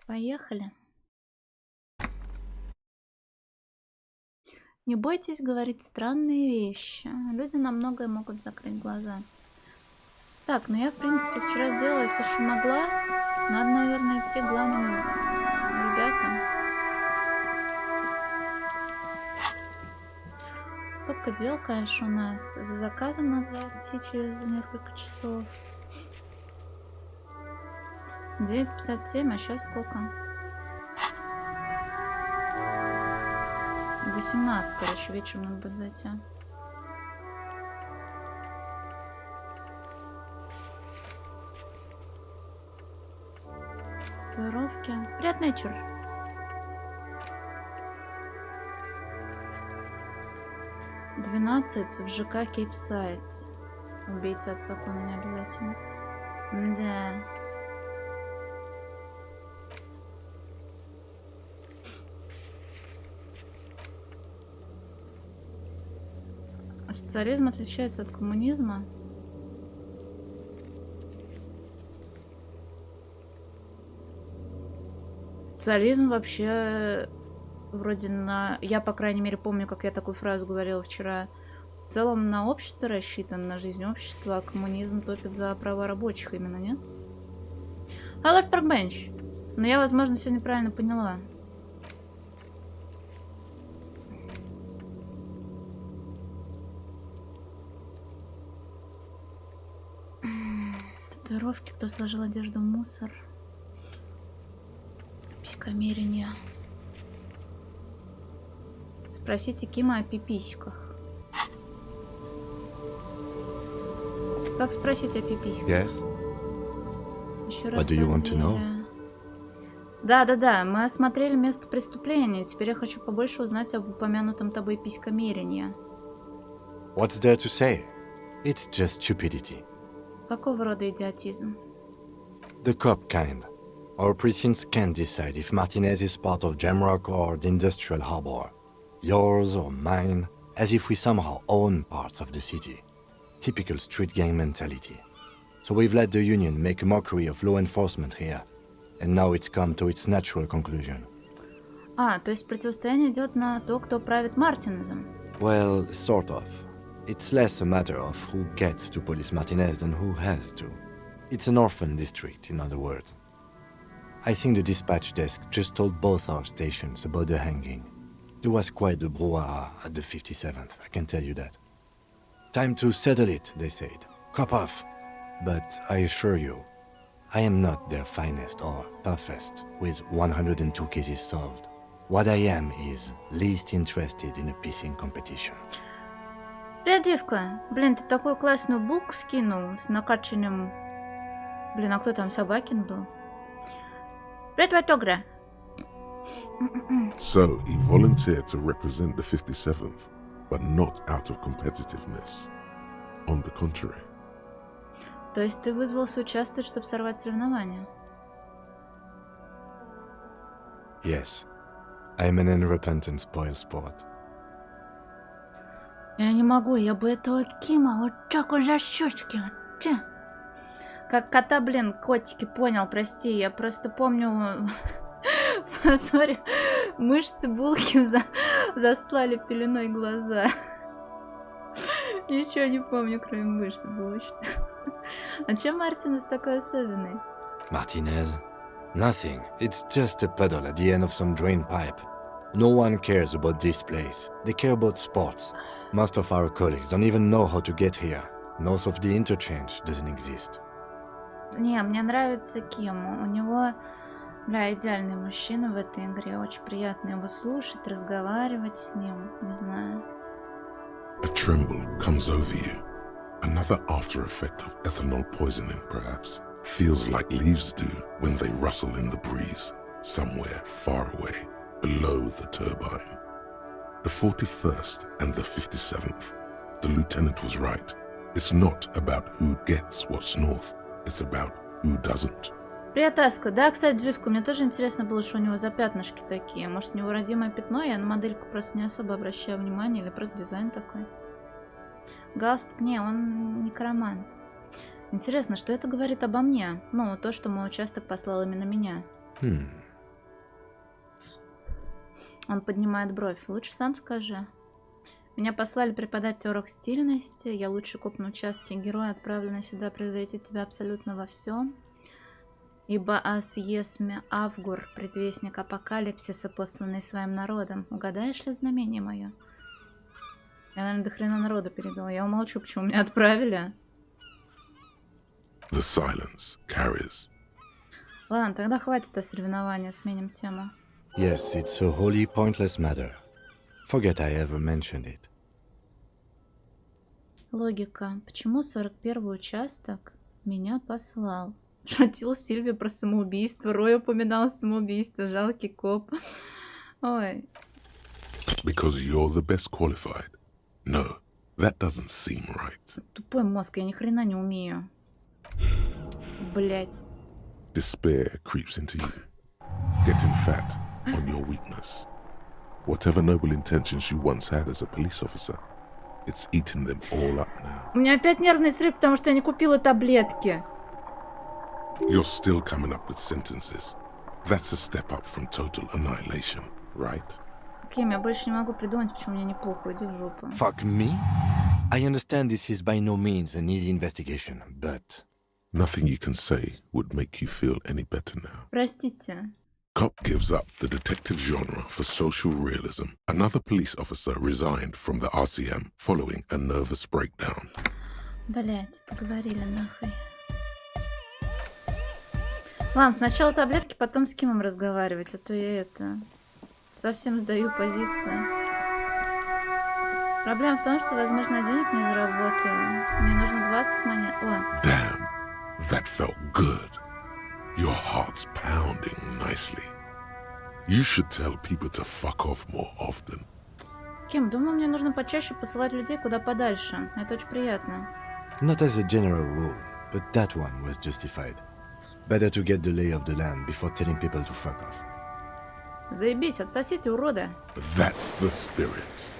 Поехали. Не бойтесь говорить странные вещи. Люди на многое могут закрыть глаза. Так, ну я, в принципе, вчера сделала все, что могла. Надо, наверное, идти к главным ребятам. Столько дел, конечно, у нас. За заказом надо идти через несколько часов. 9:57, а сейчас сколько? 18, короче, вечером надо будет зайти. Татуировки. Привет, Nature. «12 в ЖК Кейпсайд». Убейте отца Кона не обязательно. Да. Социализм отличается от коммунизма. Социализм вообще вроде на... Я, по крайней мере, помню, как я такую фразу говорила вчера. В целом на общество рассчитан, на жизнь общества, а коммунизм топит за права рабочих именно, нет? Лорд Паркбенч. Но я, возможно, все неправильно поняла. Татуировки, кто сложил одежду в мусор. Писькомерение. Спросите Кима о пиписьках. Как спросить о пиписьках? Yes. Еще What раз. do you want to know? Да, мы осмотрели место преступления. Теперь я хочу побольше узнать об упомянутом тобой писькомерении. What's there to say? It's just stupidity. Какого рода идиотизм? The cop kind. Our precincts can't decide if Martinez is part of Jamrock or the industrial harbor. Yours or mine, as if we somehow own parts of the city. Typical street gang mentality. So we've let the union make a mockery of law enforcement here. And now it's come to its natural conclusion. То есть противостояние идет на то, кто правит Мартинезом. Well, sort of. It's less a matter of who gets to police Martinez than who has to. It's an orphan district, in other words. I think the dispatch desk just told both our stations about the hanging. There was quite the brouhaha at the 57th, I can tell you that. Time to settle it, they said. Cop off. But I assure you, I am not their finest or toughest with 102 cases solved. What I am is least interested in a pissing competition. Привет, девка. Блин, ты такую классную булку скинул с накачанным... Блин, а кто там, Собакин был? Привет, Ватогра. So, he volunteered to represent the 57th, but not out of competitiveness. On the contrary. То есть ты вызвался участвовать, чтобы сорвать соревнования? Yes, I'm an unrepentant spoilsport. Я не могу, я бы этого Кима вот так вот за щечки. Как кота, блин, котики, понял, прости. Я просто помню... Сори, мышцы булки застлали пеленой глаза. Ничего не помню, кроме мышц булочных. А чем Мартинес такой особенный? Martinez? Nothing. It's just a puddle at the end of some drain pipe. No one cares about this place. They care about sports. Most of our colleagues don't even know how to get here. North of the interchange doesn't exist. Не, мне нравится Ким. У него, бля, идеальный мужчина в этой игре. Очень приятно его слушать, разговаривать с ним. Не знаю. A tremble comes over you. Another after effect of ethanol poisoning, perhaps. Feels like leaves do when they rustle in the breeze, somewhere far away, below the turbine. The 41st and the 57th. The lieutenant was right. It's not about who gets what's north. It's about who doesn't. Привет, Аска. Да, кстати, Дживка, мне тоже интересно было, что у него за пятнышки такие. Может, у него родимое пятно, я на модельку просто не особо обращаю внимание, или просто дизайн такой. Галстук, не, он некромант. Интересно, что это говорит обо мне? Ну, то, что мой участок послал именно меня. Он поднимает бровь. Лучше сам скажи. Меня послали преподать урок стильности. Я лучший коп на участке. Герой, отправленный сюда превзойти тебя абсолютно во всем. Ибо ас есме Авгур, предвестник апокалипсиса, посланный своим народом. Угадаешь ли знамение мое? Я, наверное, до хрена народу передала. Я умолчу, почему меня отправили. The silence carries. Ладно, тогда хватит о соревнования, сменим тему. Yes, it's a wholly pointless matter. Forget I ever mentioned it. Логика. Почему 41-й участок меня послал? Шутил Сильви про самоубийство. Рой упоминал самоубийство. Жалкий коп. Ой. Because you're the best qualified. No, that doesn't seem right. Тупой мозг, я ни хрена не умею. Блять. Despair creeps into you, getting fat on your weakness. Whatever noble intentions you once had as a police officer, it's eating them all up now. У меня опять нервный срыв, потому что я не купила таблетки. You're still coming up with sentences. That's a step up from total annihilation, right? Кем, я больше не могу придумать, почему мне неплохо. Иди в жопу. Fuck me? I understand this is by no means an easy investigation, but... Nothing you can say would make you feel any better now. Простите. Cop gives up the detective genre for social realism. Another police officer resigned from the RCM following a nervous breakdown. Блять, поговорили нахуй. Ладно, сначала таблетки, потом с Кимом разговаривать, а то я совсем сдаю позиции. Проблема в том, что, возможно, я денег не заработаю. Мне нужно 20 монет. О. Damn, that felt good. Your heart's pounding nicely. You should tell people to fuck off more often. Ким, думаю, мне нужно почаще посылать людей куда подальше. Это очень приятно. Not as a general rule, but that one was justified. Better to get the lay of the land before telling people to fuck off. Заебись, отсосите, уроды. That's the spirit.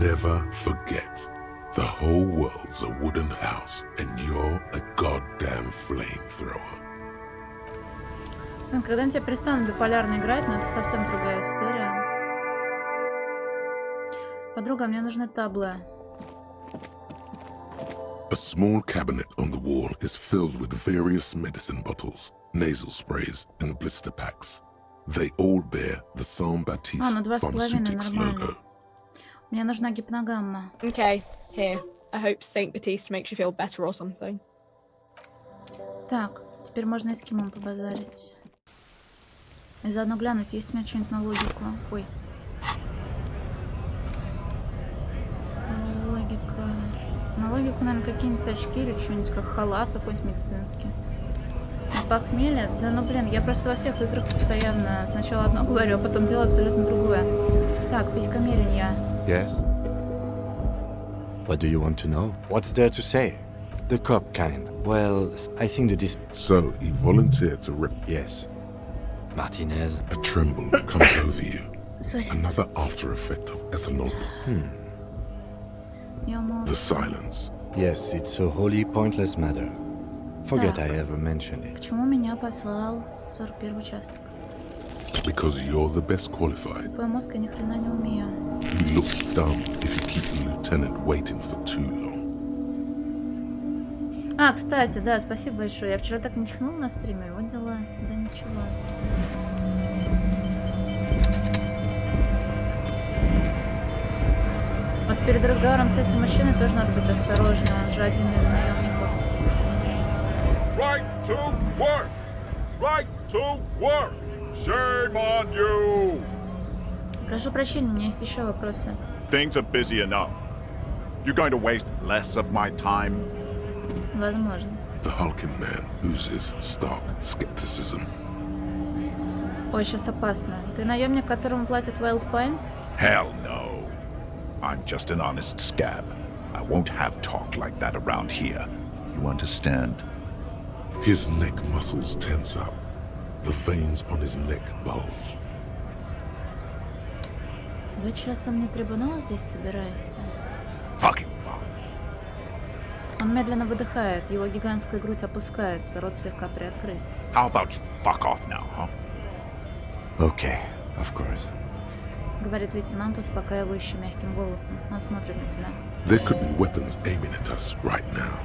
Never forget. The whole world's a wooden house, and you're a goddamn flamethrower. Когда-нибудь я перестану биполярно играть, но это совсем другая история. Подруга, мне нужны таблы. A small cabinet on the wall is filled with various medicine bottles, nasal sprays, and blister packs. They all bear the Saint-Baptiste ну 2,5 Pharmaceutics нормально. logo. Мне нужна гипногамма. Okay, here. I hope Saint Baptiste makes you feel better or something. Так, теперь можно и с Кимом побазарить. И заодно глянуть, есть у меня что-нибудь на логику. Ой. Логика. На логику, наверное, какие-нибудь очки или что-нибудь, как халат какой-нибудь медицинский. На похмелье? Да ну блин, я просто во всех играх постоянно сначала одно говорю, а потом делаю абсолютно другое. Так, писькомеренье. Yes? What do you want to know? What's there to say? The cop kind. Well, I think So he volunteered to rep. Yes. Martinez. A tremble comes over you. Sorry. Another after effect of ethanol. Я умолчу. The silence. Yes, it's a wholly pointless matter. Forget Так. I ever mentioned it. Почему меня послал 41 участок? Because you're the best qualified. Твой мозг я ни хрена не умею. You look dumb if you keep the lieutenant waiting for too long. А, кстати, да, спасибо большое. Я вчера так не чихнул на стриме, вот дела. Да ничего. Вот перед разговором с этим мужчиной тоже надо быть осторожным. Он же один из наемников. Right to work! Right to work! Shame on you! Прошу прощения, у меня есть еще вопросы. Things are busy enough. You're going to waste less of my time? Возможно. The hulking man oozes stark skepticism. Ой, сейчас опасно. Ты наемник, которому платят Wild Pines? Hell no. I'm just an honest scab. I won't have talk like that around here. You understand? His neck muscles tense up. The veins on his neck bulge. Вы часом не трибунал здесь собираете? Fucking fuck. Он медленно выдыхает, его гигантская грудь опускается, рот слегка приоткрыт. How about you fuck off now, huh? Okay. of course. Говорит лейтенант успокаивающим мягким голосом. Он смотрит на тебя. There could be weapons aiming at us right now,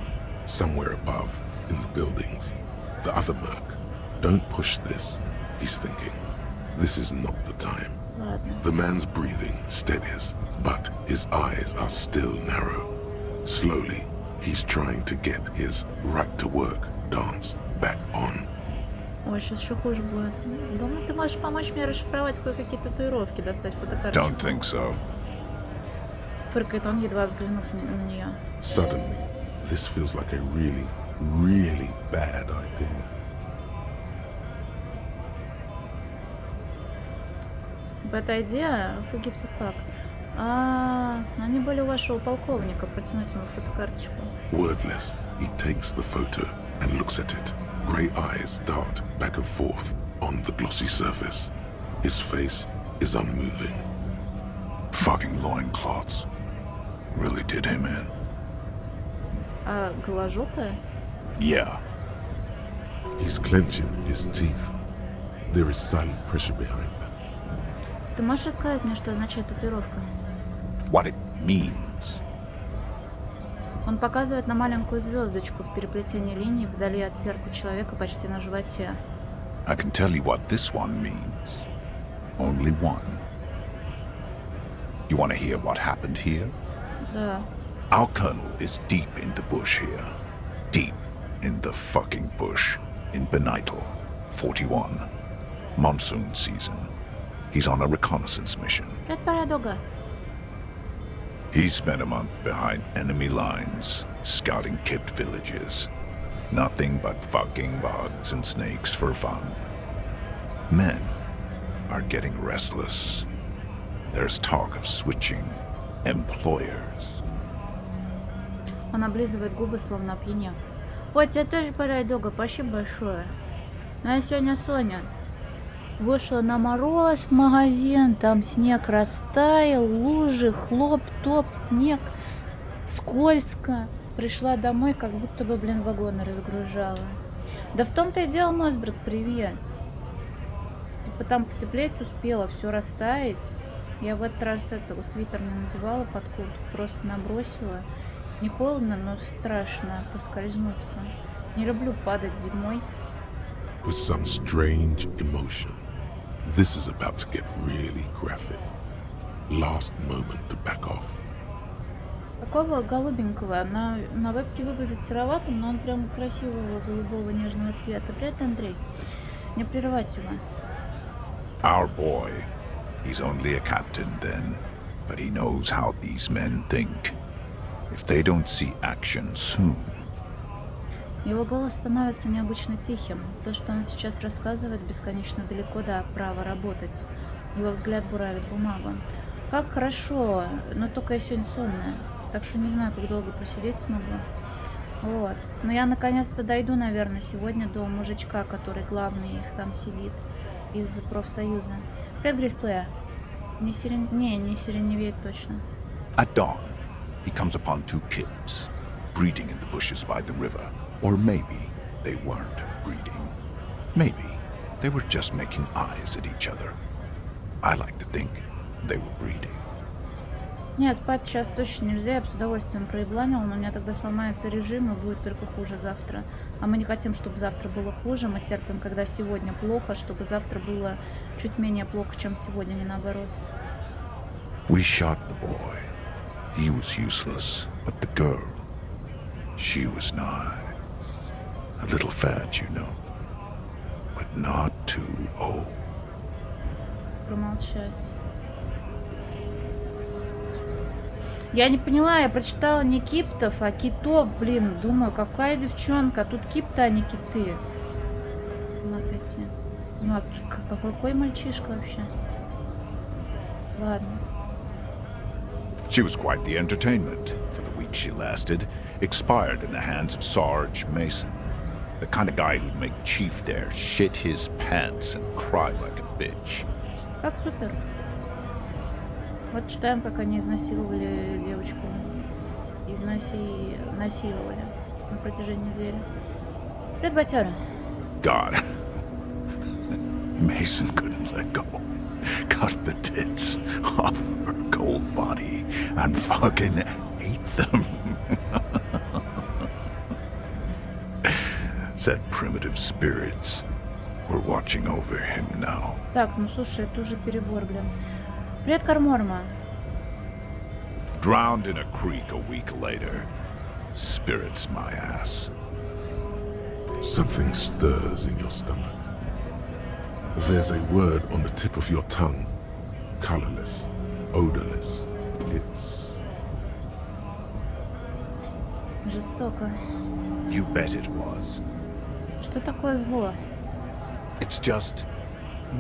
somewhere above, in the buildings. The other merc. Don't push this, he's thinking. This is not the time. Ладно. The man's breathing steadies, but his eyes are still narrow. Slowly, he's trying to get his right-to-work dance back on. Ой, сейчас еще хуже будет. Думаю, ты можешь помочь мне расшифровать кое-какие татуировки, достать фотокарточку. Don't think so. Фыркает он, едва взглянув на нее. Suddenly, this feels like a really, really bad idea. Bad idea? Who gives a fuck? Они были у вашего полковника. Протянуть ему фотокарточку. Wordless, he takes the photo and looks at it. Grey eyes dart back and forth on the glossy surface. His face is unmoving. Fucking loincloths. Really did him in. А голожопая? Yeah. He's clenching his teeth. There is silent pressure behind them. Ты можешь рассказать мне, что означает татуировка? What it means. Он показывает на маленькую звездочку в переплетении линий вдали от сердца человека почти на животе. I can tell you what this one means. Only one. You want to hear what happened here? Да. Our colonel is deep in the bush here. Deep in the fucking bush. In Benital. 41. Monsoon season. He's on a reconnaissance mission. Привет, Парадога. He spent a month behind enemy lines, scouting kipped villages. Nothing but fucking bugs and snakes for fun. Men are getting restless. There's talk of switching employers. Он облизывает губы, словно опьянев. Ой, тебе тоже Парадога, спасибо большое. Ну, я сегодня Соня. Вышла на мороз в магазин, там снег растаял, лужи, хлоп, топ, снег, скользко. Пришла домой, как будто бы, вагоны разгружала. Да в том-то и дело, Мосберг, привет. Типа там потеплеть успела, все растаять. Я в этот раз этого свитер не надевала под куртку, просто набросила. Не холодно, но страшно поскользнуться. Не люблю падать зимой. With some strange emotion. This is about to get really graphic. Last moment to back off. Такого голубенького. На вебке выглядит сероватым, но он прям красивого голубого нежного цвета. Привет, Андрей. Не прерывать его. Our boy. He's only a captain then, but he knows how these men think. If they don't see action soon. Его голос становится необычно тихим. То, что он сейчас рассказывает, бесконечно далеко до права работать. Его взгляд буравит бумагу. Как хорошо, но только я сегодня сонная. Так что не знаю, как долго просидеть смогу. Вот. Но я наконец-то дойду, наверное, сегодня до мужичка, который главный их там сидит. Из профсоюза. Привет, Грифплея. Не сиреневеет точно. At dawn, he comes upon two kids, breeding in the bushes by the river. Or maybe they weren't breeding. Maybe they were just making eyes at each other. I like to think they were breeding. Нет, спать сейчас точно нельзя, я бы с удовольствием проебланила, но у меня тогда сломается режим и будет только хуже завтра. А мы не хотим, чтобы завтра было хуже, мы терпим, когда сегодня плохо, чтобы завтра было чуть менее плохо, чем сегодня, не наоборот. We shot the boy. He was useless, but the girl, she was nice. A little fat, you know, but not too old. Промолчать. Я не поняла, я прочитала не киптов, а китов, блин. Думаю, какая девчонка. Тут кипты, а не киты. У нас эти... Ну, а какой мальчишка вообще? Ладно. She was quite the entertainment for the week she lasted. Expired in the hands of Sarge Mason. The kind of guy who'd make Chief there shit his pants and cry like a bitch. Как супер. Вот читаем, как они изнасиловали девочку. Насиловали на протяжении недели. Привет, Батяра. God. Mason couldn't let go. Cut the tits off her cold body and fucking ate them. Said primitive spirits were watching over him now. Так, ну слушай, это уже перебор, блин. Привет, Карморма. Drowned in a creek a week later. Spirits my ass. Something stirs in your stomach. There's a word on the tip of your tongue. Colorless, odorless. It's... Жестоко. You bet it was. Что такое зло? It's just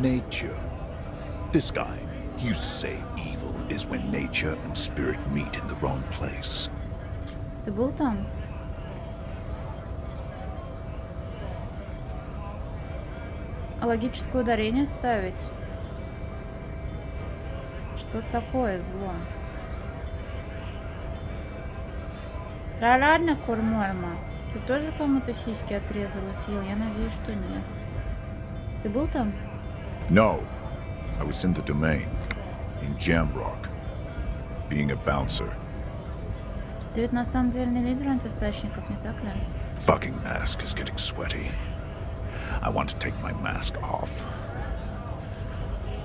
nature. This guy used to say evil is when nature and spirit meet in the wrong place. Ты был там? А логическое ударение ставить? Что такое зло? Да ладно, Курморма. Ты тоже кому-то сиськи отрезал и съел? Я надеюсь, что нет. Ты был там? No, I was in the domain, in Jamrock, being a bouncer. Ты ведь на самом деле не лидер антистачников, не так ли? Fucking mask is getting sweaty. I want to take my mask off.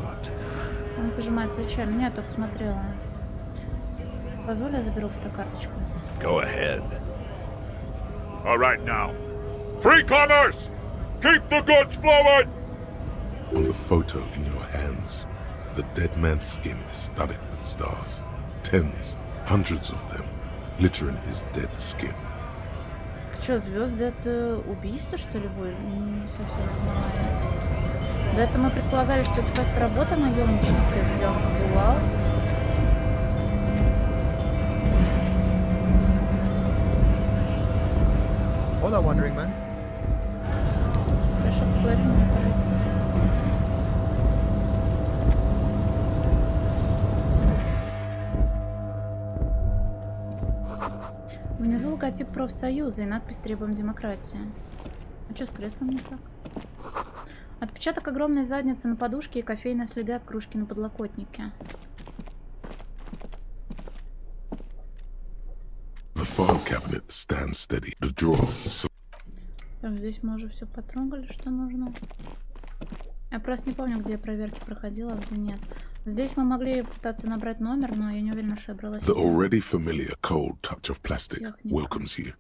But Он пожимает плечами. Нет, только смотрела. Позволь, я заберу фотокарточку. go ahead. All right now. Free commerce! Keep the goods flowing! On the photo in your hands, the dead man's skin is studded with stars. Tens, hundreds of them, littering his dead skin. Что, звезды это убийство, что ли, будет? Не совсем понимаю. До этого мы предполагали, что это просто работа наемническая, где он побывал. Hola, Wandering Man. Хорошо поговорим, мне кажется. Внизу логотип профсоюза и надпись «Требуем демократии». А что с креслом не так? Отпечаток огромной задницы на подушке и кофейные следы от кружки на подлокотнике. The file cabinet stands steady. The drawer. Так, здесь мы уже все потрогали, что нужно. Я просто не помню, где я проверки проходила, а где нет. Здесь мы могли пытаться набрать номер, но я не уверена, что я брала The себе. already familiar cold touch of plastic Техника. welcomes you.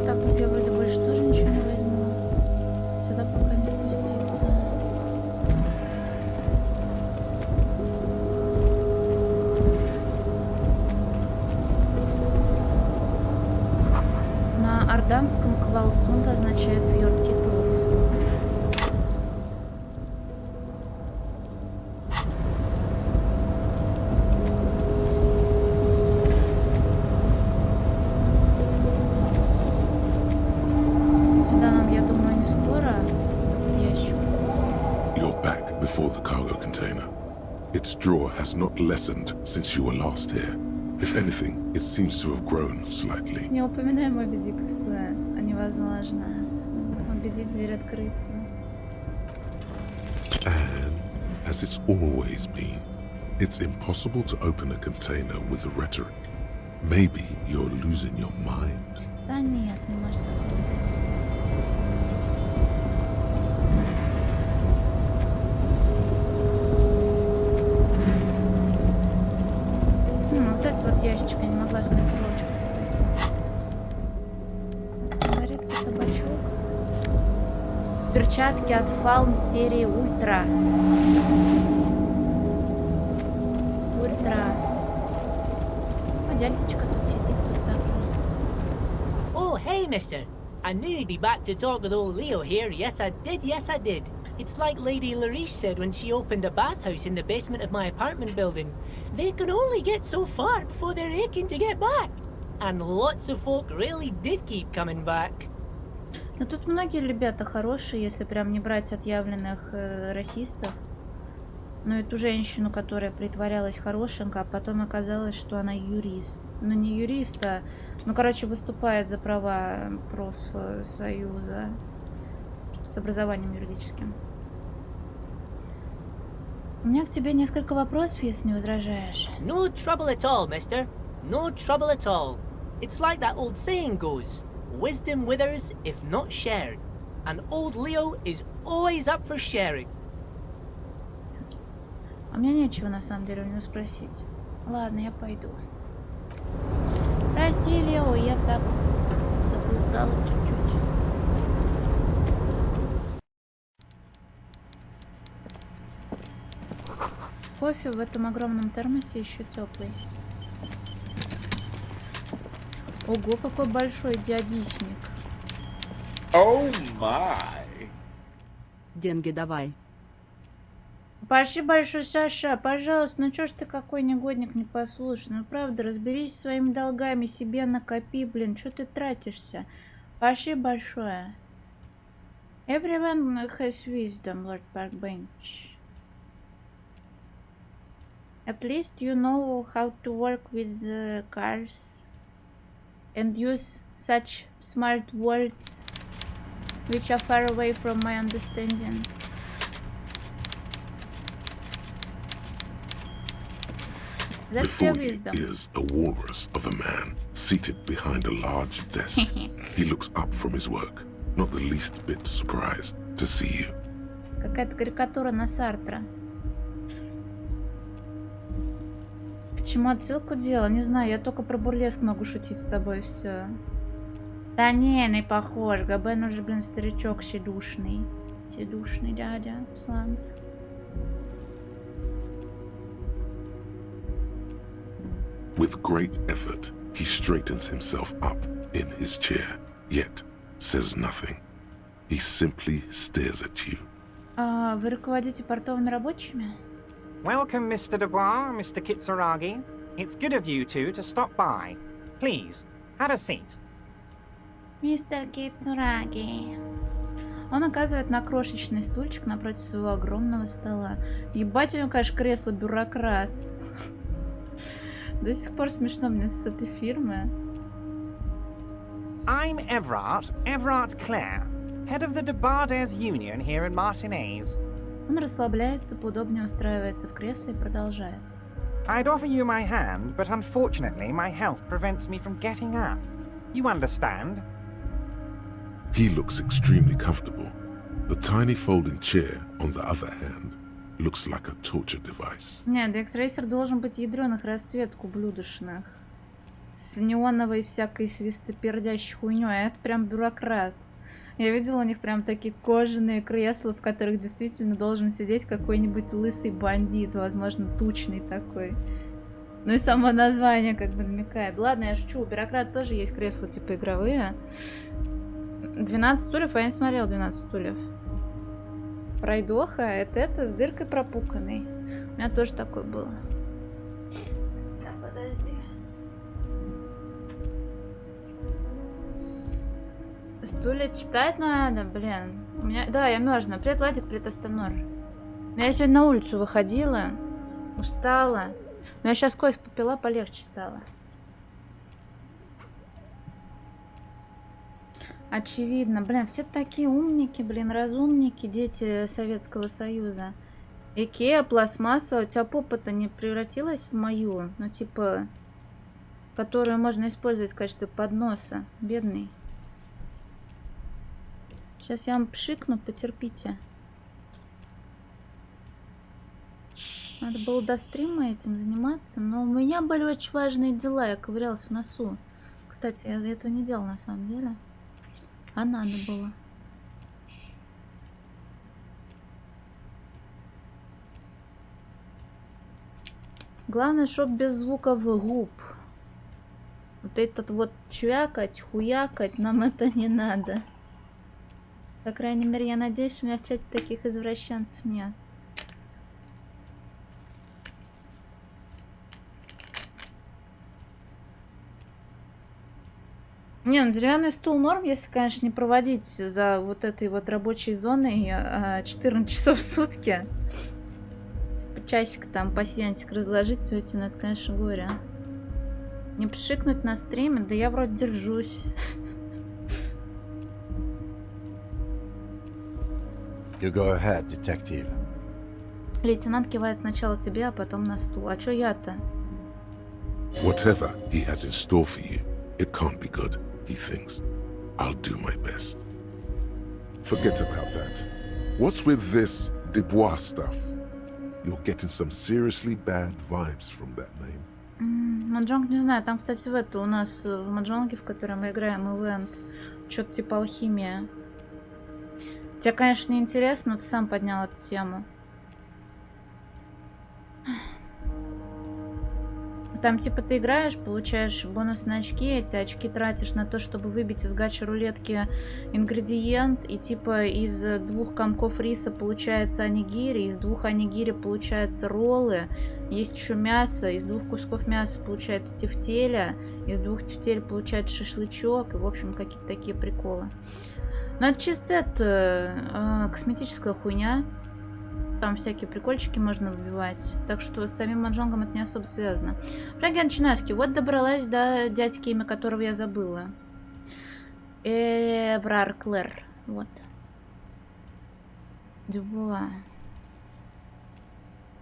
Так, тут я вроде больше тоже ничего не возьму. Сюда пока не спуститься. На орданском квалсунг означает фьорд китов. Сюда нам, я думаю, не скоро. Ящик. You're back before the cargo container. Its drawer has not lessened since you were last here. If anything, it seems to have grown slightly. Не упоминаем Моби Дика в СВ, а невозможно. Моби Дик, дверь открыться. And as it's always been, it's impossible to open a container with the rhetoric. Maybe you're losing your mind. Да нет, не может такого быть. Вот этот вот ящичек я не могла с монтировочкой открыть. Сигаретка, табачок. Перчатки от Фаун серии Ультра. Ультра. О, дядечка тут сидит, тут так. Oh, hey, mister. I knew you'd be back to talk with old Leo here. Yes, I did. Yes, I did. It's like Lady Larice said when she opened a bathhouse in the basement of my apartment building. They can only get so far before they're aching to get back. And lots of folk really did keep coming back. Но тут многие ребята хорошие, если прям не брать отъявленных расистов. Ну, эту женщину, которая притворялась хорошенькой, а потом оказалось, что она юрист. Ну, не юрист, а... Ну, короче, выступает за права профсоюза с образованием юридическим. У меня к тебе несколько вопросов, если не возражаешь. No trouble at all, mister. No trouble at all. It's like that old saying goes, wisdom withers if not shared. And old Leo is always up for sharing. А мне нечего, на самом деле, у него спросить. Ладно, я пойду. Прости, Лео, я так заблуждала чуть-чуть. Кофе в этом огромном термосе еще теплый. Ого, какой большой дядисник. Oh my. Деньги давай. Спасибо большое, Саша. Пожалуйста, ну чё ж ты какой негодник непослушный? Ну правда, разберись со своими долгами, себе накопи, блин. Чё ты тратишься? Спасибо большое. Everyone has wisdom, Lord Parkbench. At least you know how to work with the cars and use such smart words which are far away from my understanding. That's Before your you wisdom. is a walrus of a man seated behind a large desk. He looks up from his work, not the least bit surprised to see you. Какая-то карикатура на Сартра. К чему отсылку делал? Не знаю, я только про бурлеск могу шутить с тобой, все. Да не похож. Габен уже, блин, старичок седушный. Седушный дядя, сланц. With great effort, he straightens himself up in his chair, yet says nothing. He simply stares at you. А, вы руководите портовыми рабочими? Welcome, Mr. Dubois, Mr. Kitsuragi. It's good of you two to stop by. Please, have a seat. Мистер Китсураги. Он оказывает на крошечный стульчик напротив своего огромного стола. Ебать, у него, конечно, кресло бюрократ. До сих пор смешно мне с этой фирмы. I'm Everard Clare, head of the Debarders Union here in Martinez. Он расслабляется, поудобнее устраивается в кресле и продолжает. I'd offer you my hand, but unfortunately my health prevents me from getting up. You understand? He looks extremely comfortable. The tiny folding chair, on the other hand, looks like a torture device. Нет, Декс-рейсер должен быть ядреных расцветок ублюдочных. С неоновой всякой свистопердящей хуйней. А это прям бюрократ. Я видела у них прям такие кожаные кресла, в которых действительно должен сидеть какой-нибудь лысый бандит, возможно, тучный такой. Ну и само название как бы намекает. Ладно, я шучу, у бюрократа тоже есть кресла типа игровые. 12 стульев, а я не смотрела 12 стульев. Пройдоха, это с дыркой пропуканной. У меня тоже такое было. Так, подожди. Стулья читать надо, блин. У меня... Да, я мерзну. Привет, Владик, привет, Астанор. Я сегодня на улицу выходила, устала. Но я сейчас кофе попила, полегче стало. Очевидно. Блин, все такие умники, блин, разумники, дети Советского Союза. Икеа, пластмассовая. У тебя попа-то не превратилась в мою? Ну, типа, которую можно использовать в качестве подноса. Бедный. Сейчас я вам пшикну, потерпите. Надо было до стрима этим заниматься, но у меня были очень важные дела, я ковырялась в носу. Кстати, я этого не делала на самом деле. А надо было. Главное, чтоб без звуков губ. Вот этот вот чвякать, хуякать, нам это не надо. По крайней мере, я надеюсь, у меня в чате таких извращенцев нет. Не, ну деревянный стул норм, если, конечно, не проводить за вот этой вот рабочей зоной 14 часов в сутки. часик там пассиансик разложить, тетя, ну это, конечно, горе. Не пшикнуть на стриме? Да я вроде держусь. You go ahead, detective. Лейтенант кивает сначала тебе, а потом на стул. А чё я-то? Whatever he has in store for you, it can't be good, he thinks. I'll do my best. Forget about that. What's with this Dubois stuff? You're getting some seriously bad vibes from that name. Маджонг, не знаю. Там, кстати, у нас в Маджонге, в котором мы играем, ивент. Что-то типа алхимия. Тебе, конечно, не интересно, но ты сам поднял эту тему. Там, типа, ты играешь, получаешь бонусные очки, эти очки тратишь на то, чтобы выбить из гача-рулетки ингредиент, и, типа, из 2 комков риса получается онигири, из 2 онигири получаются роллы, есть еще мясо, из 2 кусков мяса получается тефтеля, из 2 тефтель получается шашлычок, и, в общем, какие-то такие приколы. Но это чисто косметическая хуйня. Там всякие прикольчики можно выбивать. Так что с самим маджонгом это не особо связано. Фрагент Чинаски. Вот добралась до дядьки, имя которого я забыла. Эврар Клэр. Вот. Дюбуа.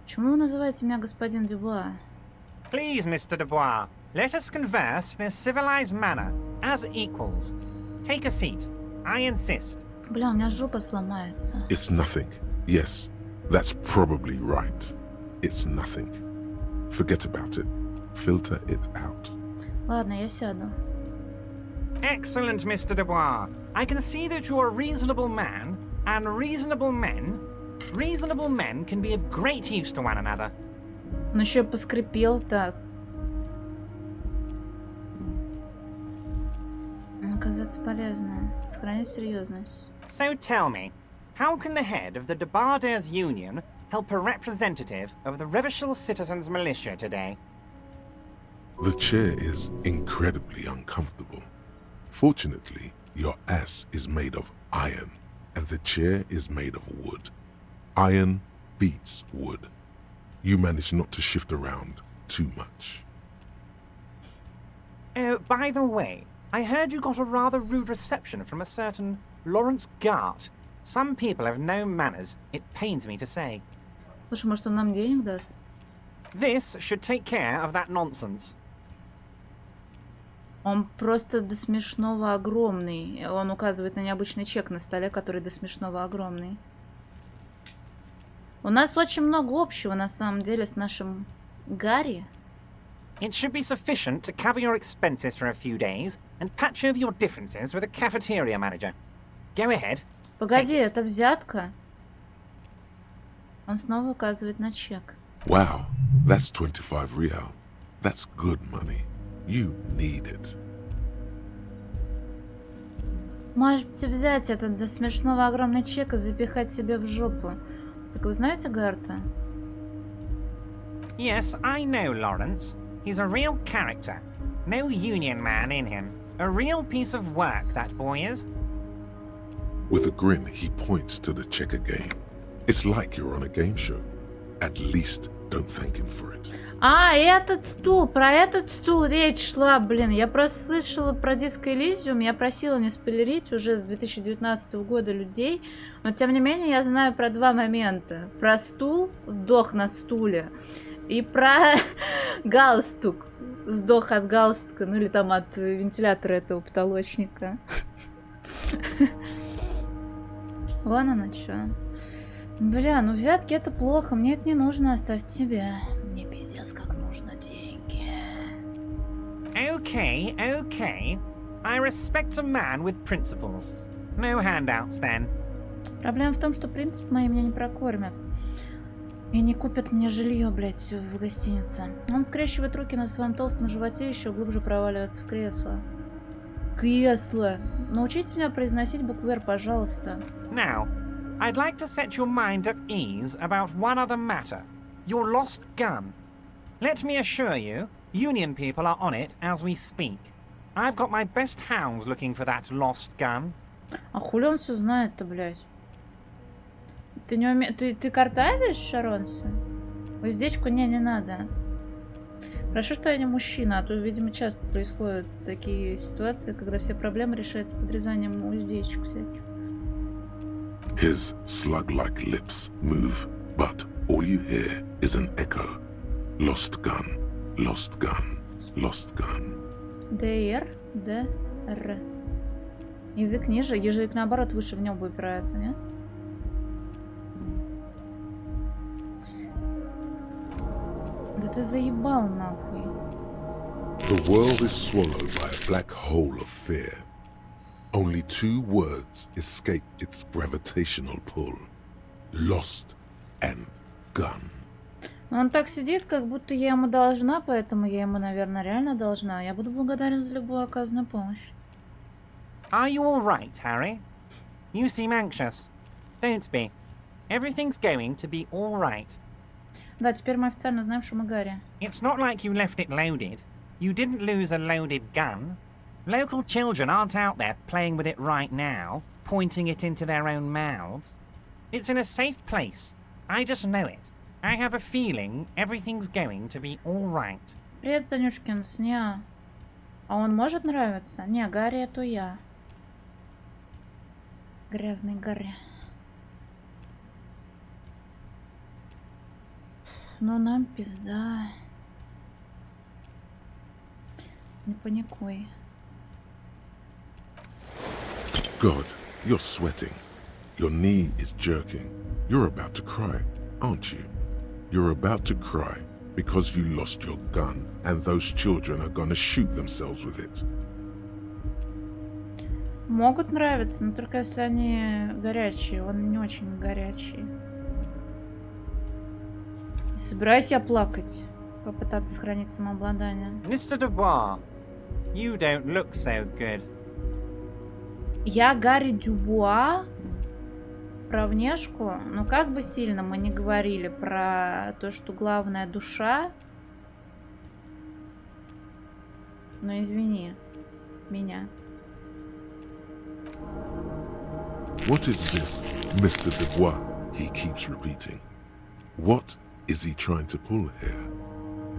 Почему вы называете меня господин Дюбуа? Please, Mr. Dubois, let us converse in a civilized manner, as equals. Take a seat. I insist. Бля, у меня жопа сломается. It's nothing. Yes, that's probably right. It's nothing. Forget about it. Filter it out. Ладно, я сяду. Excellent, Mr. Dubois. I can see that you're a reasonable man, and reasonable men can be of great use to one another. Он еще и поскрипел так. Оказаться полезно. Сохранить серьезность. So tell me, how can the head of the Debarders Union help a representative of the Revachol Citizens Militia today? The chair is incredibly uncomfortable. Fortunately, your ass is made of iron, and the chair is made of wood. Iron beats wood. You manage not to shift around too much. Oh, by the way, I heard you got a rather rude reception from a certain Lawrence Gart. Some people have no manners, it pains me to say. Слушай, может, он нам денег даст? This should take care of that nonsense. Он просто до смешного огромный. Он указывает на необычный чек на столе, который до смешного огромный. У нас очень много общего, на самом деле, с нашим Гарри. It should be sufficient to cover your expenses for a few days and patch over your differences with a cafeteria manager. Go ahead. Погоди, это взятка? Он снова указывает на чек. Wow, that's 25 real. That's good money. You need it. Можете взять этот до смешного огромный чек и запихать себе в жопу. Так вы знаете Гарта? Yes, I know Lawrence. He's a real character. No union man in him. A real piece of work, that boy is. With a grin, he points to the checker game. It's like you're on a game show. At least don't thank him for it. А, этот стул, про этот стул речь шла, блин. Я просто слышала про диско Elysium, я просила не спойлерить уже с 2019 года людей. Но тем не менее я знаю про 2 момента. Про стул, сдох на стуле. И про галстук, сдох от галстука, ну или там от вентилятора этого потолочника. Вон оно чё. Бля, ну взятки это плохо, мне это не нужно, оставьте себе. Мне пиздец как нужно деньги. Okay, okay. I respect a man with principles. No handouts then. Проблема в том, что принципы мои меня не прокормят. И не купят мне жилье, блядь, в гостинице. Он скрещивает руки на своем толстом животе, еще глубже проваливается в кресло. Кресло! Научите меня произносить букву «Р», пожалуйста. Now, I'd like to set your mind at ease about one other matter. Your lost gun. Let me assure you, Union people are on it as we speak. I've got my best hounds looking for that lost gun. А хули он все знает-то, блядь? Ты не уме... Ты картавишь, Шаронса? Уздечку не надо. Хорошо, что я не мужчина, а то, видимо, часто происходят такие ситуации, когда все проблемы решаются подрезанием уздечек всяких. His slug-like lips move, but all you hear is an echo. Lost gun, lost gun, lost gun. ДР, ДР. Язык ниже, язык наоборот выше в небо упирается, нет? Да ты заебал нахуй. The world is swallowed by a black hole of fear. Only 2 words escape its gravitational pull. Lost and gun. Он так сидит, как будто я ему должна, поэтому я ему, наверное, реально должна. Я буду благодарен за любую оказанную помощь. Are you all right, Harry? You seem anxious. Don't be. Everything's going to be all right. Да, теперь мы официально знаем, что мы Гарри. It's not like you left it loaded. You didn't lose a loaded gun. Local children aren't out there playing with it right now, pointing it into their own mouths. It's in a safe place. I just know it. I have a feeling everything's going to be all right. Привет, Санюшкин, сня. А он может нравиться? Не, Гарри это я. Грязный Гарри. Ну нам пизда. Не паникуй. God, you're sweating. Your knee is jerking. You're about to cry, aren't you? You're about to cry because you lost your gun and those children are gonna shoot themselves with it. Могут нравиться, но только если они горячие. Он не очень горячий. Не собираюсь я плакать. Попытаться сохранить самообладание. Mr. Dubois, you don't look so good. Я Гарри Дюбуа? Про внешку? Ну как бы сильно мы не говорили про то, что главная душа. Но извини меня. What is this, Mr. Dubois? He keeps repeating. What is he trying to pull here?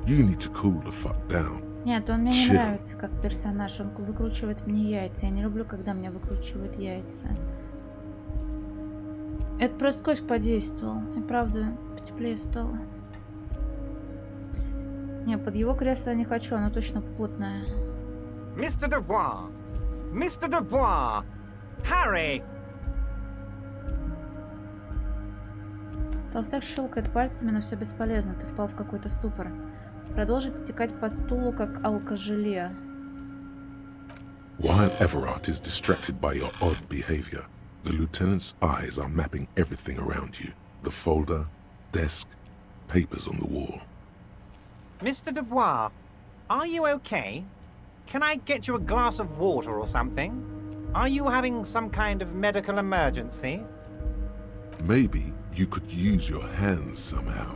You need to cool the fuck down. Нет, он мне не Chill. нравится как персонаж. Он выкручивает мне яйца. Я не люблю, когда мне выкручивают яйца. Это просто кофе подействовал. И правда, потеплее стало. Не, под его кресло я не хочу. Оно точно потное. Mr. Dubois! Mr. Dubois! Harry! Толстяк щелкает пальцами, но все бесполезно. Ты впал в какой-то ступор. Продолжит стекать по стулу, как алкожеле. While Everard is distracted by your odd behavior, the lieutenant's eyes are mapping everything around you. The folder, desk, papers on the wall. Mr. Dubois, are you okay? Can I get you a glass of water or something? Are you having some kind of medical emergency? Maybe you could use your hands somehow,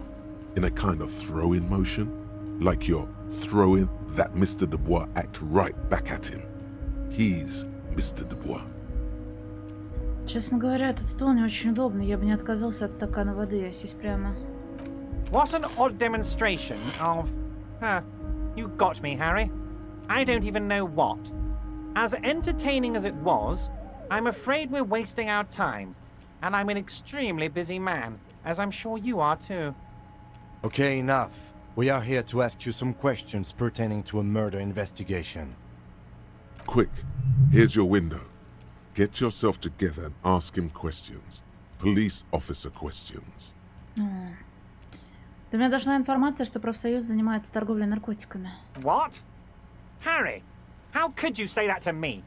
in a kind of throw-in motion, like you're throwing that Mr. Dubois act right back at him. He's Mr. Dubois. Честно говоря, этот стул не очень удобный. Я бы не отказался от стакана воды. Я сесть прямо. What an odd demonstration of... you got me, Harry. I don't even know what. As entertaining as it was, I'm afraid we're wasting our time. And I'm an extremely busy man, as I'm sure you are too. Okay, enough. We are here to ask you some questions pertaining to a murder investigation. Quick, here's your window. Get yourself together and ask him questions. Police officer questions. До меня дошла информация, что профсоюз занимается торговлей наркотиками. What? Harry, how could you say that to me?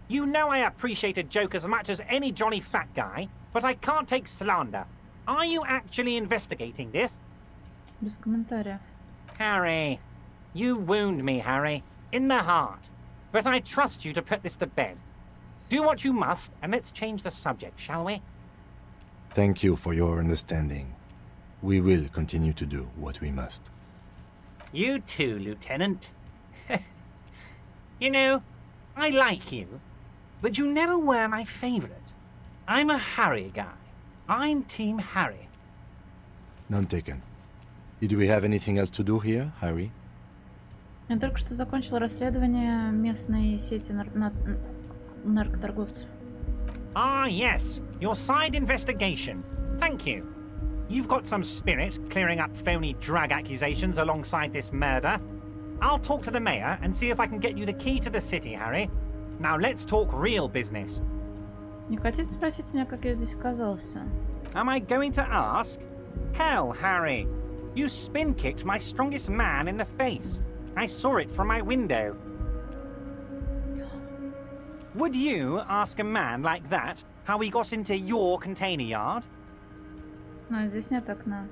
You know I appreciate a joke as much as any jolly fat guy, but I can't take slander. Are you actually investigating this? Без комментариев. Harry, you wound me, Harry, in the heart. But I trust you to put this to bed. Do what you must, and let's change the subject, shall we? Thank you for your understanding. We will continue to do what we must. You too, Lieutenant. You know, I like you, but you never were my favorite. I'm a Harry guy. I'm Team Harry. None taken. Did we have anything else to do here, Harry? Я только что закончила расследование местной сети наркоторговцев. Ah, yes. Your side investigation. Thank you. You've got some spirit clearing up phony drug accusations alongside this murder. I'll talk to the mayor and see if I can get you the key to the city, Harry. Now let's talk real business. Не хотите спросить меня, как я здесь оказался? Am I going to ask? Hell, Harry. You spin-kicked my strongest man in the face. I saw it from my window. Would you ask a man like that how he got into your container yard? Но здесь нет окна.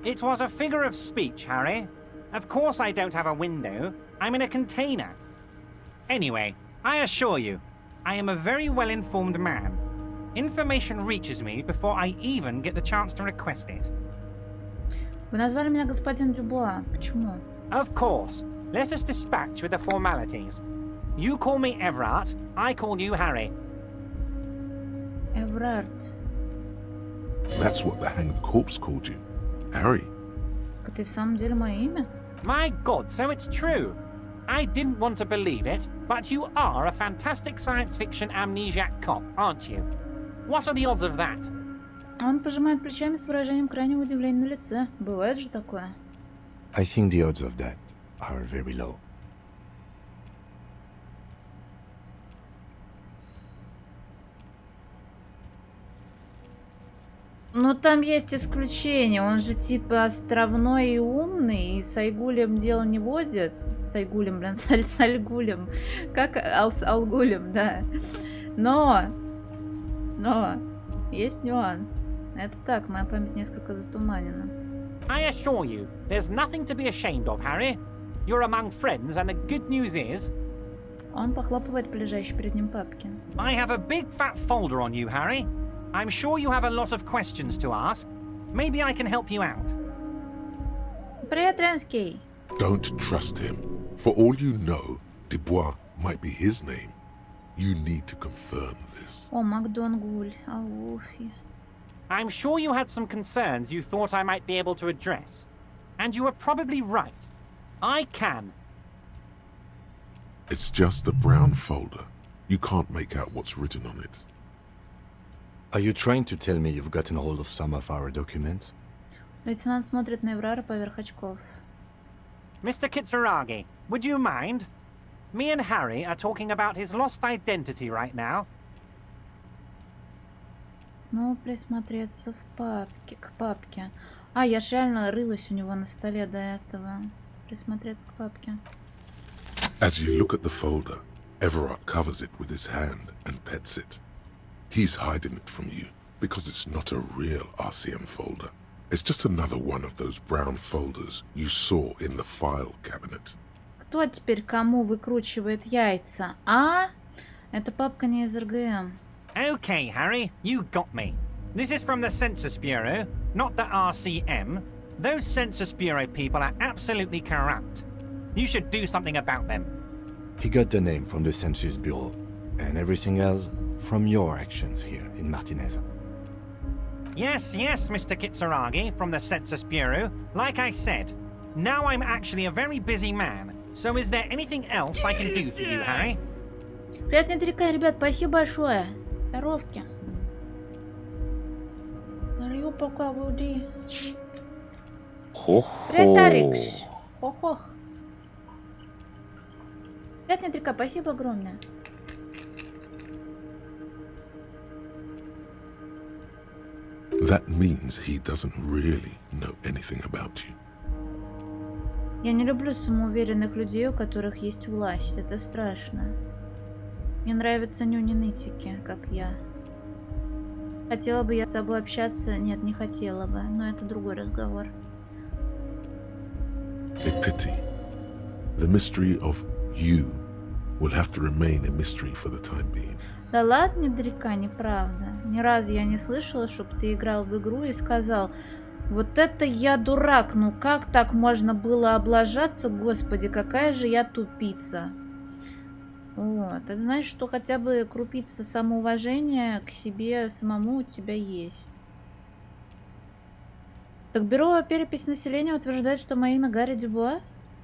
It was a figure of speech, Harry. Of course I don't have a window. I'm in a container. Anyway, I assure you, I am a very well-informed man. Information reaches me before I even get the chance to request it. Вы назвали меня господин Дюбуа. Почему? Of course. Let us dispatch with the formalities. You call me Everard, I call you Harry. Эврард. That's what the hanged corpse called you. Harry. Это и в самом деле мое имя? My God, so it's true. I didn't want to believe it, but you are a fantastic science fiction amnesiac cop, aren't you? What are the odds of that? Он пожимает плечами с выражением крайнего удивления на лице. Бывает же такое? I think the odds of that are very low. Ну, там есть исключение. Он же типа островной и умный, и с Айгулем дело не водит. С Айгулем, блин, с Альгулем. Как Алгулем, да. Но, есть нюанс. Это так, моя память несколько затуманена. I assure you, there's nothing to be ashamed of, Harry. You're among friends, and the good news is... Он похлопывает по лежащей перед ним папке. I have a big fat folder on you, Harry. I'm sure you have a lot of questions to ask. Maybe I can help you out. Привет, Ренский. Don't trust him. For all you know, Dubois might be his name. You need to confirm this. О, Макдонгуль, ауфи. I'm sure you had some concerns you thought I might be able to address. And you were probably right. I can. It's just a brown folder. You can't make out what's written on it. Are you trying to tell me you've gotten hold of some of our documents? Лейтенант смотрит на Эврара поверх очков. Mr. Kitsuragi, would you mind? Me and Harry are talking about his lost identity right now. Снова присмотреться к папке. А, я ж реально рылась у него на столе до этого. Присмотреться к папке. As you look at the folder, Everard covers it with his hand and pets it. He's hiding it from you because it's not a real RCM folder. It's just another one of those brown folders you saw in the file cabinet. Кто теперь кому выкручивает яйца, а? Это папка не из РГМ. Okay, Harry, you got me. This is from the Census Bureau, not the RCM. Those Census Bureau people are absolutely corrupt. You should do something about them. He got the name from the Census Bureau, and everything else from your actions here in Martinez. Yes, Mr. Kitsuragi from the Census Bureau. Like I said, now I'm actually a very busy man. So is there anything else I can do for you, Harry? Приятной река, ребят, спасибо большое. Здоровки. Марию пока води. Привет, Арикс. Хо-хо. Приятной река, спасибо огромное. That means he doesn't really know anything about you. Я не люблю самоуверенных людей, у которых есть власть. Это страшно. Мне нравятся нюни-нытики, как я. Хотела бы я с собой общаться? Нет, не хотела бы, но это другой разговор. A pity. The mystery of you will have to remain a mystery for the time being. Да ладно, недалеко, неправда. Ни разу я не слышала, чтобы ты играл в игру и сказал: вот это я дурак, ну как так можно было облажаться, господи, какая же я тупица. Вот, это значит, что хотя бы крупица самоуважения к себе самому у тебя есть. Так бюро перепись населения утверждает, что мое имя Гарри Дюбуа?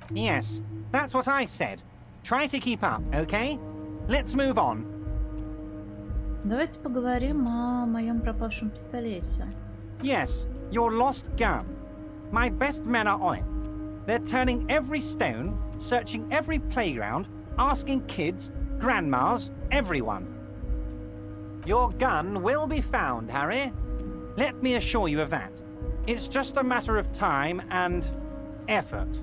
Yes, that's what I said. Try to keep up, okay? Let's move on. Давайте поговорим о моем пропавшем пистолете. Yes, your lost gun. My best men are on it. They're turning every stone, searching every playground, asking kids, grandmas, everyone. Your gun will be found, Harry. Let me assure you of that. It's just a matter of time and effort.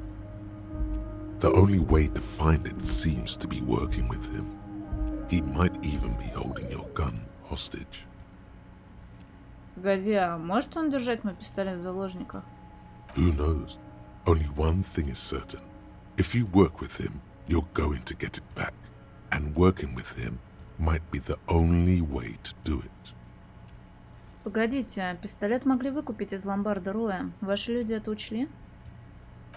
The only way to find it seems to be working with him. He might even be holding your gun hostage. Погоди, а может он держать мой пистолет в заложниках? Who knows? Only one thing is certain. If you work with him, you're going to get it back. And working with him might be the only way to do it. Погодите, пистолет могли выкупить из ломбарда Роя. Ваши люди это учли?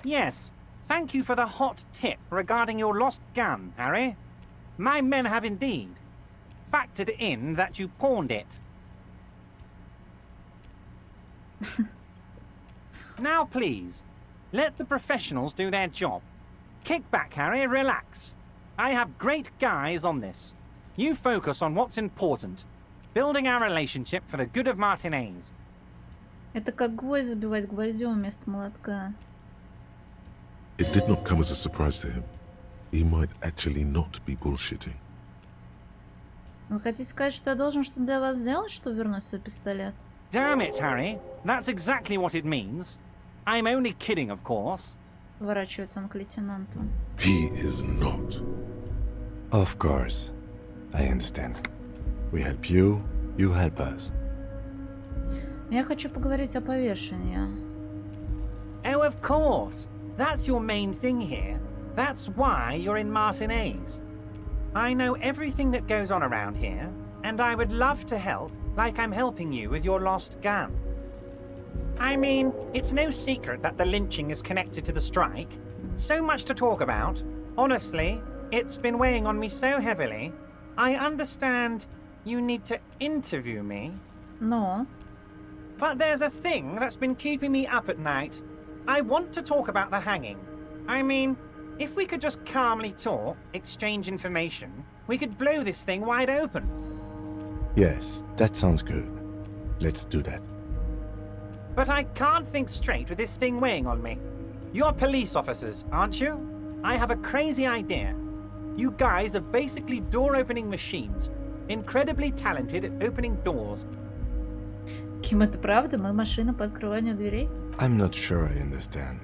Yes, thank you for the hot tip regarding your lost gun, Harry. My men have indeed factored in that you pawned it. Now, please, let the professionals do their job. Kick back, Harry, relax. I have great guys on this. You focus on what's important, building our relationship for the good of Martinez. Это как гвоздь забивать гвоздем вместо молотка. It did not come as a surprise to him. He might actually not be bullshitting. Вы хотите сказать, что я должен что-то для вас сделать, чтобы вернуть свой пистолет? Damn it, Harry. That's exactly what it means. I'm only kidding, of course. Поворачивается он к лейтенанту. He is not. Of course. I understand. We help you, you help us. Я хочу поговорить о повешении. Oh, of course. That's your main thing here. That's why you're in Martinez. I know everything that goes on around here, and I would love to help, like I'm helping you with your lost gun. I mean, it's no secret that the lynching is connected to the strike. So much to talk about. Honestly, it's been weighing on me so heavily. I understand you need to interview me. Но... But there's a thing that's been keeping me up at night. I want to talk about the hanging. I mean, if we could just calmly talk, exchange information, we could blow this thing wide open. Yes, that sounds good. Let's do that. But I can't think straight with this thing weighing on me. You're police officers, aren't you? I have a crazy idea. You guys are basically door-opening machines. Incredibly talented at opening doors. Ким, это правда? Мы машина по открыванию дверей? I'm not sure I understand.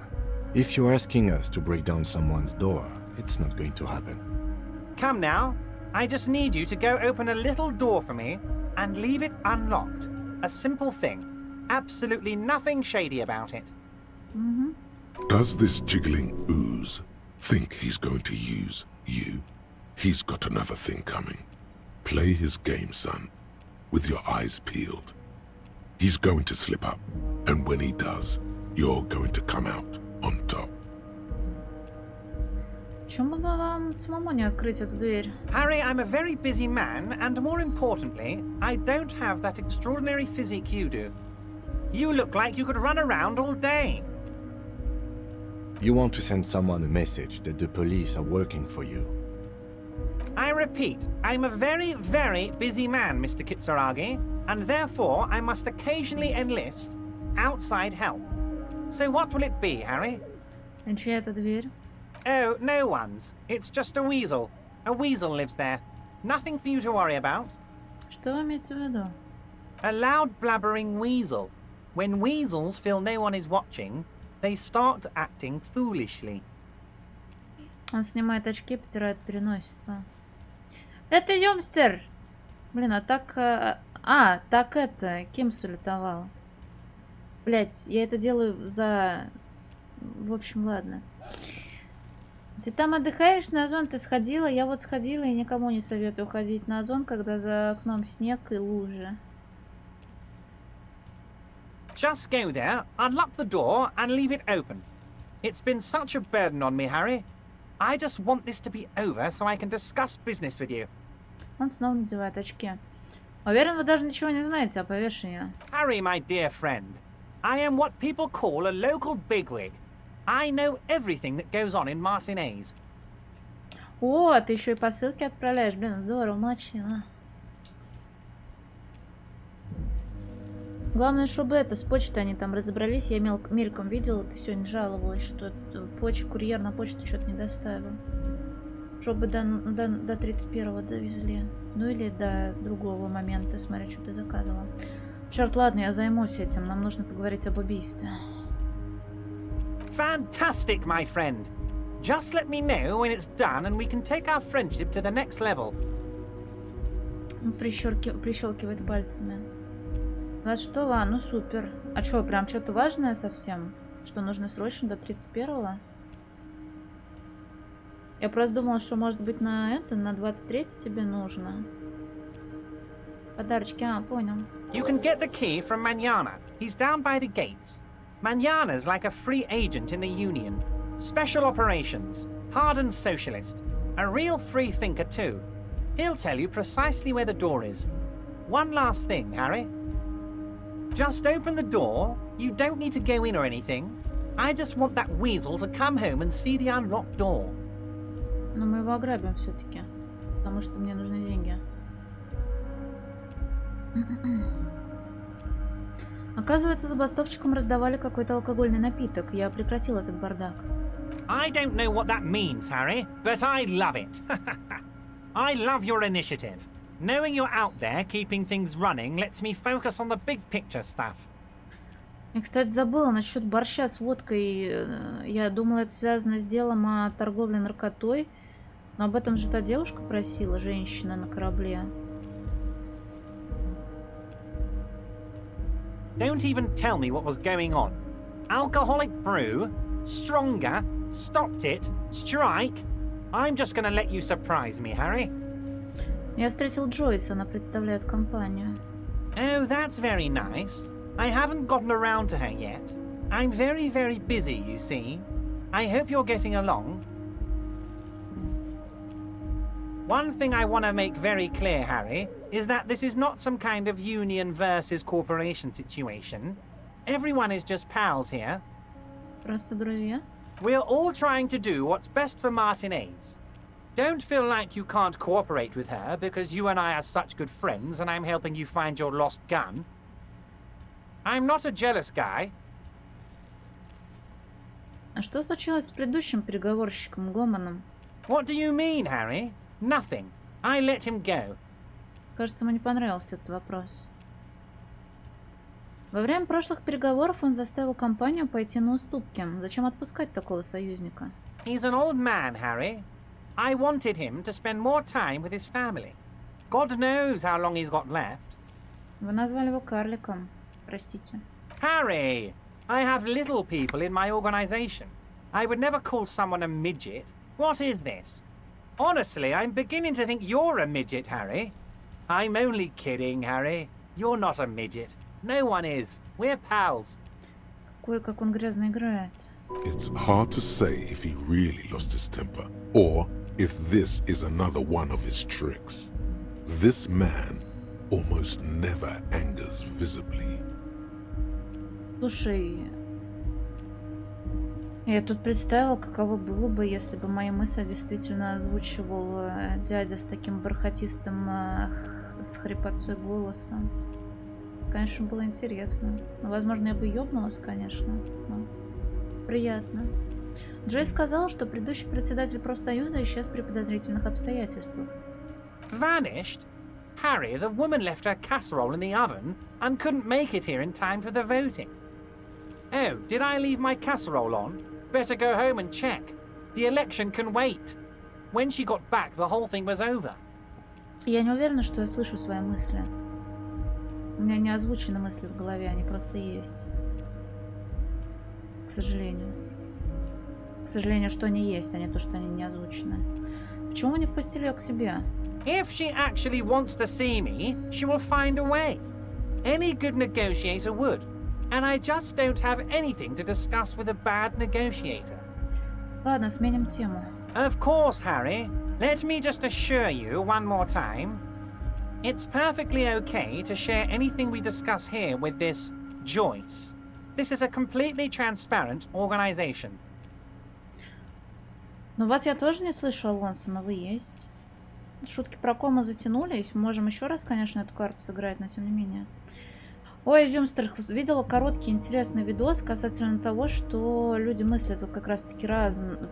If you're asking us to break down someone's door, it's not going to happen. Come now. I just need you to go open a little door for me and leave it unlocked. A simple thing. Absolutely nothing shady about it. Угу. Does this jiggling ooze think he's going to use you? He's got another thing coming. Play his game, son, with your eyes peeled. He's going to slip up, and when he does, you're going to come out on top. Почему бы вам самому не открыть эту дверь? Harry, I'm a very busy man, and more importantly, I don't have that extraordinary physique you do. You look like you could run around all day. You want to send someone a message that the police are working for you. I repeat, I'm a very, very busy man, Mr. Kitsuragi, and therefore I must occasionally enlist outside help. So what will it be, Harry? И чья это дверь? Oh, no one's. It's just a weasel. A weasel lives there. Nothing for you to worry about. Что вы имеете в виду? A loud blabbering weasel. When weasels feel no one is watching, they start acting foolishly. Он снимает очки и потирает переносицу. Это Юмстер! Блин, а так... так это... Кем сулетовал? Блять, я это делаю за... В общем, ладно. Ты там отдыхаешь на озон? Ты сходила? Я вот сходила и никому не советую ходить на озон, когда за окном снег и лужи. Just go there, unlock the door, and leave it open. It's been such a burden on me, Harry. I just want this to be over so I can discuss business with you. Он снова надевает очки. Уверен, вы даже ничего не знаете о повешении. Harry, my dear friend, I am what people call a local bigwig. I know everything that goes on in Martinez. О, ты еще и посылки отправляешь. Блин, здорово, молодчина. Главное, чтобы это, с почтой они там разобрались. Я мельком видела, ты сегодня жаловалась, что курьер на почту что-то не доставил. Чтобы до 31-го довезли. Ну или до другого момента, смотря, что ты заказывала. Черт, ладно, я займусь этим. Нам нужно поговорить об убийстве. Fantastic, my friend. Just let me know when it's done and we can take our friendship to the next level. Прищелкивает пальцами. 26-го? А, ну супер. А что, прям что-то важное совсем? Что нужно срочно до 31-го? Я просто думала, что может быть на 23-й тебе нужно. Подарочки, понял. You can get the key from Manana. He's down by the gates. Manana's like a free agent in the Union. Special operations. Hardened socialist. A real free thinker too. He'll tell you precisely where the door is. One last thing, Harry. Just open the door. You don't need to go in or anything. I just want that weasel to come home and see the unlocked door. Но мы его ограбим все-таки. Потому что мне нужны деньги. Оказывается, забастовщикам раздавали какой-то алкогольный напиток. Я прекратил этот бардак. I don't know what that means, Harry, but I love it. I love your initiative. Knowing you're out there keeping things running lets me focus on the big picture stuff. Я, кстати, забыла насчет борща с водкой. Я думала, это связано с делом о торговле наркотой. Но об этом же та девушка просила, женщина на корабле. Don't even tell me what was going on. Alcoholic brew? Stronger? Stopped it? Strike? I'm just gonna let you surprise me, Harry. Я встретил Джойс, она представляет компанию. Oh, that's very nice. I haven't gotten around to her yet. I'm very, very busy, you see. I hope you're getting along. One thing I want to make very clear, Harry, is that this is not some kind of union versus corporation situation. Everyone is just pals here. Просто друзья. We're all trying to do what's best for Martinez. Don't feel like you can't cooperate with her because you and I are such good friends and I'm helping you find your lost gun. I'm not a jealous guy. А что случилось с предыдущим переговорщиком Гоманом? What do you mean, Harry? Nothing. I let him go. Кажется, ему не понравился этот вопрос. Во время прошлых переговоров он заставил компанию пойти на уступки. Зачем отпускать такого союзника? He's an old man, Harry. I wanted him to spend more time with his family. God knows how long he's got left. Вы назвали его карликом. Простите. Harry! I have little people in my organization. I would never call someone a midget. What is this? Honestly, I'm beginning to think you're a midget, Harry. I'm only kidding, Harry. You're not a midget. No one is. We're pals. Какой, как он грязно играет. It's hard to say if he really lost his temper, or if this is another one of his tricks. This man almost never angers visibly. Слушай, я тут представила, каково было бы, если бы мои мысли действительно озвучивал дядя с таким бархатистым, с хрипотцой голосом. Конечно, было интересно. Но, возможно, я бы ёбнулась, конечно. Но приятно. Джей сказал, что предыдущий председатель профсоюза исчез при подозрительных обстоятельствах. Vanished? Harry, the woman left her casserole in the oven and couldn't make it here in time for the voting. Oh, did I leave my casserole on? Better go home and check. The election can wait. When she got back, the whole thing was over. Я не уверена, что я слышу свои мысли. У меня не озвучены мысли в голове, они просто есть. К сожалению. К сожалению, что они есть, а не то, что они не озвучены. Почему вы не впустили ее к себе? If she actually wants to see me, she will find a way. Any good negotiator would. And I just don't have anything to discuss with a bad negotiator. Ладно, сменим тему. Of course, Harry. Let me just assure you one more time. It's perfectly okay to share anything we discuss here with this Joyce. This is a completely transparent organization. Но вас я тоже не слышу, Алонсо, но вы есть. Шутки про кому затянулись. Можем еще раз, конечно, эту карту сыграть, но тем не менее. Ой, Изюмстер, видела короткий интересный видос касательно того, что люди мыслят вот как раз-таки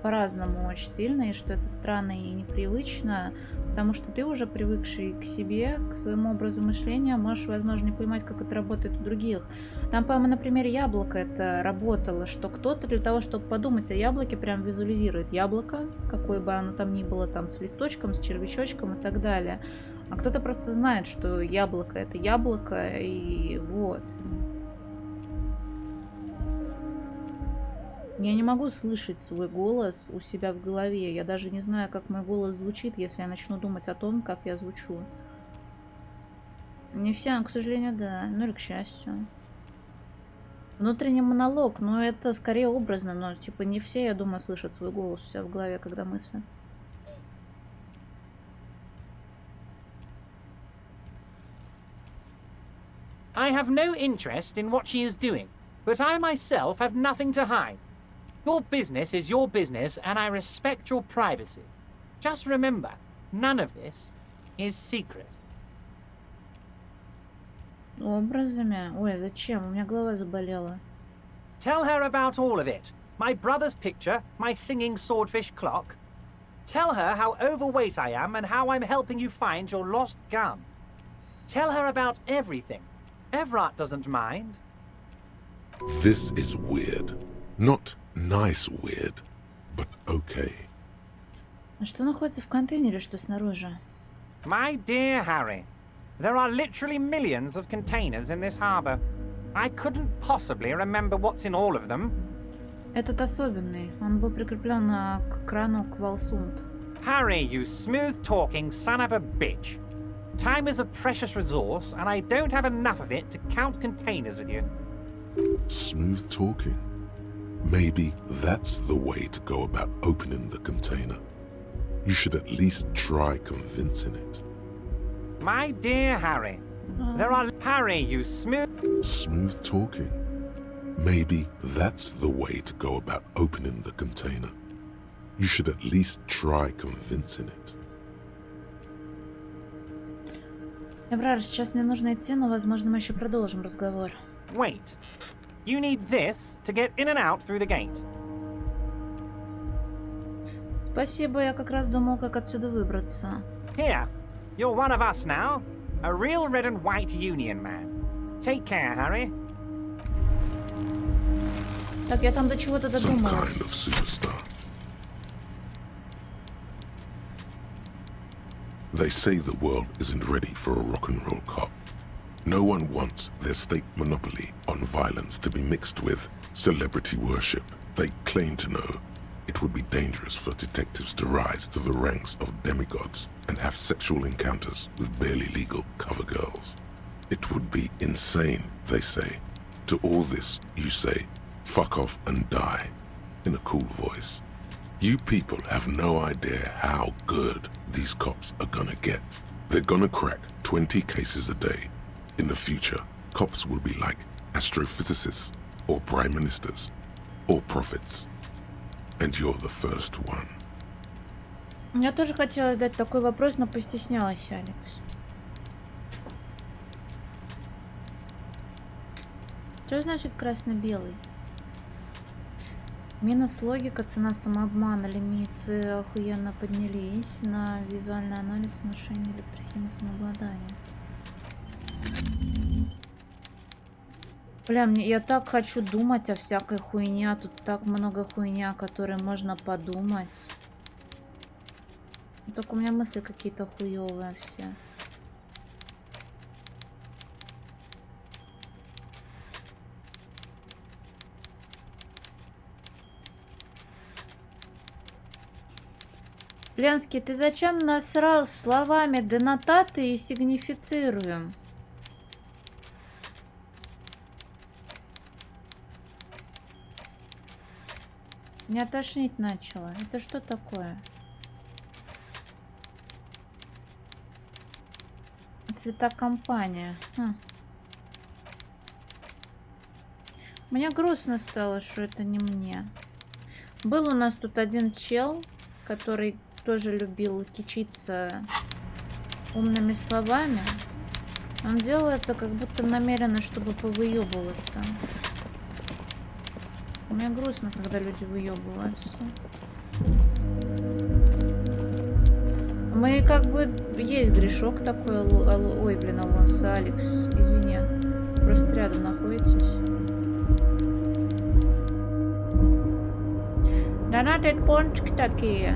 по-разному очень сильно, и что это странно и непривычно, потому что ты уже привыкший к себе, к своему образу мышления, можешь, возможно, не понимать, как это работает у других. Там, по-моему, на примере яблока это работало, что кто-то для того, чтобы подумать о яблоке, прям визуализирует яблоко, какое бы оно там ни было, там, с листочком, с червячочком и так далее. А кто-то просто знает, что яблоко это яблоко, и вот. Я не могу слышать свой голос у себя в голове. Я даже не знаю, как мой голос звучит, если я начну думать о том, как я звучу. Не все, но, к сожалению, да. Ну или к счастью. Внутренний монолог, но это скорее образно, но типа не все, я думаю, слышат свой голос у себя в голове, когда мыслят. I have no interest in what she is doing, but I myself have nothing to hide. Your business is your business, and I respect your privacy. Just remember, none of this is secret. Образами? Ой, зачем? У меня голова заболела. Tell her about all of it. My brother's picture, my singing swordfish clock. Tell her how overweight I am and how I'm helping you find your lost gun. Tell her about everything. Evrat doesn't mind. This is weird. Not nice weird, but okay. А что находится в контейнере, что снаружи? My dear Harry, there are literally millions of containers in this harbor. I couldn't possibly remember what's in all of them. Этот особенный. Он был прикреплен к крану Квалсунд. Harry, you smooth-talking son of a bitch. Time is a precious resource, and I don't have enough of it to count containers with you. Smooth talking. Maybe that's the way to go about opening the container. You should at least try convincing it. My dear Harry, there are... Harry, you smooth... Smooth talking. Maybe that's the way to go about opening the container. You should at least try convincing it. Эврар, сейчас мне нужно идти, но, возможно, мы еще продолжим разговор. Wait. You need this to get in and out through the gate. Спасибо, я как раз думал, как отсюда выбраться. Here, you're one of us now. A real red and white union man. Take care, Harry. Так, я там до чего-то Some додумалась. kind of superstar. They say the world isn't ready for a rock and roll cop. No one wants their state monopoly on violence to be mixed with celebrity worship. They claim to know it would be dangerous for detectives to rise to the ranks of demigods and have sexual encounters with barely legal cover girls. It would be insane, they say. To all this, you say, fuck off and die, in a cool voice. You people have no idea how good these cops are gonna get. They're gonna crack 20 cases a day. In the future, cops will be like astrophysicists, or prime ministers, or prophets. And you're the first one. Я тоже хотела задать такой вопрос, но постеснялась, Алекс. Что значит красно-белый? Минус логика, цена самообмана, лимиты охуенно поднялись на визуальный анализ нарушения электрохимии самообладания. Бля, я так хочу думать о всякой хуйне, а тут так много хуйня, о которой можно подумать. Только у меня мысли какие-то хуёвые все. Ленский, ты зачем насрал словами денотаты и сигнифицируем? Меня тошнить начало. Это что такое? Цвета компания. Мне грустно стало, что это не мне. Был у нас тут один чел, который тоже любил кичиться умными словами. Он делал это как будто намеренно, чтобы повыебываться. Мне грустно, когда люди выебываются. Мы как бы... Есть грешок такой. Ой, блин, Алонсо, Алекс. Извини. Просто рядом находитесь. Донатед пончики такие.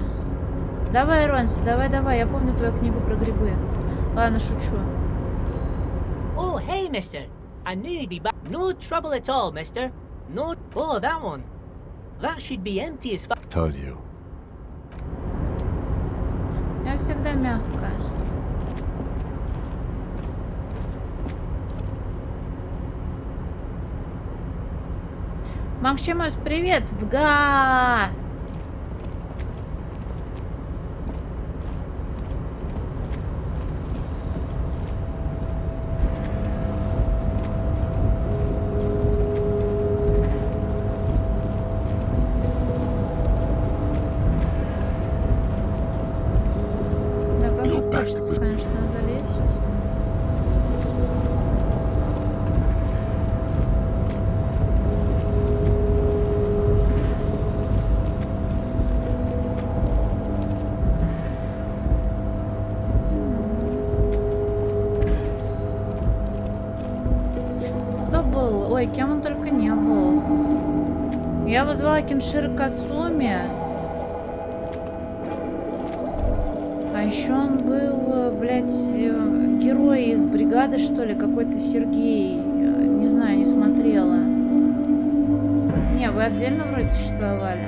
Давай, Ронси, давай. Я помню твою книгу про грибы. Ладно, шучу. Oh, hey, mister. I knew you'd be back. No trouble at all, mister. No... Oh, that one. That should be empty as fuck. Told you. Я всегда мягкая. Максимус, привет! Вга! Хочется, конечно, залезть. Кто был? Ой, кем он только не был. Я вызвала Киншира Касуми. А еще он был, блядь, герой из бригады, что ли, какой-то Сергей. Не знаю, не смотрела. Не, вы отдельно вроде существовали.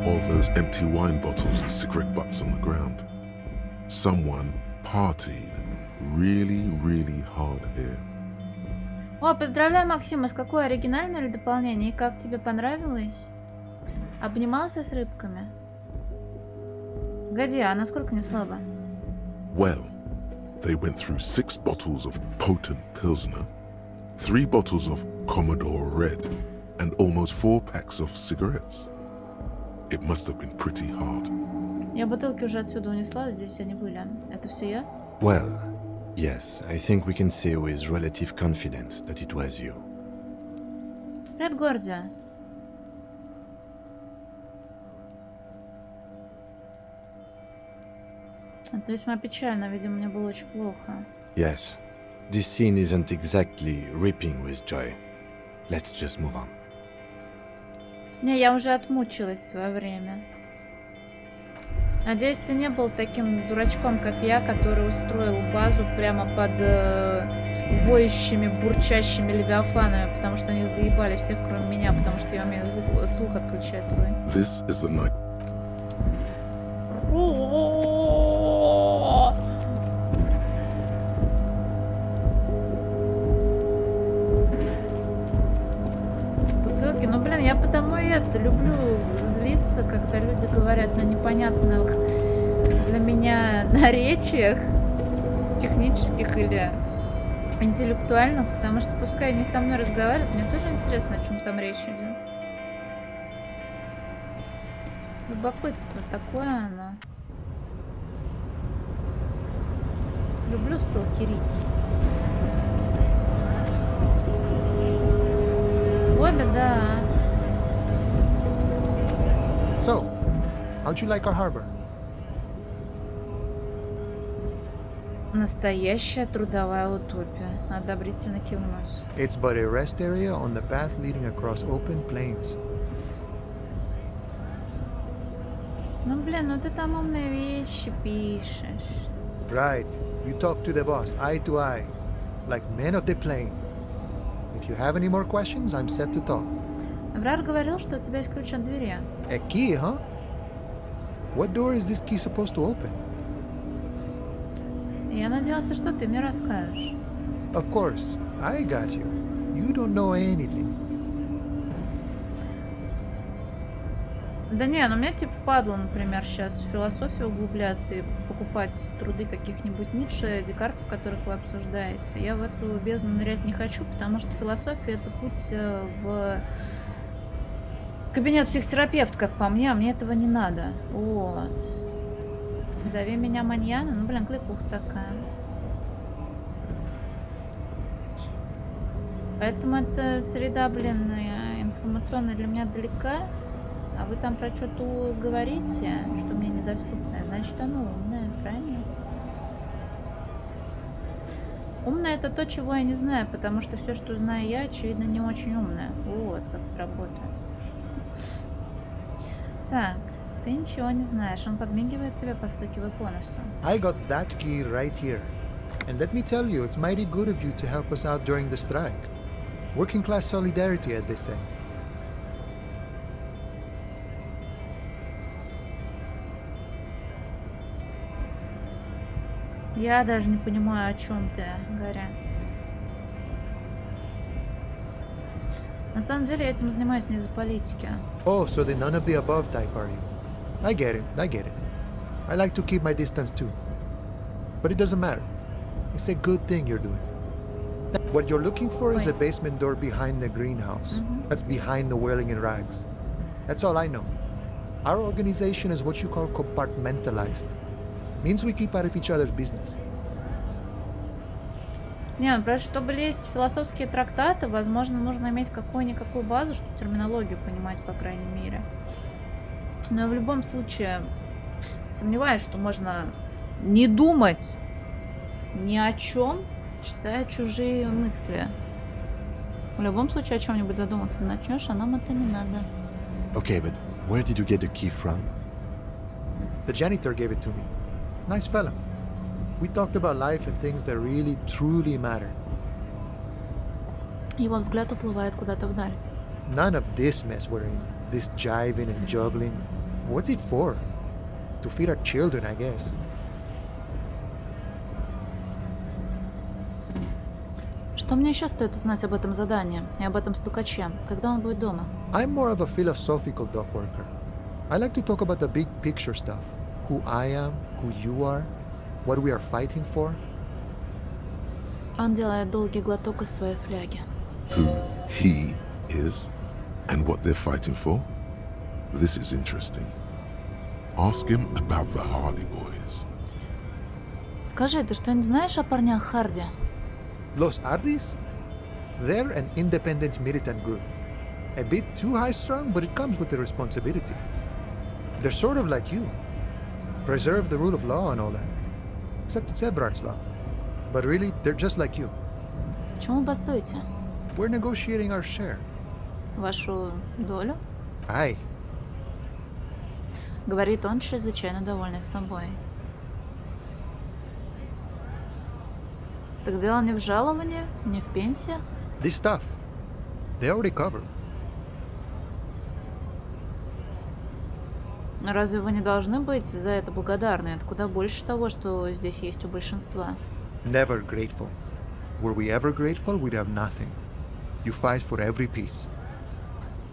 All those empty wine bottles and cigarette butts on the ground. Someone partied really, really hard here. О, поздравляю, Максимус. Какое оригинальное ли дополнение? И как тебе понравилось? Обнимался с рыбками? Погоди, а насколько не слабо? Well, they went through 6 bottles of potent Pilsner, 3 bottles of Commodore Red, and almost 4 packs of cigarettes. It must have been pretty hard. Я бутылки уже отсюда унесла, здесь они были. Это все я? Well, yes, I think we can say with relative confidence that it was you. Привет, Гордия. Это весьма печально, видимо, мне было очень плохо. Yes, this scene isn't exactly ripping with joy. Let's just move on. Не, я уже отмучилась в свое время. Надеюсь, ты не был таким дурачком, как я, который устроил базу прямо под воющими, бурчащими левиафанами, потому что они заебали всех, кроме меня, потому что я умею слух отключать свой. This is the night. Бутылки, ну блин, я потому и это люблю злиться, когда люди говорят на непонятных для меня наречиях, технических или интеллектуальных, потому что пускай они со мной разговаривают, мне тоже интересно, о чем там речь идет. Любопытство такое оно. Люблю сталкерить. Обе, да. So, how'd you like our harbor? Настоящая трудовая утопия. Одобрительно кивнусь. It's but a rest area on the path leading across open plains. Ну блин, ну ты там умные вещи пишешь. Right. You talk to the boss, eye to eye, like men of the plain. If you have any more questions, I'm set to talk. Аврар говорил, что у тебя есть ключ от двери. A key, huh? What door is this key supposed to open? Я надеялся, что ты мне расскажешь. Of course, I got you. You don't know anything. Да не, ну мне типа впадло, например, сейчас в философию углубляться и покупать труды каких-нибудь Ницше, Декартов, которых вы обсуждаете. Я в эту бездну нырять не хочу, потому что философия — это путь в кабинет психотерапевта, как по мне, а мне этого не надо. Вот. Зови меня Маньяна. Ну, блин, кликуха такая. Поэтому эта среда, блин, информационная для меня далека. А вы там про что-то говорите, что мне недоступно. Значит, оно умное, правильно? Умное — это то, чего я не знаю, потому что все, что знаю я, очевидно, не очень умное. Вот как это работает. Так, ты ничего не знаешь. Он подмигивает тебе, постукивая по носу. I got that key right here. And let me tell you, it's mighty good of you to help us out during the strike. Working class solidarity, as they say. Я даже не понимаю, о чем ты, Гарри. На самом деле я этим занимаюсь не из-за политики. Oh, so the none of the above type, are you? I get it, I get it. I like to keep my distance too. But it doesn't matter. It's a good thing you're doing. What you're looking for is a basement door behind the greenhouse. That's behind the whirling in rags. That's all I know. Our organization is what you call compartmentalized. Means we keep out of each other's business. Не, ну просто чтобы лезть в философские трактаты, возможно, нужно иметь какую-никакую базу, чтобы терминологию понимать, по крайней мере. Но я в любом случае сомневаюсь, что можно не думать ни о чем, читая чужие мысли. В любом случае о чем-нибудь задуматься начнешь, а нам это не надо. Okay, but where did you get the key from? The janitor gave it to me. Nice fella. We talked about life and things that really, truly matter. Его взгляд уплывает куда-то вдаль. None of this mess we're in. This jiving and juggling. What's it for? To feed our children, I guess. Что мне еще стоит узнать об этом задании и об этом стукаче, когда он будет дома? I'm more of a philosophical dog worker. I like to talk about the big picture stuff. Who I am, who you are, what we are fighting for. Он делает долгий глоток из своей фляги. Who he is and what they're fighting for? This is interesting. Ask him about the Hardy Boys. Скажи, ты что-нибудь знаешь о парнях Харди? Los Ardis? They're an independent militant group. A bit too high-strung, but it comes with the responsibility. They're sort of like you. Preserve the rule of law and all that. Except it's Everard's law. But really, they're just like you. Почему вы бастуете? We're negotiating our share. Вашу долю? Aye. Говорит он, чрезвычайно довольный собой. Так дело не в жаловании, не в пенсии? This stuff, they already covered. Но разве вы не должны быть за это благодарны? Это куда больше того, что здесь есть у большинства. Never grateful. Were we ever grateful, we'd have nothing. You fight for every piece.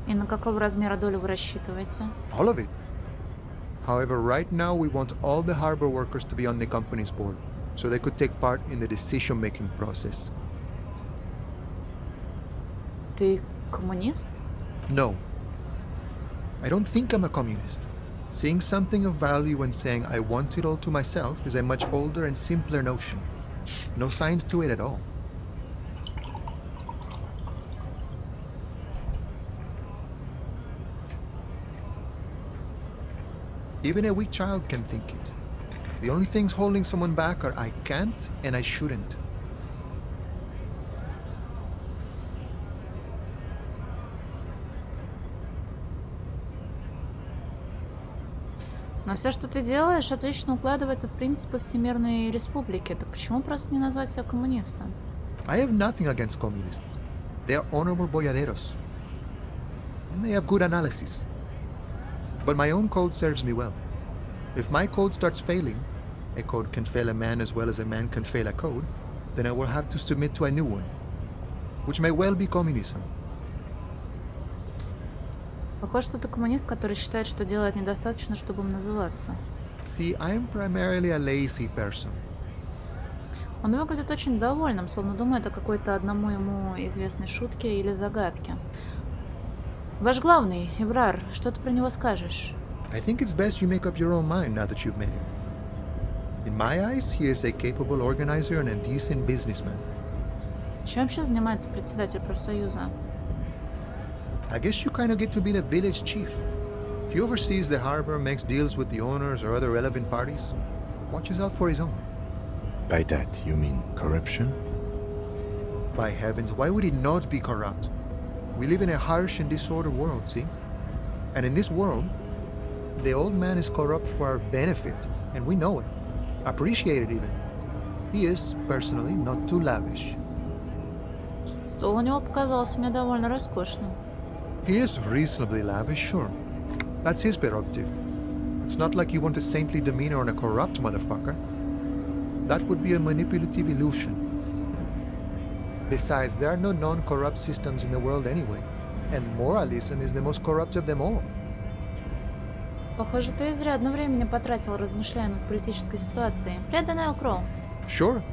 И на какого размера долю вы рассчитываете? All of it. However, right now we want all the harbor workers to be on the company's board, so they could take part in the decision-making process. Ты коммунист? No. I don't think I'm a communist. Seeing something of value and saying I want it all to myself is a much older and simpler notion. No science to it at all. Even a weak child can think it. The only things holding someone back are I can't and I shouldn't. Но все, что ты делаешь, отлично укладывается в принципы Всемирной Республики. Так почему просто не назвать себя коммунистом? I have nothing against communists. They are honorable boyaderos. And they have good analysis. But my own code serves me well. If my code starts failing, a code can fail a man as well as a man can fail a code, then I will have to submit to a new one, which may well be communism. Похоже, что ты коммунист, который считает, что делает недостаточно, чтобы им называться. See, I am primarily a lazy person. Он выглядит очень довольным, словно думает о какой-то одному ему известной шутке или загадке. Ваш главный, Эврар, что ты про него скажешь? I think it's best you make up your own mind now that you've met him. In my eyes, he is a capable organizer and a decent businessman. Чем вообще занимается председатель профсоюза? I guess you kind of get to be the village chief. He oversees the harbor, makes deals with the owners or other relevant parties, watches out for his own. By that, you mean corruption? By heavens, why would he not be corrupt? We live in a harsh and disordered world, see? And in this world, the old man is corrupt for our benefit, and we know it. Appreciate it even. He is, personally, not too lavish. Стол у него показался мне довольно роскошным. He is reasonably lavish, sure. That's his prerogative. It's not like you want a saintly demeanor on a corrupt motherfucker. That would be a manipulative illusion. Besides, there are no non-corrupt systems in the world anyway, and moralism is the most corrupt of them all. Похоже, ты изрядно времени потратил, размышляя над политической ситуацией. Привет, Даниэл Кроу. Sure,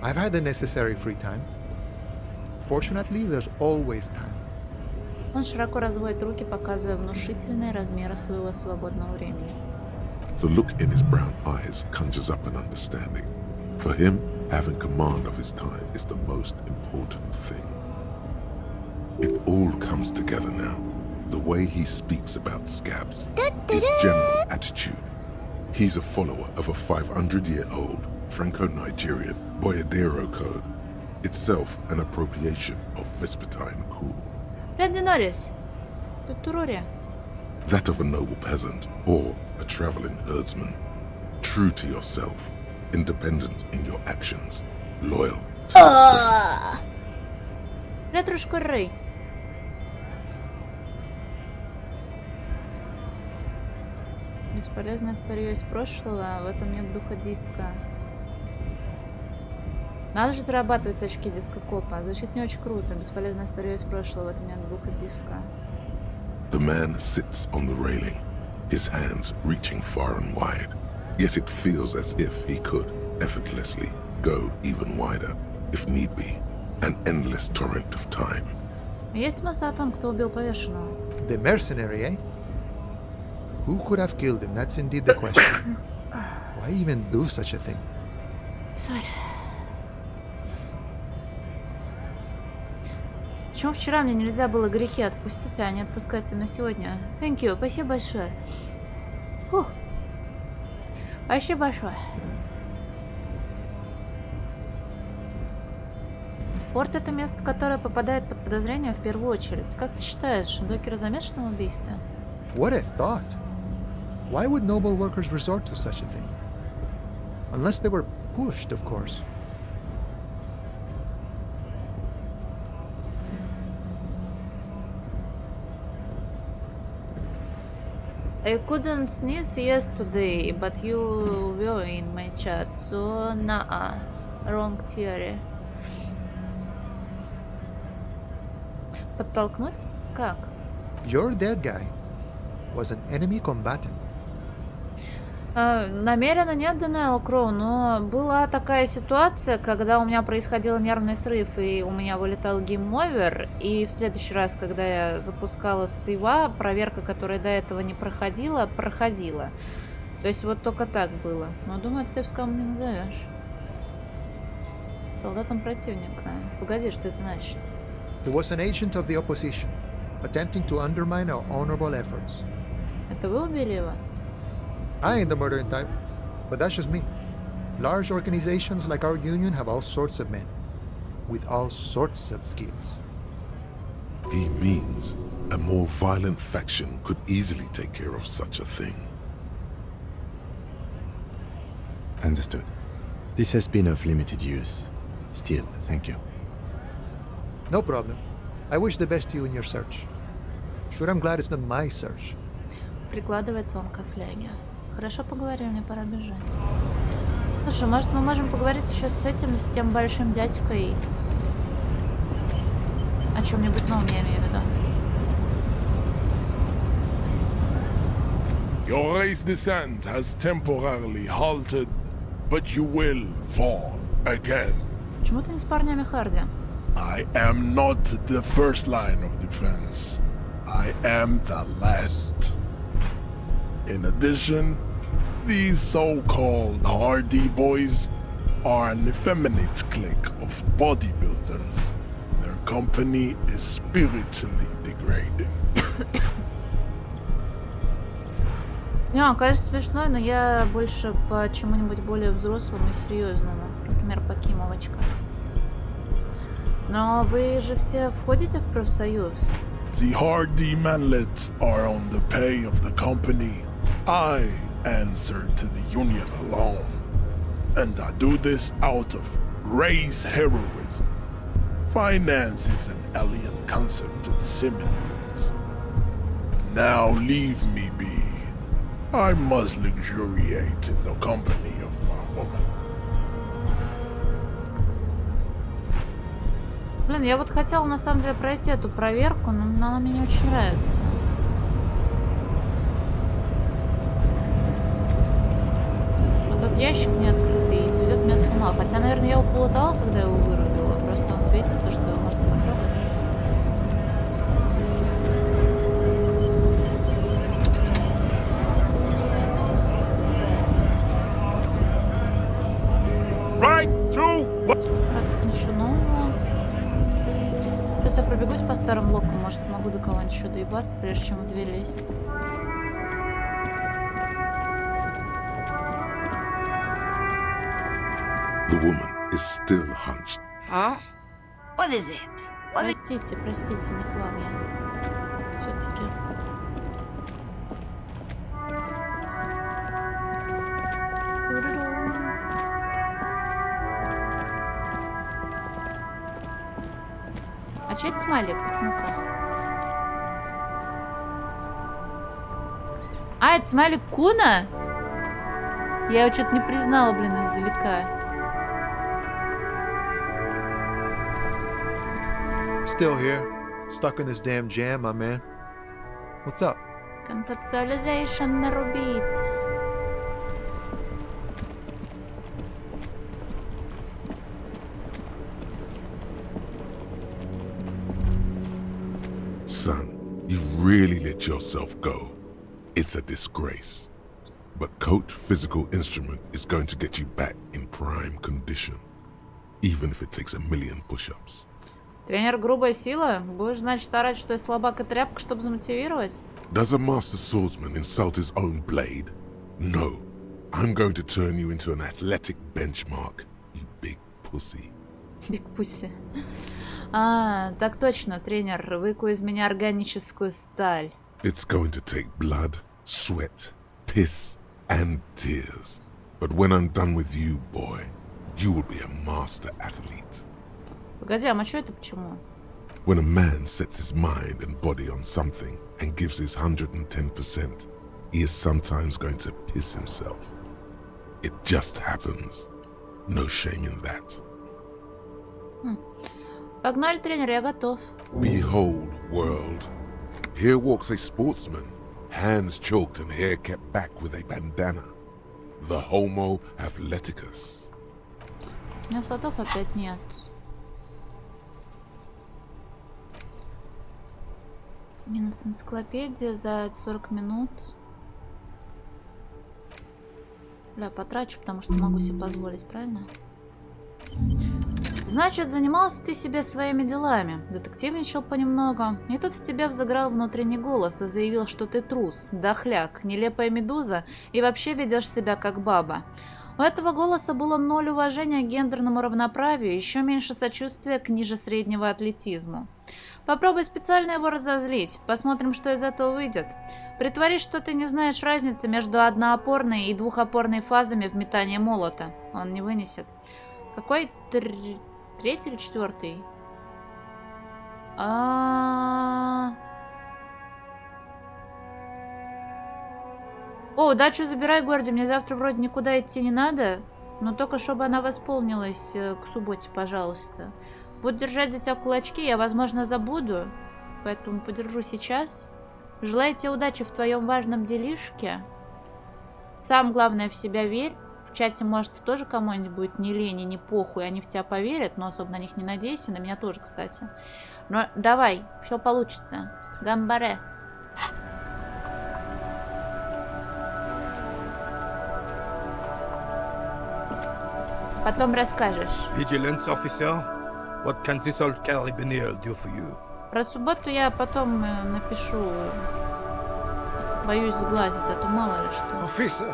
I've had the necessary free time. Fortunately, there's always time. Он широко разводит руки, показывая внушительные размеры своего свободного времени. The look in his brown eyes conjures up an understanding. For him, having command of his time is the most important thing. It all comes together now. The way he speaks about scabs, his general attitude. He's a follower of a 500-year-old Franco-Nigerian Boyadero code, itself an appropriation of Vespertine cool. Привет, Динорис. Тут Турури. That of a noble peasant or a traveling herdsman. True to yourself, independent in your actions, loyal to your friends. Привет, дружко Рэй. Бесполезное старье из прошлого, в этом нет духа диска. Надо же зарабатывать очки дискокопа. Звучит не очень круто. Бесполезное старье из прошлого, в этом нет духа диска. The man sits on the railing, his hands reaching far and wide, yet it feels as if he could effortlessly go even wider, if need be, an endless torrent of time. Есть смысл о том, кто убил повешенного? The mercenary, eh? Who could have killed him? That's indeed the question. Why even do such a thing? Sorry. Почему вчера мне нельзя было грехи отпустить, а не отпускать именно сегодня? Thank you, спасибо большое. Фух. Спасибо большое. Порт — это место, которое попадает под подозрение в первую очередь. Как ты считаешь, докеры замешаны в убийстве? What a thought! Why would noble workers resort to such a thing? Unless they were pushed, of course. I couldn't sneeze yesterday, but you were in my chat, so nah, wrong theory. Подтолкнуть? Как? Your dead guy was an enemy combatant. Намеренно нет, Даниэл Кроу, но была такая ситуация, когда у меня происходил нервный срыв, и у меня вылетал гейм-овер, и в следующий раз, когда я запускала сейва, проверка, которая до этого не проходила, проходила. То есть вот только так было. Но думаю, цепском не назовешь. Солдатом противника. Погоди, что это значит? He was an agent of the opposition, attempting to undermine our honorable efforts. Это вы убили его? I ain't the murdering type, but that's just me. Large organizations like our union have all sorts of men, with all sorts of skills. He means a more violent faction could easily take care of such a thing. Understood. This has been of limited use. Still, thank you. No problem. I wish the best to you in your search. Sure, I'm glad it's not my search. Прикладывается он к фляге. Хорошо поговорили, мне пора бежать. Слушай, может мы можем поговорить еще с этим, с тем большим дядькой? О чем-нибудь новом, я имею в виду. Your race descent has temporarily halted, but you will fall again. Почему ты не с парнями Харди? I am not the first line of defense. I am the last. In addition, these so-called Hardy boys are an effeminate clique of bodybuilders. Their company is spiritually degrading. Не, кажется смешной, но я больше по чему-нибудь более взрослому и серьезному. Например, по Кимовочка. Но вы же все входите в профсоюз? The Hardy manlets are on the pay of the company. I answer to the union alone. And I do this out of race heroism. Finance is an alien concept to the seminaries. Now leave me be. I must luxuriate in the company of my woman. Блин, я вот хотела на самом деле пройти эту проверку, но она мне не очень нравится. Вот этот ящик не открытый и сведет меня с ума. Хотя, наверное, я уплутала, когда его вырубила. Просто он светится, что его можно потрогать. Ничего нового. Сейчас я пробегусь по старым блокам, может смогу до кого-нибудь еще доебаться, прежде чем в дверь лезть. The woman is still hunched. Huh? What is it? What is... Простите, простите, не к вам я. Все-таки. А чё это смайлик? Ну-ка. А, это смайлик Куна? Я его что-то не признала, блин, издалека. Still here, stuck in this damn jam, my man. What's up? Концептуализейшн нарубит. Son, you've really let yourself go. It's a disgrace. But Coach Physical Instrument is going to get you back in prime condition. Even if it takes 1,000,000 push-ups. Тренер грубая сила? Будешь, значит, орать, что я слабак и тряпка, чтобы замотивировать? Does a master swordsman insult his own blade? No. I'm going to turn you into an athletic benchmark, you big pussy. Биг пусси. А, так точно, тренер. Выкую из меня органическую сталь. It's going to take blood, sweat, piss, and tears. But when I'm done with you, boy, you will be a master athlete. Погоди, а что это почему? When a man sets his mind and body on something and gives his 110%, he is sometimes going to piss himself. It just happens. No shame in that. Погнали, тренер, я готов. Behold, world. Here walks a sportsman, hands choked and hair kept back with a bandana. The Homo Athleticus. У меня слотов опять нет. Минус энциклопедия за 40 минут. Бля, потрачу, потому что могу себе позволить, правильно? Значит, занимался ты себе своими делами, детективничал понемногу, и тут в тебе взыграл внутренний голос и заявил, что ты трус, дохляк, нелепая медуза и вообще ведешь себя как баба. У этого голоса было 0 уважения к гендерному равноправию и еще меньше сочувствия к ниже среднего атлетизму. Попробуй специально его разозлить, посмотрим, что из этого выйдет. Притворись, что ты не знаешь разницы между одноопорной и двухопорной фазами в метании молота. Он не вынесет. Какой третий или четвертый? О, удачу забирай, Горди. Мне завтра вроде никуда идти не надо. Но только чтобы она восполнилась к субботе, пожалуйста. Буду держать за тебя кулачки, я, возможно, забуду. Поэтому подержу сейчас. Желаю тебе удачи в твоем важном делишке. Сам, главное, в себя верь. В чате, может, тоже кому-нибудь будет не лень и не похуй, они в тебя поверят, но особо на них не надейся, на меня тоже, кстати. Но давай, все получится. Гамбаре. Потом расскажешь. Vigilance officer, what can this old carabiner do for you? Про субботу я потом напишу. Боюсь сглазить, а то мало ли что. Officer.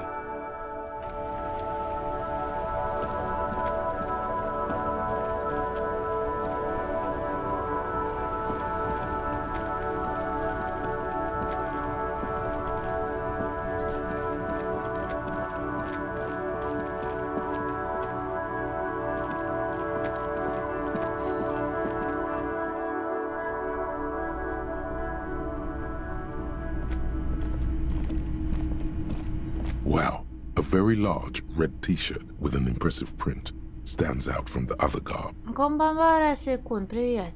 Wow, a very large red t-shirt with an impressive print stands out from the other garb. Комбамбара секунд, привет.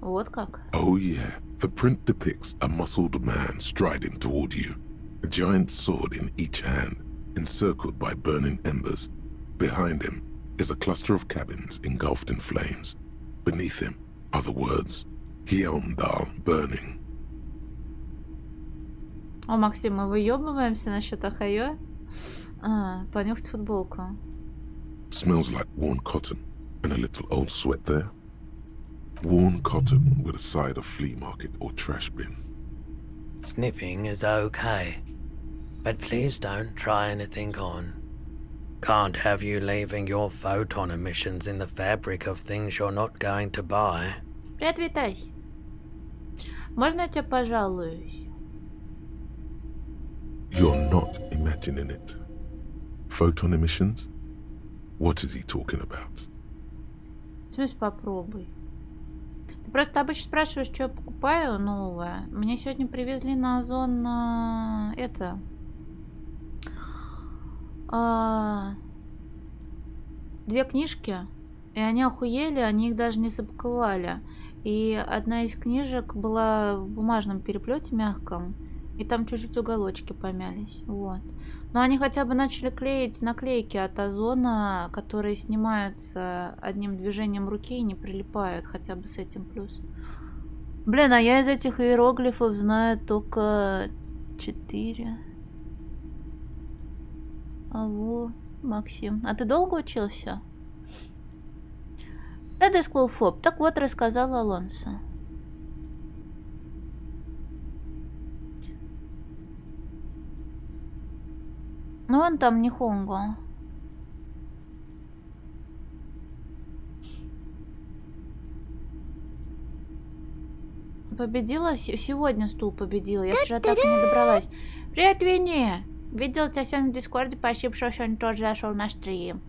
Вот как. Oh yeah, the print depicts a muscled man striding toward you, a giant sword in each hand, encircled by burning embers. Behind him is a cluster of cabins engulfed in flames. Beneath him are the words, Hyundal burning. О, Максим, мы выебываемся насчет Ахайо? Понюхать футболку. Smells like worn cotton and a little old sweat there. Worn cotton with a side of flea market or trash bin. Sniffing is okay, but please don't try anything on. Can't have you leaving your photon emissions in the fabric of things you're not going to buy. Привет, Витась. Можно я тебе пожалуюсь? You're not imagining it. Photon emissions? What is he talking about? В смысле, попробуй. Ты просто обычно спрашиваешь, что я покупаю новое. Мне сегодня привезли на Озон это... две книжки, и они охуели, они их даже не запаковали. И одна из книжек была в бумажном переплете мягком, и там чуть-чуть уголочки помялись. Вот. Но они хотя бы начали клеить наклейки от Озона, которые снимаются одним движением руки и не прилипают, хотя бы с этим плюс. Блин, а я из этих иероглифов знаю только 4. Ого, Максим. А ты долго учился? Это склоуфоб. Так вот, рассказал Алонсо. Ну, он там не Хонго. Победила? Сегодня стул победила. Я вчера так и не добралась. Привет, Винни! Видел тебя сегодня в Дискорде, почти что сегодня тоже зашел на стрим.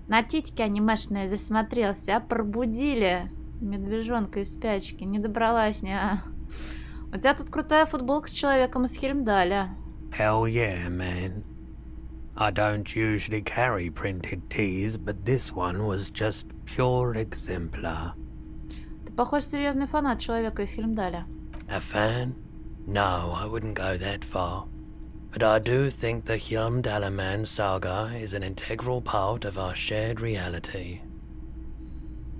На титьки анимешные засмотрелся, а пробудили медвежонка из спячки. Не добралась, У тебя тут крутая футболка с человеком из Хельмдаля. Hell yeah, man. I don't usually carry printed tees, but this one was just pure exemplar. Ты похож серьезный фанат человека из Хельмдаля. A fan? No, I wouldn't go that far. But I do think the Hjälmdalaman saga is an integral part of our shared reality.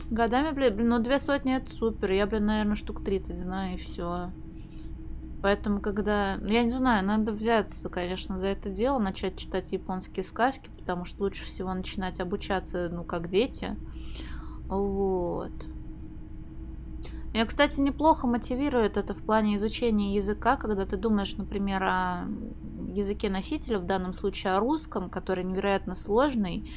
Годами, блин, 200 это супер. Я, блин, наверное, штук 30 знаю, и все. Поэтому, когда... Я не знаю, надо взяться, конечно, за это дело, начать читать японские сказки, потому что лучше всего начинать обучаться, как дети. Вот. Я, кстати, неплохо мотивирует это в плане изучения языка, когда ты думаешь, например, о языке носителя, в данном случае о русском, который невероятно сложный.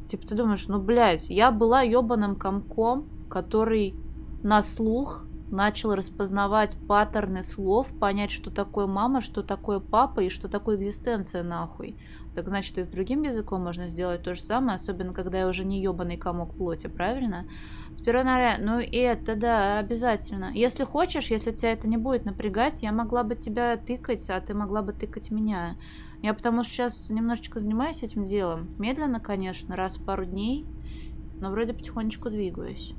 Типа ты думаешь, блядь, я была ёбаным комком, который на слух начал распознавать паттерны слов, понять, что такое мама, что такое папа и что такое экзистенция нахуй. Так значит, и с другим языком можно сделать то же самое, особенно когда я уже не ёбаный комок плоти, правильно? С 1 января, и это, да, обязательно. Если хочешь, если тебя это не будет напрягать, я могла бы тебя тыкать, а ты могла бы тыкать меня. Я потому что сейчас немножечко занимаюсь этим делом. Медленно, конечно, раз в пару дней, но вроде потихонечку двигаюсь.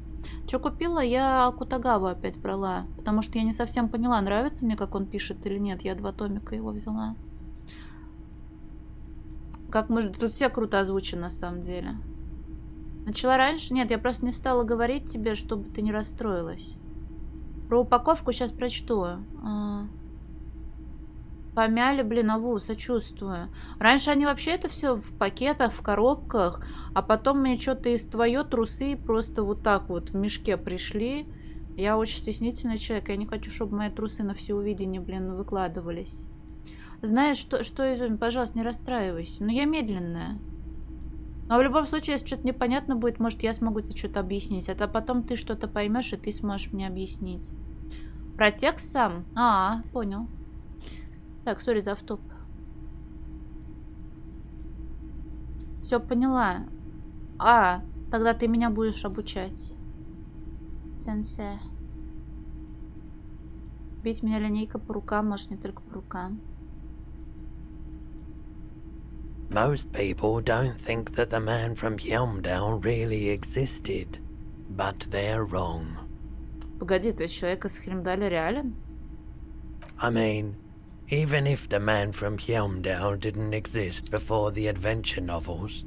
Что купила? Я Кутагаву опять брала, потому что я не совсем поняла, нравится мне, как он пишет или нет. Я 2 томика его взяла. Как мы... Тут все круто озвучено, на самом деле. Начала раньше? Нет, я просто не стала говорить тебе, чтобы ты не расстроилась. Про упаковку сейчас прочту. Помяли, блин, аву, сочувствую. Раньше они вообще это все в пакетах, в коробках, а потом мне что-то из твоё трусы просто вот так вот в мешке пришли. Я очень стеснительный человек, я не хочу, чтобы мои трусы на всеувидение, блин, выкладывались. Знаешь, что, Изюм, пожалуйста, не расстраивайся. Но я медленная. Но в любом случае, если что-то непонятно будет, может, я смогу тебе что-то объяснить. А потом ты что-то поймешь, и ты сможешь мне объяснить. Про текст сам? Понял. Так, сори за автоп. Все, поняла. Тогда ты меня будешь обучать. Сенсей. Бить меня линейка по рукам, может, не только по рукам. Most people don't think that the man from Helmdale really existed, but they're wrong. Погоди, то есть человек из Хельмдаля реален? I mean, even if the man from Helmdale didn't exist before the adventure novels,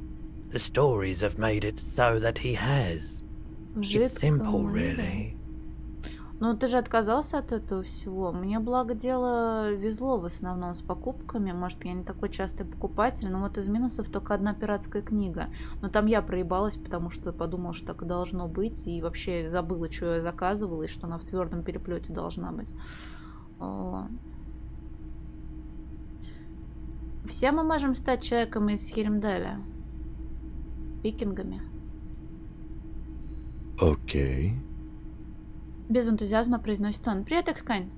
the stories have made it so that he has. It's simple, really. Ну, ты же отказался от этого всего. Мне, благо дело, везло в основном с покупками. Может, я не такой частый покупатель, но вот из минусов только одна пиратская книга. Но там я проебалась, потому что подумала, что так и должно быть. И вообще забыла, что я заказывала, и что она в твердом переплете должна быть. Вот. Все мы можем стать человеком из Хельмдаля. Викингами. Окей. Без энтузиазма произносит он. Привет, Экскайн.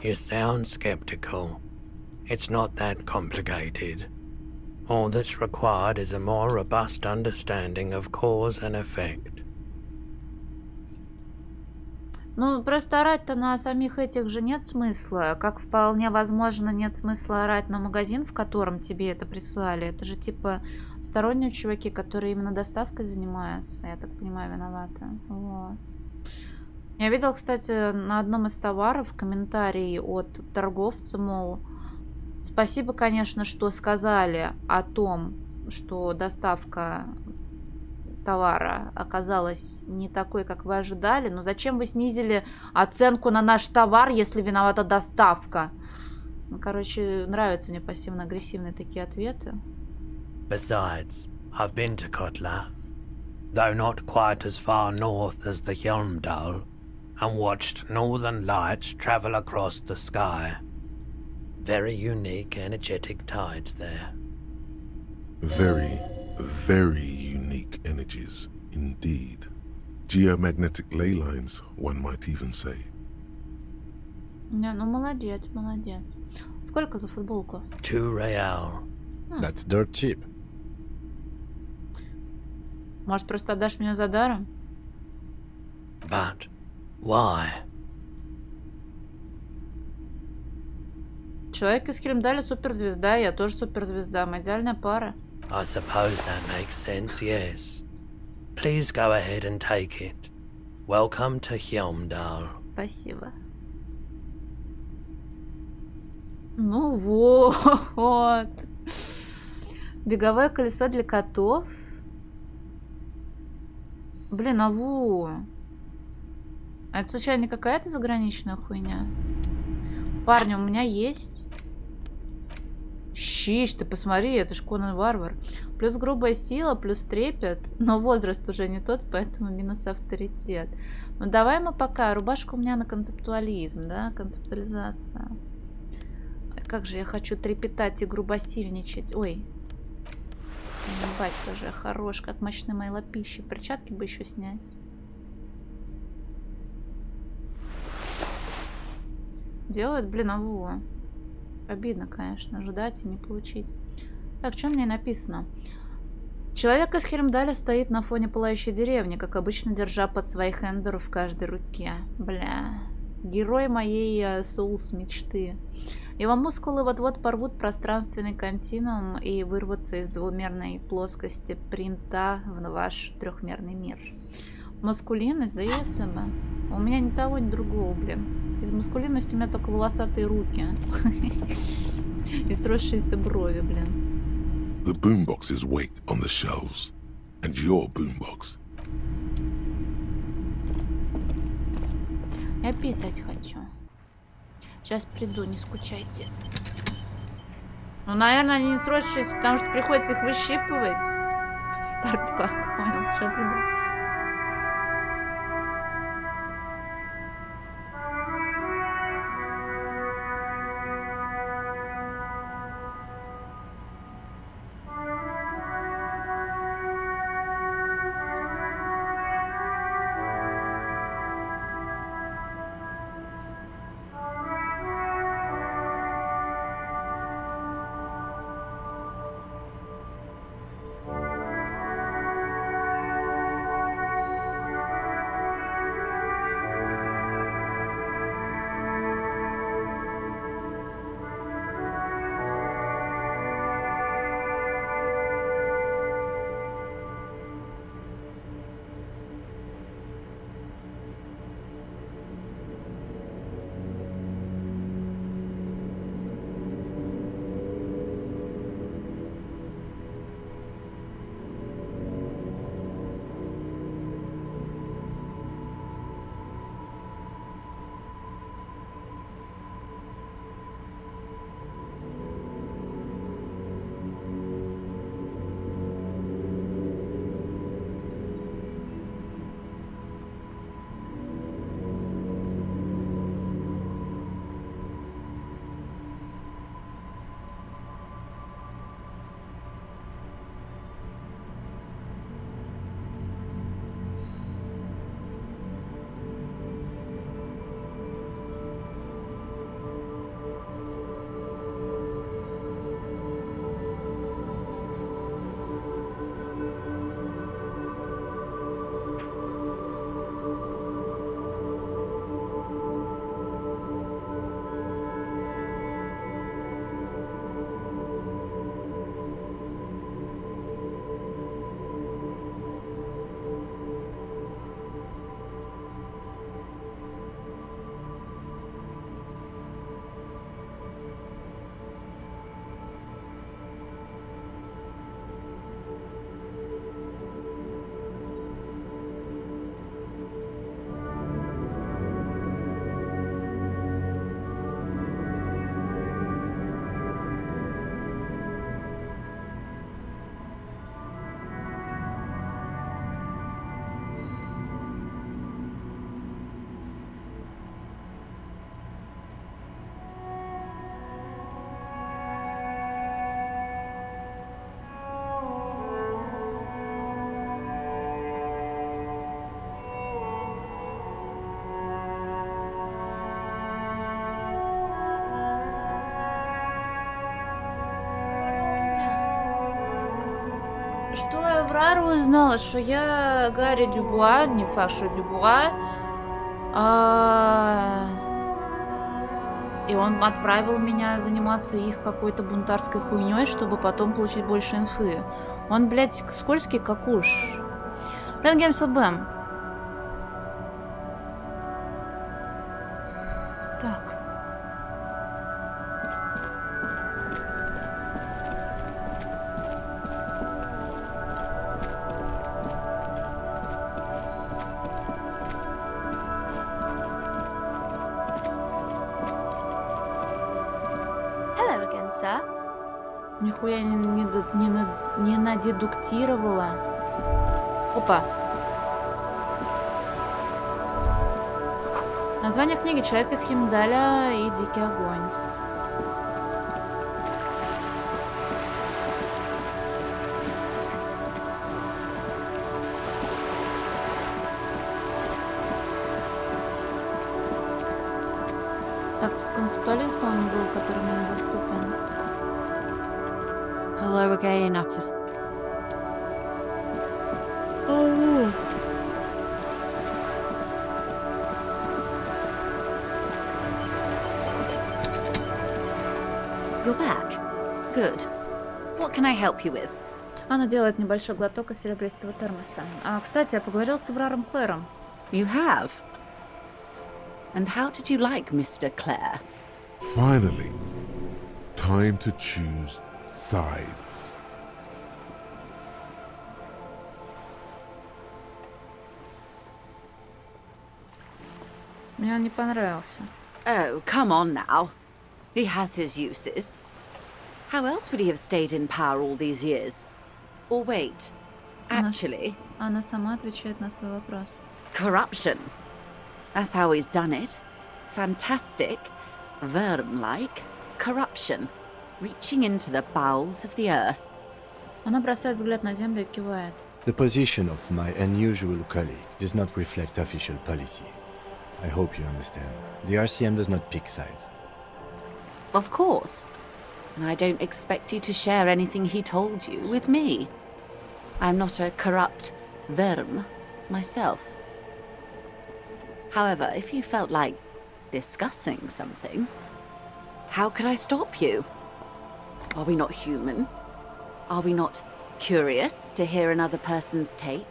You sound skeptical. It's not that complicated. All that's required is a more robust understanding of cause and effect. Ну, просто орать-то на самих этих же нет смысла. Как вполне возможно, нет смысла орать на магазин, в котором тебе это прислали. Это же типа сторонние чуваки, которые именно доставкой занимаются. Я так понимаю, виновата. Вот. Я видел, кстати, на одном из товаров комментарий от торговца, мол, спасибо, конечно, что сказали о том, что доставка товара оказалась не такой, как вы ожидали. Но зачем вы снизили оценку на наш товар, если виновата доставка? Ну, короче, нравятся мне пассивно-агрессивные такие ответы. Besides, I've been to Kotla, though not quite as far north as the Helmdal, and watched northern lights travel across the sky. Very unique, energetic tides there. Very, very unique energies indeed. Geomagnetic ley lines, one might even say. Не, ну молодец, молодец. Сколько за футболку? 2 real. That's dirt cheap. Может, просто отдашь мне за даром? But why? Человек из Хельмдаля суперзвезда, я тоже суперзвезда. Мы идеальная пара. I suppose that makes sense, yes. Please go ahead and take it. Welcome to Helmdal. Спасибо. Ну вот. Беговое колесо для котов. Блин, аву. А это случайно не какая-то заграничная хуйня? Парни, у меня есть. Щищ, ты посмотри, это ж Конан Варвар. Плюс грубая сила, плюс трепет. Но возраст уже не тот, поэтому минус авторитет. Ну давай мы пока. Рубашка у меня на концептуализм, да? Концептуализация. Как же я хочу трепетать и грубосильничать. Ой. Батька же хорош, как мощны мои лапищи. Перчатки бы еще снять. Делают, блин, аву. Обидно, конечно, ожидать и не получить. Так, что мне написано? Человек из Хельмдаля стоит на фоне пылающей деревни, как обычно, держа под своих эндеров в каждой руке. Бля. Герой моей соус мечты. Его мускулы вот-вот порвут пространственный континуум и вырвутся из двумерной плоскости принта в ваш трехмерный мир. Маскулинность, да если бы. У меня ни того, ни другого, блин. Из маскулинности у меня только волосатые руки. И сросшиеся брови, блин. The boomboxes wait on the shelves. And your boombox. Я писать хочу. Сейчас приду, не скучайте. Ну, наверное, они не срочные, потому что приходится их выщипывать. Старт-пак, понял, сейчас приду. Что я в Рару узнала, что я Гарри Дюбуа, не факт, что Дюбуа, и он отправил меня заниматься их какой-то бунтарской хуйней, чтобы потом получить больше инфы. Он, блядь, скользкий как уж. Блин, Геймс ЛБМ. Так. Нихуя не надедуктировала. Опа. Название книги «Человек из Химдаля» и «Дикий огонь». Так, концептуалист, по-моему, был, который мне недоступен. Hello again, officer. Oh. You're back. Good. What can I help you with? Она делает небольшой глоток из серебристого термоса. Кстати, я поговорил с Эвраром Клэром. You have? And how did you like Mr. Clare? Finally, time to choose sides. Мне он не понравился. Oh, come on now. He has his uses. How else would he have stayed in power all these years? Or wait, actually... Она сама отвечает на свой вопрос. Corruption. That's how he's done it. Fantastic, worm-like corruption, reaching into the bowels of the earth. Она бросает взгляд на землю и кивает. The position of my unusual colleague does not reflect official policy. I hope you understand. The RCM does not pick sides. Of course. And I don't expect you to share anything he told you with me. I'm not a corrupt worm myself. However, if you felt like discussing something, how could I stop you? Are we not human? Are we not curious to hear another person's take?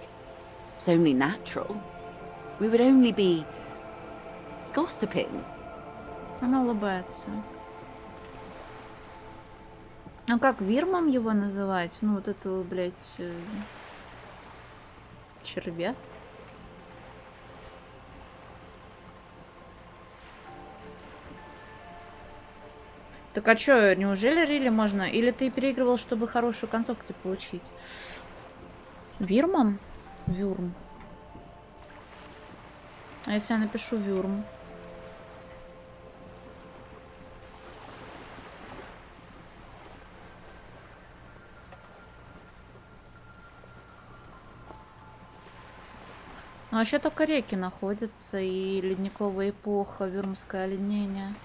It's only natural. We would only be gossiping. Она улыбается. Ну как, Вирмом его называть? Ну вот этого, блядь, червя. Так а чё, неужели Рилли можно? Или ты переигрывал, чтобы хорошую концовку тебе получить? Вирмом? Вюрм. А если я напишу Вюрм? Ну, вообще только реки находятся, и ледниковая эпоха, вюрмское оледенение.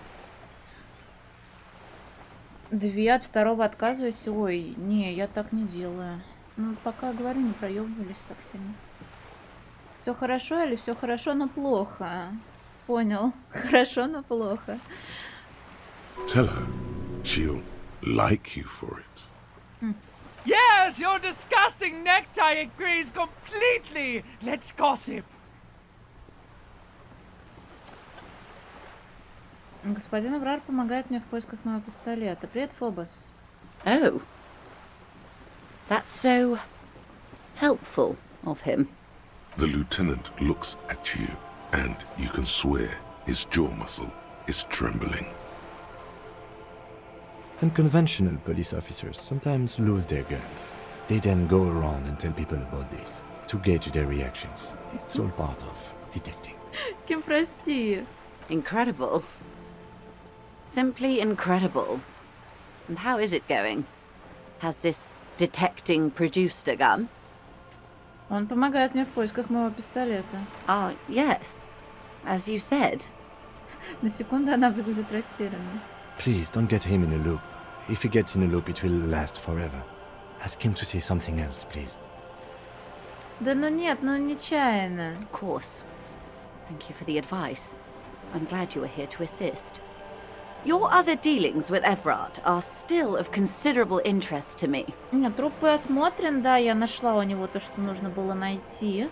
2 от 2 отказывайся. Ой, не, я так не делаю. Ну, пока говорю, не проебывались так сильно. Все хорошо или все хорошо, но плохо? Понял. Хорошо, но плохо. Tell her she'll like you for it. Yes, your disgusting necktie agrees completely. Let's gossip. Господин Аврар помогает мне в поисках моего пистолета. Привет, Фобос. Oh. That's so helpful of him. The lieutenant looks at you, and you can swear his jaw muscle is trembling. Unconventional police officers sometimes lose their guns. They then go around and tell people about this, to gauge their reactions. It's all part of detecting. Кем, прости. Incredible. Simply incredible. And how is it going? Has this detecting produced a gun? Он помогает мне в поисках моего пистолета. Ah, yes. As you said. На секунду она выглядит растерянной. Please, don't get him in a loop. If he gets in a loop, it will last forever. Ask him to say something else, please. Да ну нет, ну нечаянно. Of course. Thank you for the advice. I'm glad you were here to assist. Your other dealings with Everard are still of considerable interest to me. Нет, трупы осмотрен, да, я нашла у него то, что нужно было найти.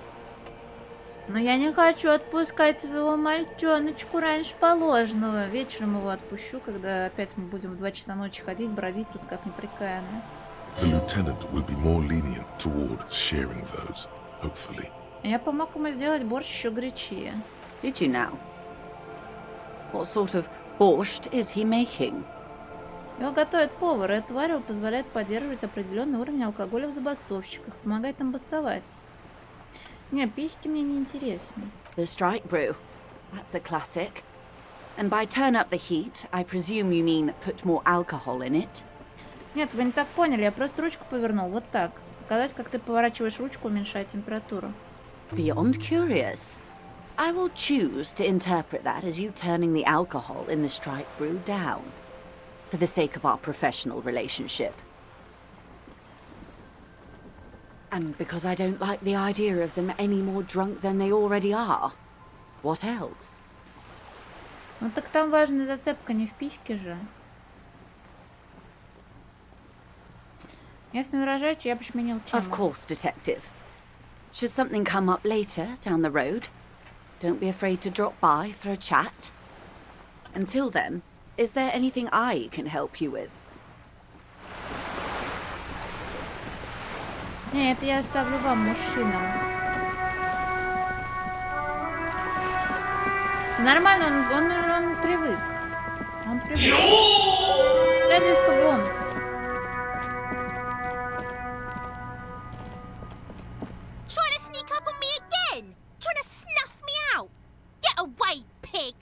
Но я не хочу отпускать своего мальчоночку раньше положенного. Вечером его отпущу, когда опять мы будем в 2 часа ночи ходить, бродить тут как неприкаянные. The lieutenant will be more lenient toward sharing those, hopefully. Я помог ему сделать борщ еще горячее. Did you now? What sort of borscht is he making? Его готовит повар, и это варево позволяет поддерживать определенный уровень алкоголя в забастовщиках, помогает им бастовать. Не, письки мне не интересны. The strike brew. That's a classic. And by turn up the heat, I presume you mean put more alcohol in it? Нет, вы не так поняли, я просто ручку повернул, вот так. Показать, как ты поворачиваешь ручку, уменьшая температуру. Beyond curious. I will choose to interpret that as you turning the alcohol in the strike brew down, for the sake of our professional relationship. And because I don't like the idea of them any more drunk than they already are. What else? Ну так там важная зацепка не в письке же. Если выражать, я бы сменил тему. Of course, detective. Should something come up later down the road, don't be afraid to drop by for a chat. Until then, is there anything I can help you with? Не, это я оставлю вам, мужчинам. Нормально, он привык. Он привык. Ready to bomb. Trying to sneak up on me again? Trying to snuff me out? Get away, pig!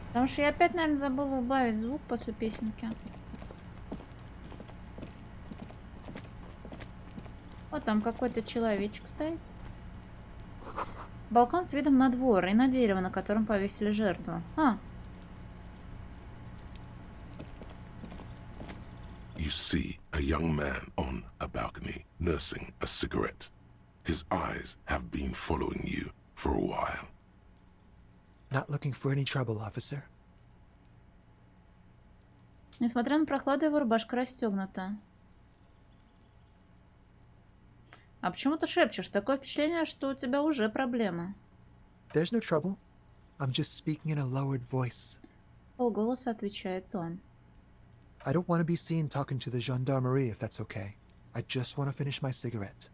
Потому что я опять, наверное, забыла убавить звук после песенки. Вот там какой-то человечек стоит. Балкон с видом на двор и на дерево, на котором повесили жертву. You see a young man on a balcony nursing a cigarette. His eyes have been following you for a while. Not looking for any trouble, officer. Несмотря на прохладу, его рубашка расстегнута. А почему ты шепчешь? Такое впечатление, что у тебя уже проблема. There's no trouble. I'm just speaking in a lowered voice. Полголоса отвечает он. I don't want to be seen talking to the gendarmerie, if that's okay. I just want to finish my cigarette.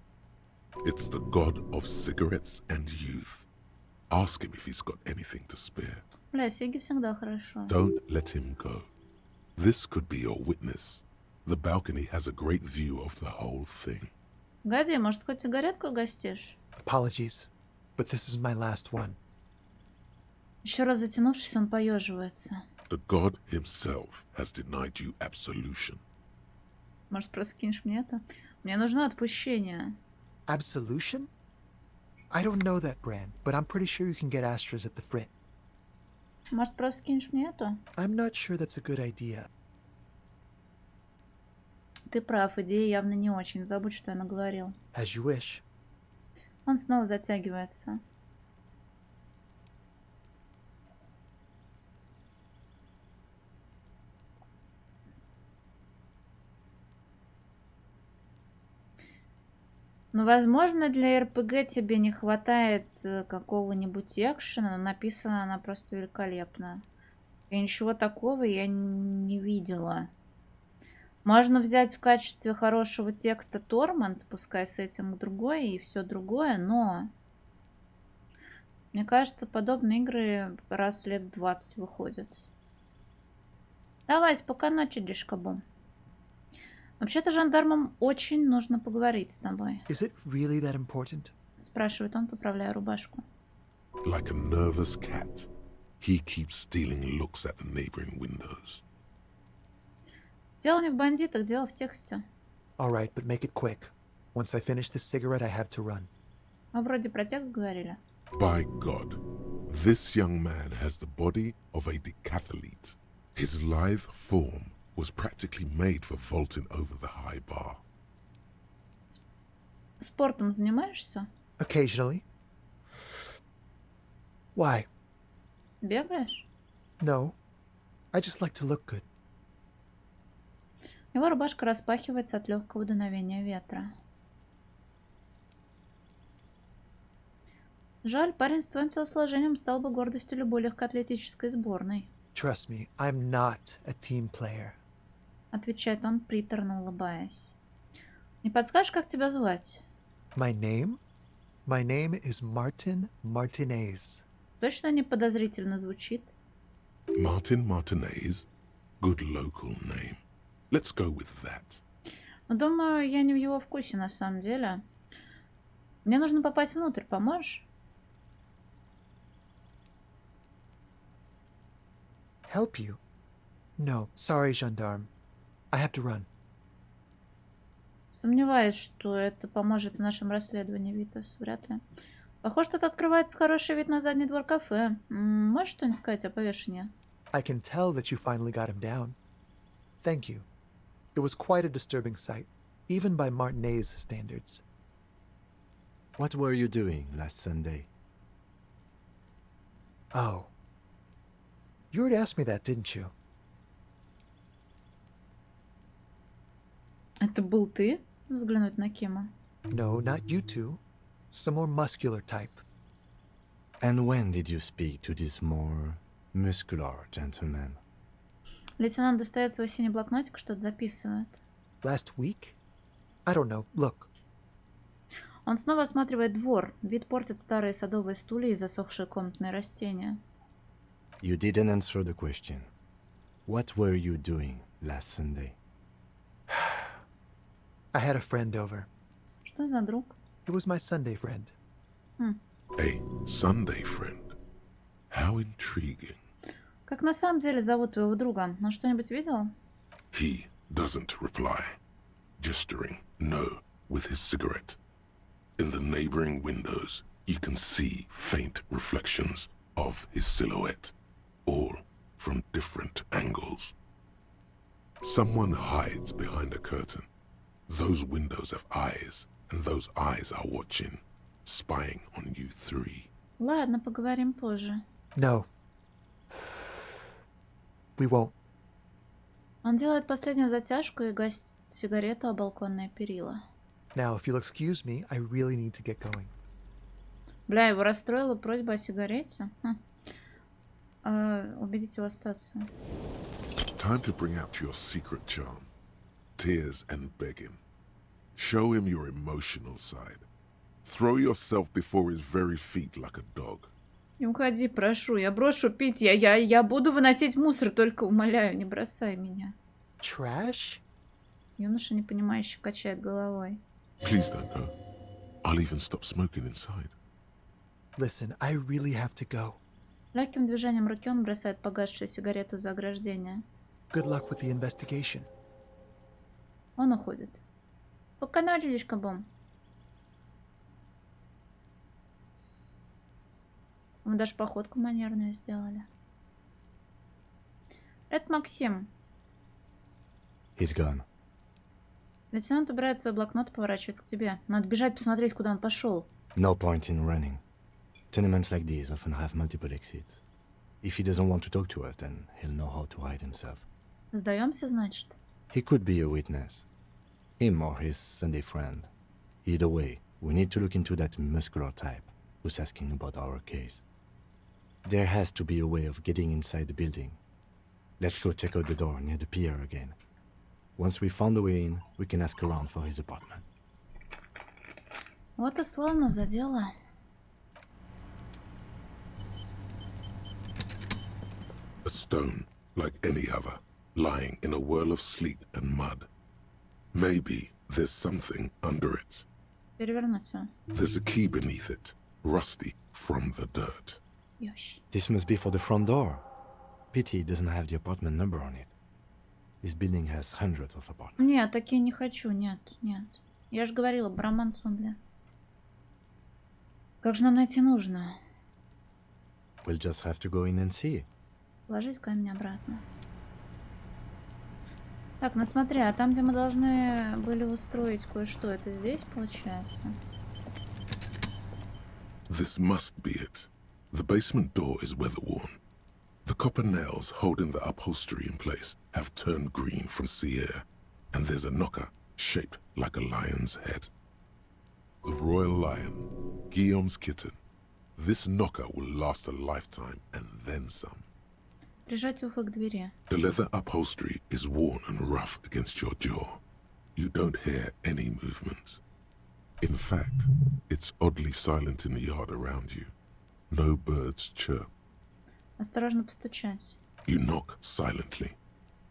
It's the god of cigarettes and youth. Ask him if he's got anything to spare. Бля, Сиги всегда хорошо. Don't let him go. This could be your witness. The balcony has a great view of the whole thing. Гади, может, хоть сигаретку угостишь? Apologies, but this is my last one. Еще раз затянувшись, он поеживается. The god himself has denied you absolution. Может, просто кинешь мне это? Мне нужно отпущение. Absolution? I don't know that brand, but I'm pretty sure you can get Astras at the Frit. Может, просто кинешь мне эту? I'm not sure that's a good idea. Ты прав, идея явно не очень. Забудь, что я наговорил. As you wish. Он снова затягивается. Ну, возможно, для РПГ тебе не хватает какого-нибудь экшена, но написана она просто великолепно. И ничего такого я не видела. Можно взять в качестве хорошего текста Тормент, пускай сеттинг другой и все другое, но мне кажется, подобные игры раз лет 20 выходят. Давай, спокойной ночи, Дишкабум. Вообще-то жандармам очень нужно поговорить с тобой. Is it really that important? Спрашивает он, поправляя рубашку. Like a nervous cat, he keeps stealing looks at the neighboring windows. Дело не в бандитах, дело в тексте. All right, but make it quick. Once I finish this cigarette, I have to run. Мы вроде про текст говорили. By God, this young man has the body of a decathlete. His lithe form was practically made for vaulting over the high bar. Спортом занимаешься? Occasionally. Why? Бегаешь? No. I just like to look good. Его рубашка распахивается от легкого дуновения ветра. Жаль, парень с твоим телосложением стал бы гордостью любой легкоатлетической сборной. Trust me, I'm not a team player. Отвечает он, приторно улыбаясь. Не подскажешь, как тебя звать? My name? My name is Martin Martinez. Точно не подозрительно звучит? Martin Martinez? Good local name. Let's go with that. Но думаю, я не в его вкусе на самом деле. Мне нужно попасть внутрь, поможешь? Help you? No, sorry, gendarme. I have to run. Сомневаюсь, что это поможет в нашем расследовании, Витас. Вряд ли. Похоже, тут открывается хороший вид на задний двор кафе. Можешь что-нибудь сказать о повешении? I can tell that you finally got him down. Thank you. It was quite a disturbing sight, even by Martinez standards. What were you doing last Sunday? Oh. You already asked me that, didn't you? Это был ты? Взглянуть на Кима. No, not you two. Some more muscular type. And when did you speak to this more muscular gentleman? Лейтенант достает свой синий блокнотик, что-то записывает. Last week? I don't know. Look. Он снова осматривает двор. Вид портит старые садовые стулья и засохшие комнатные растения. You didn't answer the question. What were you doing last Sunday? I had a friend over. Что за друг? It was my Sunday friend. A Sunday friend? How intriguing. Как на самом деле зовут твоего друга? Он что-нибудь видел? He doesn't reply, gesturing no with his cigarette. In the neighboring windows, you can see faint reflections of his silhouette, all from different angles. Someone hides behind a curtain. Those windows have eyes, and those eyes are watching, spying on you three. Ладно, поговорим позже. No. We won't. Он делает последнюю затяжку и гасит сигарету о балконное перила. Now, if you'll excuse me, I really need to get going. Бля, его расстроила просьба о сигарете? Убедите его остаться. Time to bring out your secret charm. Tears and begging. Show him your emotional side. Throw yourself before his very feet like a dog. Не уходи, прошу. Я брошу пить. Я буду выносить мусор, только умоляю, не бросай меня. Trash? Юноша, непонимающе, качает головой. Please don't go. I'll even stop smoking inside. Listen, I really have to go. Легким движением руки он бросает погасшую сигарету за ограждение. Good luck with the investigation. Он уходит. Пока научились, бом. Мы даже походку манерную сделали. Это Максим. He's gone. Лейтенант убирает свой блокнот и поворачивается к тебе. Надо бежать посмотреть, куда он пошел. No point in running. Tenements like these often have multiple exits. If he doesn't want to talk to us, then he'll know how to hide himself. Сдаемся, значит? He could be a witness. Him or his Sunday friend. Either way, we need to look into that muscular type who's asking about our case. There has to be a way of getting inside the building. Let's go check out the door near the pier again. Once we found a way in, we can ask around for his apartment. Вот и славно за дело. A stone, like any other, lying in a whirl of sleet and mud. Maybe there's something under it. Перевернуть все. There's a key beneath it, rusty from the dirt. This must be for the front door. Pity it doesn't have the apartment number on it. This building has hundreds of apartments. Нет, такие не хочу, нет. Я же говорила, барабан сомбли. Как же нам найти нужно? We'll just have to go in and see. Ложись камень обратно. Так, ну смотри, а там, где мы должны были устроить кое-что, это здесь получается? This must be it. The basement door is weather-worn. The copper nails holding the upholstery in place have turned green from sea air, and there's a knocker shaped like a lion's head. The royal lion, Guillaume's kitten. This knocker will last a lifetime and then some. Прижать ухо к двери. The leather upholstery is worn and rough against your jaw. You don't hear any movement. In fact, it's oddly silent in the yard around you. No birds chirp. Осторожно постучать. You knock silently.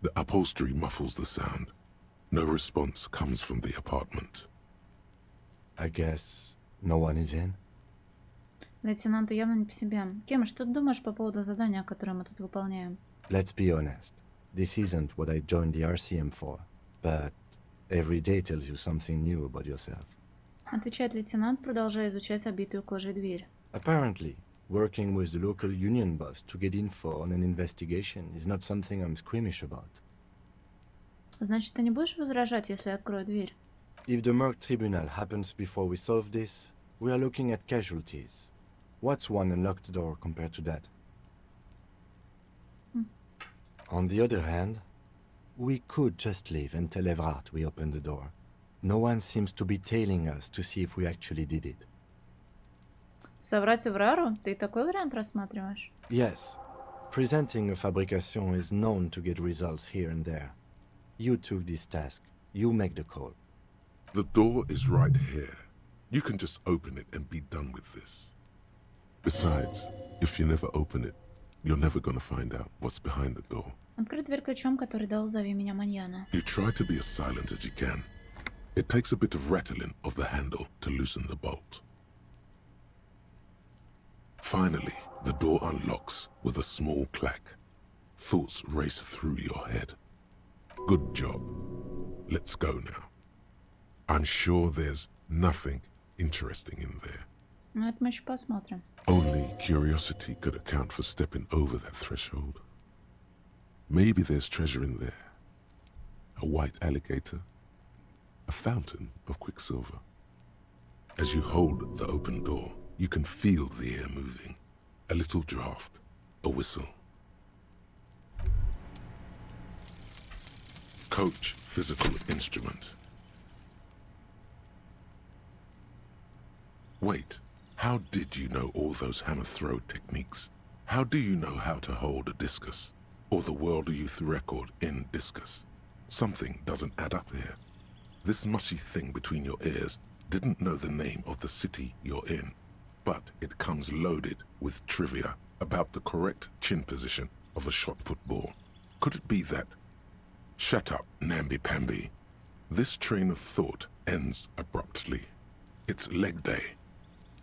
The upholstery muffles the sound. No response comes from the apartment. I guess no one is in. Лейтенанту явно не по себе. Кем, что ты думаешь по поводу задания, которое мы тут выполняем? Let's be honest. This isn't what I joined the RCM for. But every day tells you something new about yourself. Отвечает лейтенант, продолжая изучать обитую кожей дверь. Apparently, working with the local union boss to get info on an investigation is not something I'm squeamish about. Значит, ты не будешь возражать, если я открою дверь? If the Merc Tribunal happens before we solve this, we are looking at casualties. What's one unlocked door compared to that? On the other hand, we could just leave and tell Evrard we opened the door. No one seems to be tailing us to see if we actually did it. Соврать Эврару? Ты и такой вариант рассматриваешь? Yes. Presenting a fabrication is known to get results here and there. You took this task. You make the call. The door is right here. You can just open it and be done with this. Besides, if you never open it, you're never gonna find out what's behind the door. Открыть дверь ключом, который дал «Зови меня маньяна». You try to be as silent as you can. It takes a bit of rattling of the handle to loosen the bolt. Finally, the door unlocks with a small clack. Thoughts race through your head. Good job. Let's go now. I'm sure there's nothing interesting in there. Ну, это мы еще посмотрим. Only curiosity could account for stepping over that threshold. Maybe there's treasure in there. A white alligator. A fountain of quicksilver. As you hold the open door, you can feel the air moving. A little draft. A whistle. Coach physical instrument. Wait, how did you know all those hammer throw techniques? How do you know how to hold a discus? Or the world youth record in discus? Something doesn't add up here. This mushy thing between your ears didn't know the name of the city you're in, but it comes loaded with trivia about the correct chin position of a shot-put ball. Could it be that? Shut up, namby-pamby. This train of thought ends abruptly. It's leg day.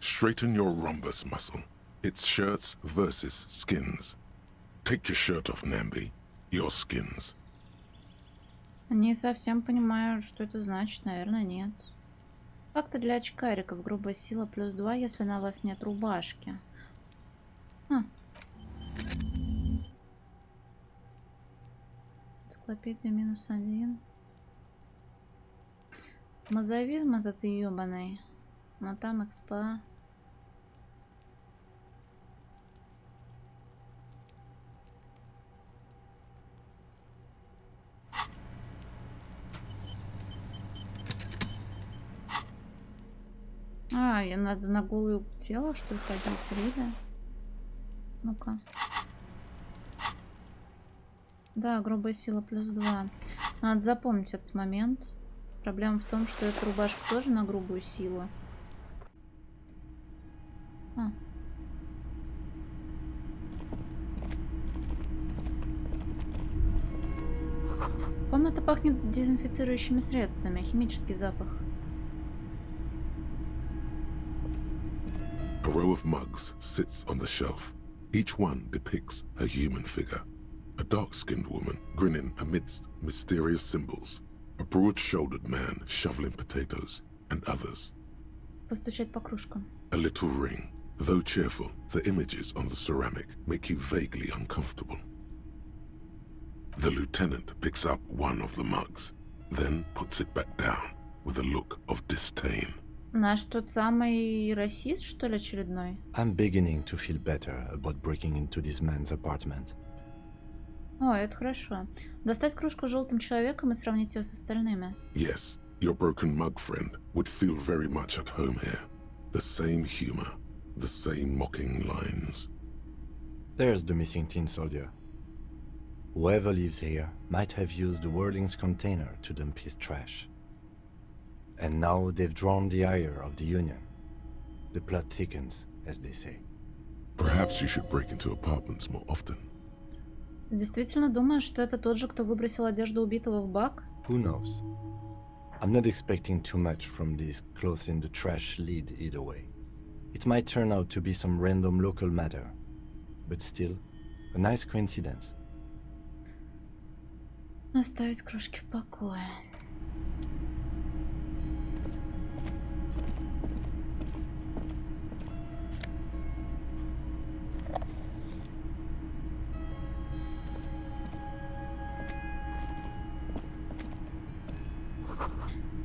Straighten your rhombus muscle. It's shirts versus skins. Take your shirt off, Namby. Your skins. Не совсем понимаю, что это значит. Наверное, нет. Факты для очкариков. Грубая сила +2, если на вас нет рубашки. Энциклопедия -1. Мазовизм этот ёбаный. Но там экспа. И надо на голое тело, что ли, ходить, Рида? Ну-ка. Да, грубая сила +2. Надо запомнить этот момент. Проблема в том, что эта рубашка тоже на грубую силу. Комната пахнет дезинфицирующими средствами. Химический запах. A row of mugs sits on the shelf. Each one depicts a human figure. A dark-skinned woman grinning amidst mysterious symbols. A broad-shouldered man shoveling potatoes, and others. Постучать по кружкам. A little ring. Though cheerful, the images on the ceramic make you vaguely uncomfortable. The lieutenant picks up one of the mugs, then puts it back down with a look of disdain. Наш тот самый расист, что ли, очередной? I'm beginning to feel better about breaking into this man's apartment. О, это хорошо. Достать кружку с желтым человеком и сравнить ее с остальными. Yes, your broken mug friend would feel very much at home here. The same humor, the same mocking lines. There's the missing tin soldier. Whoever lives here might have used the Whirling's container to dump his trash. And now they've drawn the ire of the Union. The plot thickens, as they say. Perhaps you should break into apartments more often. Ты действительно думаешь, что это тот же, кто выбросил одежду убитого в бак? Who knows? I'm not expecting too much from these clothes in the trash lead either way. It might turn out to be some random local matter, but still, a nice coincidence. Оставить кружки в покое.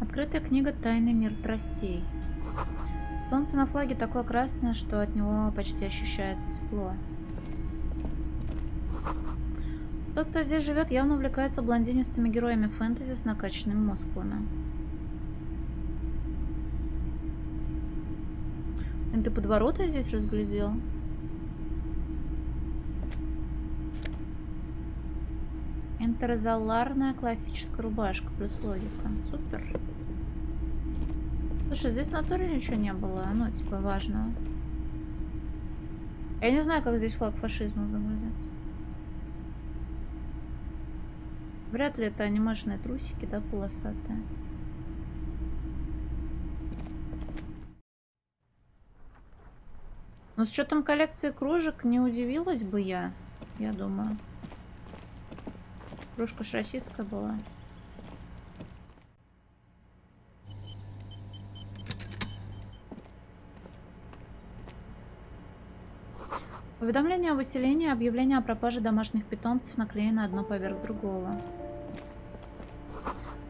Открытая книга «Тайный мир тростей». Солнце на флаге такое красное, что от него почти ощущается тепло. Тот, кто здесь живет, явно увлекается блондинистыми героями фэнтези с накачанными мускулами. Ты подвороты здесь разглядел? Интерзоларная классическая рубашка плюс логика. Супер. Слушай, здесь в натуре ничего не было, ну, типа, важного. Я не знаю, как здесь флаг фашизма выглядит. Вряд ли это анимешные трусики, да, полосатые. Но с учетом коллекции кружек не удивилась бы я думаю. Кружка ж российская была. Уведомление о выселении, объявление о пропаже домашних питомцев наклеено одно поверх другого.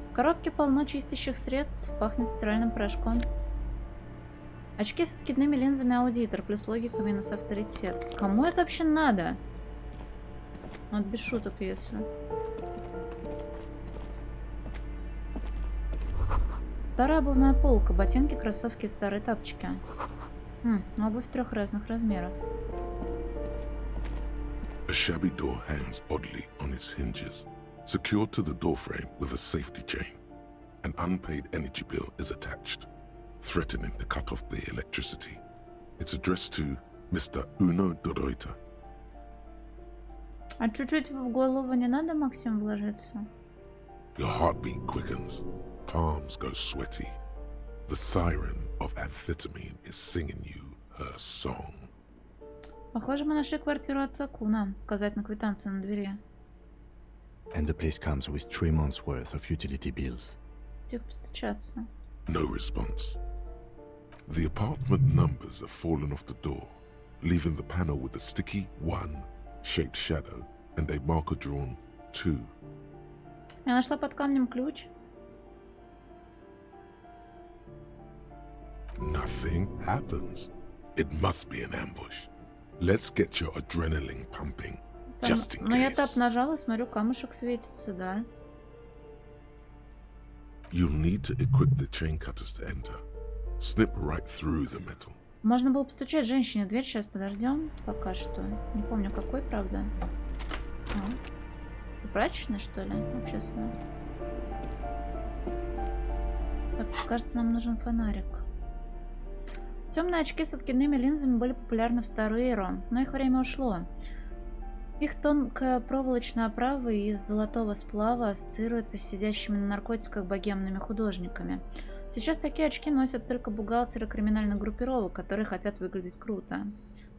В коробке полно чистящих средств, пахнет стиральным порошком. Очки с откидными линзами аудитор, плюс логика, минус авторитет. Кому это вообще надо? Вот без шуток, если. Старая обувная полка, ботинки, кроссовки, старые тапочки. Обувь 3 разных размеров. A shabby door hangs oddly on its hinges, secured to the doorframe with a safety chain. An unpaid energy bill is attached, threatening to cut off the electricity. It's addressed to Mr. Uno Doroita. А чуть-чуть в голову не надо, Максим, вложиться? Your heartbeat quickens, palms go sweaty. The siren of amphetamine is singing you her song. Похоже, мы нашли квартиру отца Куна. Указать на квитанцию на двери. And the place comes with 3 months' worth of utility bills. Тихо постучаться. No response. The apartment numbers have fallen off the door, leaving the panel with a sticky 1 shaped shadow and a marker drawn 2. Я нашла под камнем ключ. Nothing happens. It must be an ambush. Let's get your adrenaline pumping, just in Но я тап case. нажала, смотрю, камушек светится, да. You'll need to equip the chain cutters to enter. Snip right through the metal. Можно было постучать женщине в дверь, сейчас подождем. Пока что. Не помню, какой, правда. Прачечная, что ли? Общественная. Так, кажется, нам нужен фонарик. Темные очки с откидными линзами были популярны в старую эру, но их время ушло. Их тонкая проволочная оправа из золотого сплава ассоциируется с сидящими на наркотиках богемными художниками. Сейчас такие очки носят только бухгалтеры криминальных группировок, которые хотят выглядеть круто.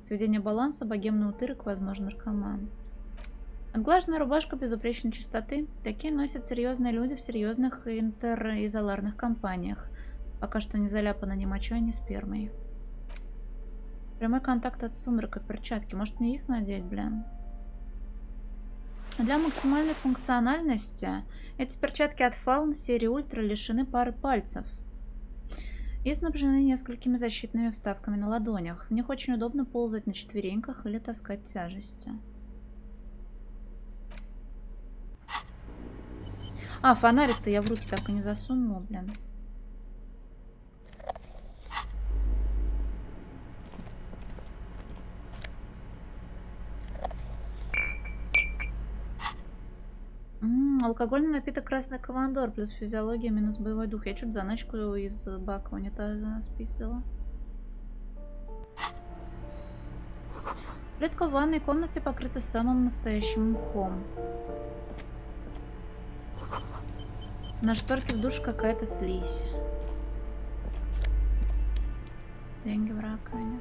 Сведение баланса, богемный утырок, возможно, наркоман. Отглаженная рубашка безупречной чистоты. Такие носят серьезные люди в серьезных интеризоларных компаниях. Пока что не заляпано ни мочой, ни спермой. Прямой контакт от сумрака, перчатки. Может, мне их надеть, блин? Для максимальной функциональности эти перчатки от Fallen серии Ультра лишены пары пальцев и снабжены несколькими защитными вставками на ладонях. В них очень удобно ползать на четвереньках или таскать тяжести. А, фонарик-то я в руки так и не засунула, блин. Алкогольный напиток «Красный командор» плюс физиология минус боевой дух. Я чуть заначку из бака унитаза спиздила. Плитка в ванной комнате покрыта самым настоящим мхом. На шторке в душ какая-то слизь. Деньги в раковине.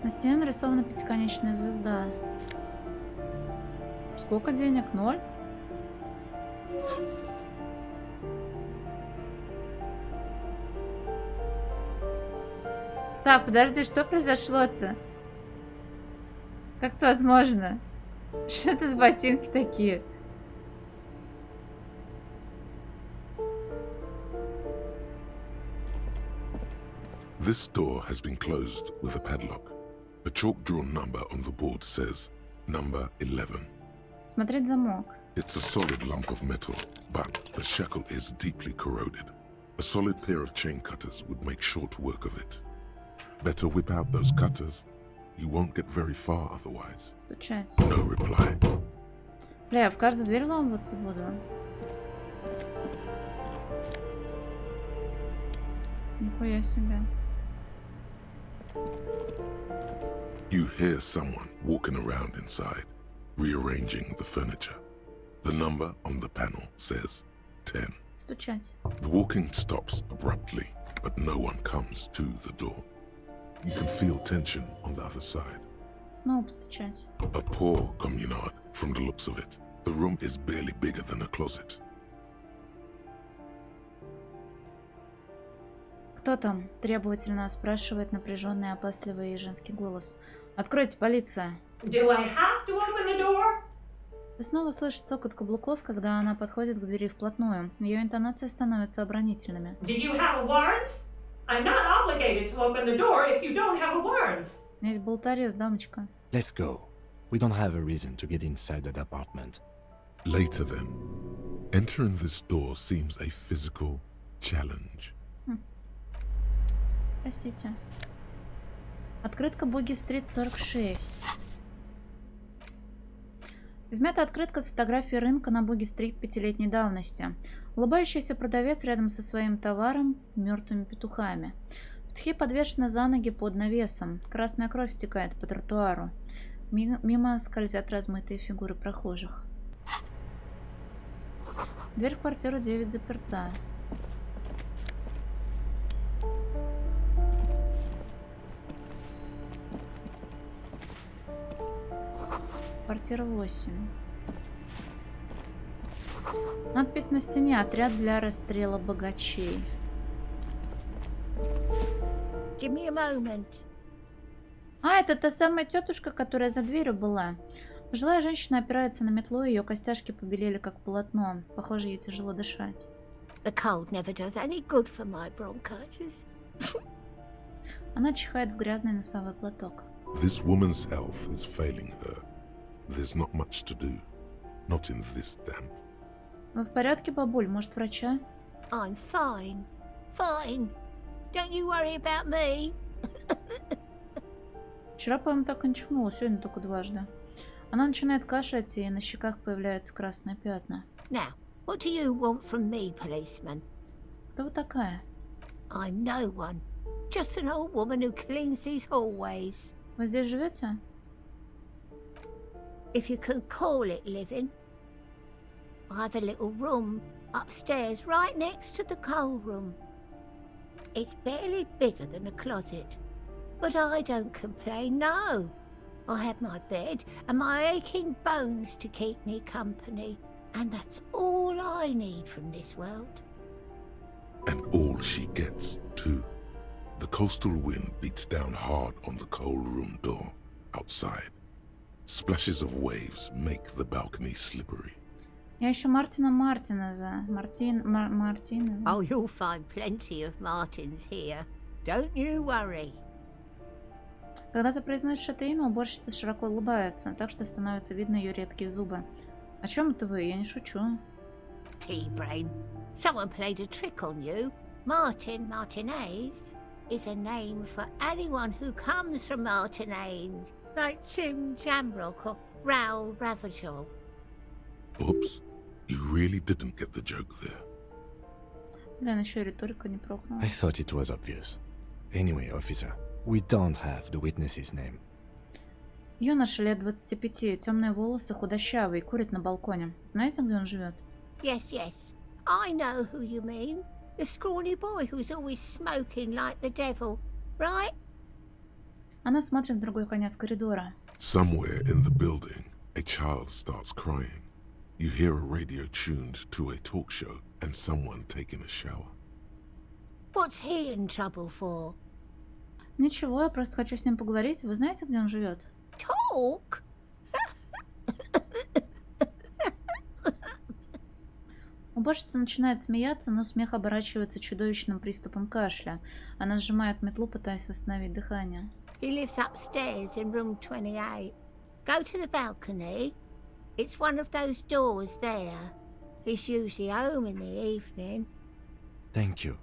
На стене нарисована пятиконечная звезда. Сколько денег? 0? Так, подожди, что произошло-то? Как это возможно? Что это за ботинки такие? This door has been closed with a padlock. A chalk-drawn number on the board says number 11. Смотреть замок. It's a solid lump of metal, but the shackle is deeply corroded. A solid pair of chain cutters would make short work of it. Better whip out those cutters. You won't get very far otherwise. Стучать. No reply. Бля, я в каждую дверь вламываться буду. Нихуя себе. You hear someone walking around inside, rearranging the furniture. The number on the panel says 10. Стучать. The walking stops abruptly, but no one comes to the door. You can feel tension on the other side. Снова постучать. A poor communard, from the looks of it. The room is barely bigger than a closet. Кто там? Требовательно спрашивает напряженный, опасливый женский голос. Откройте, полиция. Do I have to open the door? Ты снова слышишь цокот каблуков, когда она подходит к двери вплотную. Ее интонации становятся оборонительными. Do you have a warrant? I'm not obligated to open the door if you don't have a warrant. Ведь болтарез, дамочка. Let's go. We don't have a reason to get inside that apartment. Later then, entering this door seems a physical challenge. Простите. Открытка Боги-стрит 46. Измята открытка с фотографией рынка на Боги-стрит 5-летней давности. Улыбающийся продавец рядом со своим товаром мертвыми петухами. Петухи подвешены за ноги под навесом. Красная кровь стекает по тротуару. Мимо скользят размытые фигуры прохожих. Дверь в квартиру 9 заперта. Квартира 8. Надпись на стене: отряд для расстрела богачей. Give me a moment. А, это та самая тетушка, которая за дверью была. Пожилая женщина опирается на метлу, ее костяшки побелели как полотно. Похоже, ей тяжело дышать. The cold never does any good for my bronchitis. Она чихает в грязный носовой платок. This woman's health is failing her. There's not much to do. Not in this damp. Вы в порядке, бабуль? Может, врача? I'm fine. Fine. Don't you worry about me. Вчера, по-моему, так и не чихнула, сегодня только дважды. Она начинает кашлять, и на щеках появляются красные пятна. Now, what do you want from me, policeman? Кто вы такая? I'm no one. Just an old woman who cleans these hallways. Вы здесь живете? If you can call it living. I have a little room upstairs right next to the coal room. It's barely bigger than a closet. But I don't complain, no. I have my bed and my aching bones to keep me company. And that's all I need from this world. And all she gets, too. The coastal wind beats down hard on the coal room door outside. Splashes of waves make the balcony slippery. Я ищу Мартина Мартинеза. Мартинеза. Oh, you'll find plenty of Martins here. Don't you worry. Когда ты произносишь это имя, уборщица широко улыбается, так что становится видно ее редкие зубы. О чем это вы? Я не шучу. Pea-brain. Someone played a trick on you. Martinez is a name for anyone who comes from Martinez, like Tim Jamrock or Raoul Ravachol. Oops. You really didn't get the joke there. Блин, еще и риторика не прокнула. I thought it was obvious. Anyway, officer, we don't have the witness's name. Юноша лет 25, темные волосы, худощавый, курит на балконе. Знаете, где он живет? Yes, yes. I know who you mean. The scrawny boy who's always smoking like the devil, right? Она смотрит в другой конец коридора. Somewhere in the building, a child starts crying. You hear a radio tuned to a talk show and someone taking a shower. What's he in trouble for? Ничего, я просто хочу с ним поговорить. Вы знаете, где он живет? Talk? Уборщица начинает смеяться, но смех оборачивается чудовищным приступом кашля. Она сжимает метлу, пытаясь восстановить дыхание. He lives upstairs in room 28. Go to the balcony. It's one of those doors there. He's usually home in the evening. Thank you.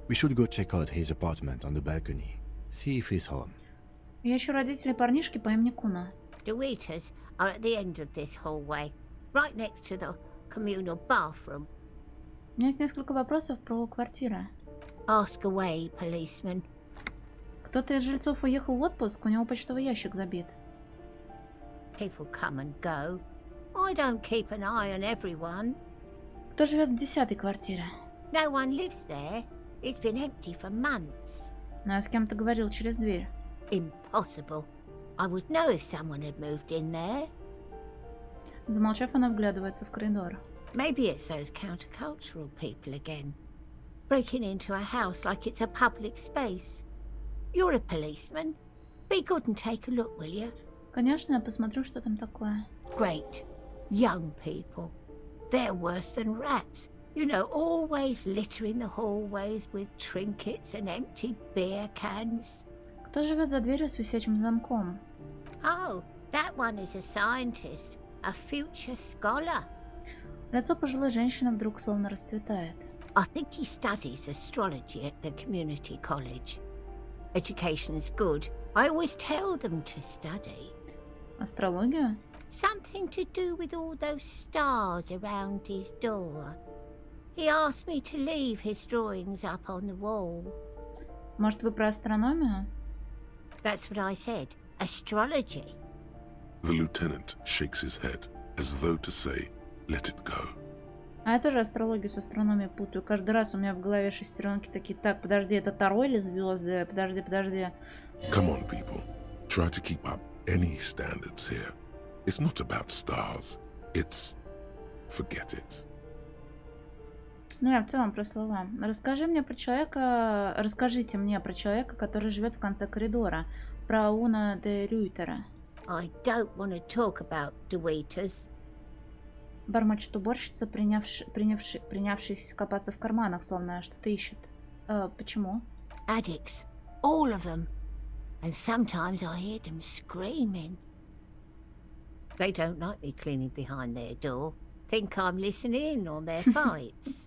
We should go check out his apartment on the balcony. See if he's home. Я ищу родителей парнишки по имени Куна. The waiters are at the end of this hallway, right next to the communal bathroom. У меня есть несколько вопросов про квартиры. Ask away, policeman. Кто-то из жильцов уехал в отпуск, у него почтовый ящик забит. People come and go. I don't keep an eye on everyone. Кто живет в 10-й квартире? No one lives there. It's been empty for months. Ну, я с кем-то говорил через дверь. Impossible. I would know if someone had moved in there. Замолчав, она вглядывается в коридор. Maybe it's those countercultural people again. Breaking into a house like it's a public space. You're a policeman. Be good and take a look, will you? Конечно, я посмотрю, что там такое. Great. Young people. They're worse than rats. You know, always littering the hallways with trinkets and empty beer cans. Кто живет за дверью с висячим замком? Oh, that one is a scientist. A future scholar. Лицо пожилой женщины вдруг словно расцветает. I think he studies astrology at the community college. Education's good. I always tell them to study. Астрологию? Something to do with all those stars around his door. He asked me to leave his drawings up on the wall. Может, вы про астрономию? That's what I said. Astrology. The lieutenant shakes his head, as though to say, let it go. А я тоже астрологию с астрономией путаю. Каждый раз у меня в голове шестеренки такие. Так, подожди, это Таро или звезды? Подожди. Come on, people. Try to keep up any standards here. It's not about stars. It's... forget it. Ну, я в целом про слова. Расскажите мне про человека, который живет в конце коридора. Про Уна де Рюйтера. I don't want to talk about the waiters. Бормочет уборщица, принявшись копаться в карманах, словно что-то ищет. Почему? Addicts. All of them. And sometimes I hear them screaming. They don't like me cleaning behind their door. Think I'm listening in on their fights.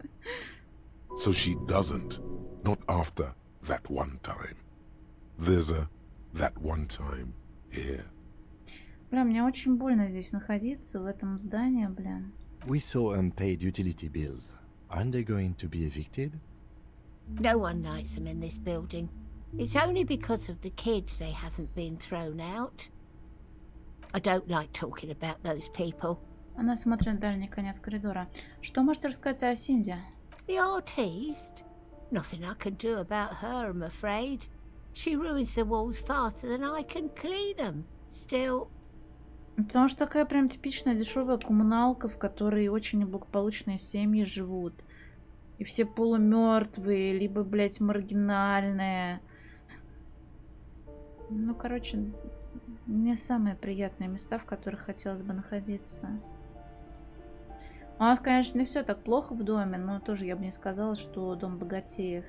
So she doesn't. Not after that one time. There's a that one time here. Бля, мне очень больно здесь находиться, в этом здании, блин. We saw unpaid utility bills. Aren't they going to be evicted? No one likes them in this building. It's only because of the kids they haven't been thrown out. I don't like talking about those people. Она смотрит в дальний конец коридора. Что можете рассказать о Синди? The artiste? Nothing I can do about her, I'm afraid. She ruins the walls faster than I can clean them. Still... Потому что такая прям типичная дешевая коммуналка, в которой очень неблагополучные семьи живут. И все полумертвые, либо, блядь, маргинальные. Ну, короче, не самые приятные места, в которых хотелось бы находиться. У нас, конечно, не все так плохо в доме, но тоже я бы не сказала, что дом богатеев.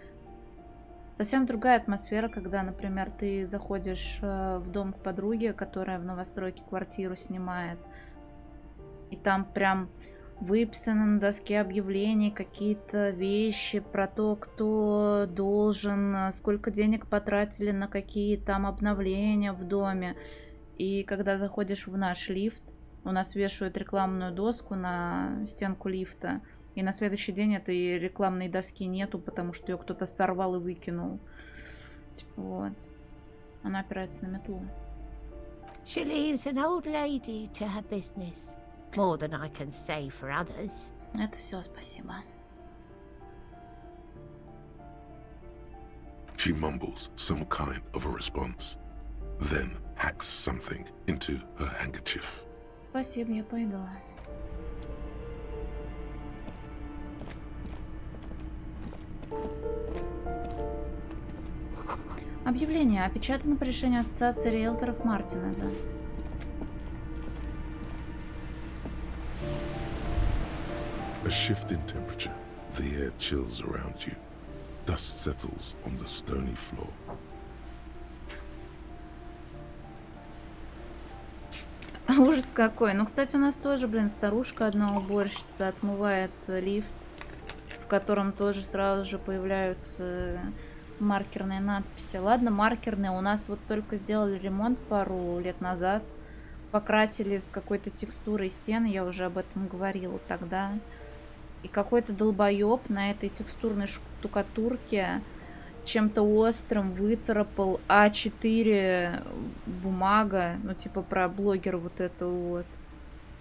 Совсем другая атмосфера, когда, например, ты заходишь в дом к подруге, которая в новостройке квартиру снимает, и там прям выписаны на доске объявлений какие-то вещи про то, кто должен, сколько денег потратили на какие там обновления в доме. И когда заходишь в наш лифт, у нас вешают рекламную доску на стенку лифта, и на следующий день этой рекламной доски нету, потому что ее кто-то сорвал и выкинул. Типа вот. Она опирается на метлу. She leaves an old lady to her business. More than I can say for others. Это все, спасибо. She mumbles some kind of a response, then hacks something into her handkerchief. Спасибо, я пойду. Объявление опечатано по решению Ассоциации риэлторов Мартинеза. A shift in temperature. The air chills around you. Dust settles on the stony floor. Ужас какой. Ну, кстати, у нас тоже, блин, старушка одна уборщица отмывает лифт, в котором тоже сразу же появляются маркерные надписи. Ладно, маркерные. У нас вот только сделали ремонт пару лет назад. Покрасили с какой-то текстурой стены, я уже об этом говорила тогда. И какой-то долбоеб на этой текстурной штукатурке чем-то острым выцарапал А4 бумага, ну типа про блогера вот это вот.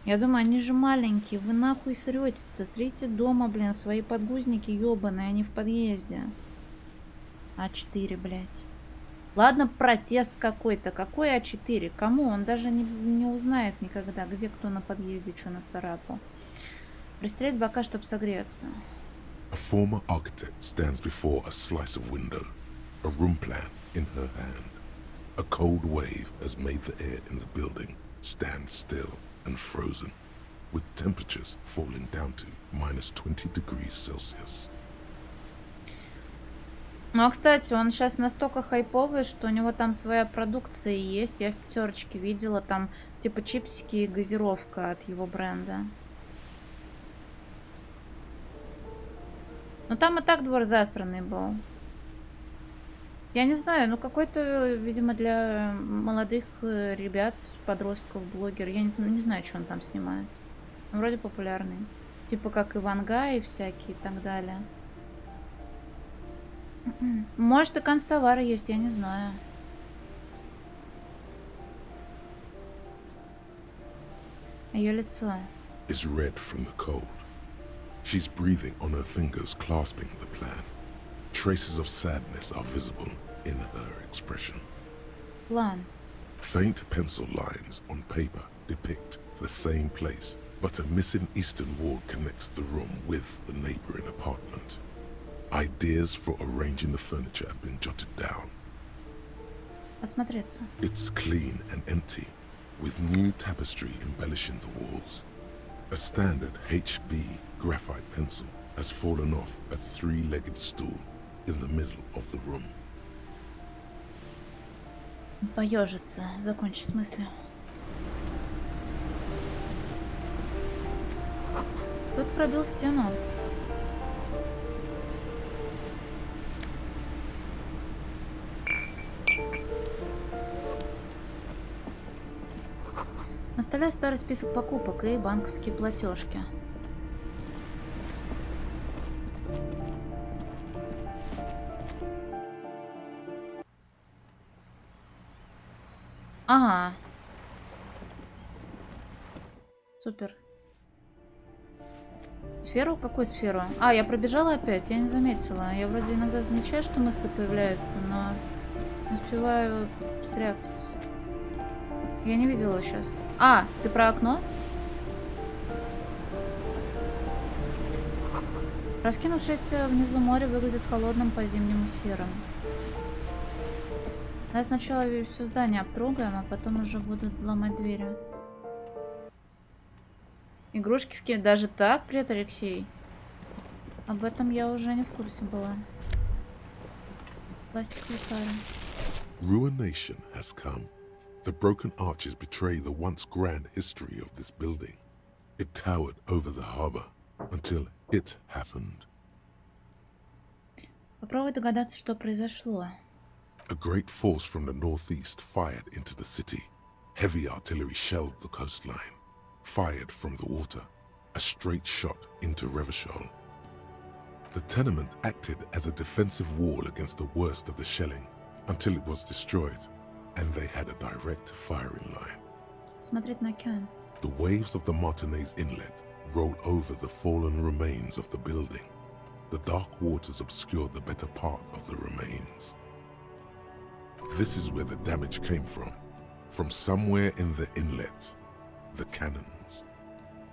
Я думаю, они же маленькие, вы нахуй срётесь-то, срите дома, блин, свои подгузники ёбаные, они в подъезде. А4, блядь. Ладно, протест какой-то. Какой А4? Кому? Он даже не узнает никогда, где кто на подъезде что нацарапал. Пристрелить бока, чтобы согреться. A former architect stands before a slice of window, a room plan in her hand. A cold wave has made the air in the building stand still and frozen, with temperatures falling down to -20 degrees Celsius. Ну, а, кстати, он сейчас настолько хайповый, что у него там своя продукция есть. Я в пятерочке видела, там типа чипсики и газировка от его бренда. Ну, там и так двор засранный был. Я не знаю, ну какой-то, видимо, для молодых ребят, подростков, блогер. Я не знаю, что он там снимает. Ну, вроде популярный. Типа как Ивангай и всякие и так далее. Может, и канцтовары есть, я не знаю. Ее лицо. Is red from the cold. She's breathing on her fingers, clasping the plan. Traces of sadness are visible in her expression. План. Faint pencil lines on paper depict the same place, but a missing eastern wall connects the room with the neighboring apartment. Ideas for arranging the furniture have been jotted down. Осмотреться. It's clean and empty, with new tapestry embellishing the walls. A standard HB graphite pencil has fallen off a three-legged stool in the middle of the room. Поежиться, закончить с мыслью. Тут пробил стену. На столе старый список покупок и банковские платежки. Ага. Супер. Сферу? Какую сферу? А, я пробежала опять, я не заметила. Я вроде иногда замечаю, что мысли появляются, но не успеваю среагировать. Я не видела его сейчас. А, ты про окно? Раскинувшееся внизу море выглядит холодным, по-зимнему серым. Давай сначала все здание обтрогаем, а потом уже будут ломать двери. Игрушки в кино. Даже так? Привет, Алексей. Об этом я уже не в курсе была. Пластиковые пары. Ruination has come. The broken arches betray the once grand history of this building. It towered over the harbor until it happened. Попробуй догадаться, что произошло. A great force from the northeast fired into the city. Heavy artillery shelled the coastline. Fired from the water. A straight shot into Revachol. The tenement acted as a defensive wall against the worst of the shelling until it was destroyed, and they had a direct firing line. Смотреть на океан. The waves of the Martinez Inlet roll over the fallen remains of the building. The dark waters obscure the better part of the remains. This is where the damage came from. From somewhere in the inlet. The cannons.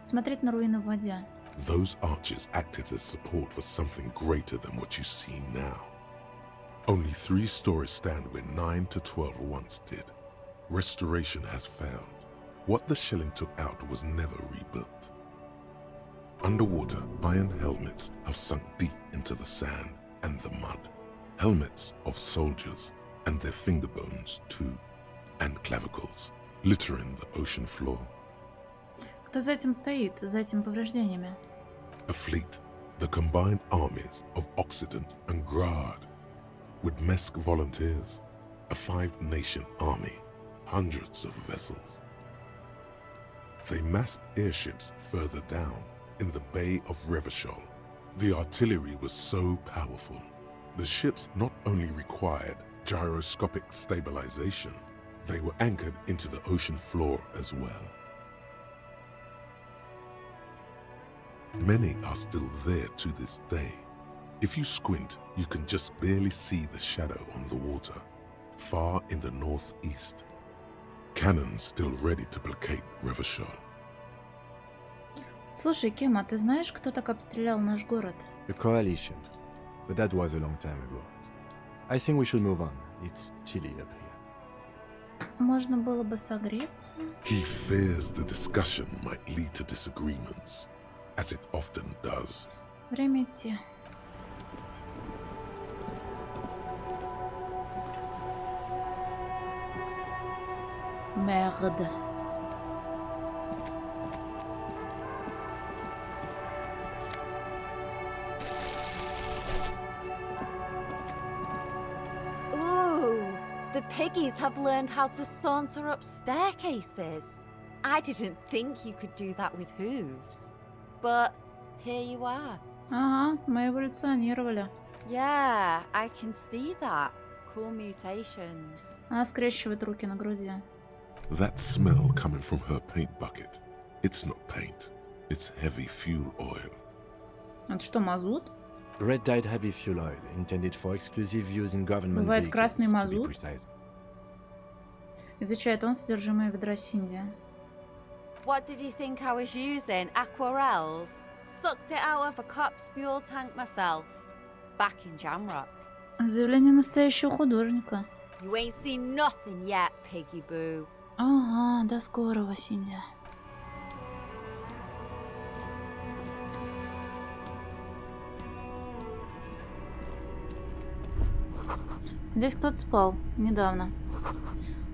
Смотреть на руины в воде. Those arches acted as support for something greater than what you see now. Only 3 stories stand where 9 to 12 once did. Restoration has failed. What the shelling took out was never rebuilt. Underwater, iron helmets have sunk deep into the sand and the mud. Helmets of soldiers, and their finger bones too, and clavicles, littering the ocean floor. Кто за этим стоит, за этими повреждениями? A fleet, The combined armies of Occident and Grad, with Mesk volunteers, a 5-nation army, hundreds of vessels. They massed airships further down in the Bay of Revachol. The artillery was so powerful. The ships not only required gyroscopic stabilization, they were anchored into the ocean floor as well. Many are still there to this day. If you squint, you can just barely see the shadow on the water, far in the northeast. Cannons still ready to placate Revachol. Слушай, Кем, а ты знаешь, кто так обстрелял наш город? The coalition. But that was a long time ago. I think we should move on. It's chilly up here. Можно было бы согреться. He fears the discussion might lead to disagreements, as it often does. Время идти. Merde. Ooh, the piggies have learned how to saunter up staircases. I didn't think you could do that with hooves. But here you are. Ага, мы эволюционировали. Yeah, I can see that. Cool mutations. Она скрещивает руки на груди. That smell coming from her paint bucket. It's not paint. It's heavy fuel oil. Это что, мазут? Red dyed heavy fuel oil, intended for exclusive use in government Бывает vehicles, красный to be мазут. precise. Изучает он содержимое ведра Синди. What did you think I was using? Aquarels? Sucked it out of a cop's fuel tank myself. Back in Jamrock. Заявление настоящего художника. You ain't seen nothing yet, piggy boo. Ага, до скорого, Синди. Здесь кто-то спал недавно.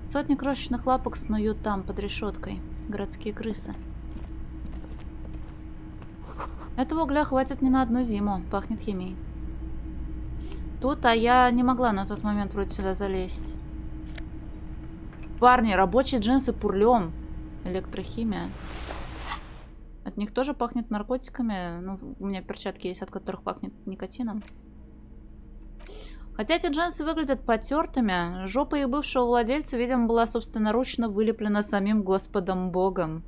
Сотни крошечных лапок снуют там, под решеткой. Городские крысы. Этого угля хватит не на одну зиму. Пахнет химией. Тут, а я не могла на тот момент вроде сюда залезть. Парни, рабочие джинсы пурлем. Электрохимия. От них тоже пахнет наркотиками. Ну, у меня перчатки есть, от которых пахнет никотином. Хотя эти джинсы выглядят потертыми, жопа их бывшего владельца, видимо, была собственноручно вылеплена самим Господом Богом.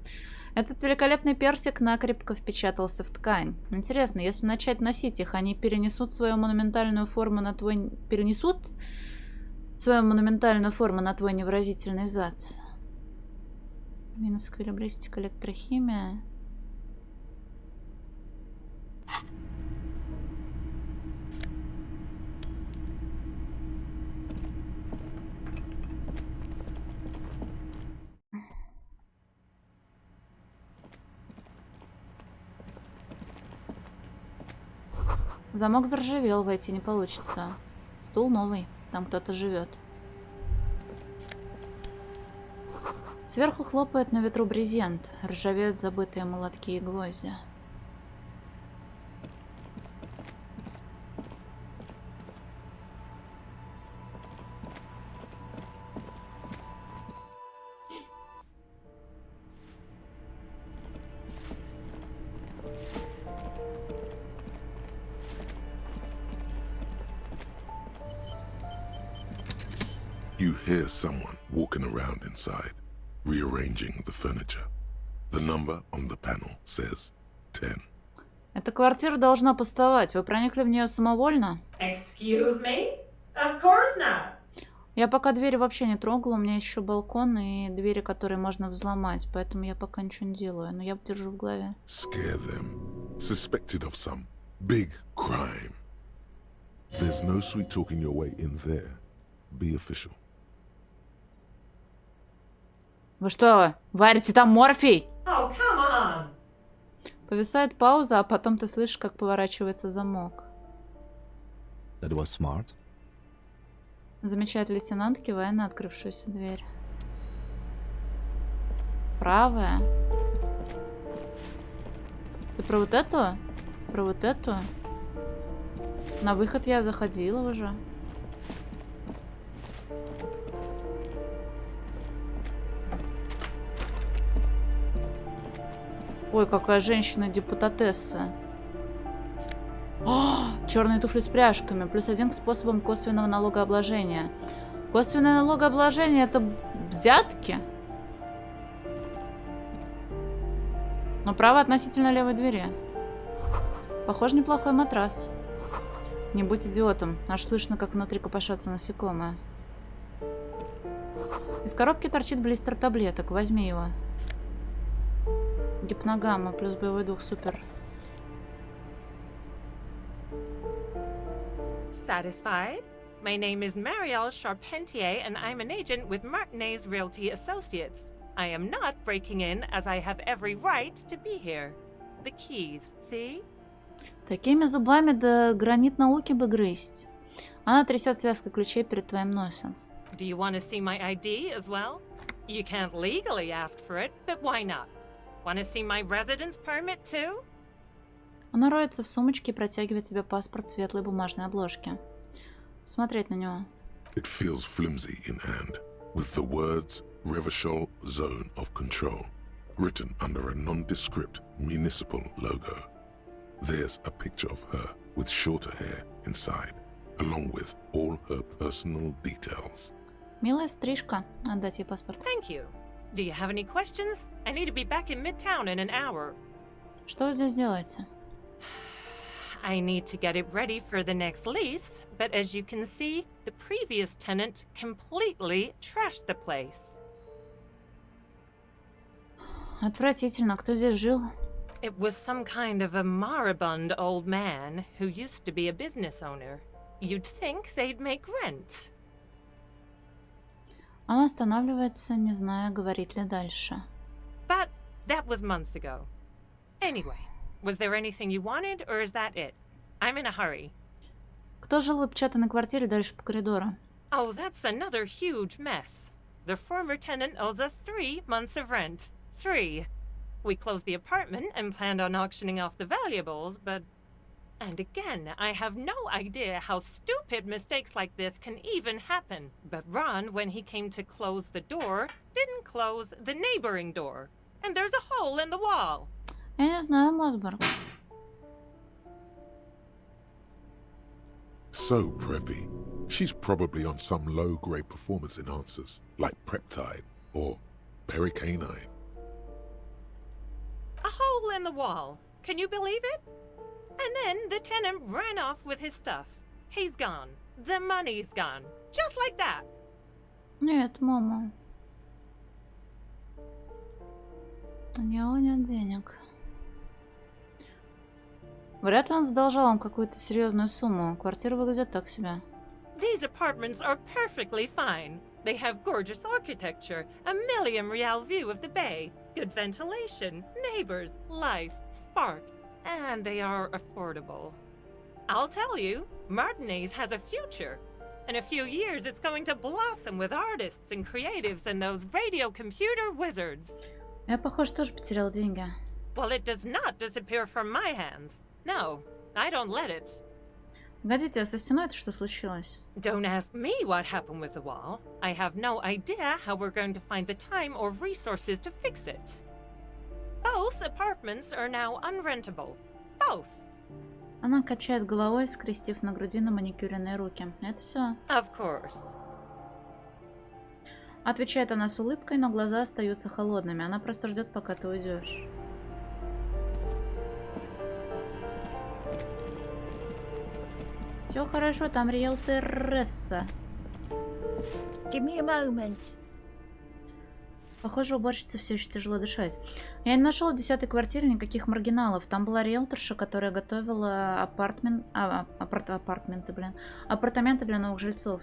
Этот великолепный персик накрепко впечатался в ткань. Интересно, если начать носить их, они перенесут свою монументальную форму на твой невыразительный зад. Минус эквилибристика, электрохимия. Замок заржавел, войти не получится. Стул новый, там кто-то живет. Сверху хлопает на ветру брезент, ржавеют забытые молотки и гвозди. You hear someone walking around inside, rearranging the furniture. The number on the panel says 10. Эта квартира должна пустовать. Вы проникли в нее самовольно? Excuse me? Of course not. Я пока двери вообще не трогала. У меня еще балкон и двери, которые можно взломать. Поэтому я пока ничего не делаю. Но я держу в голове. Scare them. Suspected of some big crime. There's no sweet talking your way in there. Be official. Вы что, варите там морфий? Oh, come on. Повисает пауза, а потом ты слышишь, как поворачивается замок. That was smart. Замечает лейтенант, кивая на открывшуюся дверь. Правая. Ты про вот эту? Про вот эту? На выход я заходила уже. Ой, какая женщина-депутатесса. Черные туфли с пряжками. +1 к способам косвенного налогообложения. Косвенное налогообложение — это взятки? Но право относительно левой двери. Похоже, неплохой матрас. Не будь идиотом. Аж слышно, как внутри копошатся насекомые. Из коробки торчит блистер таблеток. Возьми его. Гипногамма плюс боевой дух. Супер. Satisfied? My name is Marielle Charpentier, and I'm an agent with Martinez Realty Associates. I am not breaking in, as I have every right to be here. The keys, see? Такими зубами до гранит науки бы грызть. Она трясет связкой ключей перед твоим носом. Do you want to see my ID as well? You can't legally ask for it, but why not? Want to see my residence permit too? Она роется в сумочке и протягивает тебе паспорт в светлой бумажной обложке. Смотреть на него. It feels flimsy in hand, with the words Revachol Zone of Control written under a nondescript municipal logo. There's a picture of her with shorter hair inside, along with all her personal details. Милая стрижка. Отдать ей паспорт. Thank you. Do you have any questions? I need to be back in Midtown in an hour. Что вы здесь делаете? I need to get it ready for the next lease, but as you can see, the previous tenant completely trashed the place. Отвратительно. Кто здесь жил? It was some kind of a moribund old man who used to be a business owner. You'd think they'd make rent. Она останавливается, не зная, говорить ли дальше. But that was months ago. Anyway, was there anything you wanted, or is that it? I'm in a hurry. Кто жил в опечатанной квартире дальше по коридору? Oh, that's another huge mess. The former tenant owes us 3 months of rent. 3. We closed the apartment and planned on auctioning off the valuables, but... And again, I have no idea how stupid mistakes like this can even happen. But Ron, when he came to close the door, didn't close the neighboring door. And there's a hole in the wall. Я не знаю, Мосборг. So preppy. She's probably on some low-grade performance enhancers, like Preptide or Pericanine. A hole in the wall. Can you believe it? And then the tenant ran off with his stuff. He's gone. The money's gone. Just like that. Нет, мама. У него нет денег. Вряд ли он задолжал вам какую-то серьезную сумму. Квартира выглядит так себе. These apartments are perfectly fine. They have gorgeous architecture, a million-real view of the bay, good ventilation, neighbors, life, spark, and they are affordable. I'll tell you, Martinez has a future. In a few years, it's going to blossom with artists and creatives and those radio computer wizards. Я, похоже, тоже потерял деньги. Well, it does not disappear from my hands. No, I don't let it. Погодите, а со стеной это что случилось? Don't ask me what happened with the wall. I have no idea how we're going to find the time or resources to fix it. Both apartments are now unrentable. Both. Она качает головой, скрестив на груди на маникюренные руки. Это все. Of course. Отвечает она с улыбкой, но глаза остаются холодными. Она просто ждет, пока ты уйдешь. Все хорошо, там риэлторесса. Give me a moment. Похоже, уборщице все еще тяжело дышать. Я не нашел в 10-й квартире никаких маргиналов. Там была риэлторша, которая готовила апартаменты для новых жильцов.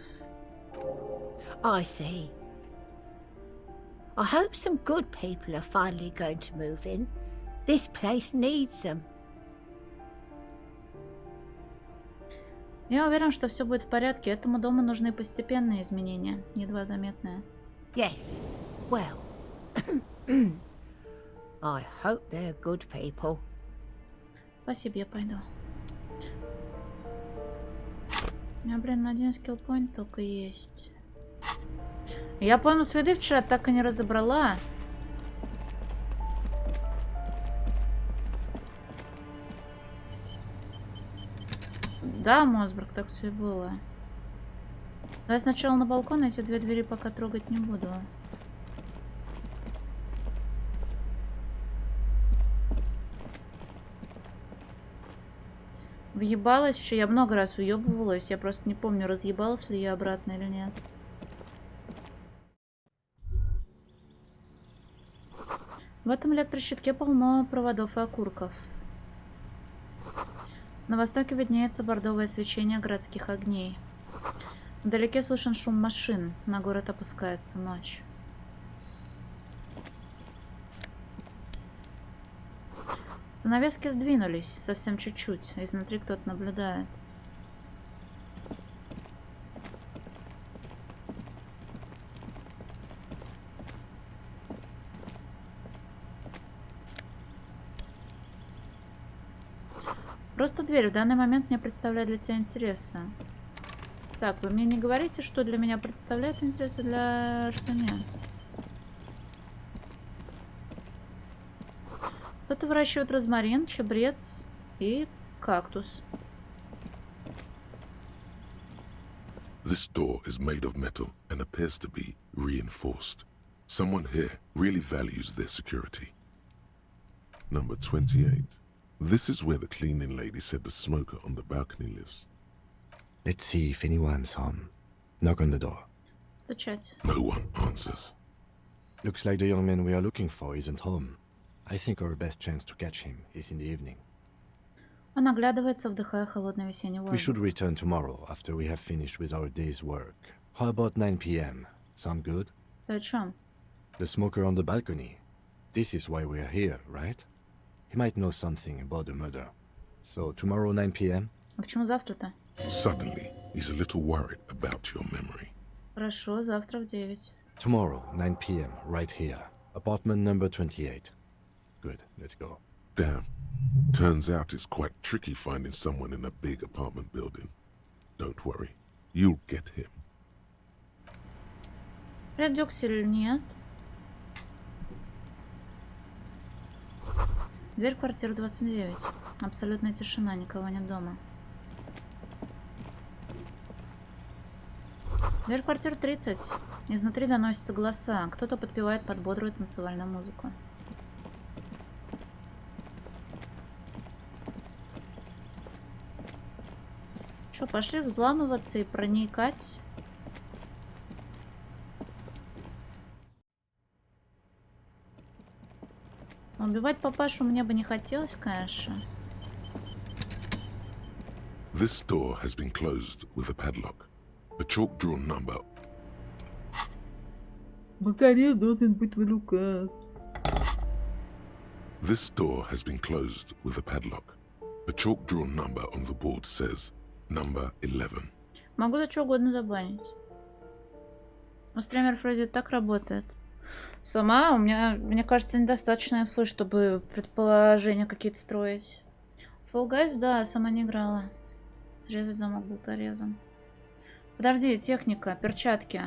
I see. I hope some good people are finally going to move in. This place needs them. Я уверен, что все будет в порядке. Этому дому нужны постепенные изменения, едва заметные. Yes. Well. I hope they're good people. Спасибо, я пойду. У меня, блин, один скиллпоинт только есть. Я, помню, следы вчера так и не разобрала. Да, Мосберг, так все и было. Давай сначала на балкон, эти две двери пока трогать не буду. Въебалась вообще, я много раз въебывалась, я просто не помню, разъебалась ли я обратно или нет. В этом электрощитке полно проводов и окурков. На востоке виднеется бордовое свечение городских огней. Вдалеке слышен шум машин, на город опускается ночь. Занавески сдвинулись, совсем чуть-чуть. Изнутри кто-то наблюдает. Просто дверь в данный момент не представляет для тебя интереса. Так, вы мне не говорите, что для меня представляет интерес, а для что нет. Кто-то выращивает розмарин, чабрец и кактус. This door is made of metal and appears to be reinforced. Someone here really values their security. Number 28. This is where the cleaning lady said the smoker on the balcony lives. Let's see if anyone's home. Knock on the door. Стучать. No one answers. Looks like the young man we are looking for isn't home. I think our best chance to catch him is in the evening. Он оглядывается, вдыхая холодный весенний We should воздух. return tomorrow after we have finished with our day's work. How about 9 p.m.? Sound good? Ты о чем? The smoker on the balcony. This is why we are here, right? He might know something about the murder. So tomorrow 9 p.m.? А почему завтра-то? Suddenly, he's a little worried about your memory. Хорошо, завтра в 9. Tomorrow 9 p.m. right here. Apartment number 28. Good, let's go. Damn. Turns out it's quite tricky finding someone in a big apartment building. Don't worry. You'll get him. Дюксель нет. Дверь квартиры 29. Абсолютная тишина, никого нет дома. Дверь квартиры 30. Изнутри доносятся голоса. Кто-то подпевает под бодрую танцевальную музыку. Что, пошли взламываться и проникать? Убивать папашу мне бы не хотелось, конечно. This door has been closed with a padlock. A chalk-drawn number. Батарея должен быть в руках. This door has been closed with a padlock. A chalk-drawn number on the board says number 11. Могу за что угодно забанить. У стример Фредди так работает. Сама у меня, мне кажется, недостаточно инфы, чтобы предположения какие-то строить. Fall Guys, да, сама не играла. Зря этот замок был порезан. Подожди, техника, перчатки.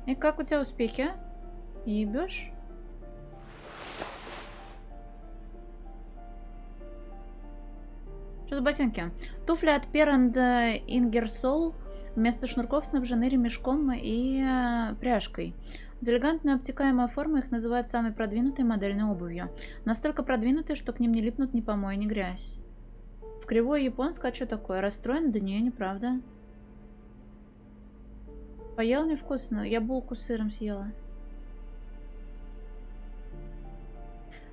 И как у тебя успехи? Ебешь? Что за ботинки? Туфли от Перенд Ингерсол вместо шнурков снабжены ремешком и пряжкой. За элегантную обтекаемую форму их называют самой продвинутой модельной обувью. Настолько продвинутой, что к ним не липнут ни помой, ни грязь. В кривое японское, а что такое? Расстроен? Да не, неправда. Поел невкусно? Я булку с сыром съела.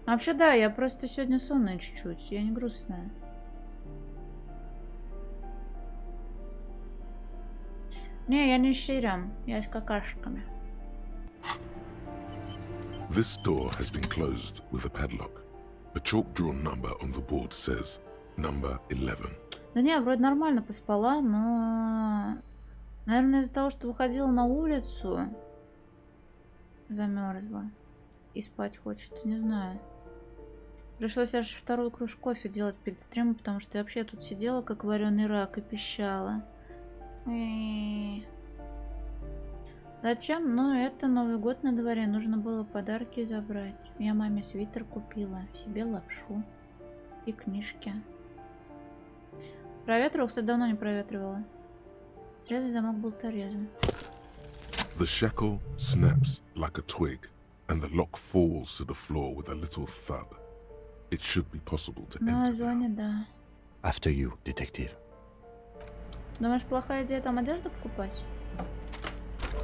Вообще да, я просто сегодня сонная чуть-чуть, я не грустная. Не, я не с сыром, я с какашками. This door has been closed with a padlock. A chalk-drawn number on the board says number 11. Да не, вроде нормально поспала, но... Наверное, из-за того, что выходила на улицу, замерзла. и спать хочется, не знаю. Пришлось аж вторую кружку кофе делать перед стримом, потому что я вообще тут сидела, как вареный рак, и пищала. Зачем? Ну, это Новый год на дворе, нужно было подарки забрать. Я маме свитер купила, себе лапшу и книжки. Проветривал, кстати, давно не проветривала. Срезать замок болтореза. The shackle snaps like a twig, and the lock falls to the floor with a little thud. It should be possible to На enter. зоне, да. After you, detective. Думаешь, плохая идея там одежду покупать?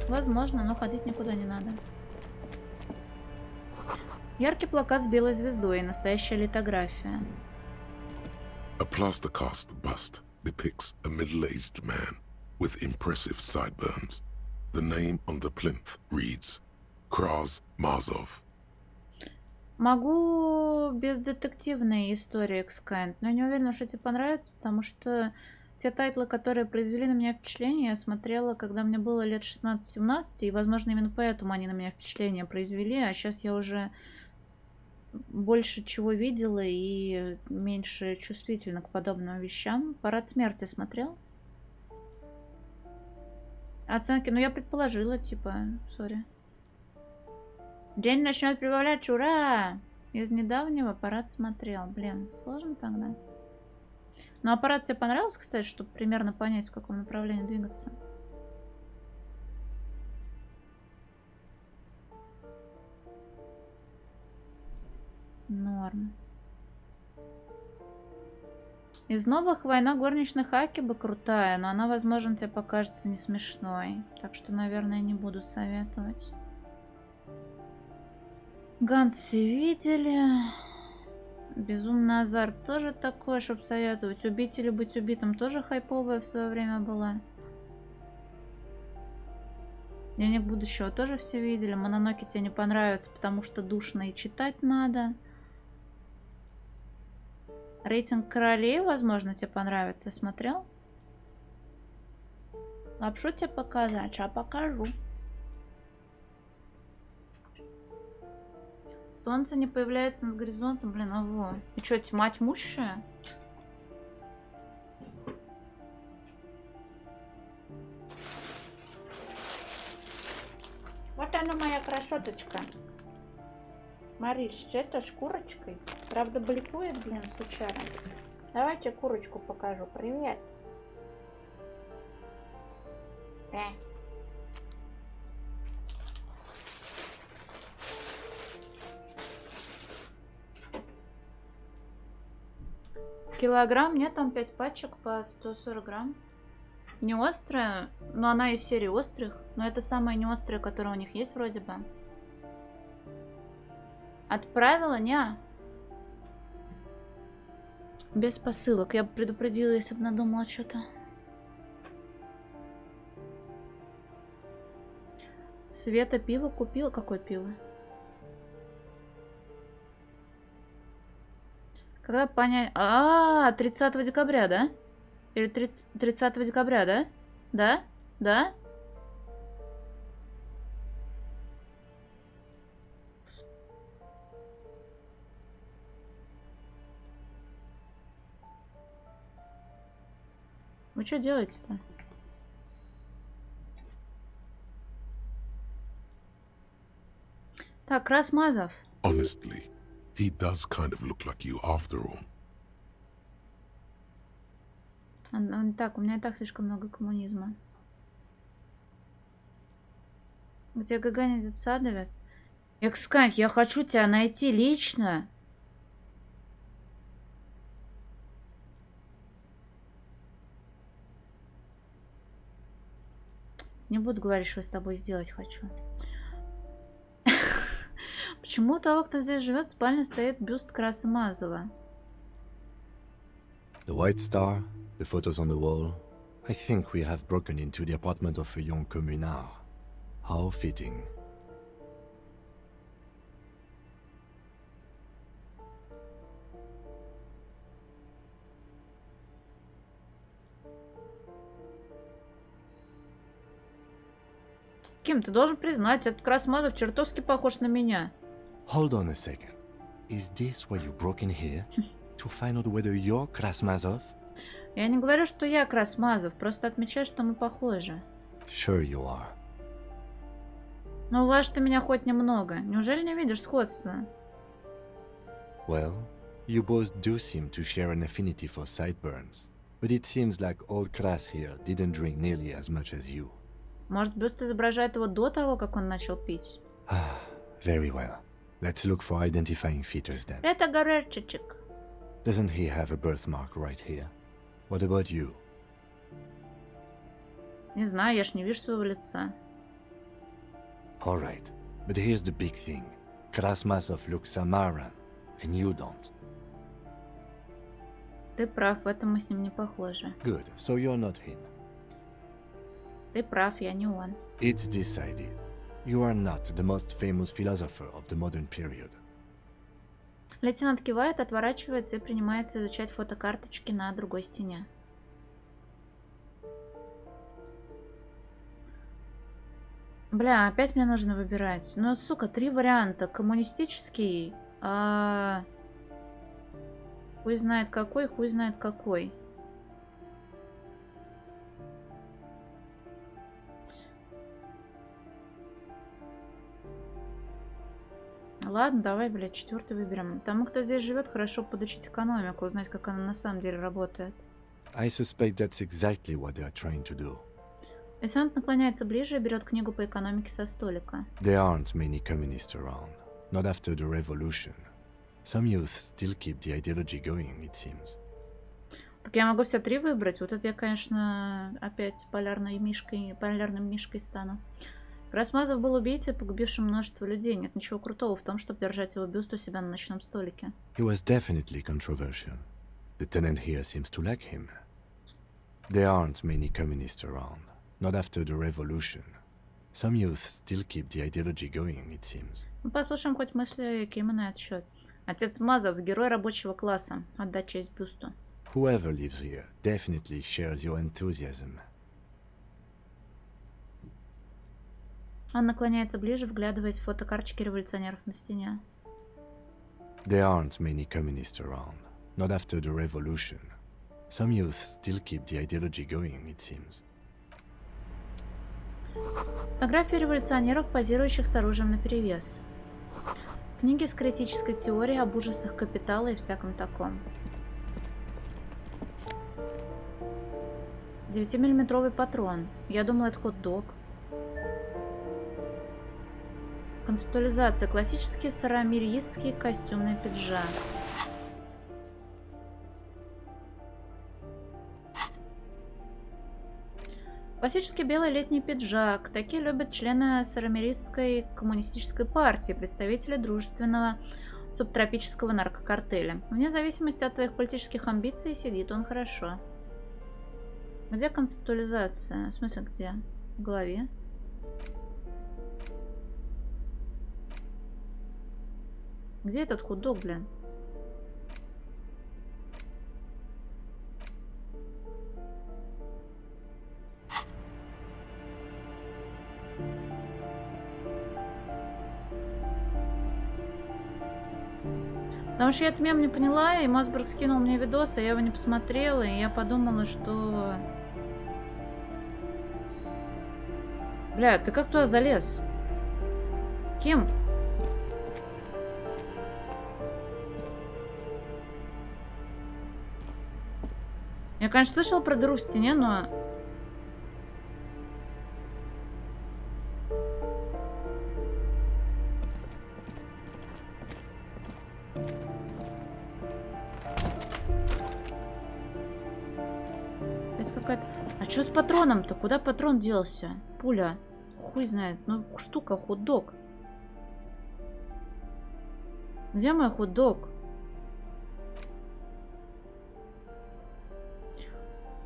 Возможно, но ходить никуда не надо. Яркий плакат с белой звездой и настоящая литография. A plaster cast bust depicts a middle-aged man with impressive sideburns. The name on the plinth reads Kraz Marzov. Могу без детективной истории Xkind, но не уверена, что тебе понравится, потому что те тайтлы, которые произвели на меня впечатление, я смотрела, когда мне было лет 16-17, и, возможно, именно поэтому они на меня впечатление произвели, а сейчас я уже больше чего видела и меньше чувствительна к подобным вещам. «Парад смерти» смотрел? Оценки? Ну, я предположила, типа, сори. День начнет прибавлять, ура! Из недавнего «Парад» смотрел. Блин, сложно тогда. Ну, «Аппарат» тебе понравился, кстати, чтобы примерно понять, в каком направлении двигаться? Норм. Из новых «Война горничных Акиба» крутая, но она, возможно, тебе покажется не смешной. Так что, наверное, не буду советовать. Ганс все видели. Безумный азарт тоже такое, чтобы советовать. Убить или быть убитым тоже хайповая в свое время была. Дневник будущего тоже все видели. Мононоке тебе не понравится, потому что душно и читать надо. Рейтинг королей, возможно, тебе понравится. Смотрел? Лапшу тебе показать, а покажу. Солнце не появляется над горизонтом, блин, а во. И что, тьма тьмущая? Вот она, моя красоточка. Мариш, это с курочкой. Правда, бликует, блин, сучара. Давайте курочку покажу. Привет. Килограмм, нет, там 5 пачек по 140 грамм. Не острая, но она из серии острых. Но это самая не острая, которая у них есть вроде бы. Отправила? Не. Без посылок. Я бы предупредила, если бы надумала что-то. Света пиво купила. Какое пиво? Когда понять... 30 декабря, да? Или 30 декабря, да? Да? Да? Вы что делаете-то? Так, Красмазов. Honestly, he does kind of look like you after all. Так, у меня и так слишком много коммунизма. Где Гаганин детса давят? Экскант, я хочу тебя найти лично. Не буду говорить, что с тобой сделать хочу. Почему у того, кто здесь живет, в спальне стоит бюст Красмазова? The White Star, the photos on the wall. I think we have broken into the apartment of a young communard. How fitting. Ким, ты должен признать, этот Красмазов чертовски похож на меня. Hold on a second. Is this why you broke in here? To find out whether you're Krasmazov? Я не говорю, что я Красмазов, просто отмечаю, что мы похожи. Sure you are. Но уважь ты меня хоть немного. Неужели не видишь сходства? Well, you both do seem to share an affinity for sideburns. But it seems like old Kras here didn't drink nearly as much as you. Может, бюст изображает его до того, как он начал пить? Very well. Let's look for identifying features then. Это горячичек. Doesn't he have a birthmark right here? What about you? Не знаю, я ж не вижу своего лица. Alright, but here's the big thing. Krasmazov looks Samaran, and you don't. Ты прав, в этом мы с ним не похожи. Good, so you're not him. Ты прав, я не он. It's decided. You are not the most famous philosopher of the modern period. Лейтенант кивает, отворачивается и принимается изучать фотокарточки на другой стене. Бля, опять мне нужно выбирать. Ну, сука, 3 варианта. Коммунистический, хуй знает какой, хуй знает какой. Ладно, давай, блядь, 4-й выберем. Тому, кто здесь живет, хорошо подучить экономику, узнать, как она на самом деле работает. I suspect that's exactly what they are trying to do. Лейтенант наклоняется ближе и берет книгу по экономике со столика. There aren't many communists around. Not after the revolution. Some youth still keep the ideology going, it seems. Так я могу все 3 выбрать. Вот это я, конечно, опять полярным мишкой стану. Красмазов был убийцей, погубившим множество людей. Нет ничего крутого в том, чтобы держать его бюст у себя на ночном столике. He was definitely controversial. The tenant here seems to like him. There aren't many communists around. Not after the revolution. Some youth still keep the ideology going, it seems. Мы послушаем хоть мысли Кима на этот счет. Отец Мазов, герой рабочего класса. Отдать честь бюсту. Whoever lives here definitely shares your enthusiasm. Он наклоняется ближе, вглядываясь в фотокарточки революционеров на стене. There aren't many communists around. Not after the revolution. Some youth still keep the ideology going, it seems. Фотографии революционеров, позирующих с оружием наперевес. Книги с критической теорией об ужасах капитала и всяком таком. 9-миллиметровый патрон. Я думала, это хот-дог. Концептуализация. Классический сарамирийский костюмный пиджак. Классический белый летний пиджак. Такие любят члены сарамирийской коммунистической партии, представители дружественного субтропического наркокартеля. Вне зависимости от твоих политических амбиций, сидит он хорошо. Где концептуализация? В смысле, где? В голове? Где этот худок, блин? Потому что я этот мем не поняла, и Мосберг скинул мне видос, а я его не посмотрела, и я подумала, что... Бля, ты как туда залез? Кем? Я, конечно, слышала про дыру в стене, но... Опять какая-то... А что с патроном-то? Куда патрон делся? Пуля. Хуй знает. Ну, штука, хот-дог. Где мой хот-дог?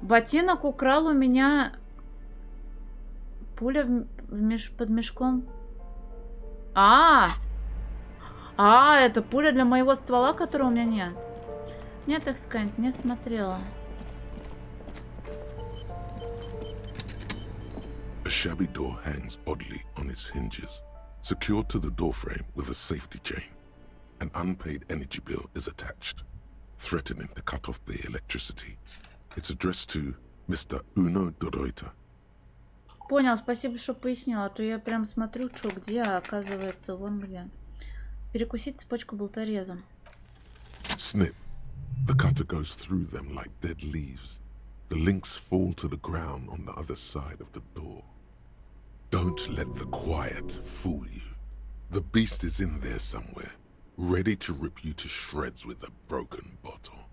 Ботинок украл у меня пуля под мешком. Это пуля для моего ствола, которого у меня нет. Нет, так сказать, не смотрела. A shabby door hangs oddly on its hinges, secured to the doorframe with a safety chain. An unpaid energy bill is attached, threatening to cut off the electricity. It's addressed to Mr. Uno Doroita. Понял, спасибо, что пояснил, а то я прям смотрю, что где, а оказывается, вон где. Перекусить цепочку болторезом. Snip. The cutter goes through them like dead leaves. The links fall to the ground on the other side of the door. Don't let the quiet fool you. The beast is in there somewhere, ready to rip you to shreds with a broken bottle.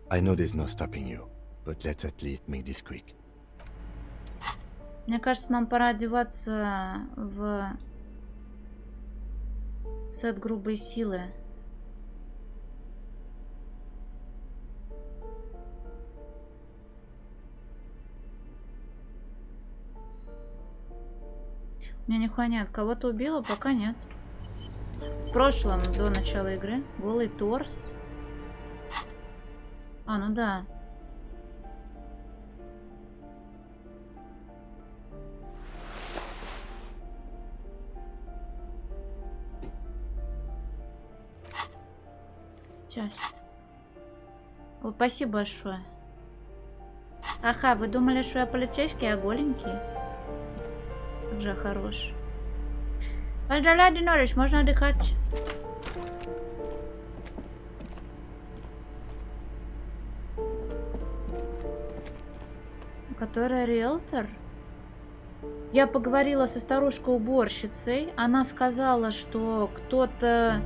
I know there's no stopping you, but let's at least make this quick. Мне кажется, нам пора одеваться в сет грубой силы. У меня нихуя нет. Кого-то убила? Пока нет. В прошлом, до начала игры, голый торс. А, ну да. Сейчас. О, спасибо большое. Ага, вы думали, что я полицейский, а голенький? Как же хорош. Поздравляю, Динорич, можно отдыхать. Которая риэлтор? Я поговорила со старушкой-уборщицей. Она сказала, что кто-то...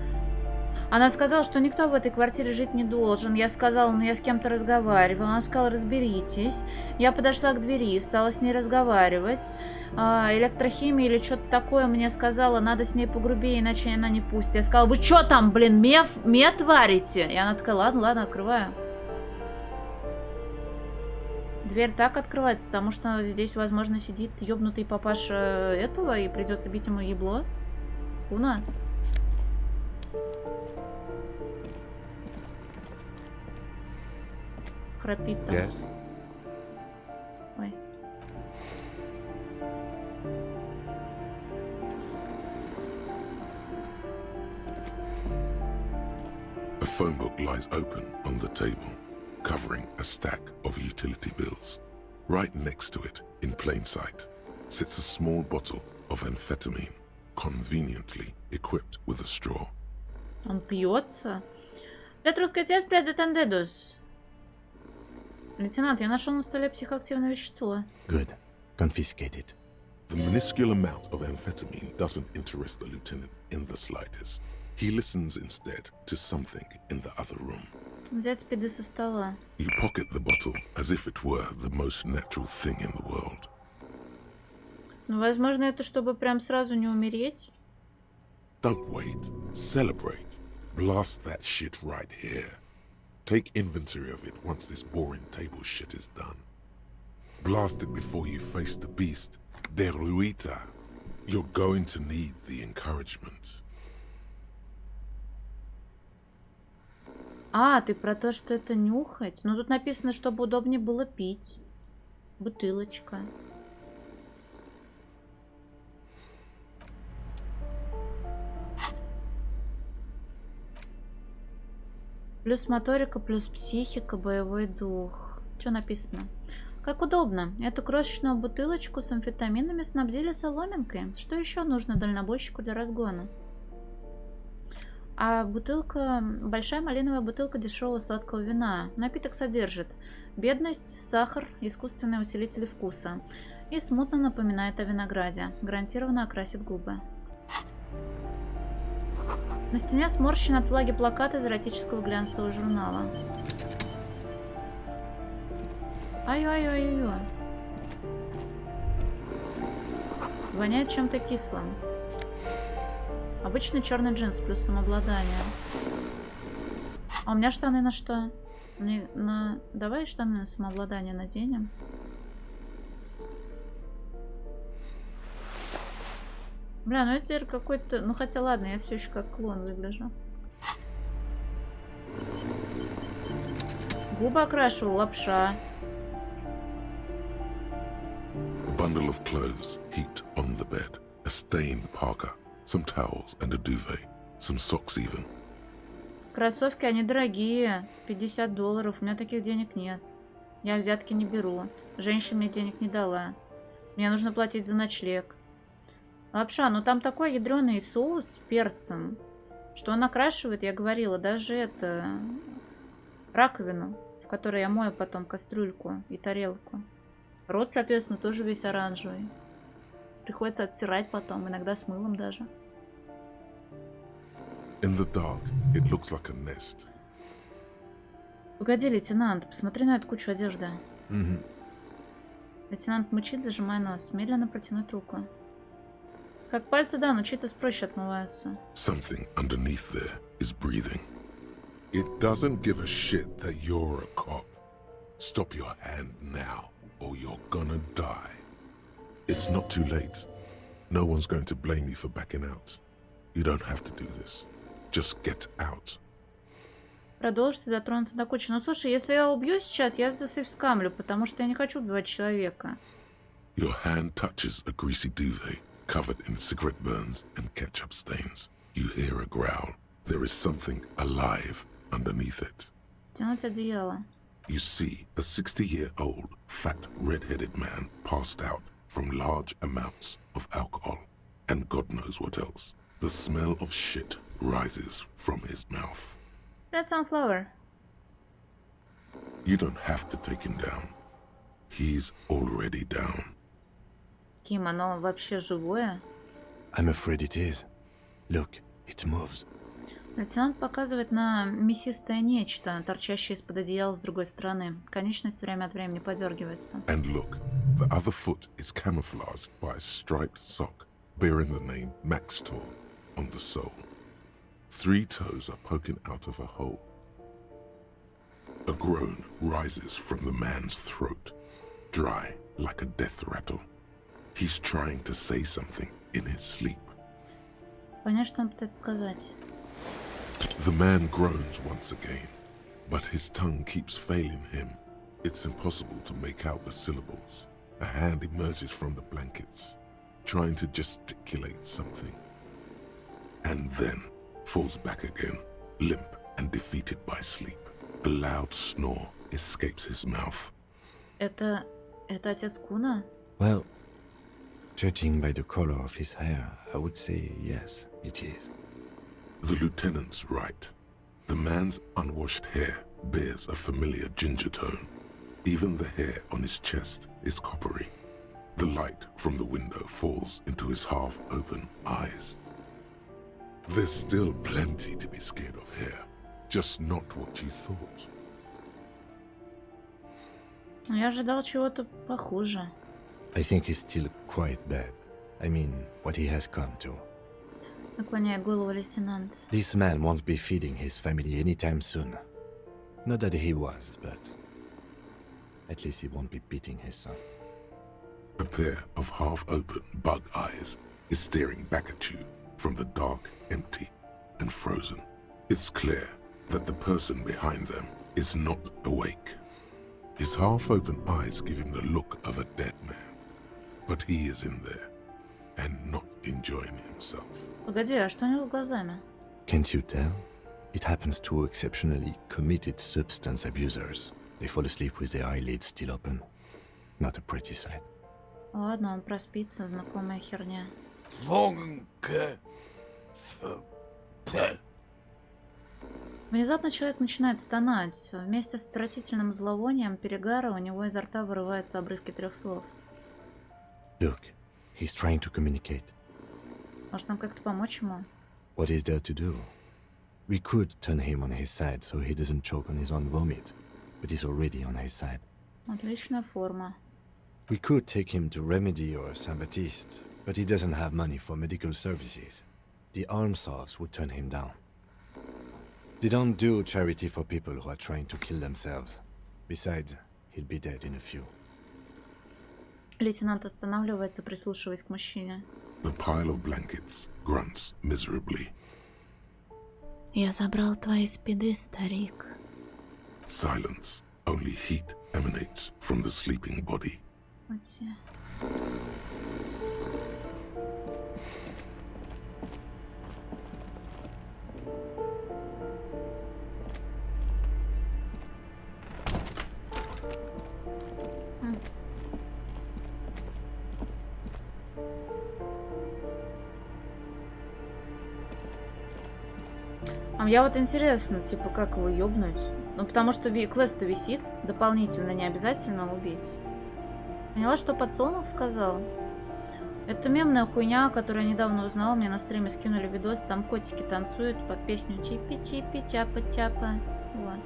Она сказала, что никто в этой квартире жить не должен. Я сказала, ну я с кем-то разговаривала. Она сказала, разберитесь. Я подошла к двери, стала с ней разговаривать. Электрохимия или что-то такое мне сказала, надо с ней погрубее, иначе она не пустит. Я сказала, вы что там, блин, мед варите? И она такая, ладно, ладно, открываю. Дверь так открывается, потому что здесь, возможно, сидит ёбнутый папаша этого, и придется бить ему ебло. Уна. Храпит там. Yes. Ой. A phone book lies open on the table, covering a stack of utility bills. Right next to it, in plain sight, sits a small bottle of amphetamine, conveniently equipped with a straw. Он пьется? Петрускатец предетендедус. Лейтенант, я нашел на столе психоактивное вещество. Good. Confiscate it. The minuscule amount of amphetamine doesn't interest the lieutenant in the slightest. He listens instead to something in the other room. Взять спиды со стола. You pocket the bottle as if it were the most natural thing in the world. Ну, возможно, это чтобы прям сразу не умереть. Don't wait. Celebrate. Blast that shit right here. Take inventory of it once this boring table shit is done. Blast it before you face the beast, Deruita. You're going to need the encouragement. А, ты про то, что это нюхать? Ну, тут написано, чтобы удобнее было пить. Бутылочка. Плюс моторика, плюс психика, боевой дух. Что написано? Как удобно. Эту крошечную бутылочку с амфетаминами снабдили соломинкой. Что еще нужно дальнобойщику для разгона? А бутылка, большая малиновая бутылка дешевого сладкого вина. Напиток содержит бедность, сахар, искусственные усилители вкуса. И смутно напоминает о винограде. Гарантированно окрасит губы. На стене сморщен от влаги плакат из эротического глянцевого журнала. Ай-ай-ай-ай-ай. Воняет чем-то кислым. Обычный черный джинс плюс самообладание. А у меня штаны на что? Давай штаны на самообладание наденем. Бля, ну это теперь какой-то... Ну хотя ладно, я все еще как клон выгляжу. Губы окрашиваю, лапша. A bundle of clothes heaped on the bed. A stained parka, some towels and a duvet. Some socks even. Кроссовки, они дорогие. $50. У меня таких денег нет. Я взятки не беру. Женщина мне денег не дала. Мне нужно платить за ночлег. Лапша, ну там такой ядреный соус с перцем, что он окрашивает, я говорила, даже это раковину, в которой я мою потом кастрюльку и тарелку. Рот, соответственно, тоже весь оранжевый. Приходится оттирать потом, иногда с мылом даже. In the dark, it looks like a nest. Погоди, лейтенант, посмотри на эту кучу одежды. Mm-hmm. Лейтенант мычит, зажимая нос, медленно протянуть руку. Как пальцы, да, но чьи-то проще отмываются. Something underneath there is breathing. It doesn't give a shit that you're a cop. Stop your hand now, or you're gonna die. It's not too late. No one's going to blame you for backing out. You don't have to do this. Just get out. Продолжите дотронуться до кучи. Ну, слушай, если я убью сейчас, я засейвскамлю, потому что я не хочу убивать человека. Your hand touches a greasy duvet, covered in cigarette burns and ketchup stains. You hear a growl. There is something alive underneath it. Стянуть одеяло. You see a 60-year-old, fat, red-headed man passed out from large amounts of alcohol, and God knows what else. The smell of shit rises from his mouth. Red Sunflower. You don't have to take him down. He's already down. Ким, оно вообще живое? I'm afraid it is. Look, it moves. Лейтенант показывает на мясистое нечто, торчащее из-под одеяла с другой стороны. Конечность время от времени подергивается. And look, the other foot is camouflaged by a striped sock bearing the name Maxtor on the sole. 3 toes are poking out of a hole. A groan rises from the man's throat, dry like a death rattle. He's trying to say something in his sleep. Понятно, что он пытается сказать. The man groans once again, but his tongue keeps failing him. It's impossible to make out the syllables. A hand emerges from the blankets, trying to gesticulate something. And then falls back again, limp and defeated by sleep. A loud snore escapes his mouth. Это отец Куна? Well, judging by the color of his hair, I would say yes, it is. The lieutenant's right. The man's unwashed hair bears a familiar ginger tone. Even the hair on his chest is coppery. The light from the window falls into his half-open eyes. There's still plenty to be scared of here, just not what you thought. Я ожидал чего-то похуже. I think he's still quite bad. I mean, what he has come to. Наклоняет голову лейтенант. This man won't be feeding his family anytime soon. Not that he was, but at least he won't be beating his son. A pair of half-open bug eyes is staring back at you from the dark, empty, and frozen. It's clear that the person behind them is not awake. His half-open eyes give him the look of a dead man, but he is in there and not enjoying himself. Погоди, а что у него с глазами? Can't you tell? It happens to exceptionally committed substance abusers. They fall asleep with their eyelids still open. Not a pretty sight. Ладно, он проспится, знакомая херня. Внезапно человек начинает стонать. Вместе с отвратительным зловонием перегара у него изо рта вырываются обрывки 3 слов. Look, he's trying to communicate. Может, нам как-то помочь ему? What is there to do? We could turn him on his side so he doesn't choke on his own vomit, but he's already on his side. Отличная форма. We could take him to Remedy or Saint-Baptiste, but he doesn't have money for medical services. The almshouse would turn him down. They don't do charity for people who are trying to kill themselves. Besides, he'll be dead in a few. Лейтенант останавливается, прислушиваясь к мужчине. The pile of blankets grunts miserably. Я забрал твои спиды, старик. Silence. Only heat emanates from the sleeping body. Я вот интересно, типа, как его ёбнуть? Ну, потому что квест висит, дополнительно не обязательно убить. Поняла, что подсолнух сказал? Это мемная хуйня, которую я недавно узнала. Мне на стриме скинули видос, там котики танцуют под песню чипи-чипи, тяпа-тяпа. Вот.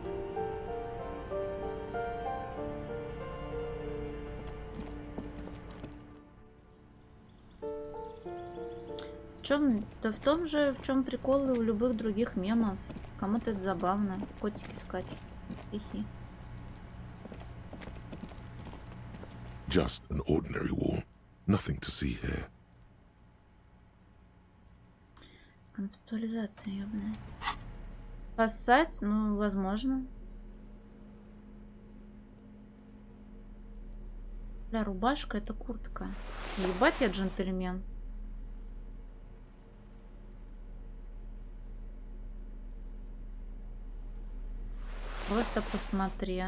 В чем? Да в том же, в чем прикол и у любых других мемов. Кому-то это забавно. Котики скачут. Хихи. Just an ordinary wall. Nothing to see here. Концептуализация, ёбаная. Поссать? Ну, возможно. Бля, рубашка — это куртка. Ебать, я джентльмен. Просто посмотри.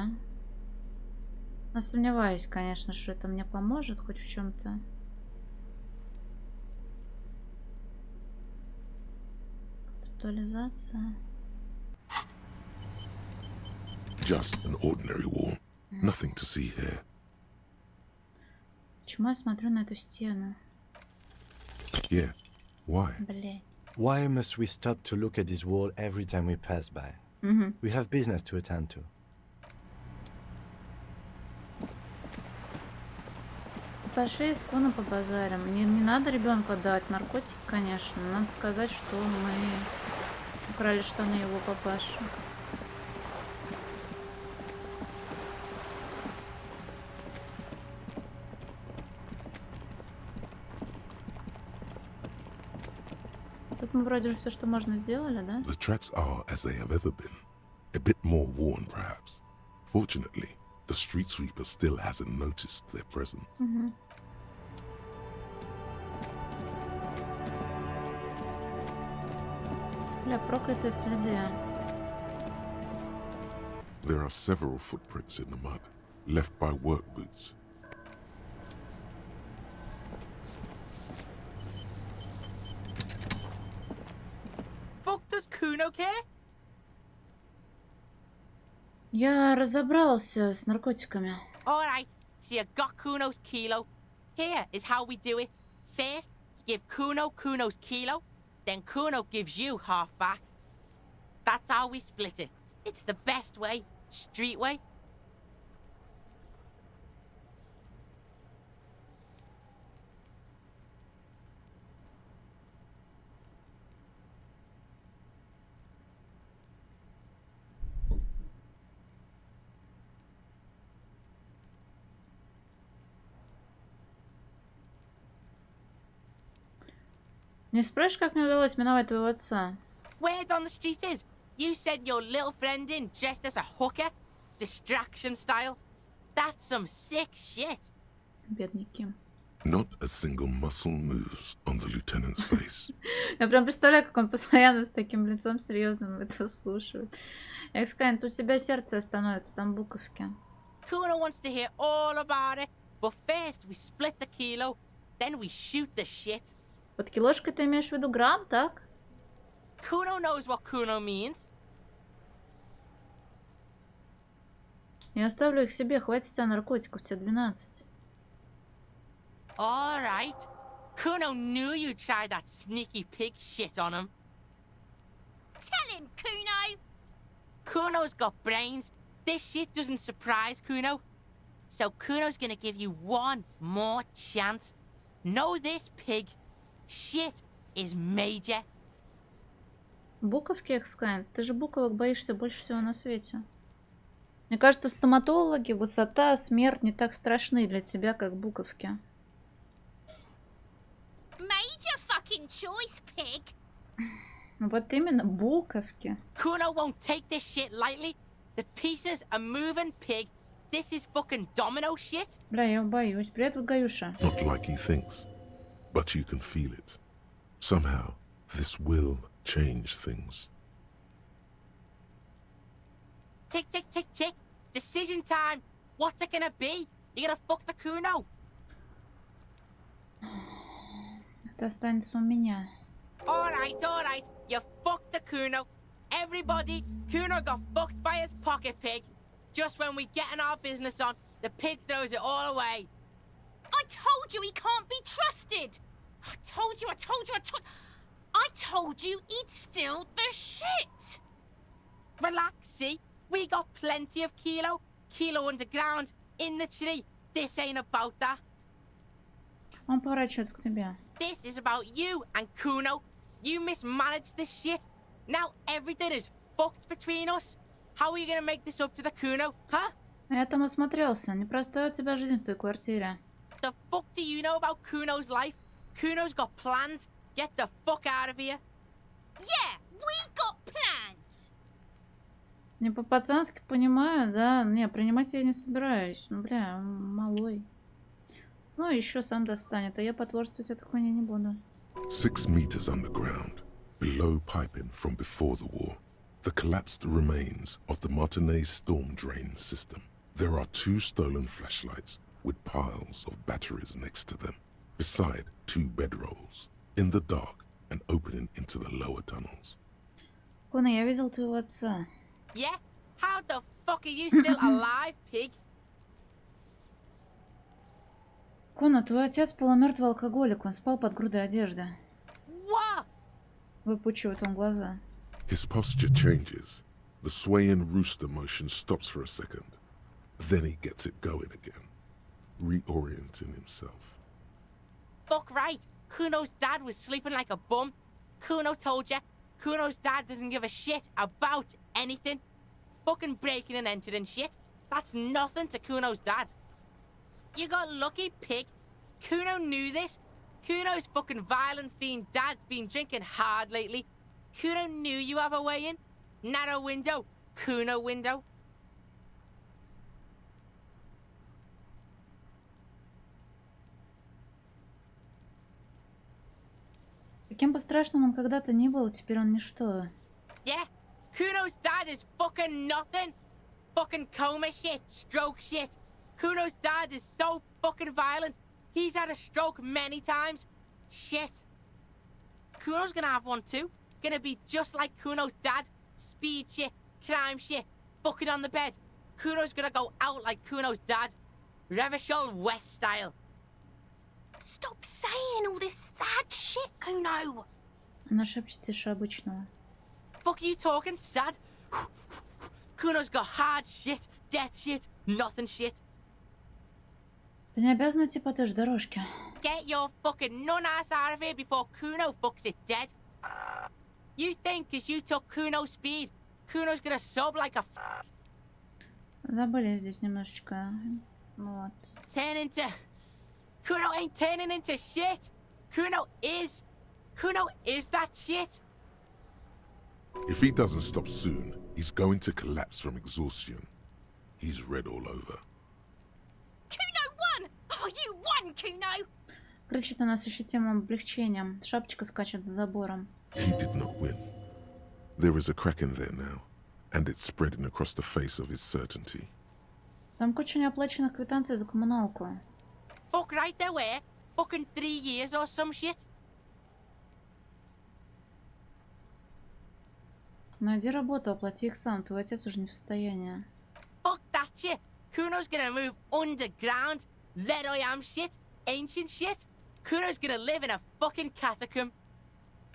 Но сомневаюсь, конечно, что это мне поможет хоть в чем-то. Концептуализация. Just an ordinary wall. Nothing to see here. Почему я смотрю на эту стену? Yeah. Why? Блядь. Why must we stop to look at this wall every time we pass by? We have business to attend to. Пошли с Куна побазарим. Не надо ребенку отдавать наркотики, конечно. Надо сказать, что мы украли штаны его папаши. Тут мы вроде все, что можно, сделали, да? The tracks are as they have ever been. A bit more worn, perhaps. Fortunately, the street sweeper still hasn't noticed their presence. Бля, проклятые следы. There are several footprints in the mud, left by work boots. Fuck does Kuno care? Я разобрался с наркотиками. Alright, so you got Kuno's kilo. Here is how we do it. First, you give Kuno Kuno's kilo, then Kuno gives you half back. That's how we split it. It's the best way, street way. Не спрашивай, как мне удалось миновать твоего отца. Word on the street is, you sent your little friend in dressed as a hooker, distraction style. That's some sick shit. Бедный Ким. Not a single muscle moves on the lieutenant's face. Я прям представляю, как он постоянно с таким лицом серьезным это слушает. Экскайн, тут у тебя сердце остановится, там буковки. Kuno wants to hear all about it, but first we split the kilo, then we shoot the shit. Под килошкой ты имеешь в виду грамм, так? Kuno knows what Kuno means. Я оставлю их себе, хватит тебя наркотиков, тебе 12. Alright. Kuno knew you'd try that sneaky pig shit on him. Tell him, Kuno! Kuno's got brains. This shit doesn't surprise Kuno. So Kuno's gonna give you one more chance. Know this, pig. Shit is major. Буковки, Экскайн? Ты же буковок боишься больше всего на свете. Мне кажется, стоматологи, высота, смерть не так страшны для тебя, как буковки. Major fucking choice, pig! Вот именно, буковки. Kuno won't take this shit lightly. The pieces are moving, pig. This is fucking domino shit. Бля, я боюсь. Привет, Гаюша. Not like he thinks, but you can feel it. Somehow, this will change things. Tick, tick, tick, tick. Decision time. What's it gonna be? You gonna fuck the Kuno? Это останется у меня. Alright, alright. You fuck the Kuno. everybody, Kuno got fucked by his pocket pig. Just when we getting our business on, the pig throws it all away. I told you he can't be trusted. I told you. I told you he'd steal the shit. Relax, see? We got plenty of Kilo. Kilo underground, in the tree. This ain't about that. Он поворачивается к тебе. This is about you and Kuno. You mismanaged this shit. Now everything is fucked between us. How are you gonna make this up to the Kuno, huh? Я там осмотрелся. Непростая у тебя жизнь в той квартире. The fuck do you know about Kuno's life? Kuno's got plans. Get the fuck out of here. Yeah, we got plans. Не по-пацански понимаю, да? Не, принимать я не собираюсь. Ну, бля, он малой. Ну, еще сам достанет, а я потворствовать этой хуйне не буду. 6 meters underground, below piping from before the war, the collapsed remains of the Martinez storm drain system. There are 2 stolen flashlights with piles of batteries next to them, beside 2 bedrolls, in the dark and opening into the lower tunnels. Кона, я видел твоего отца. Yeah? How the fuck are you still alive, pig? Кона, твой отец полумертвый алкоголик, он спал под грудой одежды. What? Выпучивает он глаза. His posture changes. The swaying rooster motion stops for a second. Then he gets it going again, reorienting himself. Fuck right. Kuno's dad was sleeping like a bum. Kuno told ya. Kuno's dad doesn't give a shit about anything. Fucking breaking and entering shit. That's nothing to Kuno's dad. You got lucky, pig. Kuno knew this. Kuno's fucking violent fiend dad's been drinking hard lately. Kuno knew you have a way in. Narrow window. Kuno window. Каким бы страшным он когда-то ни был, теперь он ничто. Yeah, Kuno's dad is fucking nothing. Fucking coma shit, stroke shit. Kuno's dad is so fucking violent. He's had a stroke many times. Shit. Kuno's gonna have one too. Gonna be just like Kuno's dad. Speed shit, crime shit, fucking on the bed. Kuno's gonna go out like Kuno's dad. Revachol West style. Stop saying all this sad shit, Kuno. Она шепчет тише обычного. Fuck you talking sad? Kuno's got hard shit, death shit, nothing shit. Ты не обязана идти по той же дорожке. Get your fucking nun-ass out of here before Kuno fucks it dead. You think cause you took Kuno's speed, Kuno's gonna sub like a Забыли здесь немножечко. Вот. Turn into... Kuno ain't turning into shit. Kuno is that shit. If he doesn't stop soon, he's going to collapse from exhaustion. He's red all over. Kuno won! Oh, you won, Kuno! Кричит она с ощутимым облегчением. Шапочка скачет за забором. He did not win. There is a crack in there now, and it's spreading across the face of his certainty. Там куча неоплаченных квитанций за коммуналку. Fuck right there were. Fucking 3 years or some shit. Найди работу, оплати их сам. Твой отец уже не в состоянии. Fuck that shit. Kuno's gonna move underground. Let I am shit. Ancient shit. Kuno's gonna live in a fucking catacomb.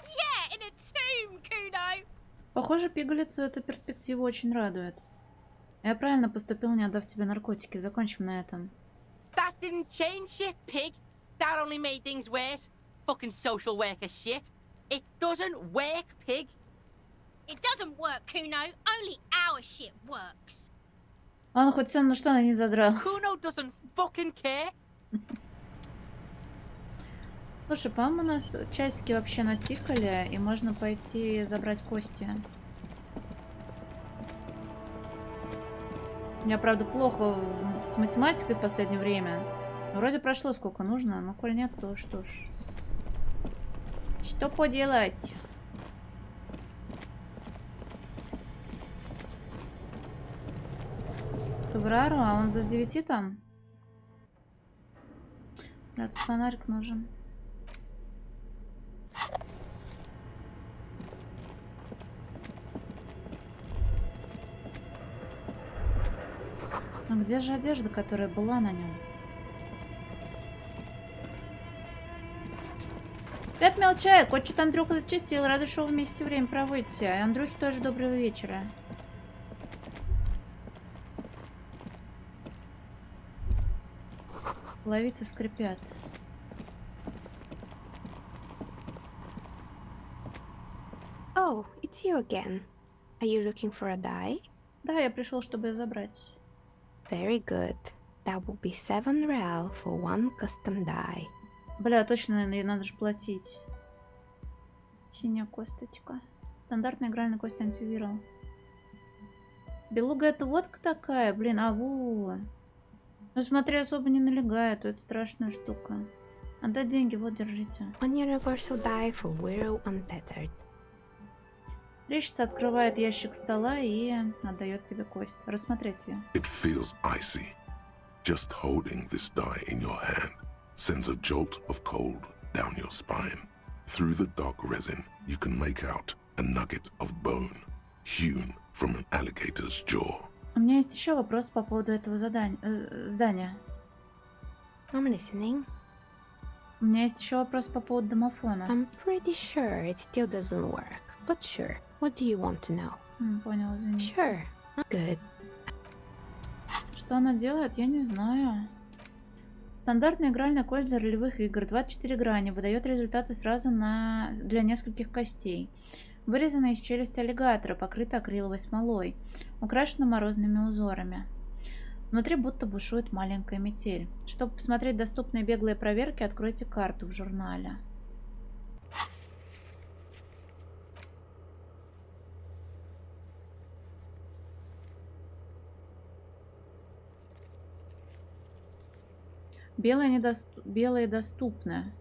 Yeah, in a tomb, Kuno. Похоже, пигалицу эта перспектива очень радует. Я правильно поступил, не отдав тебе наркотики. Закончим на этом. That didn't change shit, pig. That only made things worse. Fucking social worker shit. It doesn't work, pig. It doesn't work, Kuno. Only our shit works. Он хоть цену на штаны не задрал. Kuno doesn't fucking care. Слушай, по-моему, у нас часики вообще натикали, и можно пойти забрать кости. У меня, правда, плохо с математикой в последнее время. Вроде прошло сколько нужно, но коль нет, то что ж. Что поделать? Каврару, а он до 9 там? Бля, тут фонарик нужен. А где же одежда, которая была на нем? 5 мелочей. Кот что-то Андрюха зачистил. Рада, что вы вместе время проводите. А Андрюхе тоже доброго вечера. Половицы скрипят. Oh, it's you again. Are you looking for a die? Да, я пришел, чтобы ее забрать. Very good. That will be 7 real for one custom die. Бля, точно, ей надо же платить. Синяя косточка. Стандартная игральная кость антивирал. Белуга это водка такая, блин, а во. Ну смотри, особо не налегает, то это страшная штука. Отдай деньги, вот, держите. One universal die for Widow Untethered. Речица открывает ящик стола и отдает тебе кость. Рассмотреть ее. It feels icy. Just holding this die in your hand sends a jolt of cold down your spine. Through the dark resin, you can make out a nugget of bone, hewn from an alligator's jaw. У меня есть еще вопрос по поводу этого здания. I'm listening. У меня есть еще вопрос по поводу домофона. I'm pretty sure it still doesn't work, but sure. What do you want to know? Понял, извините. Sure. Good. Что она делает, я не знаю. Стандартная игральная кость для ролевых игр. 24 грани. Выдает результаты сразу для нескольких костей. Вырезана из челюсти аллигатора, покрыта акриловой смолой. Украшена морозными узорами. Внутри будто бушует маленькая метель. Чтобы посмотреть доступные беглые проверки, откройте карту в журнале. Белые доступны.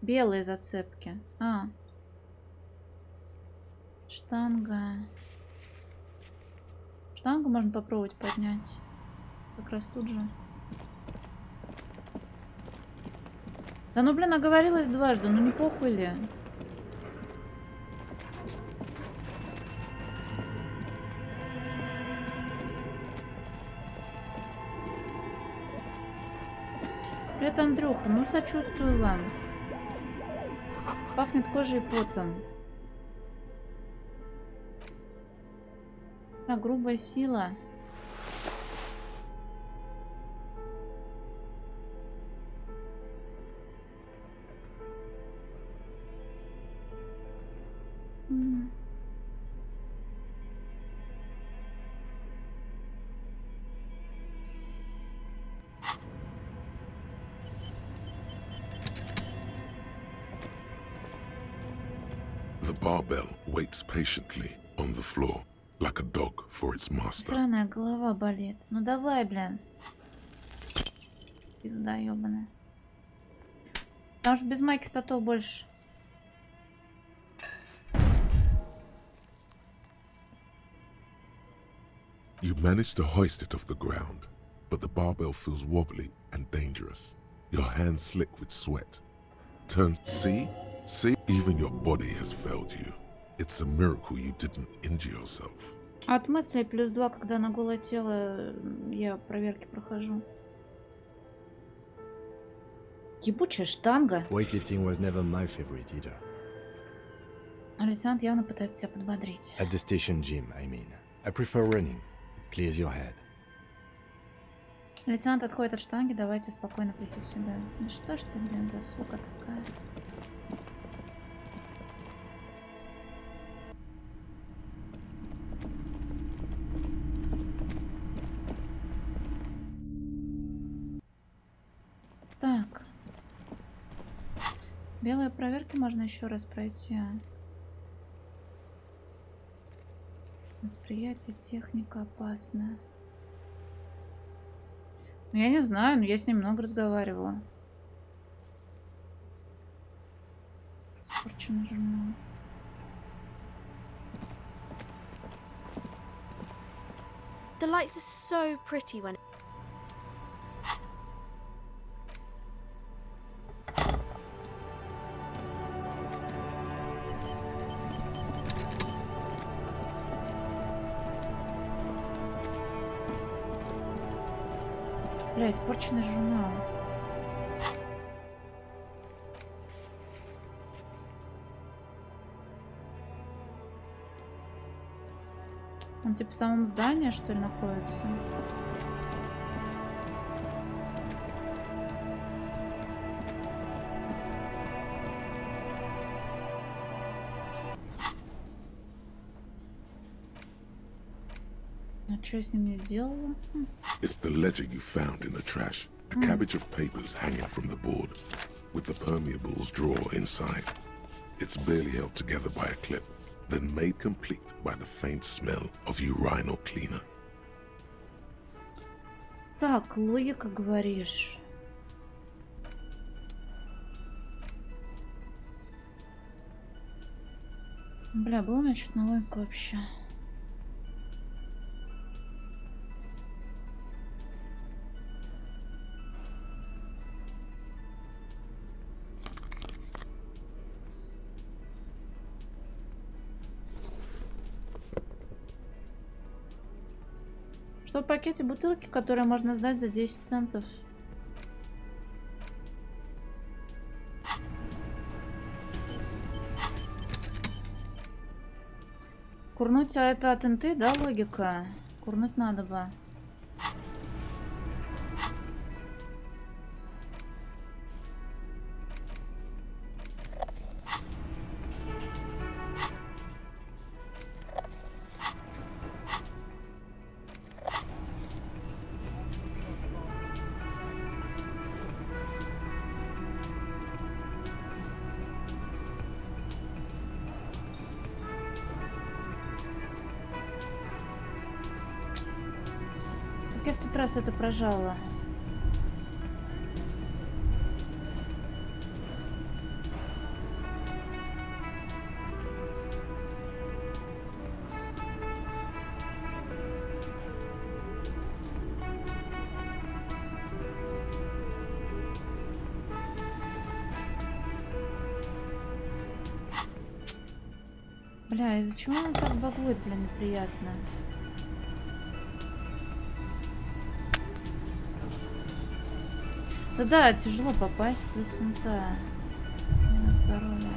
Белые зацепки. Штанга. Штангу можно попробовать поднять. Как раз тут же. Да ну блин, оговорилась дважды. Ну не похуй ли? Привет, Андрюха. Ну, сочувствую вам. Пахнет кожей и потом. Так, грубая сила. The barbell waits patiently on the floor, like a dog for its master. Сраная голова болит. Ну давай, блин. Пизда ёбаная. Потому что без майки статов больше. You manage to hoist it off the ground, but the barbell feels wobbly and dangerous. Your hands slick with sweat. Turns, see? Even your body has failed you. It's a miracle you didn't injure yourself. От мысли +2, когда на голое тело я проверки прохожу. Ебучая штанга. Weightlifting was never my favorite either. Александр явно пытается себя подбодрить. At the station gym, I mean. I prefer running. It clears your head. Александр отходит от штанги, давайте спокойно прийти в себя. Да что ж ты, блин, за сука такая? Так. Белые проверки можно еще раз пройти. Восприятие, техника опасная. Ну, я не знаю, но я с ним много разговаривала. Испорченный журнал. The lights are so pretty when Бля, испорченный журнал. Он типа в самом здании, что ли, находится? А что я с ним не сделала? It's the ledger you found in the trash. A cabbage of papers hanging from the board, with the permeables drawer inside. It's barely held together by a clip, then made complete by the faint smell of urinal cleaner. Так, логика, говоришь. Бля, было у меня что-то на логику вообще. Что в пакете бутылки, которые можно сдать за 10 центов? Курнуть, а это от инты, да, логика? Курнуть надо бы. Я в тот раз это прожала. Бля, из-за чего он так багует, бля, неприятно. Да-да, тяжело попасть, плюс инта. Здоровье.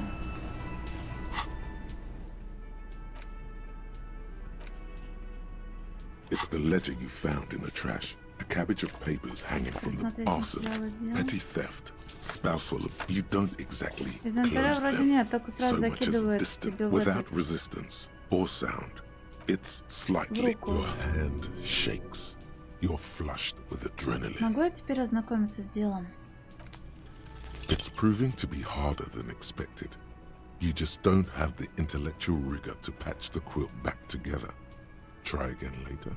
It's the ledger you found in the trash. A cabbage of papers hanging from the arson, petty theft, spousal. You don't exactly Из инвентаря вроде нет, только сразу so much as закидывает distant, тебе в without этот. resistance or sound. It's slightly. Your hand shakes. You're flushed with adrenaline. Могу я теперь ознакомиться с делом? It's proving to be harder than expected. You just don't have the intellectual rigor to patch the quilt back together. Try again later.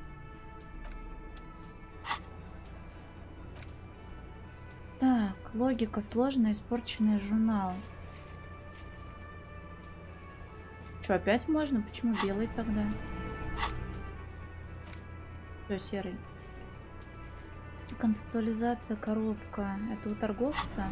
Так, логика сложная, испорченный журнал. Что, опять можно? Почему белый тогда? Все, серый. Концептуализация, коробка. Это у торговца?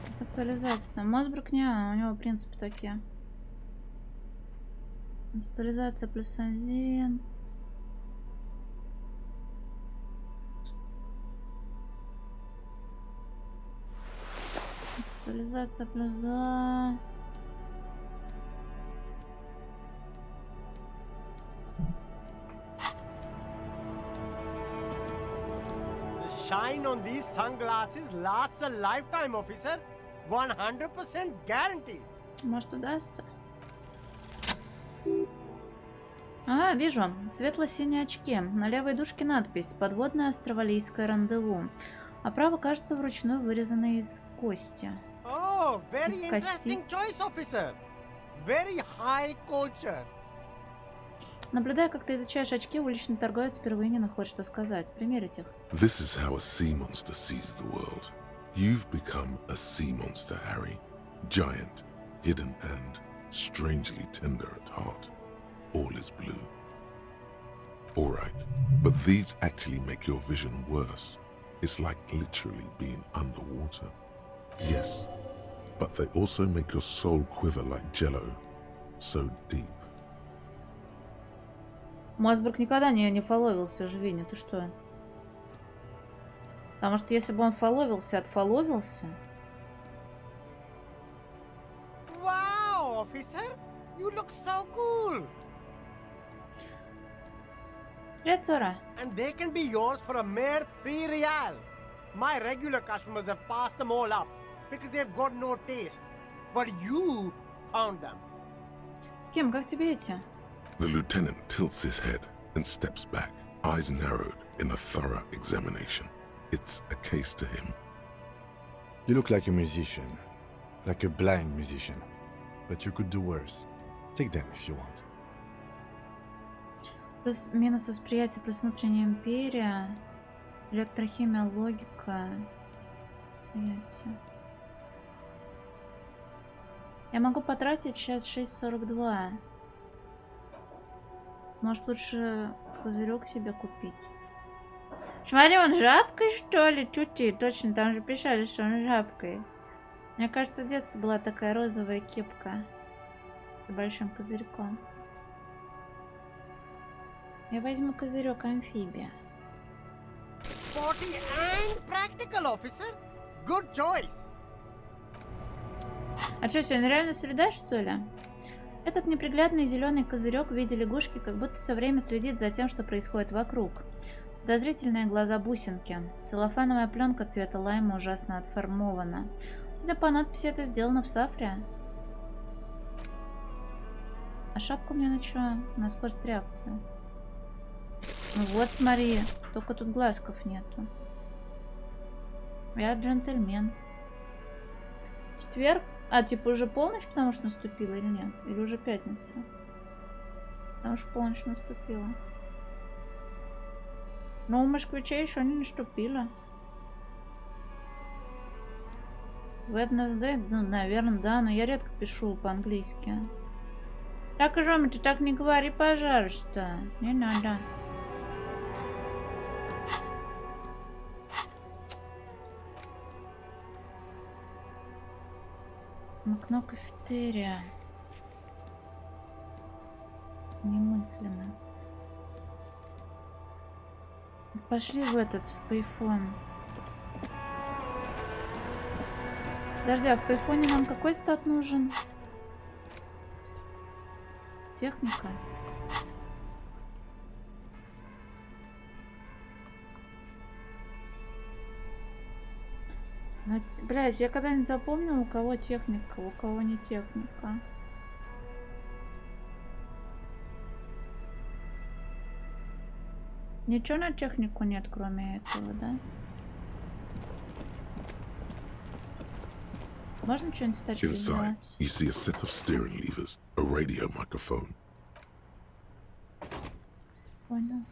Концептуализация. Мосбрук не, у него принципы такие. Концептуализация плюс 1. Концептуализация плюс 2. The shine on these sunglasses lasts a lifetime, officer. 100% guaranteed. Может, удастся? А, вижу. Светло-синие очки. На левой дужке надпись «Подводное австралийское рандеву». А право, кажется, вручную вырезано из кости. Oh, very Из кости. interesting choice, officer. Very high culture. Наблюдая, как ты изучаешь очки, уличный торговец впервые не находит, что сказать. Примерить их. This is how a sea monster sees the world. You've become a sea monster, Harry. Giant, hidden, and strangely tender at heart. all is blue. Alright, but these actually make your vision worse. It's like literally being underwater. Yes, but they also make your soul quiver like jello, so deep. Мосбург никогда не фоловился, Живиня, ты что? Потому что если бы он отфоловился... Wow, officer! You look so cool! Привет, Сора. And they can be yours for a mere 3 real. My regular customers have passed them all up because they've got no taste. But you found them. Кем, как тебе эти? The lieutenant tilts his head and steps back, eyes narrowed in a thorough examination. It's a case to him. You look like a musician. Like a blind musician. But you could do worse. Take them if you want. Плюс-минус восприятие, плюс внутренняя империя, электрохимия, логика. Восприятие. Я могу потратить сейчас 6.42. Может, лучше козырек себе купить? Смотри, он жабкой, что ли? Тюти, точно, там же писали, что он жабкой. Мне кажется, в детстве была такая розовая кепка с большим козырьком. Я возьму козырек амфибия. Sporty and practical, officer. Good choice. А что, сегодня реально среда, что ли? Этот неприглядный зеленый козырек в виде лягушки как будто все время следит за тем, что происходит вокруг. Подозрительные глаза бусинки. Целлофановая пленка цвета лайма ужасно отформована. Судя по надписи, это сделано в Сафре. А шапка у меня на что? На скорость реакции. Ну вот, смотри. Только тут глазков нету. Я джентльмен. Четверг? А, типа уже полночь, потому что наступила или нет? Или уже пятница? Потому что полночь наступила. Но у москвичей еще не наступила. Wednesday? Ну, наверное, да, но я редко пишу по-английски. Так, Жома, ты так не говори, пожалуйста. Не надо. Окно кафетерия. Немысленно. Пошли в пейфон. Подожди, а в пейфоне нам какой стат нужен? Техника. Блять, я когда-нибудь запомнил, у кого техника, у кого не техника. Ничего на технику нет, кроме этого, да? Можно что-нибудь в тачке Inside, сделать? you see a set of steering levers, a radio microphone. Понял.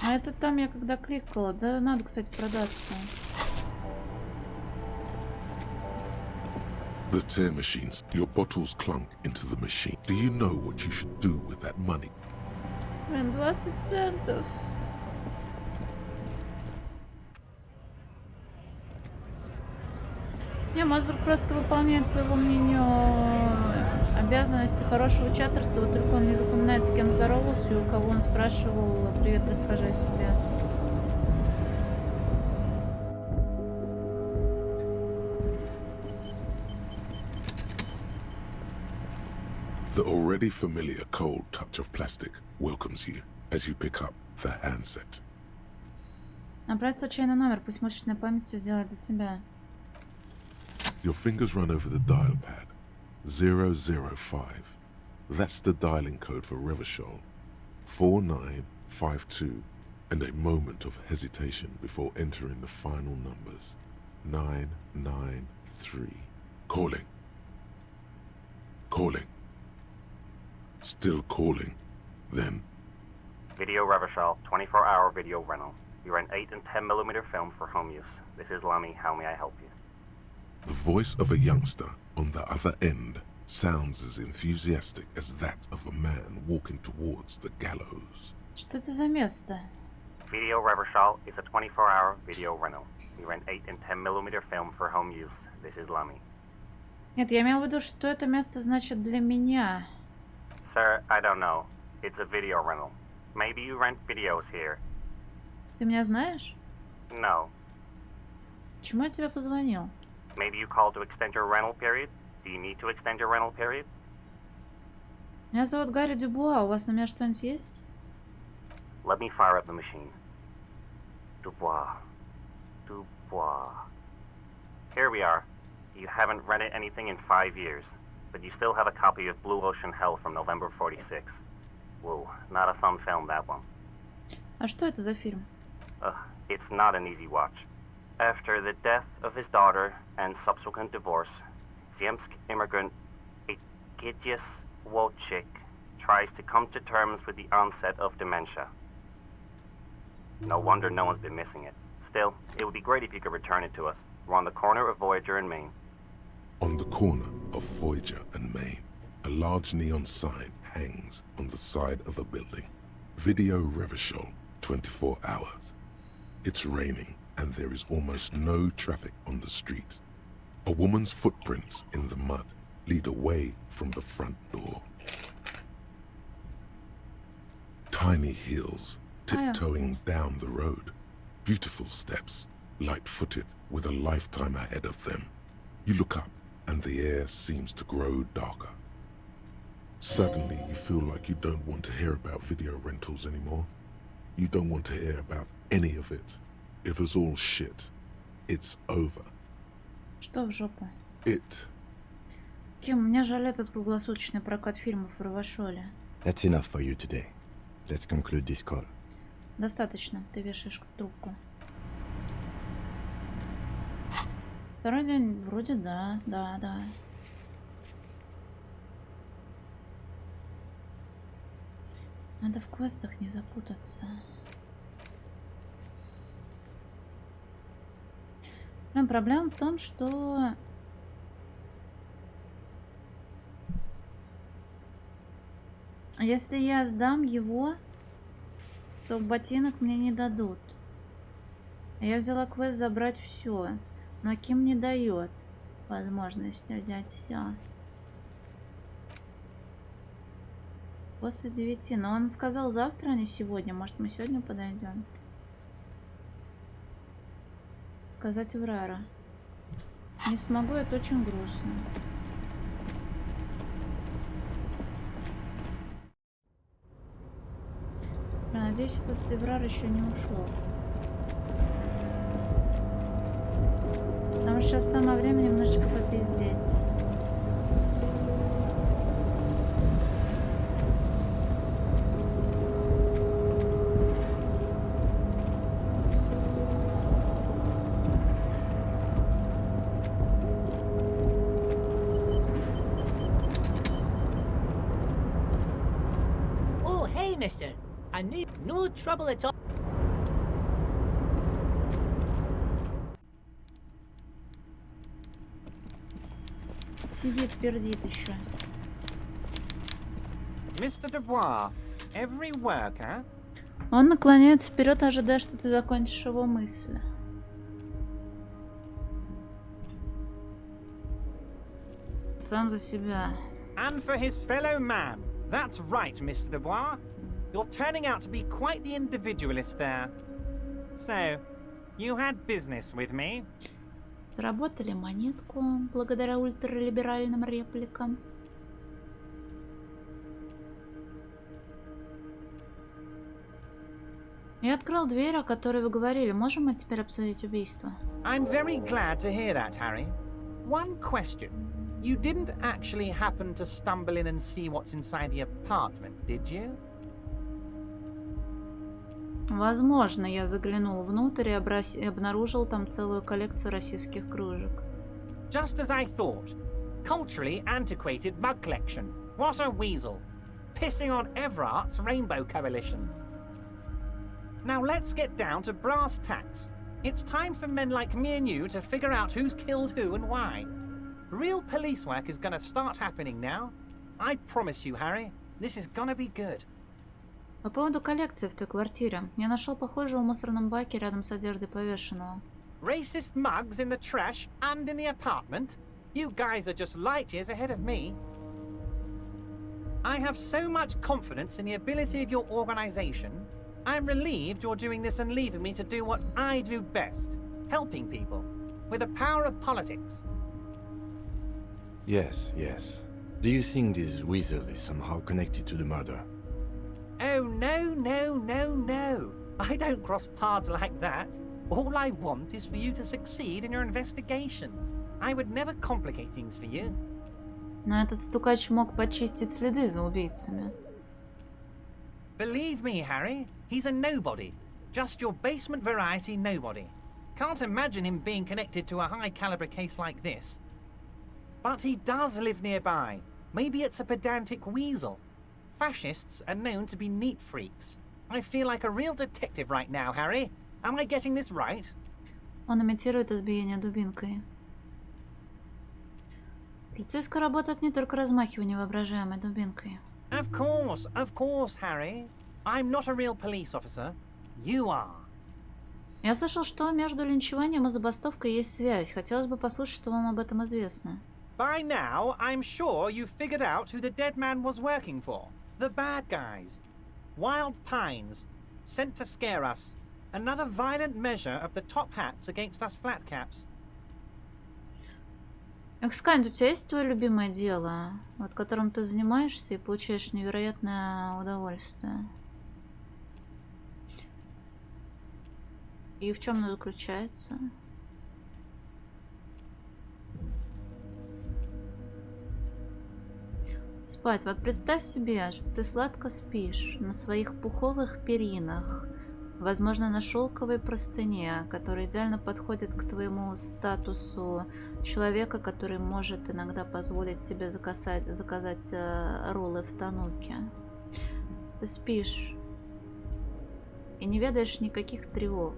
А это там я когда кликала. Да, надо, кстати, продаться. The tear machines. Your bottles clunk into the machine. Do you know what you should do with that money? Блин, 20 центов. Не, Мосбург просто выполняет, по его мнению, обязанности хорошего чатерса. Вот только он не запоминает, с кем здоровался и у кого он спрашивал: привет, расскажи о себе. The already familiar cold touch of plastic welcomes you as you pick up the handset. Набрать случайный номер, пусть мышечная память все сделает за тебя. Your fingers run over the dial pad. 005. That's the dialing code for Revachol. 4952. And a moment of hesitation before entering the final numbers. 993. Calling. Calling. Still calling. Then Video Revachol, 24-hour video rental. We rent 8 and 10mm film for home use. This is Lamy. How may I help you? The voice of a youngster on the other end sounds as enthusiastic as that of a man walking towards the gallows. Что это за место? Video Revachol is a 24-hour video rental. We rent 8 and 10mm film for home use. This is Lamy. Нет, я имела в виду, что это место значит для меня. Sir, I don't know. It's a video rental. Maybe you rent videos here. Ты меня знаешь? No. Почему я тебе позвонил? Maybe you called to extend your rental period? Do you need to extend your rental period? Меня зовут Гарри Дюбуа. У вас на меня что-нибудь есть? Let me fire up the machine. Dubois. Dubois. Here we are. You haven't rented anything in 5 years, but you still have a copy of Blue Ocean Hell from November 46. Whoa, not a fun film, that one. А что это за фильм? It's not an easy watch. After the death of his daughter and subsequent divorce, Ziemsk immigrant Egidius Wojcik tries to come to terms with the onset of dementia. No wonder no one's been missing it. Still, it would be great if you could return it to us. We're on the corner of Voyager and Maine. On the corner of Voyager and Maine, a large neon sign hangs on the side of a building. Video Revachol, 24 hours. It's raining and there is almost no traffic on the street. A woman's footprints in the mud lead away from the front door. Tiny heels tiptoeing down the road. Beautiful steps, light-footed with a lifetime ahead of them. You look up and the air seems to grow darker. Suddenly you feel like you don't want to hear about video rentals anymore. You don't want to hear about any of it. It was all shit. It's over. Что в жопу? It. Ким, мне жаль этот круглосуточный прокат фильмов в Ревашоле. That's enough for you today. Let's conclude this call. Достаточно, ты вешаешь трубку. Второй день, вроде да. Надо в квестах не запутаться. Проблема в том, что... Если я сдам его, то ботинок мне не дадут. Я взяла квест забрать все, но Ким не дает возможности взять все. После 9, но он сказал завтра, а не сегодня. Может, мы сегодня подойдем? Сказать Врара. Не смогу, это очень грустно. Надеюсь, этот Эврар еще не ушел. Потому что сейчас самое время немножечко попиздеть. Oh, hey, mister. I need no trouble at all. Сидит, пердит еще. Mr. Dubois, every worker... Он наклоняется вперед, ожидая, что ты закончишь его мысли. Сам за себя. And for his fellow man. That's right, Mr. Dubois. You're turning out to be quite the individualist there. So, you had business with me. Заработали монетку благодаря ультралиберальным репликам. Я открыл дверь, о которой вы говорили. Можем мы теперь обсудить убийство? I'm very glad to hear that, Harry. One question. You didn't actually happen to stumble in and see what's inside the apartment, did you? Возможно, я заглянул внутрь и обнаружил там целую коллекцию российских кружек. Just as I thought. Culturally antiquated mug collection. What a weasel. Pissing on Everart's Rainbow Coalition. Now let's get down to brass tacks. It's time for men like me and you to figure out who's killed who and why. Real police work is gonna start happening now. I promise you, Harry, this is gonna be good. По поводу коллекции в той квартире. Я нашел похожую в мусорном баке рядом с одеждой повешенного. Racist mugs in the trash and in the apartment? You guys are just light years ahead of me. I have so much confidence in the ability of your organization. I'm relieved you're doing this and leaving me to do what I do best, helping people, with the power of politics. Yes, yes. Do you think this weasel is somehow connected to the murder? Oh, no. I don't cross paths like that. All I want is for you to succeed in your investigation. I would never complicate things for you. Но этот стукач мог почистить следы за убийцами. Believe me, Harry, he's a nobody. Just your basement variety nobody. Can't imagine him being connected to a high-caliber case like this. But he does live nearby. Maybe it's a pedantic weasel. Fascists are known to be neat freaks. I feel like a real detective right now, Harry. Am I getting this right? Он имитирует избиение дубинкой. Полицейская работа — это не только размахивание воображаемой дубинкой. Of course, Harry. I'm not a real police officer. You are. Я слышал, что между линчеванием и забастовкой есть связь. Хотелось бы послушать, что вам об этом известно. By now, I'm sure you've figured out who the dead man was working for. The bad guys. Wild Pines. Sent to scare us. Another violent measure of the top hats against us flatcaps. Экскайнт, у тебя есть твое любимое дело, вот которым ты занимаешься и получаешь невероятное удовольствие? И в чем оно заключается? Спать. Вот представь себе, что ты сладко спишь на своих пуховых перинах, возможно, на шелковой простыне, которая идеально подходит к твоему статусу человека, который может иногда позволить себе заказать роллы в тануке. Ты спишь и не ведаешь никаких тревог.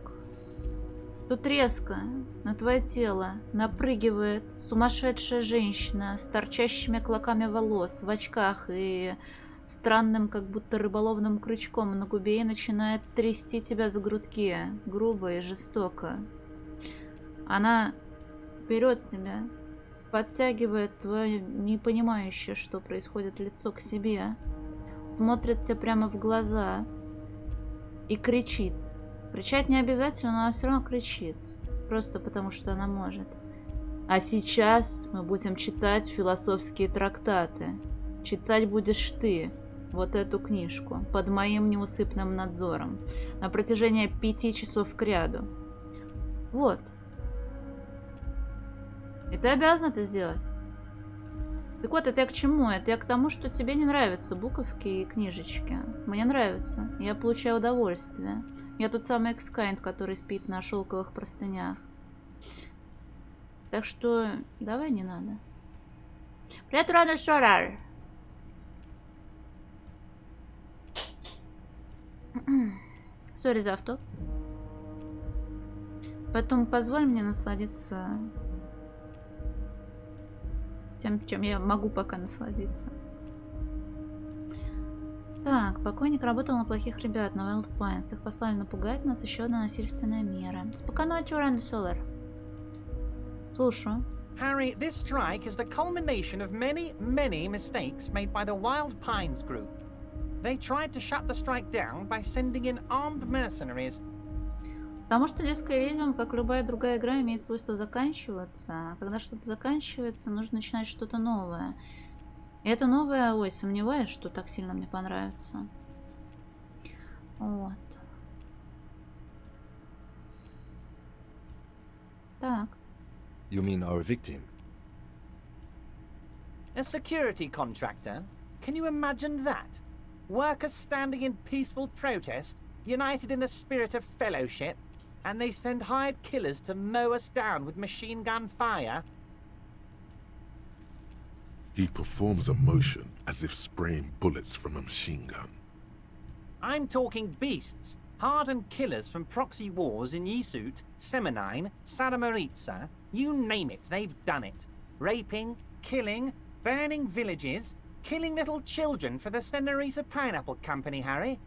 Тут резко на твое тело напрыгивает сумасшедшая женщина с торчащими клоками волос, в очках и странным, как будто рыболовным крючком на губе, и начинает трясти тебя за грудки, грубо и жестоко. Она берет тебя, подтягивает твое непонимающее, что происходит, лицо к себе, смотрит тебе прямо в глаза и кричит. Кричать не обязательно, но она все равно кричит. Просто потому, что она может. А сейчас мы будем читать философские трактаты. Читать будешь ты. Вот эту книжку. Под моим неусыпным надзором. На протяжении 5 часов кряду. Вот. И ты обязан это сделать. Так вот, это я к чему? Это я к тому, что тебе не нравятся буковки и книжечки. Мне нравится. Я получаю удовольствие. Я тот самый экскайнт, который спит на шелковых простынях. Так что давай не надо. Привет, Рона Шорар! Сори за авто. Потом позволь мне насладиться тем, чем я могу пока насладиться. Так, покойник работал на плохих ребят, на Wild Pines. Их послали напугать нас, еще одна насильственная мера. Спокойной ночи, Рэнди Солар. Слушаю. Harry, this strike is the culmination of many mistakes made by the Wild Pines group. They tried to shut the strike down by sending in armed mercenaries. Потому что детская elysium, как любая другая игра, имеет свойство заканчиваться. А когда что-то заканчивается, нужно начинать что-то новое. И это новое, ой, сомневаюсь, что так сильно мне понравится. Вот. Так. You mean our victim? A security contractor? Can you imagine that? Workers standing in peaceful protest, united in the spirit of fellowship, and they send hired killers to mow us down with machine gun fire? He performs a motion as if spraying bullets from a machine gun. I'm talking beasts. Hardened killers from proxy wars in Yisut, Semenine, Saramaritsa, you name it, they've done it. Raping, killing, burning villages, killing little children for the Senorita Pineapple Company, Harry.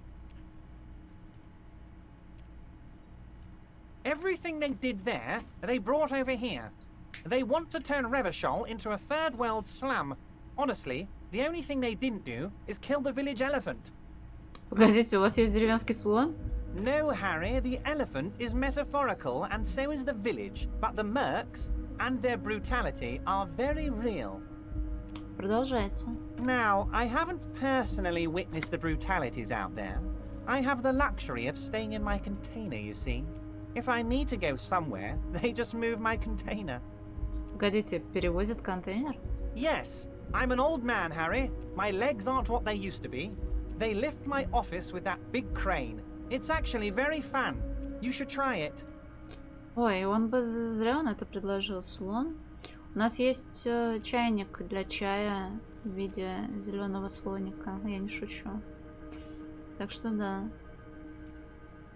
Everything they did there, they brought over here. They want to turn Revachol into a third world slum. Honestly, the only thing they didn't do is kill the village elephant. Погодите, у вас есть деревенский слон? No, Harry, the elephant is metaphorical and so is the village, but the mercs and their brutality are very real. Продолжайте. Now, I haven't personally witnessed the brutalities out there. I have the luxury of staying in my container, you see. If I need to go somewhere, they just move my container. Погодите, перевозят контейнер? Yes, I'm an old man, Harry. My legs aren't what they used to be. They lift my office with that big crane. It's actually very fun. You should try it. Ой, он бы зря он это предложил, слон. У нас есть чайник для чая в виде зеленого слоника. Я не шучу. Так что да.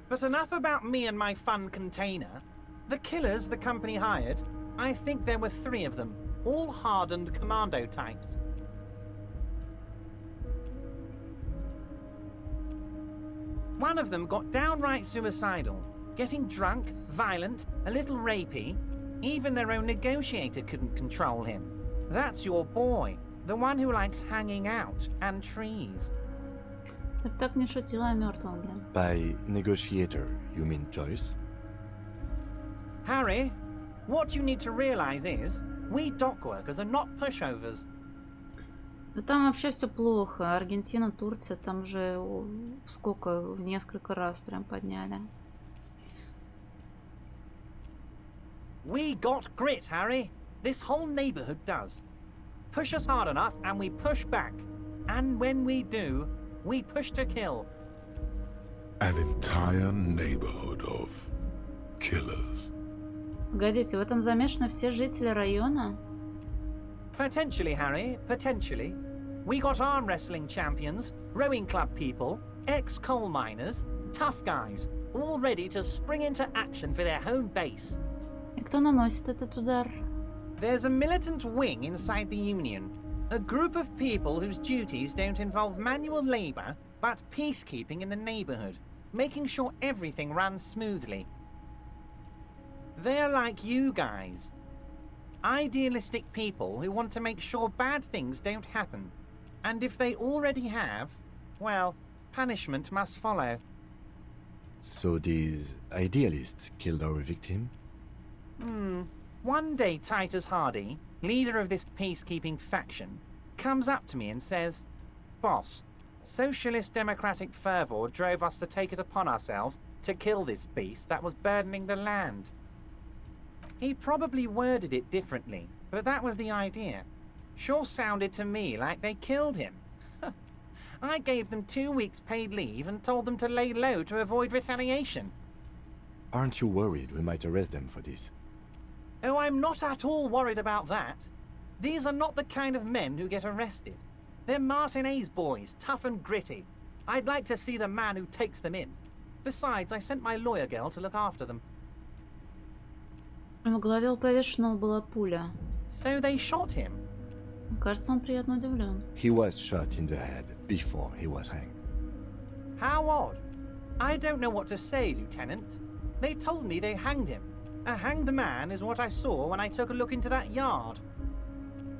But enough about me and my fun container. The killers the company hired, I think there were 3 of them, all hardened commando types. One of them got downright suicidal, getting drunk, violent, a little rapey. Even their own negotiator couldn't control him. That's your boy, the one who likes hanging out and trees. Я бы так не шутила о мертвом, блин. By negotiator, you mean Joyce? Harry, what you need to realize is, we dock workers are not pushovers. Да там вообще все плохо. Аргентина, Турция, там же сколько, в несколько раз прям подняли. We got grit, Harry. This whole neighborhood does. Push us hard enough and we push back. And when we do, we push to kill. An entire neighborhood of killers. Погодите, в этом замешаны все жители района? Potentially, Harry, potentially. We got arm wrestling champions, rowing club people, ex-coal miners, tough guys, all ready to spring into action for their home base. И кто наносит этот удар? There's a militant wing inside the Union. A group of people whose duties don't involve manual labor, but peacekeeping in the neighborhood, making sure everything runs smoothly. They're like you guys. Idealistic people who want to make sure bad things don't happen. And if they already have, well, punishment must follow. So these idealists killed our victim? One day Titus Hardy, leader of this peacekeeping faction, comes up to me and says, "Boss, socialist democratic fervor drove us to take it upon ourselves to kill this beast that was burdening the land." He probably worded it differently, but that was the idea. Sure sounded to me like they killed him. I gave them 2 weeks paid leave and told them to lay low to avoid retaliation. Aren't you worried we might arrest them for this? Oh, I'm not at all worried about that. These are not the kind of men who get arrested. They're Martinez boys, tough and gritty. I'd like to see the man who takes them in. Besides, I sent my lawyer girl to look after them. В голове у повешенного была пуля. So they shot him. Кажется, он приятно удивлен. He was shot in the head before he was hanged. How odd. I don't know what to say, Lieutenant. They told me they hanged him. A hanged man is what I saw when I took a look into that yard.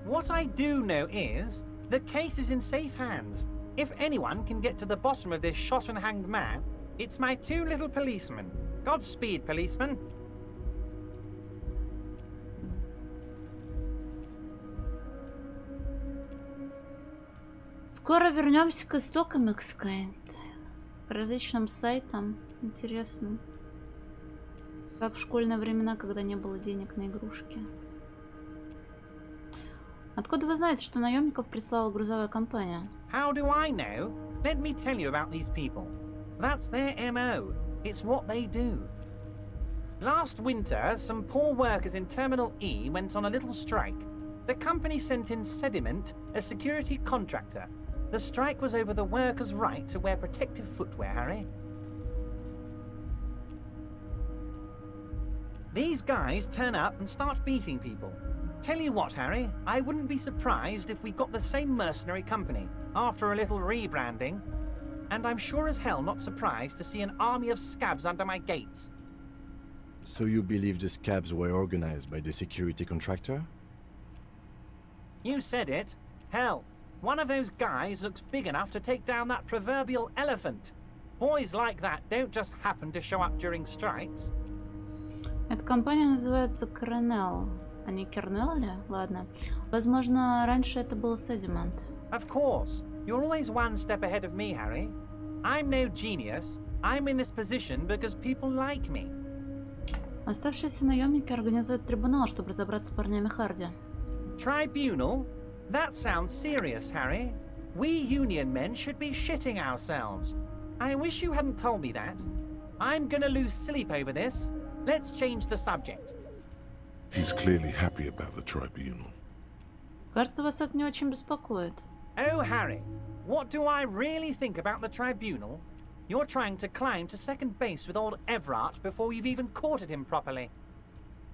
What I do know is, the case is in safe hands. If anyone can get to the bottom of this shot and hanged man, it's my 2 little policemen. Godspeed, policemen. Скоро вернемся к истокам X-Kind. К различным сайтам. Интересно. Как в школьные времена, когда не было денег на игрушки. Откуда вы знаете, что наемников прислала грузовая компания? How do I know? Let me tell you about these people. That's their MO. It's what they do. Last winter, some poor workers in Terminal E went on a little strike. The company sent in Sediment, a security contractor. The strike was over the workers' right to wear protective footwear, Harry. These guys turn up and start beating people. Tell you what, Harry, I wouldn't be surprised if we got the same mercenary company after a little rebranding. And I'm sure as hell not surprised to see an army of scabs under my gates. So you believe the scabs were organized by the security contractor? You said it. Hell, one of those guys looks big enough to take down that proverbial elephant. Boys like that don't just happen to show up during strikes. Эта компания называется Coronel. А не Кернел ли? Ладно. Возможно, раньше это был Sediment. Of course. You're always one step ahead of me, Harry. I'm no genius. I'm in this position because people like me. Оставшиеся наемники организуют трибунал, чтобы разобраться с парнями Харди. Tribunal? That sounds serious, Harry. We Union men should be shitting ourselves. I wish you hadn't told me that. I'm gonna lose sleep over this. Let's change the subject. He's clearly happy about the tribunal. Кажется, вас это не очень беспокоит. Oh, Harry, what do I really think about the tribunal? You're trying to climb to second base with old Everard before you've even courted him properly.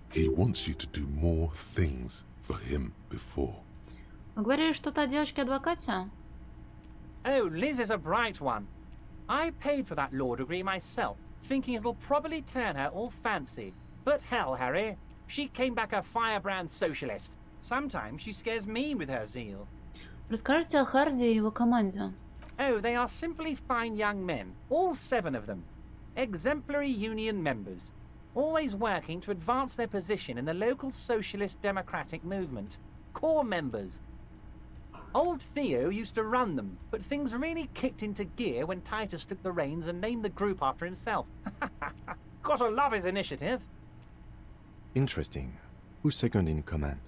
He wants you to do more things for him before. Вы говорили что-то о девочке-адвокате? Oh, Liz is a bright one. I paid for that law degree myself, thinking it'll probably turn her all fancy. But hell, Harry, she came back a firebrand socialist. Sometimes she scares me with her zeal. Расскажите о Харди и его команде. Oh, they are simply fine young men, all 7 of them. Exemplary union members, always working to advance their position in the local socialist democratic movement. Core members. Old Theo used to run them, but things really kicked into gear when Titus took the reins and named the group after himself. Gotta love his initiative. Interesting. Who's second in command?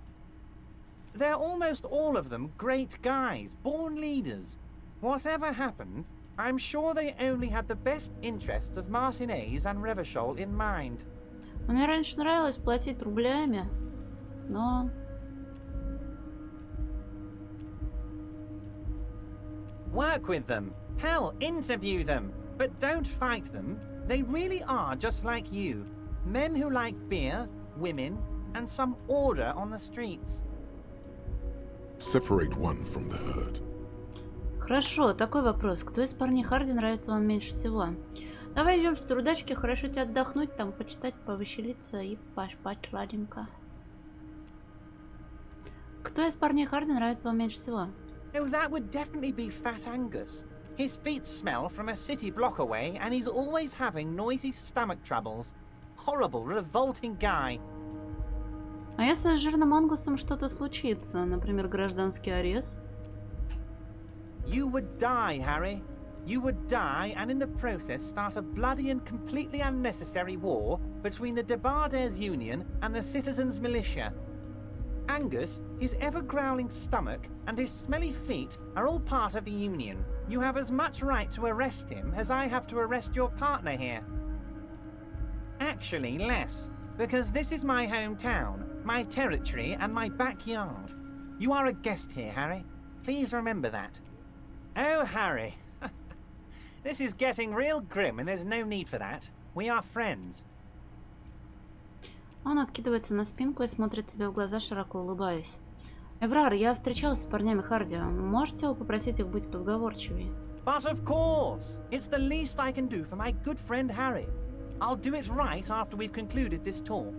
They're almost all of them great guys, born leaders. Whatever happened, I'm sure they only had the best interests of Martinez and Revachol in mind. Мне раньше нравилось платить рублями, но... Work with them. Hell, interview them. But don't fight them. They really are just like you. Men who like beer, women, and some order on the streets. Separate one from the herd. Хорошо, такой вопрос. Кто из парней Харди нравится вам меньше всего? Давай идем с трудачки, хорошо тебе отдохнуть, там почитать, повеселиться и поспать сладенько. Кто из парней Харди нравится вам меньше всего? Oh, that would definitely be Fat Angus. His feet smell from a city block away, and he's always having noisy stomach troubles. Horrible, revolting guy. А если с жирным Ангусом что-то случится, например, гражданский арест? You would die, Harry. You would die, and in the process start a bloody and completely unnecessary war between the Debarders Union and the Citizens Militia. Angus, his ever-growling stomach, and his smelly feet are all part of the Union. You have as much right to arrest him as I have to arrest your partner here. Actually, less, because this is my hometown, my territory, and my backyard. You are a guest here, Harry. Please remember that. Oh, Harry. This is getting real grim, and there's no need for that. We are friends. Он откидывается на спинку и смотрит тебе в глаза, широко улыбаясь. Эврар, я встречалась с парнями Харди. Можете вы попросить их быть позговорчивее? But of course! It's the least I can do for my good friend Harry. I'll do it right after we've concluded this talk.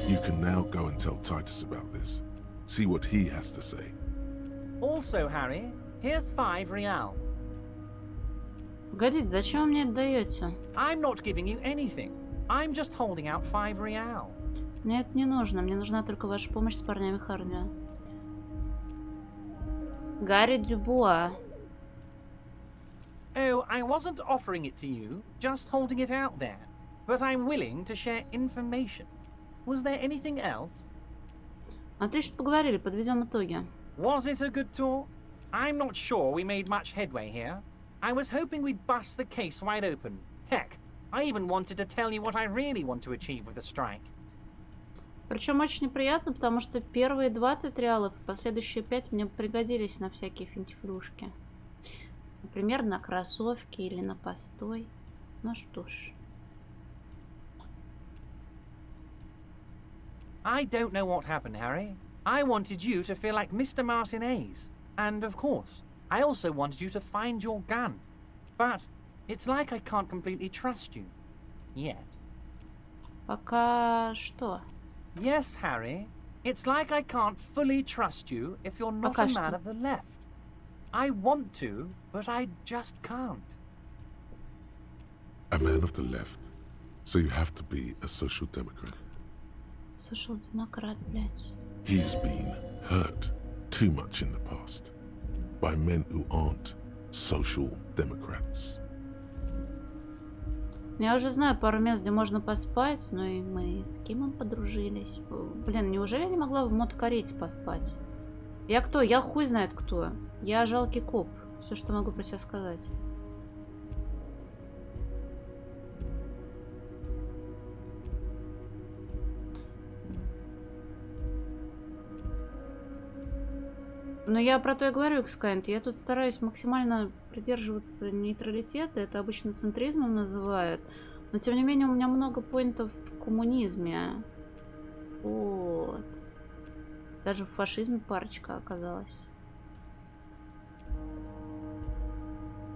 You can now go and tell Titus about this. See what he has to say. Also, Harry, here's 5 real. Погодите, зачем вы мне это даете? I'm not giving you anything. I'm just holding out 5 real. Мне это не нужно. Мне нужна только ваша помощь с парнями Харди. Гарри Дюбуа. Oh, I wasn't offering it to you, just holding it out there. But I'm willing to share information. Was there anything else? Отлично поговорили, подведем итоги. Was it a good talk? I'm not sure we made much headway here. I was hoping we'd bust the case wide open. Heck, I even wanted to tell you what I really want to achieve with the strike. Причем очень неприятно, потому что первые 20 реалов и последующие 5 мне пригодились на всякие финтифлюшки. Например, на кроссовки или на постой. Ну что ж. I don't know what happened, Harry. I wanted you to feel like Mr. Martinez. And of course, I also wanted you to find your gun. But it's like I can't completely trust you. Yet. Пока что? Yes, Harry. It's like I can't fully trust you if you're not Пока a что. man of the left. I want to, but I just can't. A man of the left. So you have to be a social democrat. Социал-демократ, блядь. He's been hurt too much in the past by men who aren't social democrats. Я уже знаю пару мест, где можно поспать, но и мы с Кимом подружились. Блин, неужели я не могла в мотокарете поспать? Я кто? Я хуй знает кто. Я жалкий коп. Все, что могу про себя сказать. Но я про то и говорю, Xkind. Я тут стараюсь максимально придерживаться нейтралитета. Это обычно центризмом называют. Но, тем не менее, у меня много поинтов в коммунизме. Вот. Даже в фашизме парочка оказалась.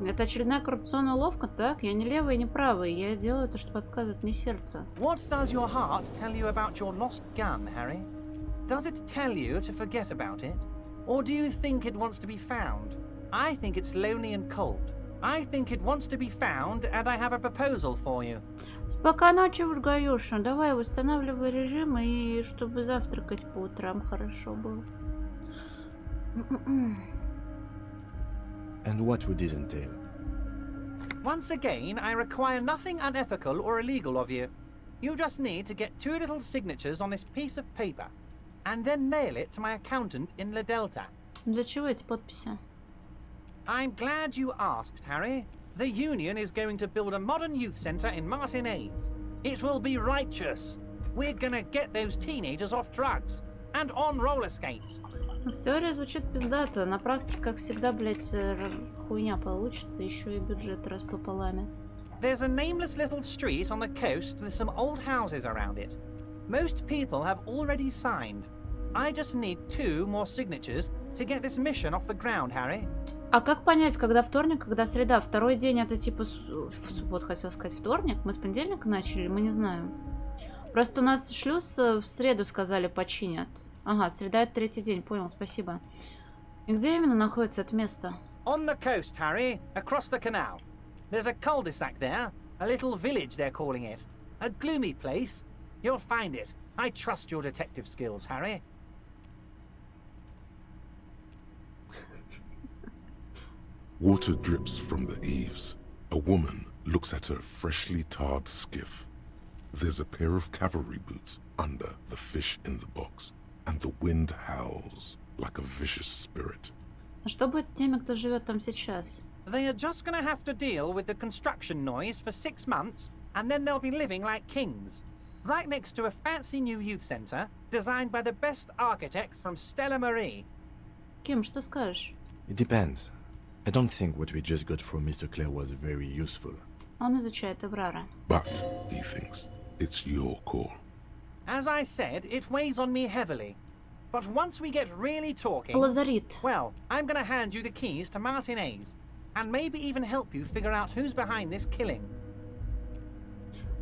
Это очередная коррупционная уловка, так? Я не левый и не правый. Я делаю то, что подсказывает мне сердце. What does your heart tell you about your lost gun, Harry? Does it tell you to forget about it? Or do you think it wants to be found? I think it's lonely and cold. I think it wants to be found, and I have a proposal for you. Спокойной ночи, Вургаюша. Давай восстанавливай режим, и чтобы завтракать по утрам хорошо было. And what would this entail? Once again, I require nothing unethical or illegal of you. You just need to get 2 little signatures on this piece of paper, and then mail it to my accountant in La Delta. Для чего эти подписи? I'm glad you asked, Harry. The Union is going to build a modern youth centre in Martinez. It will be righteous. We're gonna get those teenagers off drugs and on roller skates. В теории звучит пиздато. На практике, как всегда, блять, хуйня получится. Еще и бюджет распополамит. There's a nameless little street on the coast with some old houses around it. Most people have already signed. I just need 2 more signatures to get this mission off the ground, Harry. А как понять, когда вторник, когда среда? Второй день это типа суббот, хотел сказать вторник. Мы с понедельника начали, мы не знаем. Просто у нас шлюз в среду сказали починят. Ага, среда это 3-й день, понял, спасибо. И где именно находится это место? On the coast, Harry, across the canal. There's a cul-de-sac there, a little village they're calling it. A gloomy place. You'll find it. I trust your detective skills, Harry. Water drips from the eaves. A woman looks at her freshly tarred skiff. There's a pair of cavalry boots under the fish in the box, and the wind howls like a vicious spirit. А что будет с теми, кто живет там сейчас? They are just gonna have to deal with the construction noise for 6 months, and then they'll be living like kings. Right next to a fancy new youth centre, designed by the best architects from Stella Marie. Ким, что скажешь? It depends. I don't think what we just got from Mr. Clare was very useful. Он изучает Эврара. But, he thinks, it's your call. As I said, it weighs on me heavily. But once we get really talking... Лазарит. Well, I'm gonna hand you the keys to Martinez. And maybe even help you figure out who's behind this killing.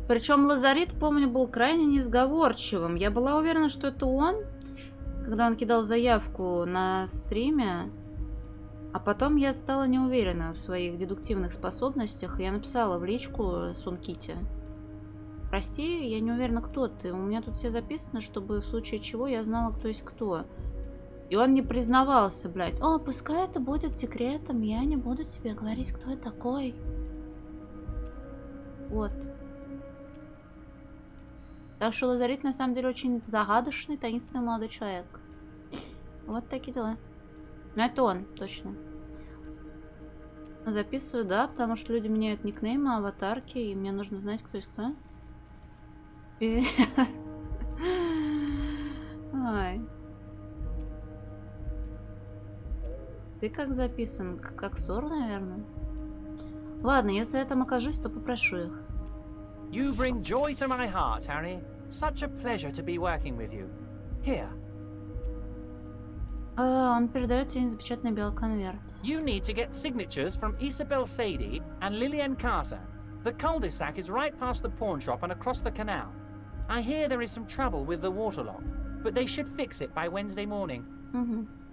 Причем Лазарит, помню, был крайне несговорчивым. Я была уверена, что это он, когда он кидал заявку на стриме. А потом я стала не уверена в своих дедуктивных способностях. И я написала в личку Сунките: прости, я не уверена, кто ты. У меня тут все записано, чтобы в случае чего я знала, кто есть кто. И он не признавался, блядь. О, пускай это будет секретом, я не буду тебе говорить, кто я такой. Вот. Так что Лазарит на самом деле очень загадочный, таинственный молодой человек. Вот такие дела. Но это он, точно. Записываю, да, потому что люди меняют никнеймы, аватарки, и мне нужно знать, кто есть кто. Пиздец. Ой. Ты как записан? Как ссор, наверное. Ладно, если я там окажусь, то попрошу их. You bring joy to my heart, Harry. Such a pleasure to be working with you. Here. Он передает тебе запечатанный белый конверт. You need to get signatures from Isabel Sadie and Lillian Carter. The cul-de-sac is right past the pawn shop and across the canal. I hear there is some trouble with the water lock, but they should fix it by Wednesday morning.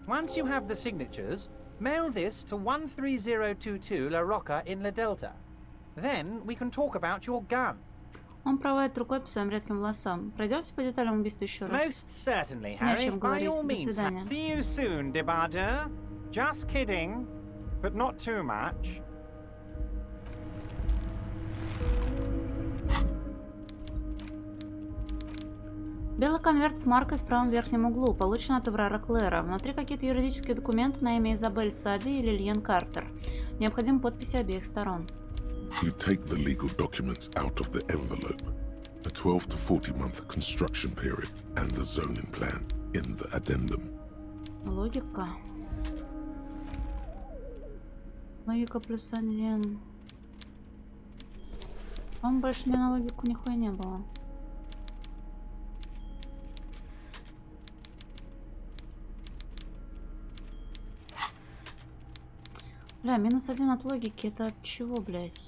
Once you have the signatures, mail this to 13022 La Rocca in La Delta. Then we can talk about your gun. Он проводит рукой по своим редким волосам. Пройдемся по деталям убийства еще раз. Most certainly, Не о Harry. чем By говорить. all До means. свидания. See you soon, Debardeur. Just kidding, but not too much. Белый конверт с маркой в правом верхнем углу. Получен от Эврара Клэра. Внутри какие-то юридические документы на имя Изабель Сади и Лильен Картер. Необходимы подписи обеих сторон. You take the legal documents out of the envelope. A 12 to 40 month construction period and the zoning plan in the addendum. Логика. Логика плюс 1. По-моему, больше мне на логику нихуя не было. Бля, минус 1 от логики, это от чего, блядь?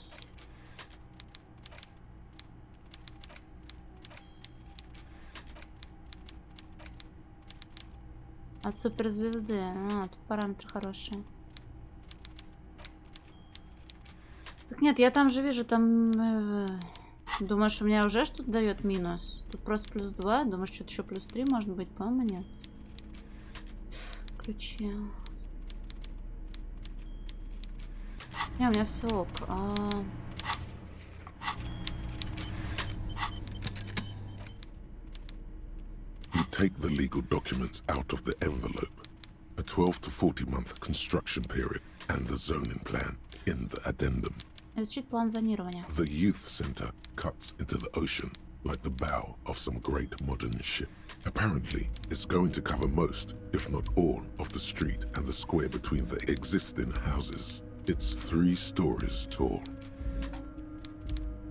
От суперзвезды. А, тут параметры хорошие. Так нет, я там же вижу, там... Думаешь, у меня уже что-то дает минус? Тут просто плюс 2. Думаешь, что-то еще плюс 3 может быть? По-моему, нет. Ключи. Не, у меня все ок. You take the legal documents out of the envelope. A 12 to 40 month construction period and the zoning plan in the addendum. Изучить план зонирования. The youth center cuts into the ocean like the bow of some great modern ship. Apparently, it's going to cover most, if not all, of the street and the square between the existing houses. It's 3 stories tall.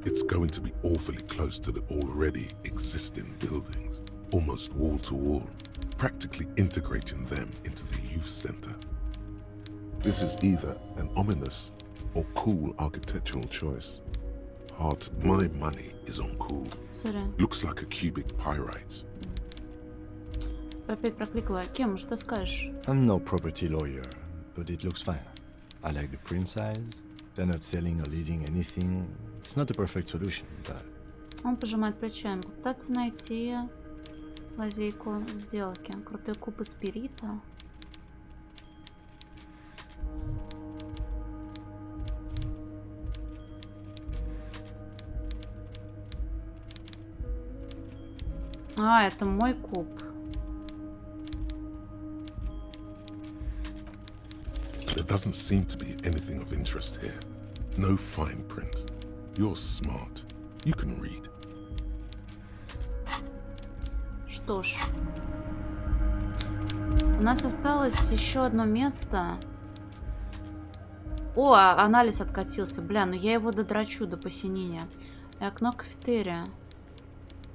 It's going to be awfully close to the already existing buildings, almost wall to wall, practically integrating them into the youth center. This is either an ominous or cool architectural choice. My money is on cool. Looks like a cubic pyrite. Опять прокликала. Кем, что скажешь? I'm no property lawyer, but it looks fine. I like the print size. They're not selling or leasing anything. It's not a perfect solution, but... Он пожимает плечами. Пытаться найти лазейку в сделке. Крутой куб из спирита. А, это мой куб. There doesn't seem to be anything of interest here. No fine print. You're smart. You can read. Что ж. У нас осталось еще одно место. О, анализ откатился. Бля, ну я его додрачу до посинения. И окно кафетерия.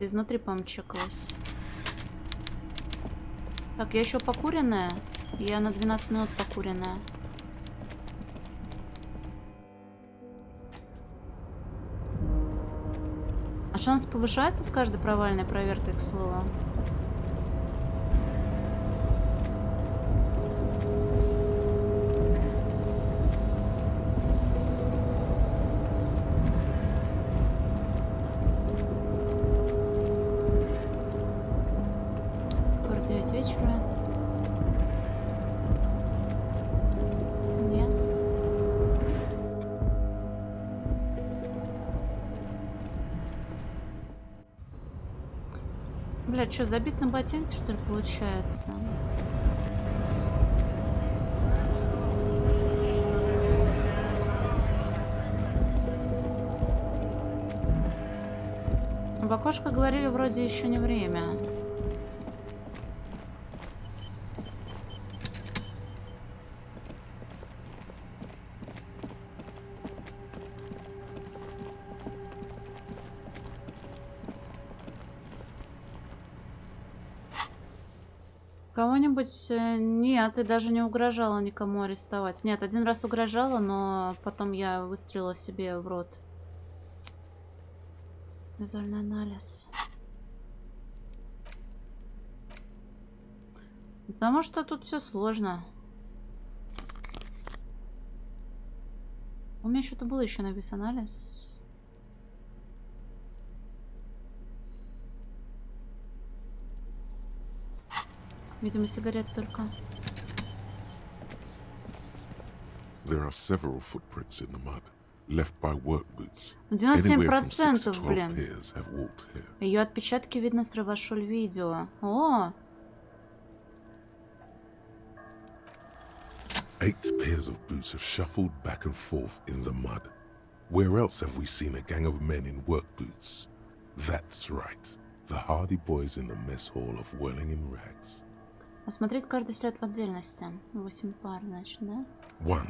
Изнутри, по-моему, чекалось. Так, я еще покуренная. Я на 12 минут покуренная. А шанс повышается с каждой провальной проверкой, к слову? Скоро 9 вечера. Нет. Бля, что, забит на ботинки, что ли, получается? В окошко говорили, вроде еще не время. Кого-нибудь... Нет, ты даже не угрожала никому арестовать. Нет, один раз угрожала, но потом я выстрелила себе в рот. Визуальный анализ. Потому что тут все сложно. У меня что-то было еще на вис-анализ. Видимо, сигарет только. There are several footprints in the mud, left by work boots. 97%, блин. Pairs have walked here. Ее отпечатки видно с Равашоль видео. О! 8 pairs of boots have shuffled back and forth in the mud. Where else have we seen a gang of men in work boots? That's right. The hardy boys in the mess hall of whirling in rags. Осмотреть каждый след в отдельности. 8 пар, значит, да? 1.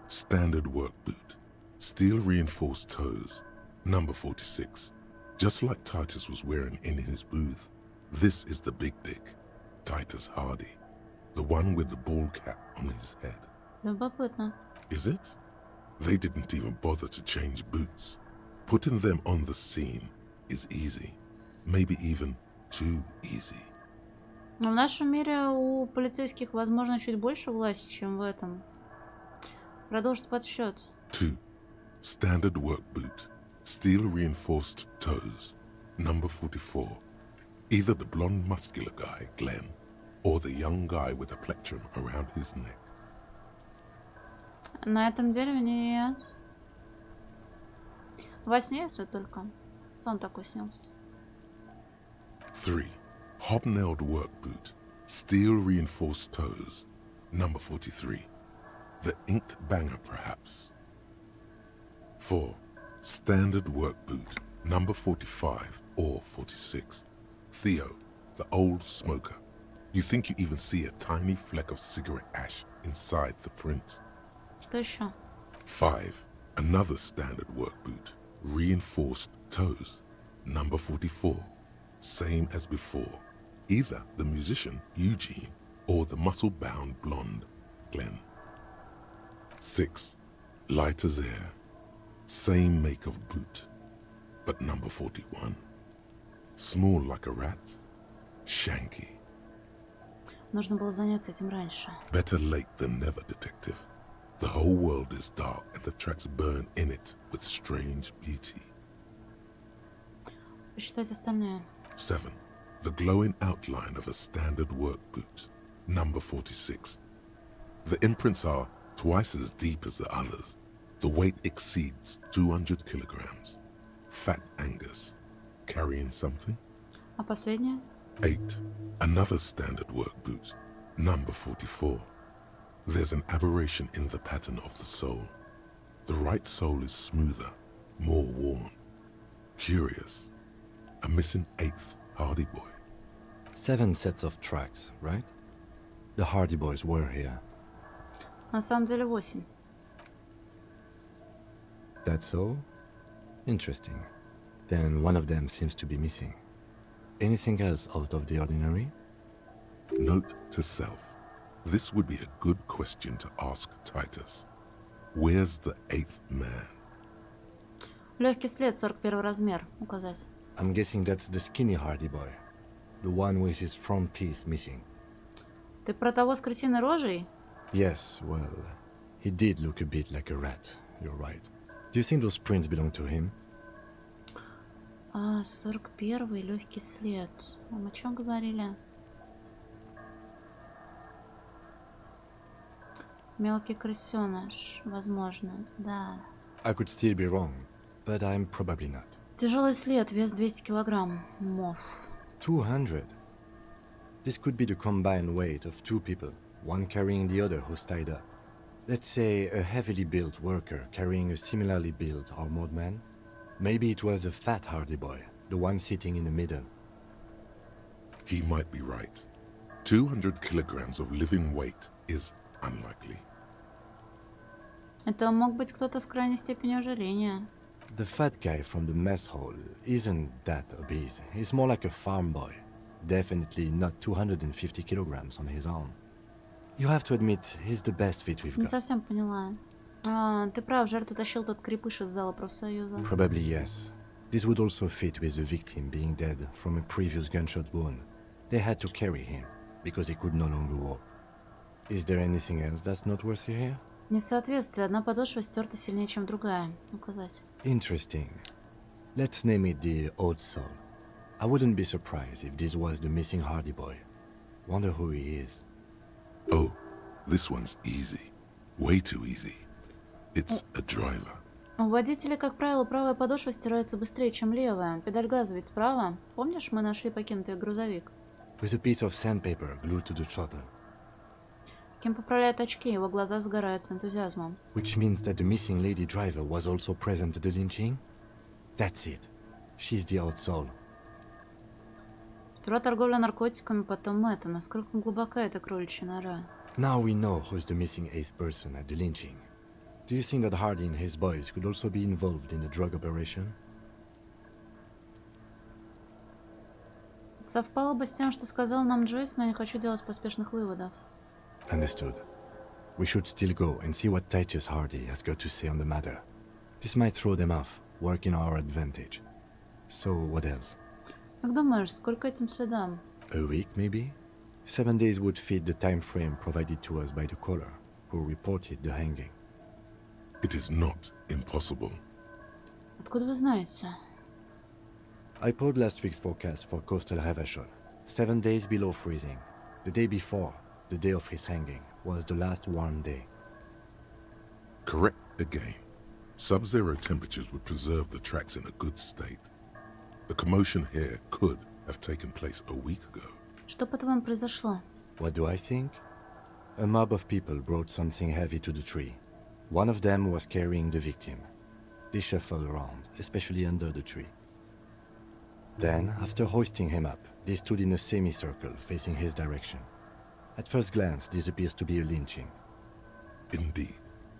Standard work boot. Steel reinforced toes. Number 46. Just like Titus was wearing in his booth. This is the big dick. Titus Hardy. The one with the ball cap on his head. Любопытно. Is it? They didn't even bother to change boots. Putting them on the scene is easy. Maybe even too easy. Но в нашем мире у полицейских, возможно, чуть больше власти, чем в этом. Продолжить подсчет. 2. Standard work boot. Steel reinforced toes. Number 44. Either the blonde muscular guy, Glenn, or the young guy with a plectrum around his neck. На этом дереве нет. Во сне, если только. Он такой снился. 3. Hobnailed work boot. Steel reinforced toes. Number 43. The inked banger, perhaps. 4. Standard work boot. Number 45 or 46. Theo, the old smoker. You think you even see a tiny fleck of cigarette ash inside the print. Что еще? 5. Another standard work boot. Reinforced toes. Number 44. Same as before. Either the musician, Eugene, or the muscle-bound blonde, Glenn. 6. Light as air. Same make of boot, but number 41. Small like a rat. Shanky. Нужно было заняться этим раньше. Better late than never, detective. The whole world is dark and the tracks burn in it with strange beauty. Посчитать остальные. 7. The glowing outline of a standard work boot. Number 46. The imprints are twice as deep as the others. The weight exceeds 200 kilograms. Fat Angus. Carrying something? А последняя? 8. Another standard work boot. Number 44. There's an aberration in the pattern of the sole. The right sole is smoother, more worn. Curious. A missing 8th Hardy Boy. 7 sets of tracks, right? The Hardy Boys were here. На самом деле 8. That's all? Interesting. Then one of them seems to be missing. Anything else out of the ordinary? Note to self. This would be a good question to ask Titus. Where's the 8th man? Легкий след, 41 размер. Указать. I'm guessing that's the skinny Hardy Boy. The one with his front teeth missing. Ты про того с крысиной рожей? Yes, well, he did look a bit like a rat. You're right. Do you think those prints belong to him? 41-й легкий след. Мы о чем говорили? Мелкий крысеныш, возможно, да. I could still be wrong, but I'm probably not. Тяжелый след, вес 200 килограмм. Мов. 200? This could be the combined weight of 2 people, one carrying the other who's tied up. Let's say a heavily built worker carrying a similarly built armored man. Maybe it was a fat Hardy Boy, the one sitting in the middle. He might be right. 200 kilograms of living weight is unlikely. Это мог быть кто-то с крайней степенью ожирения. The fat guy from the mess hall isn't that obese. He's more like a farm boy. Definitely not 250 kilograms on his own. You have to admit, he's the best fit we've Не got. совсем поняла. А, ты прав, жертву тащил тот крепыш из зала профсоюза. Probably yes. This would also fit with the victim being dead from a previous gunshot wound. They had to carry him, because he could no longer walk. Is there anything else that's noteworthy here? Несоответствие. Одна подошва стерта сильнее, чем другая. Указать. Interesting. Let's name it the Old Soul. I wouldn't be surprised if this was the missing Hardy boy. Wonder who he is. Oh, this one's easy. Way too easy. It's a driver. У водителя, как правило, правая подошва стирается быстрее, чем левая. Педаль газа ведь справа. Помнишь, мы нашли покинутый грузовик? With a piece of sandpaper glued to the throttle. Кем поправляет очки, его глаза сгорают с энтузиазмом. Which means that the missing lady driver was also present at the lynching? That's it. She's the Old Soul. Сперва торговля наркотиками, потом это. Насколько глубока эта кроличья нора? Now we know who's the missing eighth person at the lynching. Do you think that Hardy and his boys could also be involved in the drug operation? Совпало бы с тем, что сказал нам Джойс, но я не хочу делать поспешных выводов. Understood. We should still go and see what Titus Hardy has got to say on the matter. This might throw them off, work in our advantage. So, what else? Как думаешь, сколько этим следам? A week, maybe? 7 days would fit the time frame provided to us by the caller, who reported the hanging. It is not impossible. Откуда вы знаете? I pulled last week's forecast for coastal Revachol. 7 days below freezing. The day before, the day of his hanging, was the last warm day. Correct again. Sub-zero temperatures would preserve the tracks in a good state. The commotion here could have taken place a week ago. Что, по-твоему, произошло? What do I think? A mob of people brought something heavy to the tree. One of them was carrying the victim. They shuffled around, especially under the tree. Then, after hoisting him up, they stood in a semicircle facing his direction. At first glance, this appears to be a lynching. Indeed.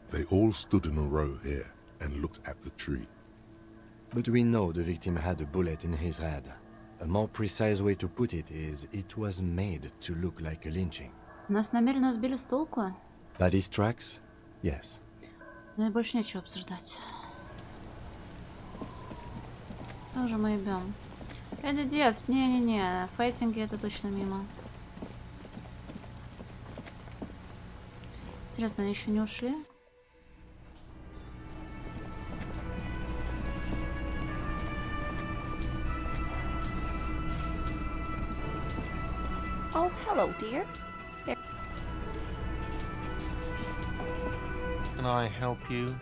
They all stood in a row here and looked at the tree. But we know the victim had a bullet in his head. A more precise way to put it is, it was made to look like a lynching. Нас намеренно сбили с толку? Body's tracks? Yes. Ну и больше нечего обсуждать. Тоже мы ебем. Эдди Девс, не-не-не, файтинги это точно мимо. Интересно, они еще не ушли? Oh, hello, dear. Can I help you?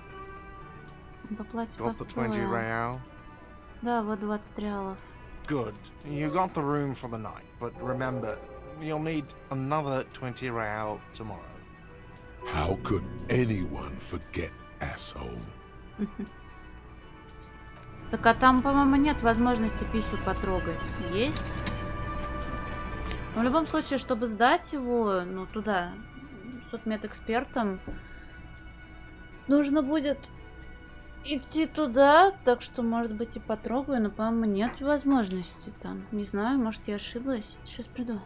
Поплатить Got the 20 постоя. real? Да, вот 20 реалов. Good. You got the room for the night, but remember, you'll need another 20 real tomorrow. How could anyone forget, asshole? Так, а там, по-моему, нет возможности писю потрогать. Есть? Но в любом случае, чтобы сдать его, ну, туда, судмедэкспертам, нужно будет идти туда, так что, может быть, и потрогаю, но, по-моему, нет возможности там. Не знаю, может, я ошиблась. Сейчас приду.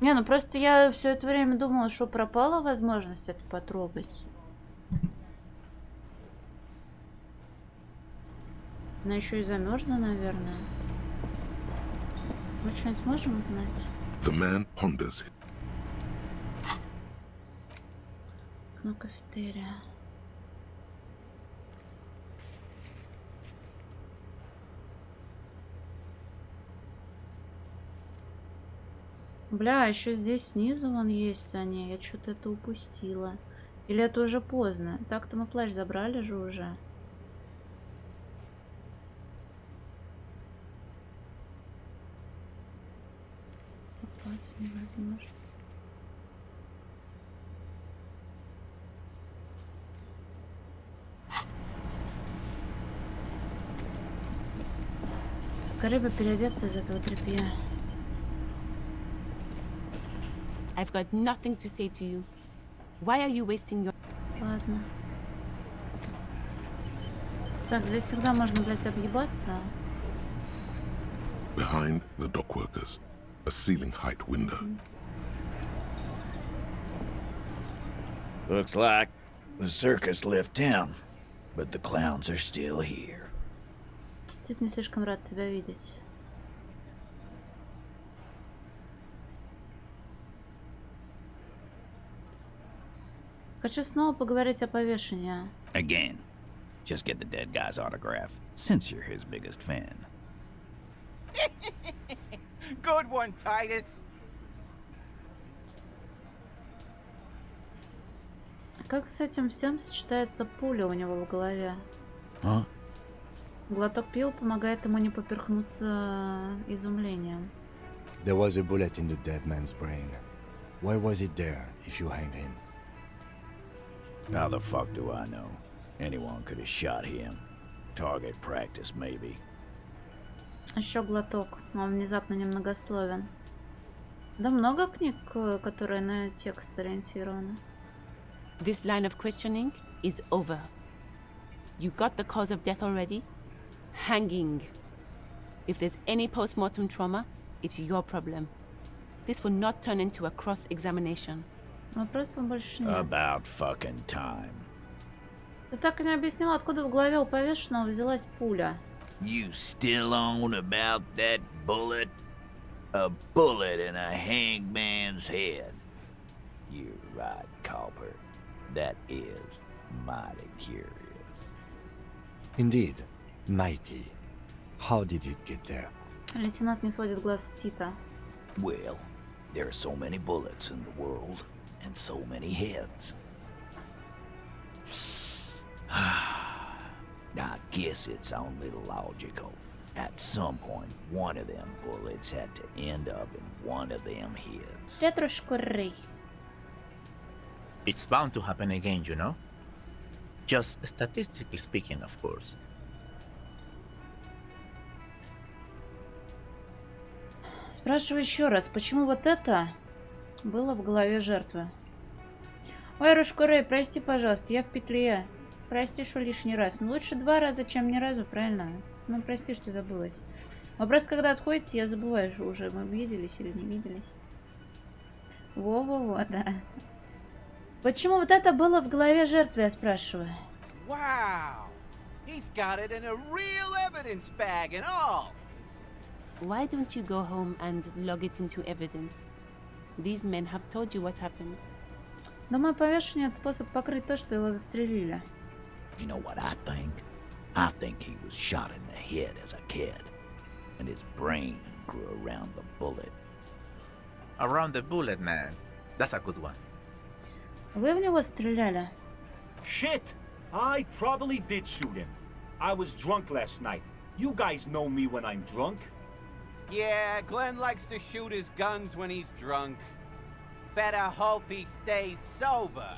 Не, ну просто я все это время думала, что пропала возможность это потрогать. Она еще и замерзла, наверное. Мы что-нибудь можем узнать? The man ponders. Окно кафетерия. Бля, еще здесь снизу вон есть они. Я что-то это упустила. Или это уже поздно? Так-то мы плащ забрали же уже. Попасть невозможно. Скорее бы переодеться из этого тряпья. I've got nothing to say to you. Why are you wasting your... Ладно. Так, здесь всегда можно, блядь, объебаться. Behind the dockworkers, a ceiling-height window. Looks like the circus left town, but the clowns are still here. Тит не слишком рад тебя видеть. Хочу снова поговорить о повешении. Again, just get the dead guy's autograph, since you're his biggest fan. Good one, Titus. Как с этим всем сочетается пуля у него в голове? Huh? Глоток пива помогает ему не поперхнуться изумлением. There was a bullet in the dead man's brain. Why was it there if you hanged him? How the fuck do I know? Anyone could have shot him. Target practice, maybe. Еще глоток. Он внезапно немногословен. Да много книг, которые на текст ориентированы. This line of questioning is over. You got the cause of death already? Hanging. If there's any post-mortem trauma, it's your problem. This will not turn into a cross-examination. Вопросов больше нет. About fucking time. Ты так и не объяснила, откуда в голове у повешенного взялась пуля. You still on about that bullet? A bullet in a hangman's head. You're right, Copper. That is mighty curious. Indeed, mighty. How did it get there? Лейтенант не сводит глаз с Тита. Well, there are so many bullets in the world, and so many heads. I guess it's only logical. At some point, one of them bullets had to end up in one of them heads. Третушку рей. It's bound to happen again, you know? Just statistically speaking, of course. Спрашиваю еще раз, почему вот это было в голове жертвы? Ой, Рушка Рэй, прости, пожалуйста, я в петле. Прости, что лишний раз. Ну, лучше 2 раза, чем ни разу, правильно? Ну, прости, что забылась. Вопрос, когда отходите, я забываю, что уже мы виделись или не виделись. Во-во-во, да. Почему вот это было в голове жертвы, я спрашиваю? Wow! He's got it in a real evidence bag and all! Why don't you go home and log it into evidence? These men have told you what happened. Думаю, повешение — это способ покрыть то, что его застрелили. You know what I think? I think he was shot in the head as a kid, and his brain grew around the bullet. Around the bullet, man. That's a good one. Вы в него стреляли? Shit! I probably did shoot him. I was drunk last night. You guys know me when I'm drunk. Yeah, Glenn likes to shoot his guns when he's drunk. Better hope he stays sober.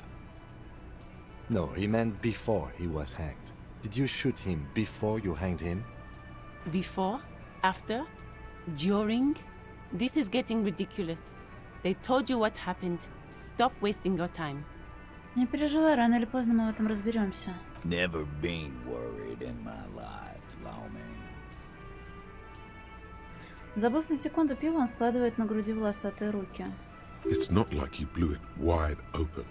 No, he meant before he was hanged. Did you shoot him before you hanged him? Before? After? During? This is getting ridiculous. They told you what happened. Stop wasting your time. Не переживай, рано или поздно мы в этом разберемся. Never been worried in my life, lawman. Забыв на секунду пиво, он складывает на груди волосатые руки. It's not like you blew it wide open,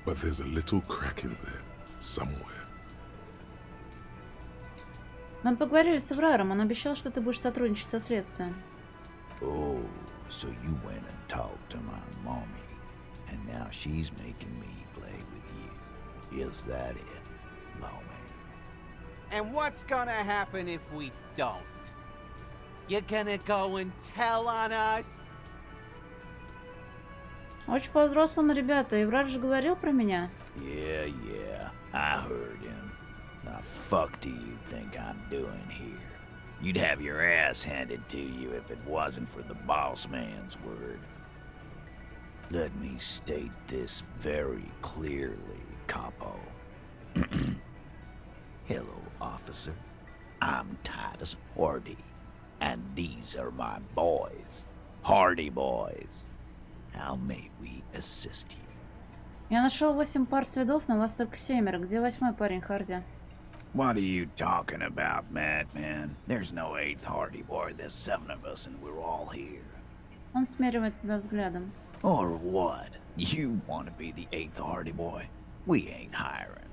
but there's a little crack in there, somewhere. Мы поговорили с Эвраром, он обещал, что ты будешь сотрудничать со следствием. Oh, so you went and talked to my mommy, and now she's making me play with you. Is that it, lawman? And what's gonna happen if we don't? You're gonna go and tell on us? Очень по-взрослому, ребята. Эврар же говорил про меня. Yeah, I heard him. The fuck do you think I'm doing here? You'd have your ass handed to you if it wasn't for the boss man's word. Let me state this very clearly, Capo. Hello, officer. I'm Titus Hardy, and these are my boys. Hardy boys. How may we assist you? Я нашел 8 пар следов, но вас только 7. Где 8-й парень, Харди? What are you talking about, madman? There's no 8th Hardy boy. There's 7 of us, and we're all here. Он смеривает тебя взглядом. Or what? You want to be the 8th Hardy boy? We ain't hiring.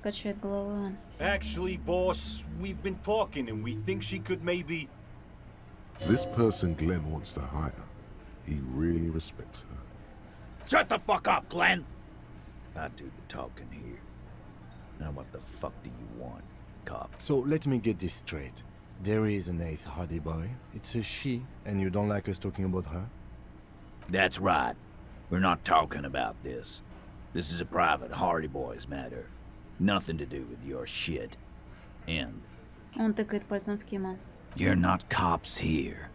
Качает головой он. Actually, boss, we've been talking and we think she could maybe... This person Glenn wants to hire, he really respects her. Shut the fuck up, Glenn! I do the talking here. Now what the fuck do you want, cop? So let me get this straight. There is an 8th Hardy boy. It's a she, and you don't like us talking about her? That's right. We're not talking about this. This is a private Hardy Boys matter. Nothing to do with your shit. End. Он тыкает пальцем в Кима. You're not cops here.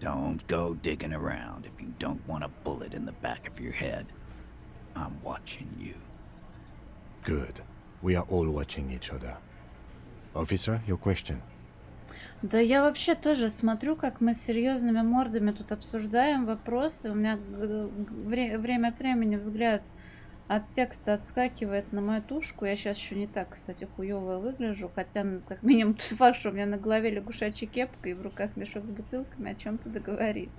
Don't go digging around if you don't want a bullet in the back of your head. I'm watching you. Good. We are all watching each other. Officer, your question. Да я вообще тоже смотрю, как мы с серьезными мордами тут обсуждаем вопросы. У меня время от времени взгляд от текста отскакивает на мою тушку. Я сейчас еще не так, кстати, хуёво выгляжу. Хотя, как минимум, тот факт, что у меня на голове лягушачья кепка и в руках мешок с бутылками, о чем-то договорит.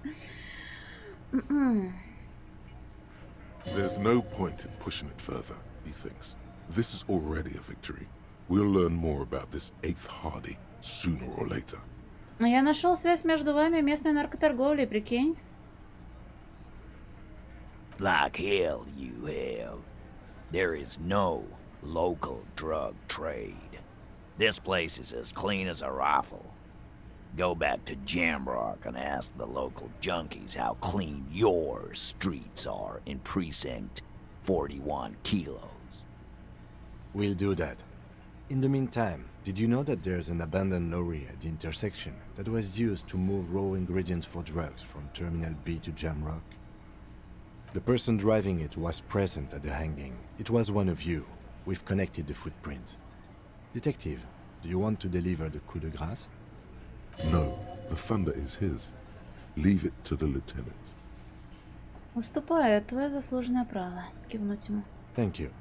There's no point in pushing it further, he thinks. This is already a victory. We'll learn more about this 8th Hardy sooner or later. Я нашел связь между вами и местной наркоторговлей, прикинь. Like hell you have. There is no local drug trade. This place is as clean as a rifle. Go back to Jamrock and ask the local junkies how clean your streets are in Precinct 41 Kilos. We'll do that. In the meantime, did you know that there's an abandoned lorry at the intersection that was used to move raw ingredients for drugs from Terminal B to Jamrock? The person driving it was present at the hanging. It was one of you. We've connected the footprints. Detective, do you want to deliver the coup de grâce? No, the thunder is his. Leave it to the lieutenant. Уступаю, твое заслуженное право. Кивнуть ему. Thank you.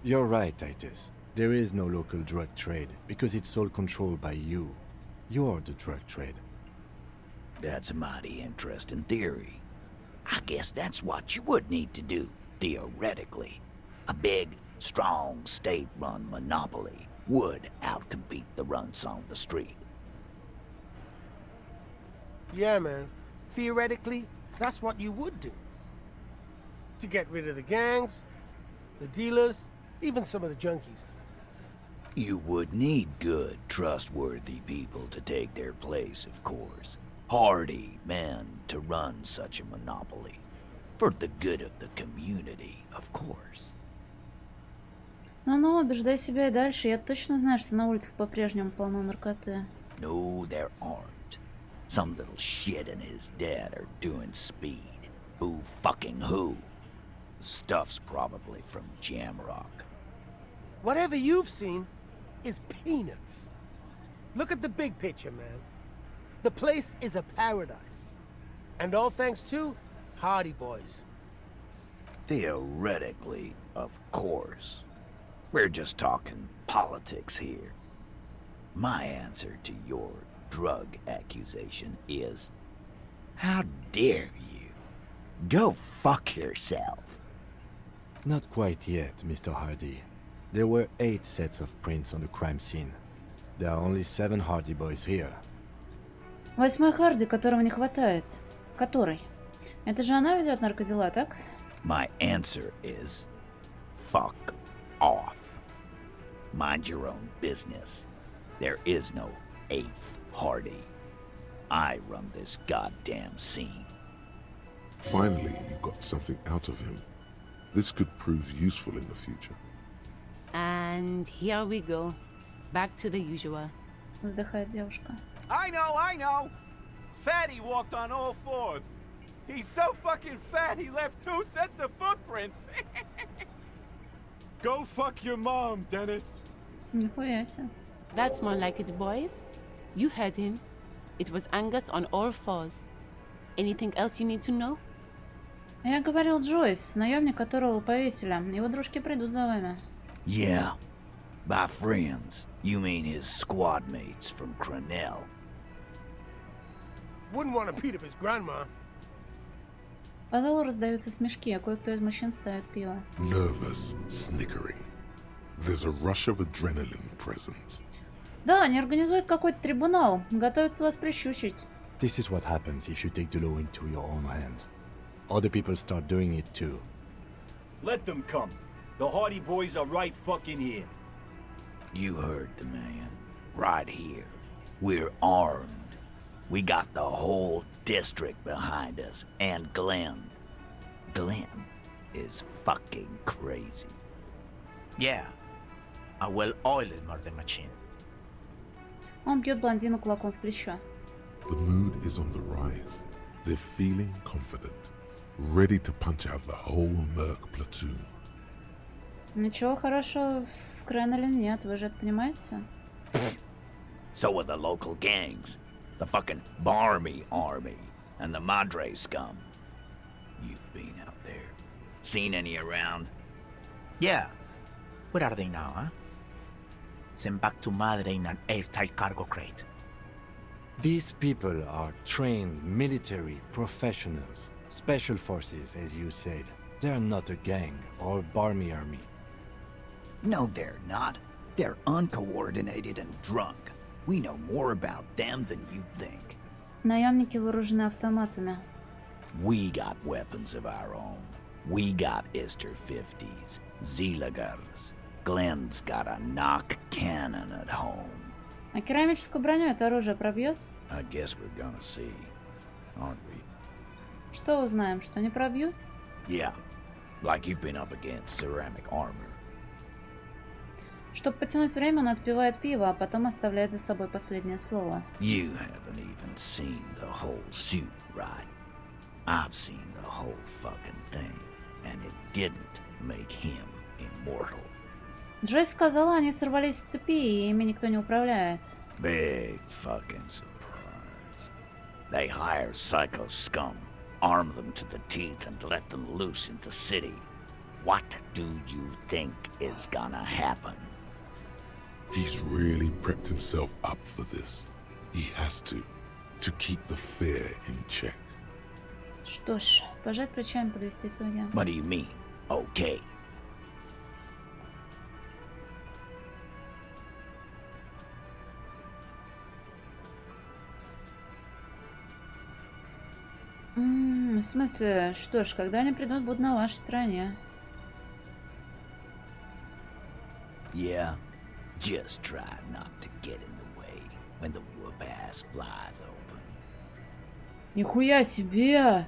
You're right, Titus. There is no local drug trade, because it's all controlled by you. You're the drug trade. That's a mighty interesting theory. I guess that's what you would need to do, theoretically. A big, strong, state-run monopoly would outcompete the runts on the street. Yeah, man. Theoretically, that's what you would do. To get rid of the gangs, the dealers, even some of the junkies. You would need good, trustworthy people to take their place, of course. Hardy men to run such a monopoly. For the good of the community, of course. Ну-ну, убеждай себя и дальше. Я точно знаю, что на улицах по-прежнему полно наркоты. No, there aren't. Some little shit and his dad are doing speed. Who fucking who? The stuff's probably from Jamrock. Whatever you've seen is peanuts. Look at the big picture, man. The place is a paradise. And all thanks to Hardy Boys. Theoretically, of course. We're just talking politics here. My answer to your drug accusation is, how dare you? Go fuck yourself. Not quite yet, Mr. Hardy. There were 8 sets of prints on the crime scene. There are only 7 Hardy boys here. 8-й Харди, которого не хватает. Который? Это же она ведет наркодела, так? My answer is fuck off. Mind your own business. There is no 8th Hardy. I run this goddamn scene. Finally, you got something out of him. This could prove useful in the future. And here we go. Back to the usual. Вздыхает девушка. I know! Fatty walked on all 4s. He's so fucking fat he left 2 sets of footprints. Go fuck your mom, Dennis. Нихуя себе. That's more like it, boys. You heard him. It was Angus on all 4s. Anything else you need to know? Я говорил Джойс, наемник, которого повесили. Его дружки придут за вами. Yeah. By friends, you mean his squad mates from Crenell. Wouldn't want to beat up his grandma. По залу раздаются смешки, а кое-кто из мужчин ставит пиво. Nervous, snickering. There's a rush of adrenaline present. Да, они организуют какой-то трибунал. Готовятся вас прищучить. This is what happens if you take the law into your own hands. Other people start doing it too. Let them come. The Hardy boys are right fucking here. You heard the man. Right here. We're armed. We got the whole district behind us. And Glenn. Glenn is fucking crazy. Yeah. A well-oiled murder machine. Он бьет блондину кулаком в плечо. The mood is on the rise. They're feeling confident, ready to punch out the whole Merc platoon. Ничего хорошего в Креннеле нет, вы же это понимаете? So are the local gangs. The fucking Barmy Army and the Madre scum. You've been out there. Seen any around? Yeah. Where are they now, huh? Sent back to Madre in an airtight cargo crate. These people are trained military professionals. Special forces, as you said. They're not a gang or Barmy army. No, they're not. They're uncoordinated and drunk. We know more about them than you think. Наемники вооружены автоматами. We got weapons of our own. We got Ister 50s, Zilagars. Glenn's got a knock cannon at home. А керамическую броню это оружие пробьет? I guess we're gonna see, aren't we? Что узнаем, что не пробьют? Yeah, like you've been up against ceramic armor. Чтобы потянуть время, он отпивает пиво, а потом оставляет за собой последнее слово. You haven't even seen the whole suit, right? I've seen the whole fucking thing, and it didn't make him immortal. Джойс сказала, они сорвались с цепи, и ими никто не управляет. Big fucking surprise. They hire psycho scum, arm them to the teeth, and let them loose in the city. What do you think is gonna happen? He's really prepped himself up for this. He has to keep the fear in check. Что ж, пожать плечами, подвести итоги. What do you mean? Okay. В смысле, что ж, когда они придут, будут на вашей стороне. Yeah, just try not to get in the way when the whoop-ass flies open. Нихуя себе!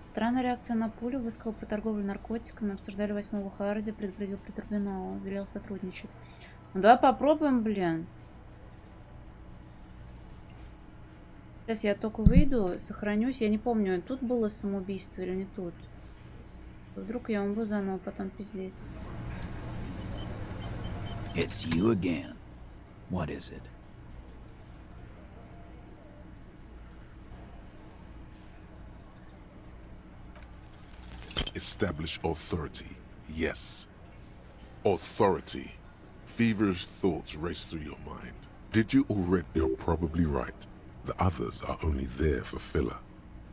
Странная реакция на пулю, высказал про торговлю наркотиками, обсуждали 8-го Харди, предупредил при Турбинову, велел сотрудничать. Ну давай попробуем, блин. Сейчас я только выйду, сохранюсь. Я не помню, тут было самоубийство или не тут. Вдруг я умру заново, потом пиздеть. It's you again. What is it? Establish authority. Yes. Authority. Feverish thoughts race through your mind. Did you already? You're probably right. The others are only there for filler,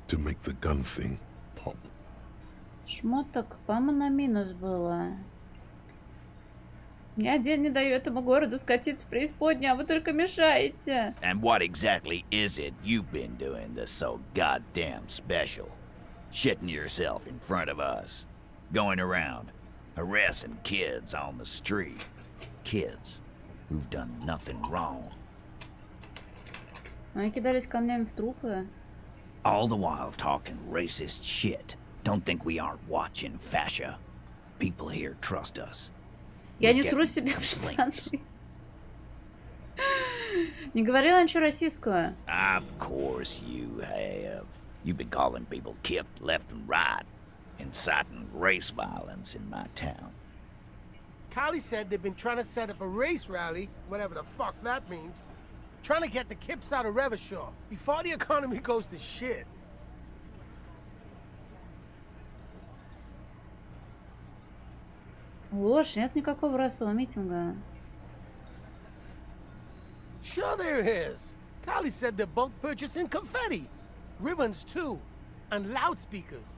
to make the gun thing pop. Шмоток, по-моему, на минус было. Ни один не даю этому городу скатиться в преисподнюю, а вы только мешаете. And what exactly is it you've been doing that's so goddamn special? Shitting yourself in front of us. Going around, harassing kids on the street. Kids who've done nothing wrong. Они кидались камнями в трупы. All the while talking racist shit. Don't think we aren't watching, fascia. People here trust us. Я не сру себе в штаны. Не говорила ничего российского. Of course you have. You've been calling people Kip left and right, inciting race violence in my town. Kylie said they've been trying to set up a race rally, whatever the fuck that means. Trying to get the Kips out of Revershaw before the economy goes to shit. Ложь, нет никакого расового митинга. Sure there is. Kylie said they're bulk purchasing confetti, ribbons too, and loudspeakers,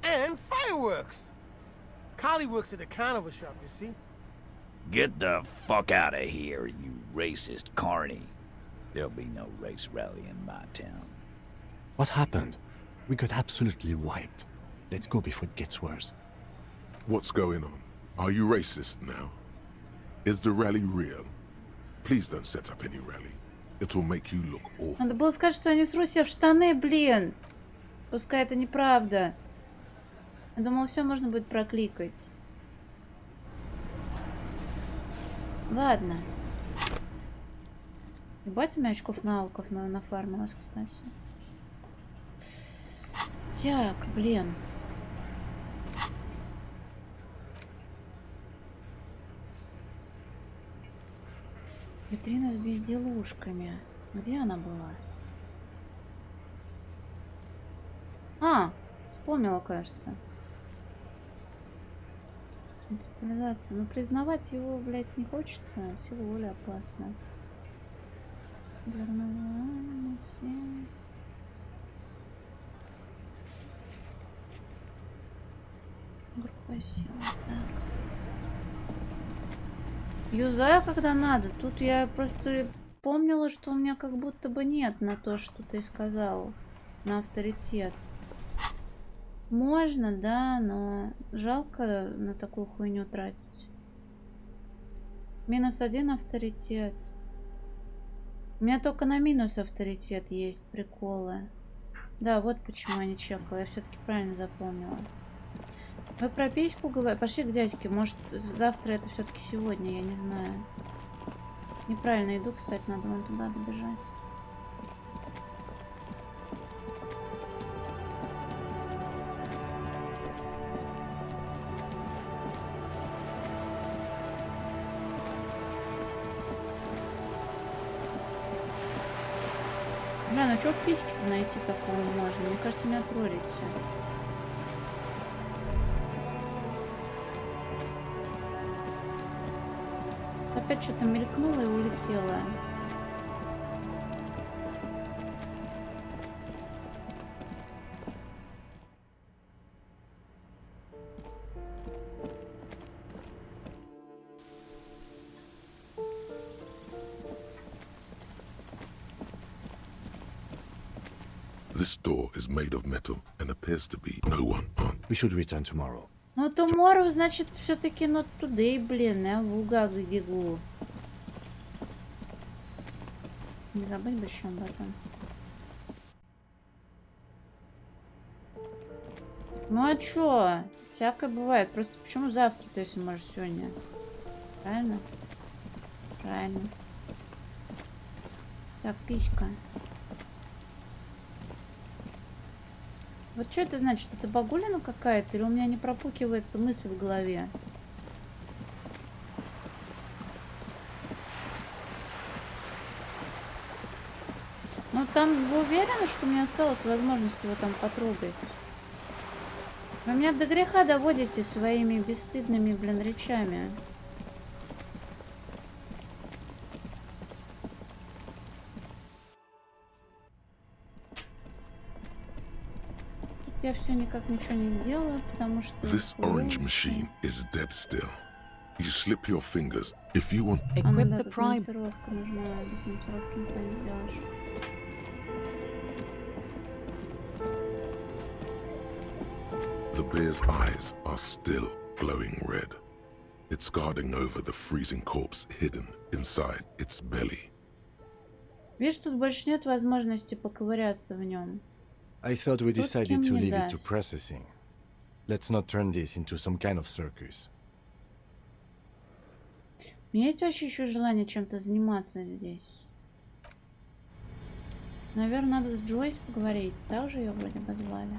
and fireworks. Kylie works at the carnival shop, you see. Get the fuck out of here, you racist carny. There'll be no race rally in my town. What happened? We got absolutely wiped. Let's go before it gets worse. What's going on? Are you racist now? Is the rally real? Please don't set up any rally. It'll make you look awful. Надо было сказать, что я не сру себе в штаны, блин. Пускай это неправда. Я думала, все можно будет прокликать. Ладно. Ебать, у меня очков навыков нафармилось, кстати. Так, блин. Витрина с безделушками. Где она была? А, вспомнила, кажется. Специализация. Но признавать его, блядь, не хочется. Сила воли опасна. Группа сил. Так. Юзаю, когда надо. Тут я просто помнила, что у меня как будто бы нет на то, что ты сказал. На авторитет. Можно, да, но жалко на такую хуйню тратить. -1 авторитет. У меня только на минус авторитет есть приколы. Да, вот почему я не чекала. Я все-таки правильно запомнила. Вы про письку говорите? Пошли к дядьке. Может, завтра это все-таки сегодня, я не знаю. Неправильно иду, кстати, надо вон туда добежать. Бля, ну что в письке-то найти такого можно? Мне кажется, меня троллите. Опять что-то мелькнуло и улетело. This door is made of metal and appears to be no one on. We should return tomorrow. Ну, tomorrow, значит, все-таки not today, блин, я в угах бегу. Не забыть бы еще об этом. Ну а чё? Всякое бывает. Просто почему завтра-то, если можешь сегодня? Правильно? Правильно. Так, писька. Вот что это значит? Это багулина какая-то? Или у меня не пропукивается мысль в голове? Ну там вы уверены, что мне осталась возможность его там потрогать? Вы меня до греха доводите своими бесстыдными, блин, речами. я все никак ничего не делаю, потому что... This orange machine is dead still. You slip your fingers if you want. А, ну да, тут монтировка нужна, без монтировки ничего не сделаешь. The bear's eyes are still glowing red. It's guarding over the freezing corpse hidden inside its belly. Видишь, тут больше нет возможности поковыряться в нем. I thought we Тут decided Ким to не leave it to даст. processing. Let's not turn this into some kind of circus. У меня есть вообще еще желание чем-то заниматься здесь. Наверное, надо с Джойс поговорить. Да, уже ее вроде бы звали.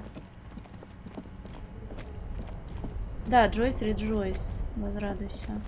Да, Джойс Реджойс. Возрадуйся.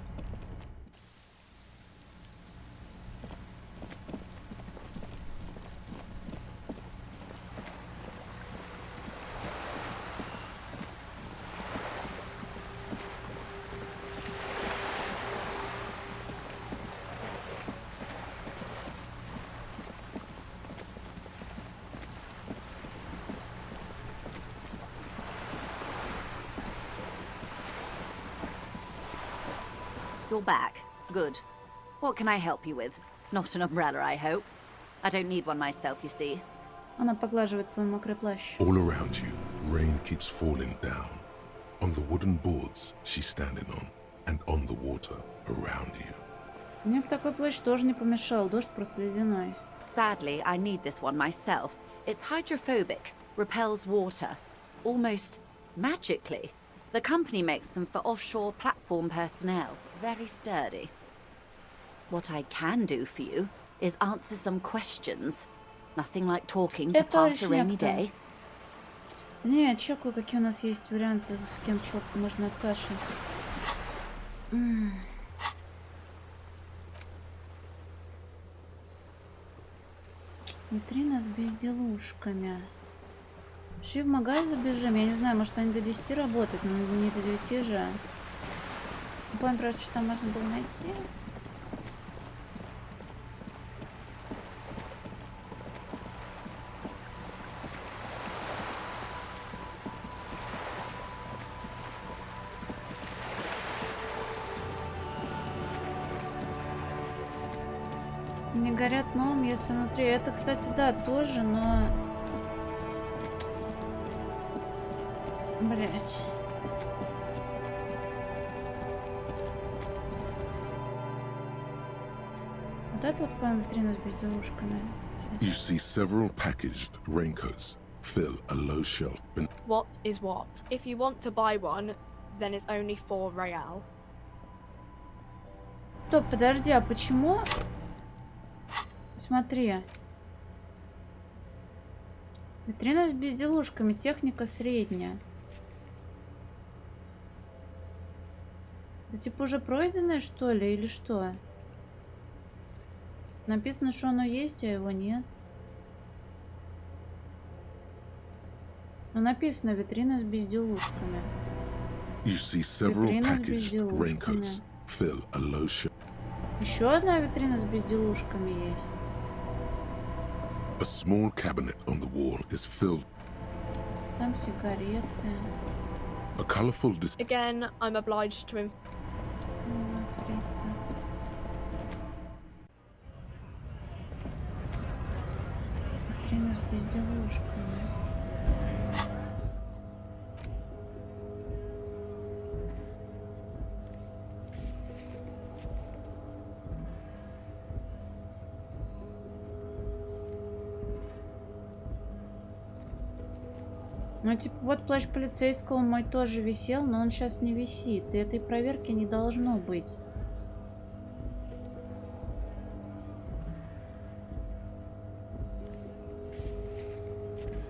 You're back. Good. What can I help you with? Not an umbrella, I hope. I don't need one myself, you see. Она поглаживает свой мокрый плащ. All around you, rain keeps falling down. On the wooden boards she's standing on, and on the water around you. Мне бы такой плащ тоже не помешал. Дождь просто ледяной. Sadly, I need this one myself. It's hydrophobic, repels water, almost magically. The company makes them for offshore platform personnel. Very sturdy. What I can do for you is answer some questions. Nothing like talking to pass a rainy day. Не, я чекаю, какие у нас есть варианты, с кем чё можно откашлять. Витрина с безделушками. Еще и в магазин забежим. Я не знаю, может они до 10 работают, но не до 9 же. Не помню, правда, что там можно было найти. Не горят новым, если внутри. Это, кстати, да, тоже, но... Блять. Вот это вот, по-моему, витрина с безделушками. You see several packaged raincoats fill a low shelf. What is what? If you want to buy one, then it's only 4 real. Стоп, подожди, а почему... Смотри. Витрина с безделушками, техника средняя. Это типа уже пройденное, что ли, или что? Написано, что оно есть, а его нет. Но написано витрина с безделушками. You see several Витрина с packaged безделушками. raincoats fill a low shelf. Еще одна витрина с безделушками есть. A small cabinet on the wall is filled. Там сигареты. A colorful Again, I'm obliged to Витрина с безделушками. Ну, типа, вот плащ полицейского мой тоже висел, но он сейчас не висит. И этой проверки не должно быть.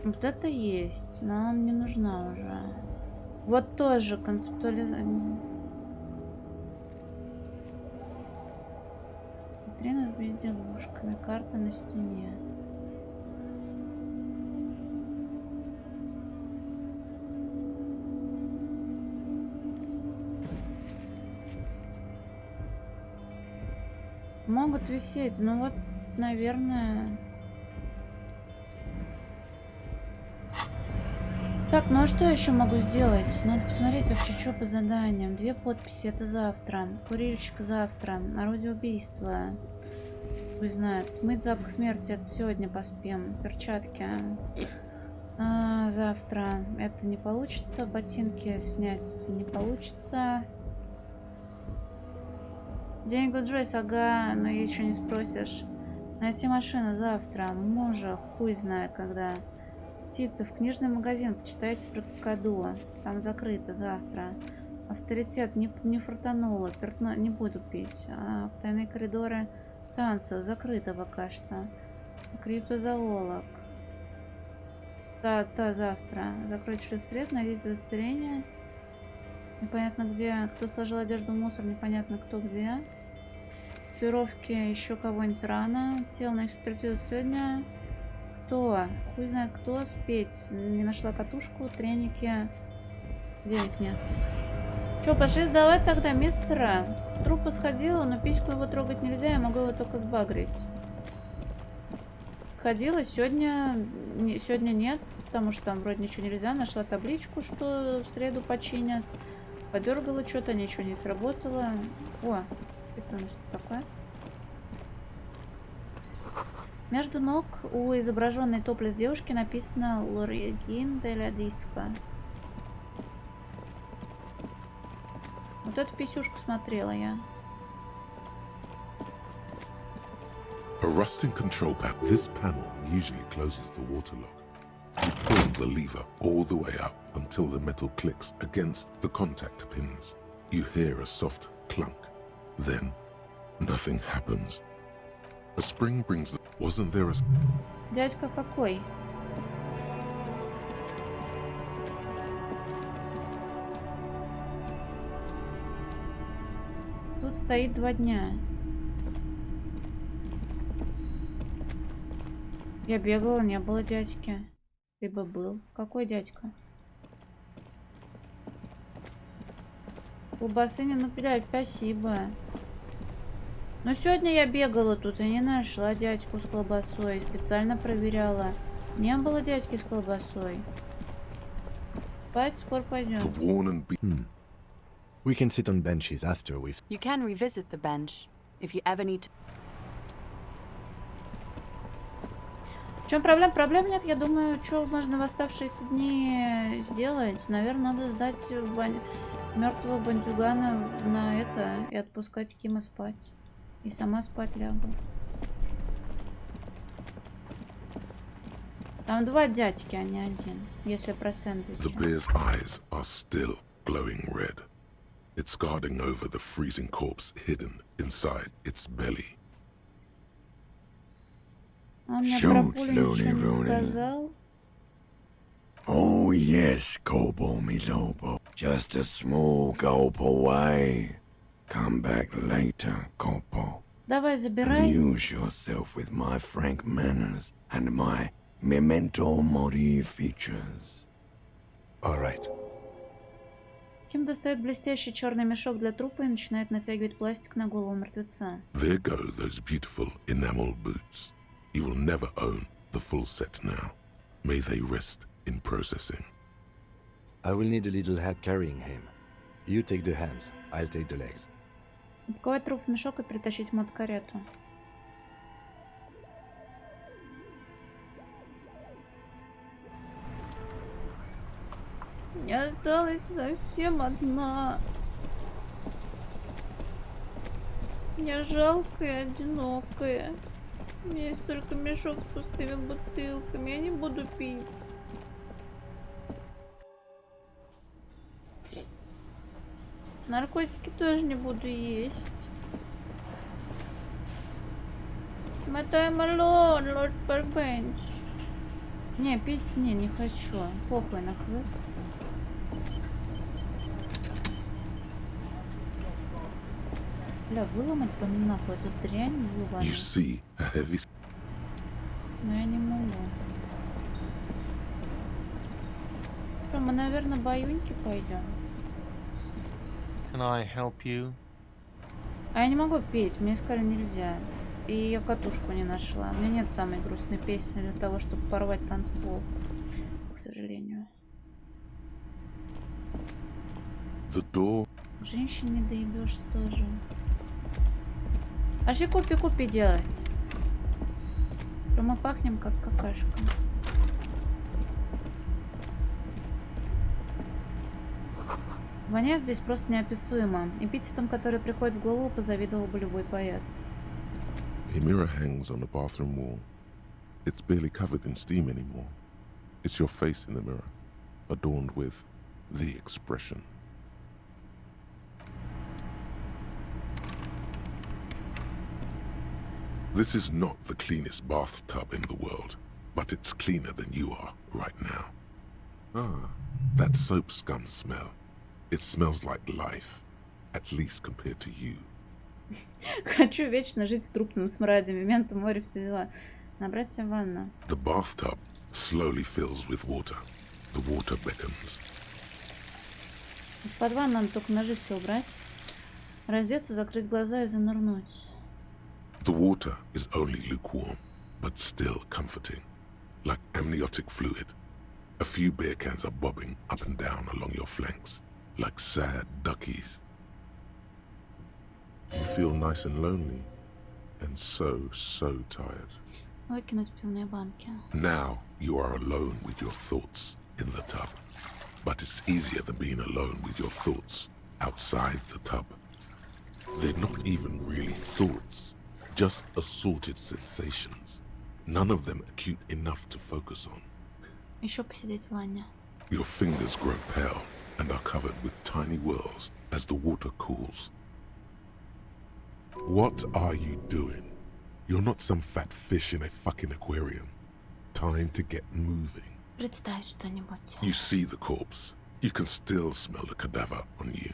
Вот это есть, но она мне нужна уже. Вот тоже концептуализация. Витрина с безделушками, карта на стене. Могут висеть, ну вот, наверное... Так, Ну а что я еще могу сделать? Надо посмотреть вообще, что по заданиям. 2 подписи, это завтра. Курильщик завтра. Орудие убийства. Пусть знает. Смыть запах смерти, это сегодня поспим. Перчатки. Завтра это не получится. Ботинки снять не получится. Денег у Джойс, ага, но ей еще не спросишь. Найти машину завтра. Мужа, хуй знает когда. Птица, в книжный магазин, почитайте про Какаду. Там закрыто завтра. Авторитет, не фартануло. Пертно, не буду пить. Тайные коридоры. Танцы, закрыто пока что. Криптозоолог. Завтра. Закройте шлюз-свет, найдите удостоверение. Непонятно где. Кто сложил одежду в мусор, непонятно кто где. Татуировки, еще кого-нибудь рано. Тело на экспертизу сегодня. Кто? Хуй знает кто. Спеть. Не нашла катушку. Треники. Денег нет. Че, пошли сдавать тогда мистера? Трупа сходила, но письку его трогать нельзя. Я могу его только сбагрить. Ходила. Сегодня нет. Потому что там вроде ничего нельзя. Нашла табличку, что в среду починят. Подергала что-то, ничего не сработало. О, это что такое? Между ног у изображенной топлес девушки написано «L'origine de la disco». Вот эту писюшку смотрела я. A rusting control panel. This panel usually closes the water lock. You pull the lever all the way up until the metal clicks against the contact pins. You hear a soft clunk. Then, nothing happens. A spring brings the... Wasn't there a... Дядька какой? Тут стоит 2 дня. Я бегала, не было дядьки. Либо был. Какой дядька? Колбасы не напилять, спасибо. Но сегодня я бегала тут и не нашла дядьку с колбасой. Специально проверяла. Не было дядьки с колбасой. Спать скоро пойдем. We can sit on benches after we've... You can revisit the bench if you ever need to. В чем проблема? Проблем нет. Я думаю, что можно в оставшиеся дни сделать. Наверное, надо сдать мертвого бандюгана на это и отпускать Кима спать. И сама спать лягу. Там 2 дядьки, а не 1. Если про сэндвичи. The bear's eyes are still glowing red. It's guarding over the freezing corpse hidden inside its belly. Он мне про пулю ничего не сказал. Oh yes, Kobo me Lobo. Just a small gulp away. Come back later, Kobo. Давай, забирай. Amuse yourself with my frank manners and my memento mori features. All right. Ким достает блестящий черный мешок для трупа и начинает натягивать пластик на голову мертвеца. There go those beautiful enamel boots. You will never own the full set now. May they rest in processing. I will need a little help carrying him. You take the hands, I'll take the legs. Упаковать труп в мешок и притащить в мотокарету. Я осталась совсем одна. Я жалкая, одинокая. У меня есть только мешок с пустыми бутылками. Я не буду пить. Наркотики тоже не буду есть. My time alone, Lord Parkbench. Не, пить не хочу. Похуй на квест. Бля, выломать бы нахуй эту дрянь ебаную. You see a heavy... Но я не могу. Что, мы, наверное, баюньки пойдем. Can I help you? А я не могу петь, мне сказали нельзя. И я катушку не нашла. У меня нет самой грустной песни для того, чтобы порвать танцпол. К сожалению. The door. Женщин не доебешь тоже. А же копи делать. Прямо пахнем как какашка. Воняет здесь просто неописуемо. Эпитетом, который приходит в голову, позавидовал бы любой поэт. A mirror hangs on the bathroom wall. It's barely covered in steam anymore. It's your face in the mirror, adorned with the expression. This is not the cleanest bathtub in the world, but it's cleaner than you are right now. Ah, that soap scum smell. It smells like life, at least compared to you. Хочу вечно жить в трупном смраде, мементо, море, все дела. Набрать себе ванну. The bathtub slowly fills with water. The water beckons. Из-под ванны надо только ножи все убрать. Раздеться, закрыть глаза и занырнуть. The water is only lukewarm, but still comforting, like amniotic fluid. A few beer cans are bobbing up and down along your flanks, like sad duckies. You feel nice and lonely, and so tired. Выкинуть пивные банки. Now you are alone with your thoughts in the tub, but it's easier than being alone with your thoughts outside the tub. They're not even really thoughts, just assorted sensations, none of them acute enough to focus on. Еще посидеть в ванне. Your fingers grow pale and are covered with tiny whirls as the water cools. What are you doing? You're not some fat fish in a fucking aquarium. Time to get moving. Представь что-нибудь. You see the corpse. You can still smell the cadaver on you.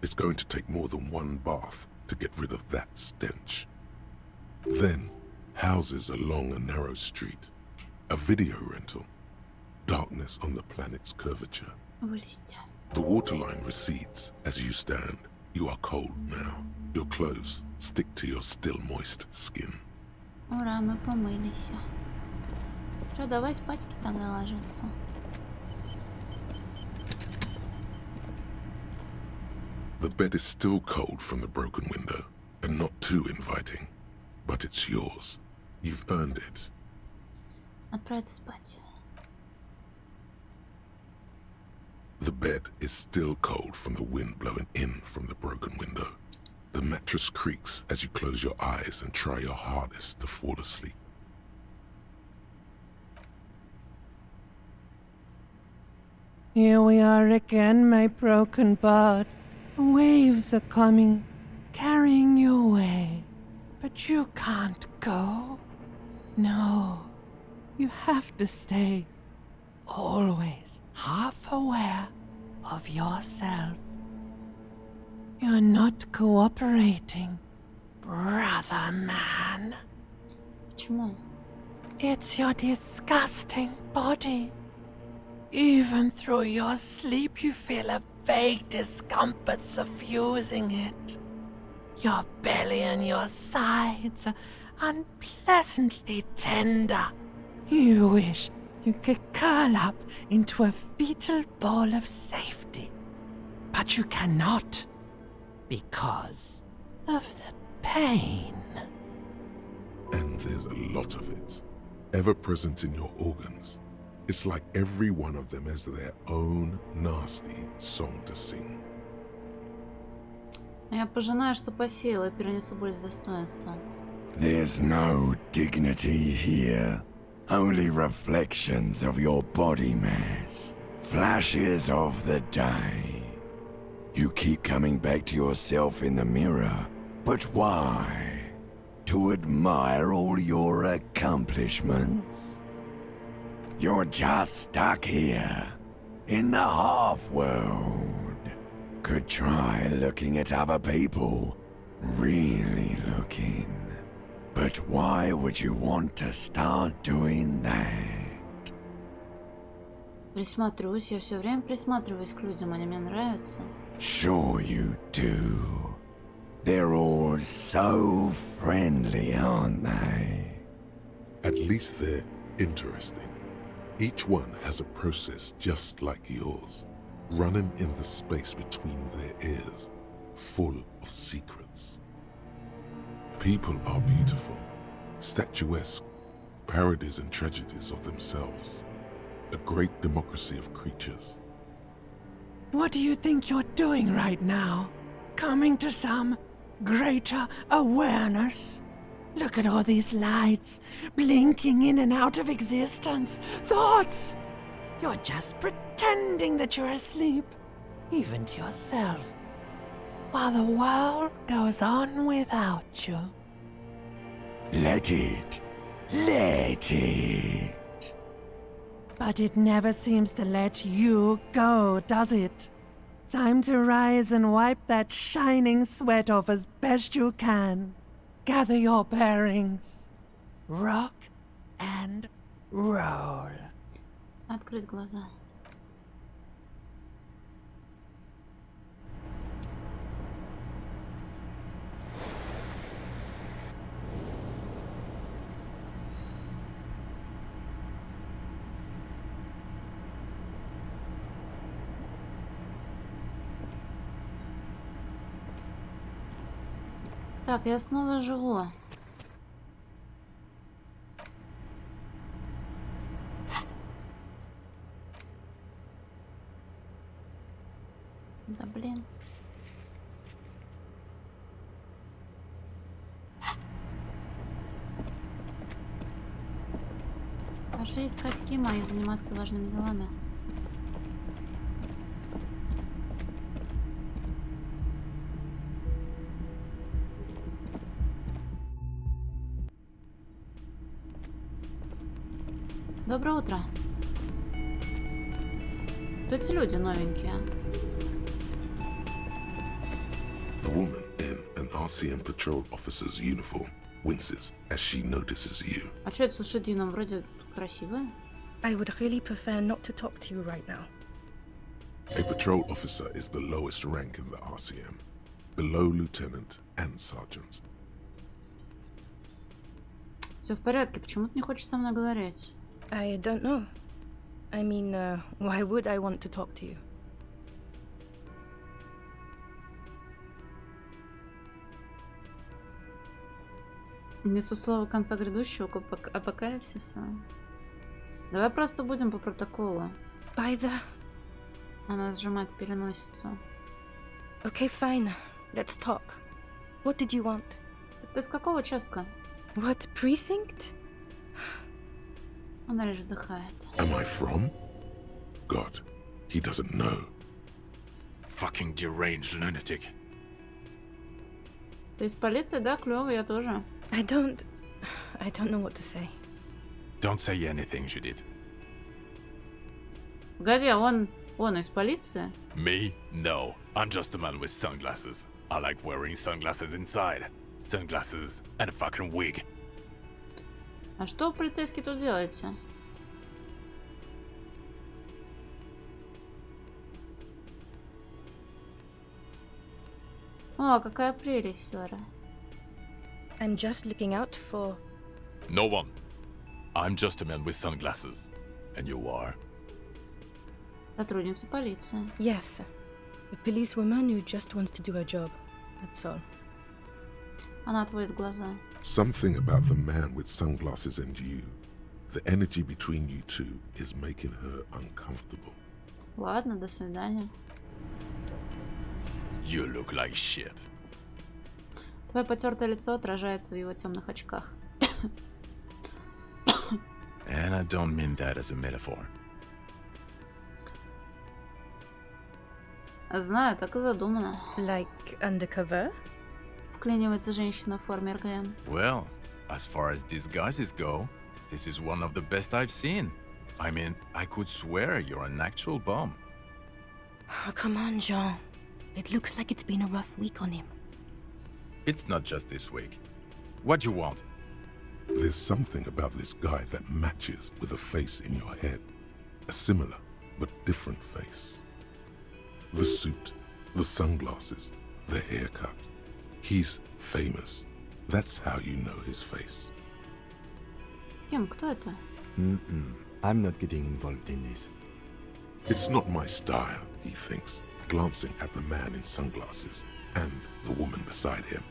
It's going to take more than one bath to get rid of that stench. Then, houses along a narrow street. A video rental. Darkness on the planet's curvature. Вылезти. The waterline recedes as you stand. You are cold now. Your clothes stick to your still moist skin. Ура, мы помылись. Что, давай спать тогда ложиться. The bed is still cold from the broken window, and not too inviting. But it's yours. You've earned it. Отправиться спать. The bed is still cold from the wind blowing in from the broken window. The mattress creaks as you close your eyes and try your hardest to fall asleep. Here we are again, my broken bud. The waves are coming, carrying you away. But you can't go. No, you have to stay. Always half aware of yourself. You're not cooperating, brother man. Почему? It's your disgusting body. Even through your sleep you feel a vague discomfort suffusing it. Your belly and your sides are unpleasantly tender. You wish you could curl up into a fetal ball of safety. But you cannot, because of the pain. And there's a lot of it, ever present in your organs. It's like every one of them has their own nasty song to sing. Я пожинаю, что посеяла, и перенесу боль с достоинством. There's no dignity here. Only reflections of your body mass. Flashes of the day. You keep coming back to yourself in the mirror. But why? To admire all your accomplishments? You're just stuck here, in the half-world. Could try looking at other people. Really looking. But why would you want to start doing that? Присматриваюсь, я все время присматриваюсь к людям, они мне нравятся. Sure you do. They're all so friendly, aren't they? At least they're interesting. Each one has a process just like yours. running in the space between their ears, full of secrets. People are beautiful, statuesque, parodies and tragedies of themselves, a great democracy of creatures. What do you think you're doing right now? Coming to some greater awareness? Look at all these lights, blinking in and out of existence. Thoughts! You're just pretending that you're asleep, even to yourself, while the world goes on without you. Let it. Let it. But it never seems to let you go, does it? Time to rise and wipe that shining sweat off as best you can. Gather your bearings. Rock and roll. Открыть глаза. Так, я снова живу. Да блин. Пошли искать Кима и заниматься важными делами. Доброе утро. Кто эти люди новенькие? The woman in an RCM patrol officer's uniform winces as she notices you. А что это с лошадином? Вроде красивая. I would really prefer not to talk to you right now. A patrol officer is the lowest rank in the RCM, below lieutenant and sergeant. Все в порядке, почему ты не хочешь со мной говорить? I don't know. I mean, why would I want to talk to you? Несу слово конца грядущего апокалипсиса. Давай просто будем по протоколу. By the... Она сжимает переносицу. Okay, fine. Let's talk. What did you want? Ты с какого участка? What precinct? Она лишь вздыхает. Am I from? God, he doesn't know. Fucking deranged lunatic. Ты из полиции, да? Клёво, я тоже. I don't know what to say. Don't say anything, Judith. Погоди, а он из полиции? Me? No. I'm just a man with sunglasses. I like wearing sunglasses inside. Sunglasses and a fucking wig. А что полицейские тут делаете? О, какая прелесть, Сёра. I'm just looking out for... No one. I'm just a man with sunglasses. And you are? Сотрудница полиции. Yes. A policewoman who just wants to do her job. That's all. Она отводит глаза. Something about the man with sunglasses and you, the energy between you two is making her uncomfortable. Ладно, до свидания. You look like shit. Твое потертое лицо отражается в его темных очках. And I don't mean that as a metaphor. Знаю, так и задумано. Like undercover? Вклинивается женщина в форме РГМ. Well, as far as disguises go, this is one of the best I've seen. I mean, I could swear you're an actual bomb. Oh, come on, Jean. It looks like it's been a rough week on him. It's not just this week. What do you want? There's something about this guy that matches with a face in your head. A similar, but different face. The suit, the sunglasses, the haircut. He's famous. That's how you know his face. Кем? Кто это? I'm not getting involved in this. It's not my style, he thinks, glancing at the man in sunglasses and the woman beside him.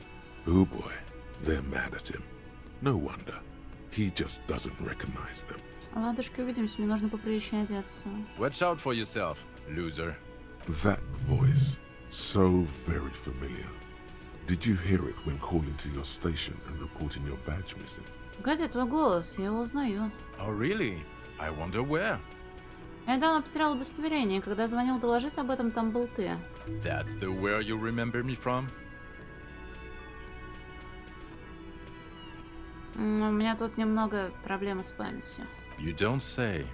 Oh boy, they're mad at him. No wonder. He just doesn't recognize them. Ладушки, увидимся, мне нужно поприличнее одеться. Watch out for yourself, loser. That voice, so very familiar. Did you hear it when calling to your station and reporting your badge missing? Погоди, твой голос, я его узнаю. Oh, really? I wonder where. Я недавно потерял удостоверение, когда звонил доложить об этом, там был ты. That's the where you remember me from? У меня тут немного проблемы с памятью. You don't say.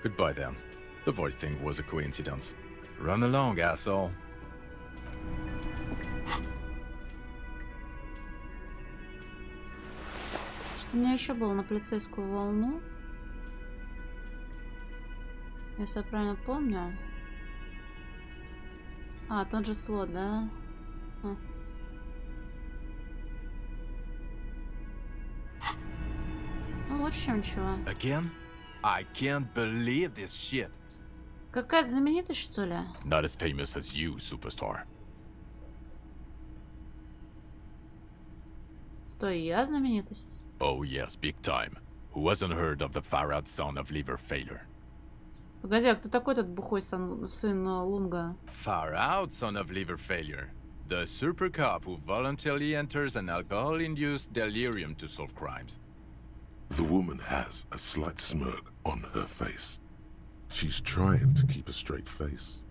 Goodbye then. The voice thing was a coincidence. Run along, asshole. Что у меня еще было на полицейскую волну? Если я правильно помню. А, тот же слот, да? А. Ну, лучше, чем ничего. Again? I can't believe this shit. Какая-то знаменитость, что ли? Not as famous as you, superstar. Стой, я знаменитость? Oh yes, big time. Who hasn't heard of the far-out son of liver failure? Погоди, а кто такой этот бухой сын Лунга? Far-out son of liver failure. The super cop who voluntarily enters an alcohol-induced delirium to solve crimes. The woman has a slight smirk on her face. She's trying to keep a straight face.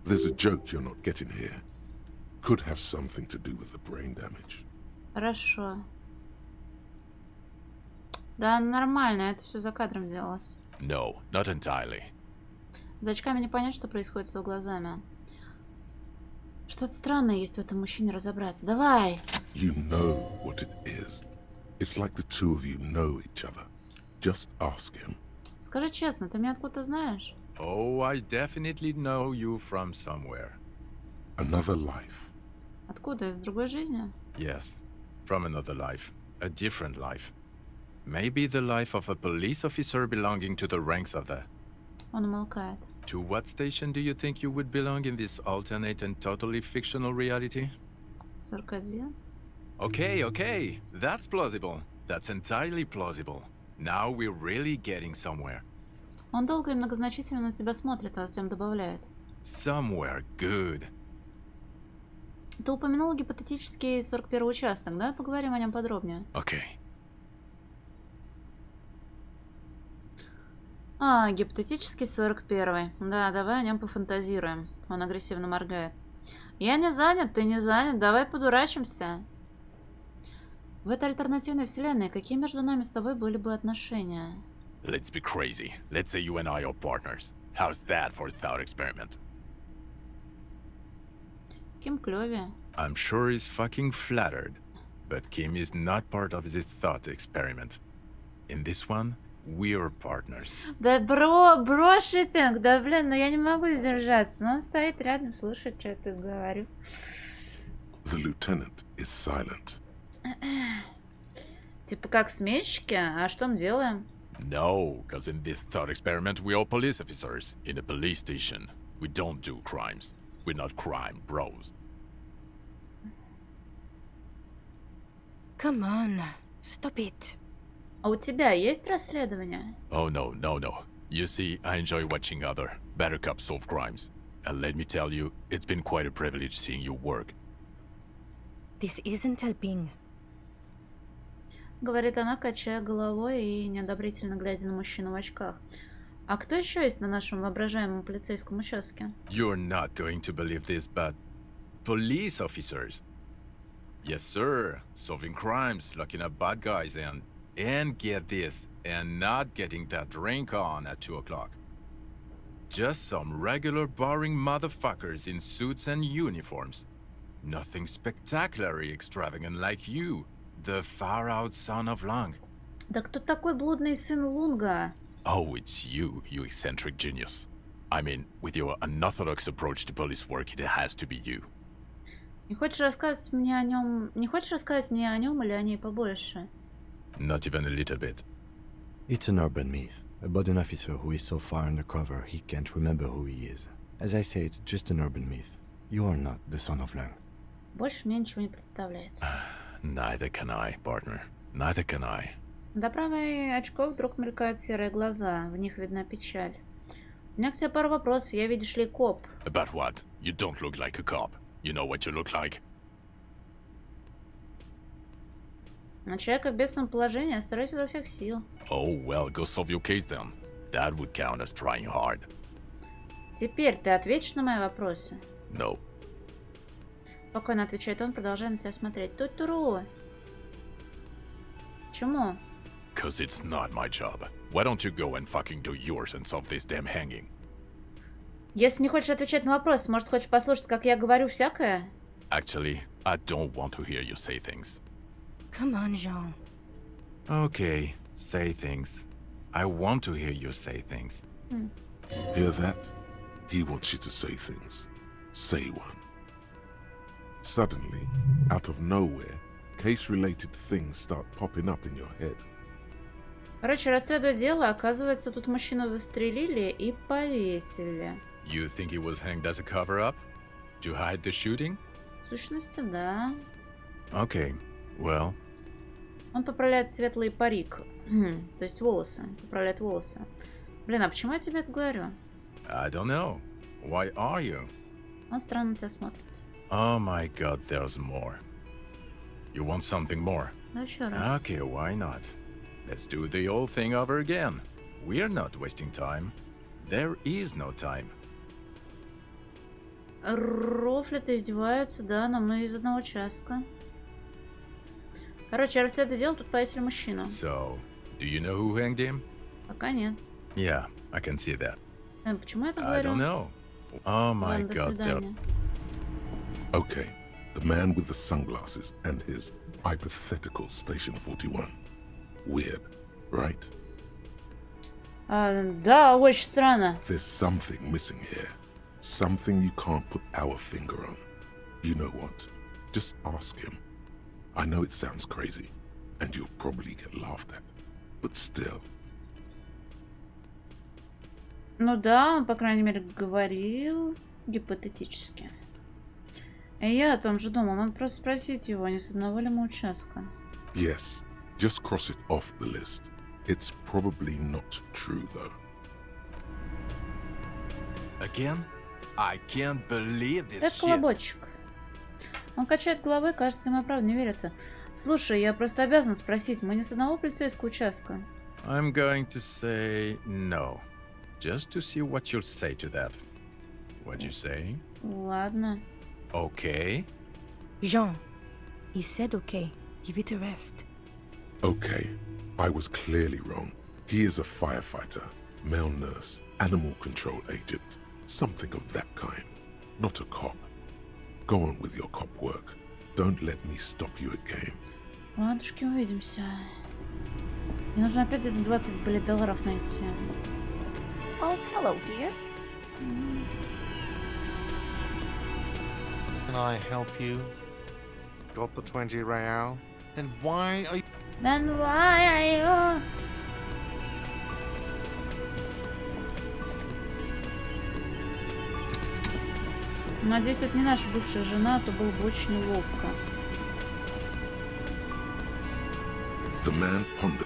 There's a joke you're not getting here. Could have something to do with the brain damage. Хорошо. Да, нормально, это все за кадром делалось. No, not entirely. За очками не понять, что происходит с его глазами. Что-то странное есть в этом мужчине, разобраться. Давай! You know what it is. It's like the two of you know each other. Just ask him. Скажи честно, ты меня откуда знаешь? Oh, I definitely know you from somewhere. Another life. Откуда? Из другой жизни? Yes, from another life. A different life. Maybe the life of a police officer belonging to the ranks of the... Он умолкает. To what station do you think you would belong in this alternate and totally fictional reality? 41. Okay. That's plausible. That's entirely plausible. Now we're really getting somewhere. Он долго и многозначительно на себя смотрит, а затем добавляет. Somewhere good. Ты упомянул гипотетический 41-й участок, да? Поговорим о нем подробнее. Okay. А, гипотетический 41-й. Да, давай о нем пофантазируем. Он агрессивно моргает. Я не занят, ты не занят, давай подурачимся. В этой альтернативной вселенной какие между нами с тобой были бы отношения? Let's be crazy. Let's say you and I are partners. How's that for a thought experiment? Ким клёвее. I'm sure he's fucking flattered. But Kim is not part of this thought experiment. In this one, we're partners. Да бро шиппинг, да блин, ну я не могу сдержаться. Но он стоит рядом, слушает, что я тут говорю. The lieutenant is silent. Типа как сменщики? А что мы делаем? No, because in this thought experiment we are police officers in a police station. We don't do crimes. We're not crime bros. Come on, stop it. А у тебя есть расследование? Oh no. You see, I enjoy watching other better cops solve crimes. And let me tell you, it's been quite a privilege seeing you work. This isn't helping. Говорит она, качая головой и неодобрительно глядя на мужчину в очках. А кто еще есть на нашем воображаемом полицейском участке? You're not going to believe this, but police officers. Yes, sir. Solving crimes, locking up bad guys, and get this, and not getting that drink on at 2 o'clock. Just some regular boring motherfuckers in suits and uniforms. Nothing spectacularly extravagant like you, the far-out son of Lung. Да кто такой блудный сын Лунга? Oh, it's you, you eccentric genius. I mean, with your unorthodox approach to police work, it has to be you. Не хочешь рассказать мне о нем? Не хочешь рассказать мне о нем или о ней побольше? Not even a little bit. It's an urban myth, about an officer who is so far undercover he can't remember who he is. As I said, just an urban myth. You are not the son of Lang. Больше мне ничего не представляется. Neither can I, partner. Neither can I. До правой очков вдруг мелькают серые глаза. В них видна печаль. У меня к тебе пару вопросов. Я, видишь ли, коп. About what? You don't look like a cop. You know what you look like? На человека в бедственном положении я стараюсь изо всех сил. Oh, well, go solve your case then. That would count as trying hard. Теперь ты ответишь на мои вопросы? No. Спокойно отвечает он, продолжая на тебя смотреть. Ту-туру. Почему? Cause it's not my job. Why don't you go and fucking do yours and solve this damn hanging? Если не хочешь отвечать на вопросы, может, хочешь послушать, как я говорю всякое? Actually, I don't want to hear you say things. Come on, Jean. Okay, say things. I want to hear you say things. Hear that? He wants you to say things. Say one. Suddenly, out of nowhere, case-related things start popping up in your head. Короче, расследуя дело, оказывается, тут мужчину застрелили и повесили. You think he was hanged as a cover-up? To hide the shooting? В сущности, да. Okay, well... Он поправляет светлый парик. То есть волосы. Поправляет волосы. Блин, а почему я тебе это говорю? I don't know. Why are you? Он странно на тебя смотрит. Oh my god, there's more. You want something more? Ну, еще раз. Okay, why not? Let's do the old thing over again. We're not wasting time. There is no time. Рофлят издеваются, да, но мы из одного участка. Короче, я расследую дело, тут повесили мужчину. So, do you know who hanged him? Пока нет. Yeah, I can see that. Почему я это I говорю? don't know. Oh my Ладно, до god, there... свидания. Okay, the man with the sunglasses and his hypothetical Station 41. Weird, right? Да, очень странно. There's something missing here. Something you can't put our finger on. You know what? Just ask him. I know it sounds crazy, and you'll probably get laughed at. But still. Ну да, он, по крайней мере, говорил гипотетически. И я о том же думал, надо просто спросить его, не с одного ли мы участка. Yes, just cross it off the list. It's probably not true, though. Again? I can't believe this Это shit. колобочек. Он качает головой, кажется, ему правда не верится. Слушай, я просто обязан спросить, мы не с одного полицейского участка? I'm going to say no. Just to see what you'll say to that. What'd you say? Ладно. Okay. Jean, he said okay. Give it a rest. Okay, I was clearly wrong. He is a firefighter, male nurse, animal control agent, something of that kind. Not a cop. Go on with your cop work. Don't let me stop you again. Ладушки, увидимся. Мне нужно опять это 20, блядь, долларов найти. Oh, hello, dear. Can I help you? Got the 20 real? Then why are you... Then why are you... Надеюсь, это не наша бывшая жена, то было бы очень неловко. The man pondered.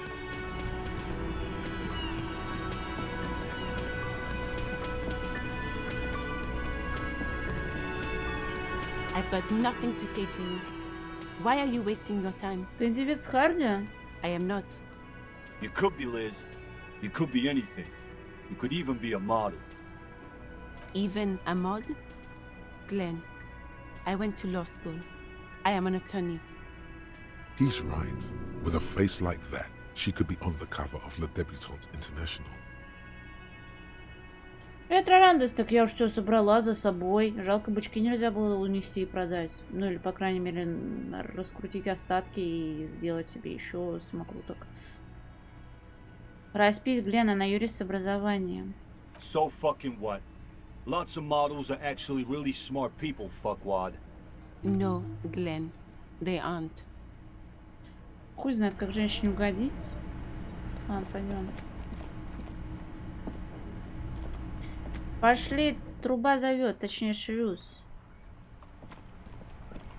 I've got nothing to say to you. Why are you wasting your time? Ты девиц Харди? I am not. You could be, Liz. You could be anything. You could even be a model. Even a mod? Glenn, I went to law school. I am an attorney. He's right. With a face like that, she could be on the cover of Le Debutante International. Это радость, так я уж все собрала за собой. Жалко, бычки нельзя было унести и продать. Ну или, по крайней мере, раскрутить остатки и сделать себе еще самокруток. Распись, Глена, на юрист с образованием. So fucking what? Lots of models are actually really smart people, fuckwad. No, Glenn, they aren't. Хуй знает, как женщине угодить. Ладно, пойдем. Пошли, труба зовет, точнее шлюз.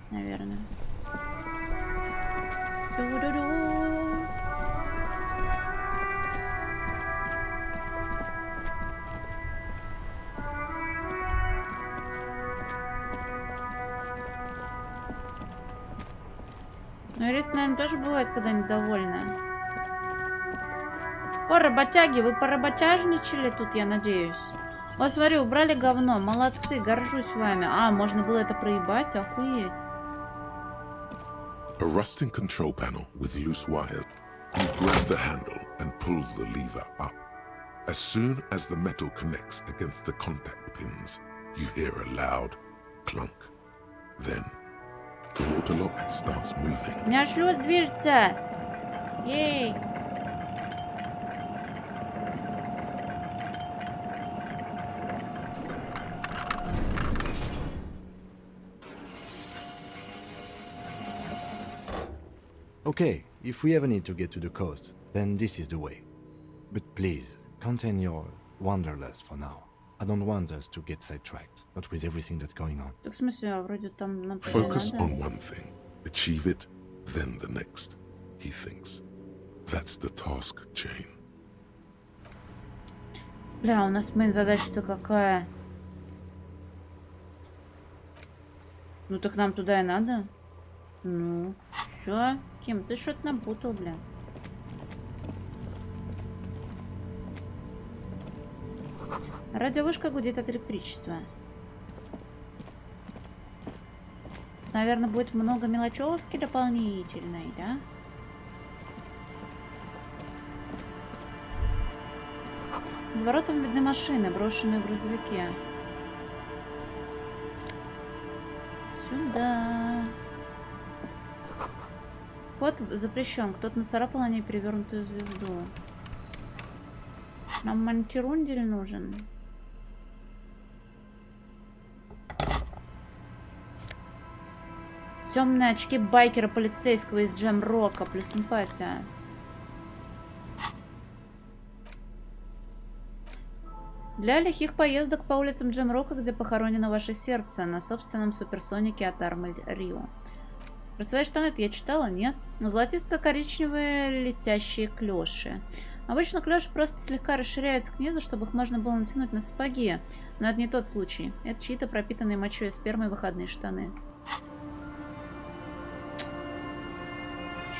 Наверное. Ну, юристы, наверное, тоже бывает, когда недовольны. О, работяги, вы поработяжничали тут, я надеюсь. О, смотри, убрали говно. Молодцы, горжусь вами. А, можно было это проебать? Охуеть. A rusting control panel with loose wires. You grab the handle and pull the lever up. As soon as the metal connects against the contact pins, you hear a loud clunk. Then, the water lock starts moving. У меня шлюз движется. Ей. Okay, if we ever need to get to the coast, then this is the way. But please, contain your wanderlust for now. I don't want us to get sidetracked, not with everything that's going on. Так, в смысле, а вроде там нам Focus надо. on one thing. Achieve it, then the next, he thinks. That's the task chain. Бля, у нас мейн задача-то какая? Ну так нам туда и надо. Ну, все. Ким, ты что-то напутал, бля. Радиовышка гудит от электричества. Наверное, будет много мелочевки дополнительной, да? За воротом видны машины, брошенные в грузовике. Сюда. Вход запрещен. Кто-то нацарапал на ней перевернутую звезду. Нам мантирундель нужен. Темные очки байкера полицейского из Джем-Рока. Плюс симпатия. Для лихих поездок по улицам Джем-Рока, где похоронено ваше сердце, на собственном суперсонике от Армель Рио. Про свои штаны это я читала? Нет. Золотисто-коричневые летящие клёши. Обычно клёши просто слегка расширяются к низу, чтобы их можно было натянуть на сапоги. Но это не тот случай. Это чьи-то пропитанные мочой и спермой выходные штаны.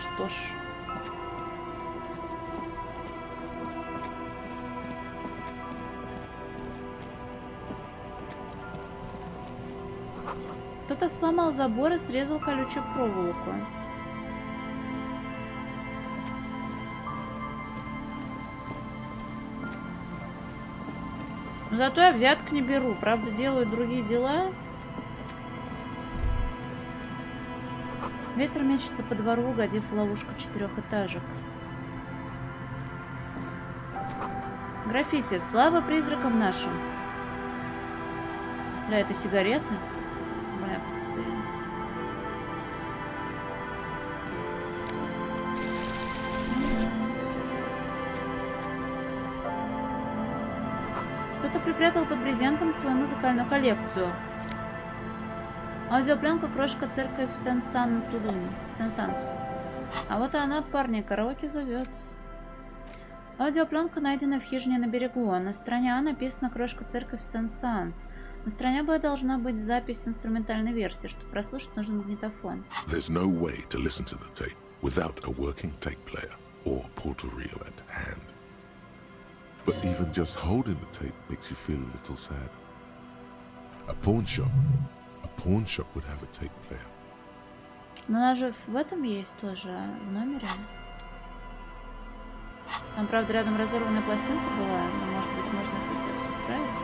Что ж... Кто-то сломал забор и срезал колючую проволоку. Но зато я взяток не беру. Правда, делаю другие дела. Ветер мечется по двору, угодив в ловушку 4-этажек. Граффити. Слава призракам нашим. Бля, это сигареты? Бля, пустые. Кто-то припрятал под брезентом свою музыкальную коллекцию. Аудиопленка «Крошка церковь в Сен-Сан-Тулунь». В Сен-Санс. А вот и она, парни, караоке зовет. Аудиопленка найдена в хижине на берегу. На стороне А написано «Крошка церковь в Сен-Санс». На стороне Б должна быть запись инструментальной версии. Чтобы прослушать, нужен магнитофон. There's no way to listen to the tape without a working tape player or portal-reel at hand. But even just holding the tape makes you feel a little sad. A pawn shop would have a tape player. Но она же в этом есть тоже, в номере. Там, правда, рядом разорванная пластинка была, но, может быть, можно это все исправить.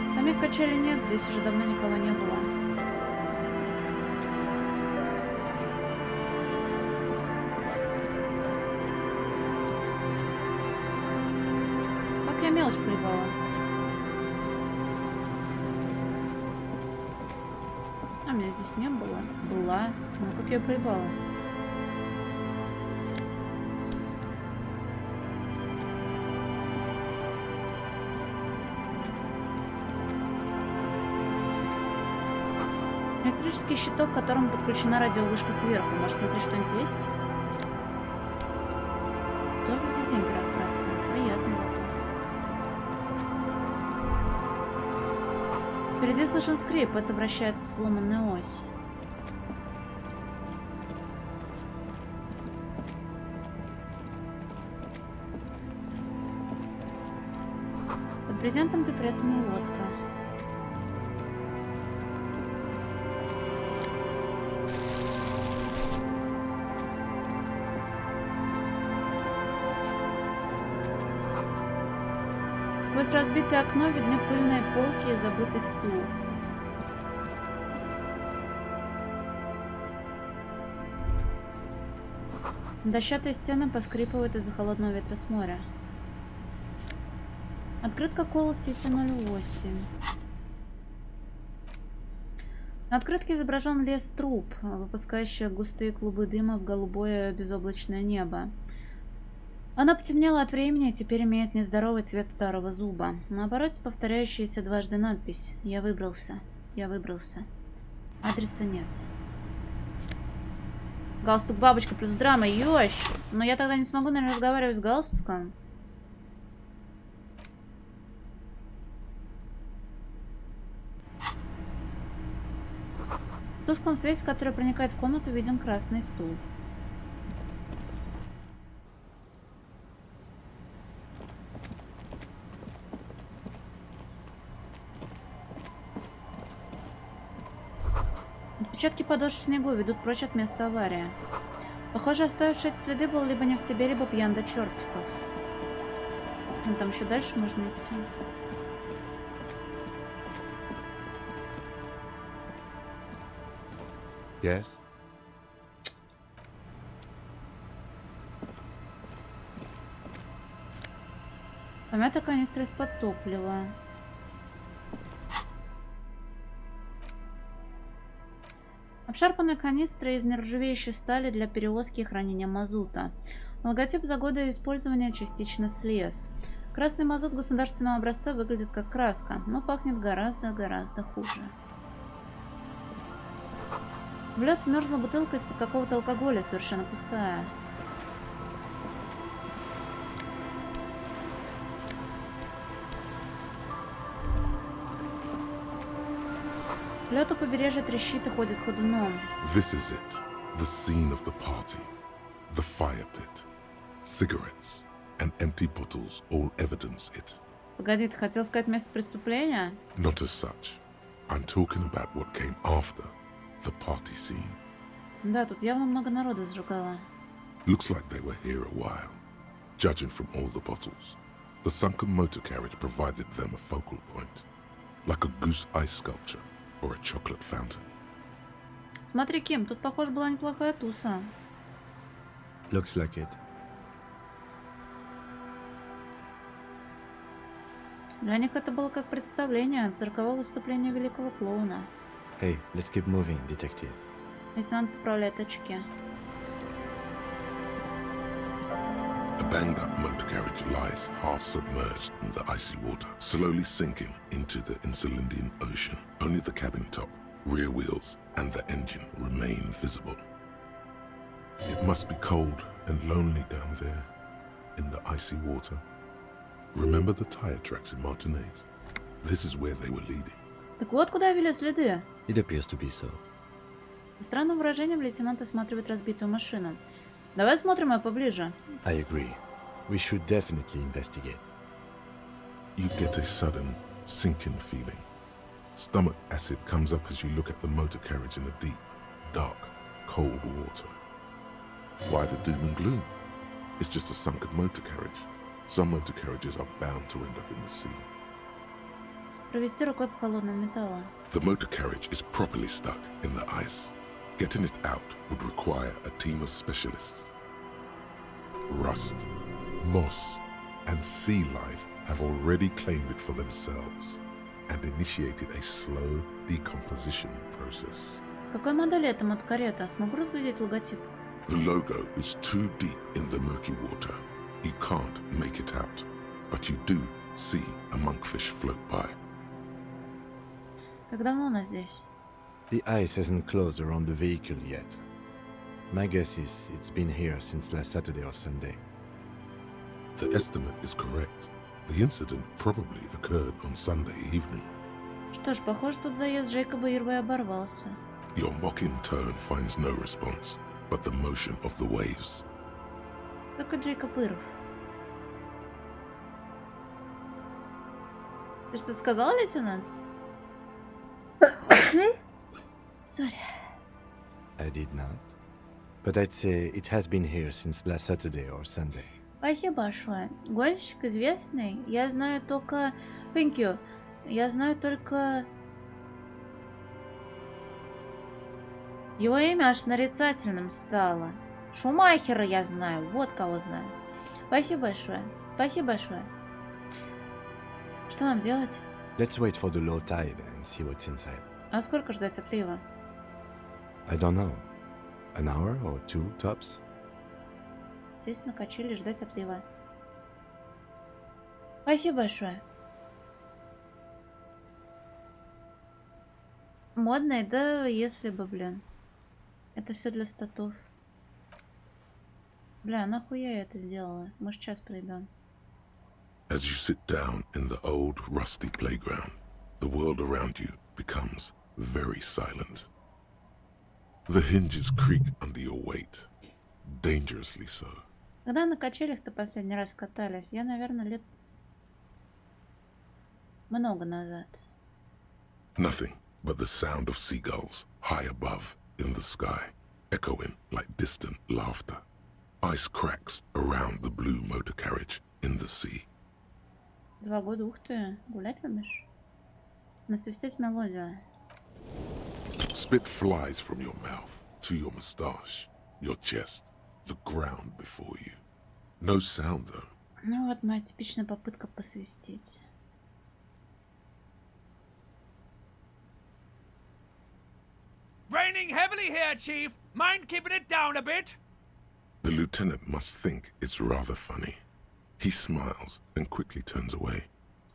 Самих качелей нет, здесь уже давно никого не было. Как я мелочь проебала. А меня здесь не было. Была. Ну как я проебала? Электрический щиток, к которому подключена радиовышка сверху. Может, внутри что-нибудь есть? Кто везде деньги разбрасывает? Приятно. Впереди слышен скрип. Это вращается сломанная ось. Под брезентом припрятана лодка. Сквозь разбитое окно видны пыльные полки и забытый стул. Дощатые стены поскрипывают из-за холодного ветра с моря. Открытка Call City 08. На открытке изображен лес труб, выпускающих густые клубы дыма в голубое безоблачное небо. Она потемнела от времени и теперь имеет нездоровый цвет старого зуба. На обороте повторяющаяся дважды надпись «Я выбрался, я выбрался». Адреса нет. Галстук бабочка плюс драма, ёщ! Но я тогда не смогу, наверное, разговаривать с галстуком. В тусклом свете, который проникает в комнату, виден красный стул. Отпечатки подошв в снегу ведут прочь от места аварии. Похоже, оставивший эти следы был либо не в себе, либо пьян до чертиков. Ну, там еще дальше можно идти. Yes? Помята канистра из-под топлива. Обшарпанная канистра из нержавеющей стали для перевозки и хранения мазута. Логотип за годы использования частично слез. Красный мазут государственного образца выглядит как краска, но пахнет гораздо хуже. В лед вмерзла бутылка из-под какого-то алкоголя, совершенно пустая. Лед у побережья трещит и ходит ходуном. This is it. The scene of the party. The fire pit. Cigarettes and empty bottles all evidence it. Погоди, ты хотел сказать место преступления? Not as such. I'm talking about what came after the party scene. Да, тут явно много народу сжигало. Looks like they were here a while, judging from all the bottles. The sunken motor carriage provided them a focal point, like a goose ice sculpture or a chocolate fountain. Смотри, Ким, тут, похоже, была неплохая туса. Looks like it. Для них это было как представление, цирковое выступление великого клоуна. Hey, let's keep moving, detective. Лейтенант поправляет очки. A banged-up motor carriage lies half submerged in the icy water, slowly sinking into the Insulindian Ocean. Only the cabin top, rear wheels, and the engine remain visible. It must be cold and lonely down there in the icy water. Remember the tire tracks in Martinez? This is where they were leading. Так вот, куда вели следы. It appears to be so. Со странным выражением лейтенант осматривает разбитую машину. Давай смотрим ее поближе. I agree. We should definitely investigate. You get a sudden, sinking feeling. Stomach acid comes up as you look at the motor carriage in the deep, dark, cold water. Why the doom and gloom? It's just a sunken motor carriage. Some motor carriages are bound to end up in the sea. Провести рукой по холодному металлу. The motor carriage is properly stuck in the ice. Getting it out would require a team of specialists. Rust, moss, and sea life have already claimed it for themselves and initiated a slow decomposition process. Какой модели эта мотокарета? Смогу разглядеть логотип? The logo is too deep in the murky water. You can't make it out, but you do see a monkfish float by. Как давно она здесь? The ice hasn't closed around the vehicle yet. My guess is it's been here since last Saturday or Sunday. The estimate is correct. The incident probably occurred on Sunday evening. Что ж, похоже, тут заезд Джейкоба Ирва и оборвался. Your mocking tone finds no response, but the motion of the waves. Только Джейкоб Ирв. Ты что-то сказал, лейтенант? Sorry. I did not. But I'd say it has been here since last Saturday or Sunday. Спасибо большое. Гонщик известный. Я знаю только... Thank you. Я знаю только... Его имя аж нарицательным стало. Шумахера я знаю. Вот кого знаю. Спасибо большое. Спасибо большое. Что нам делать? Let's wait for the low tide and see what's inside. А сколько ждать отлива? I don't know. An hour or two tops? Здесь на качели ждать отлива. Спасибо большое. Модный, да, если бы, блин. Это все для статов. Бля, нахуя я это сделала? Может, сейчас проебем. As you sit down in the old rusty playground, the world around you becomes very silent. The hinges creak under your weight, dangerously so. Когда на качелях-то последний раз катались? Я, наверное, лет много назад. Nothing but the sound of seagulls high above in the sky, echoing like distant laughter. Ice cracks around the blue motor carriage in the sea. 2 года, ух ты, гулять любишь? Насвистеть мелодию. Spit flies from your mouth to your moustache, your chest, the ground before you. No sound though. Ну вот моя типичная попытка посвистеть. Raining heavily here, Chief. Mind keeping it down a bit? The lieutenant must think it's rather funny. He smiles and quickly turns away.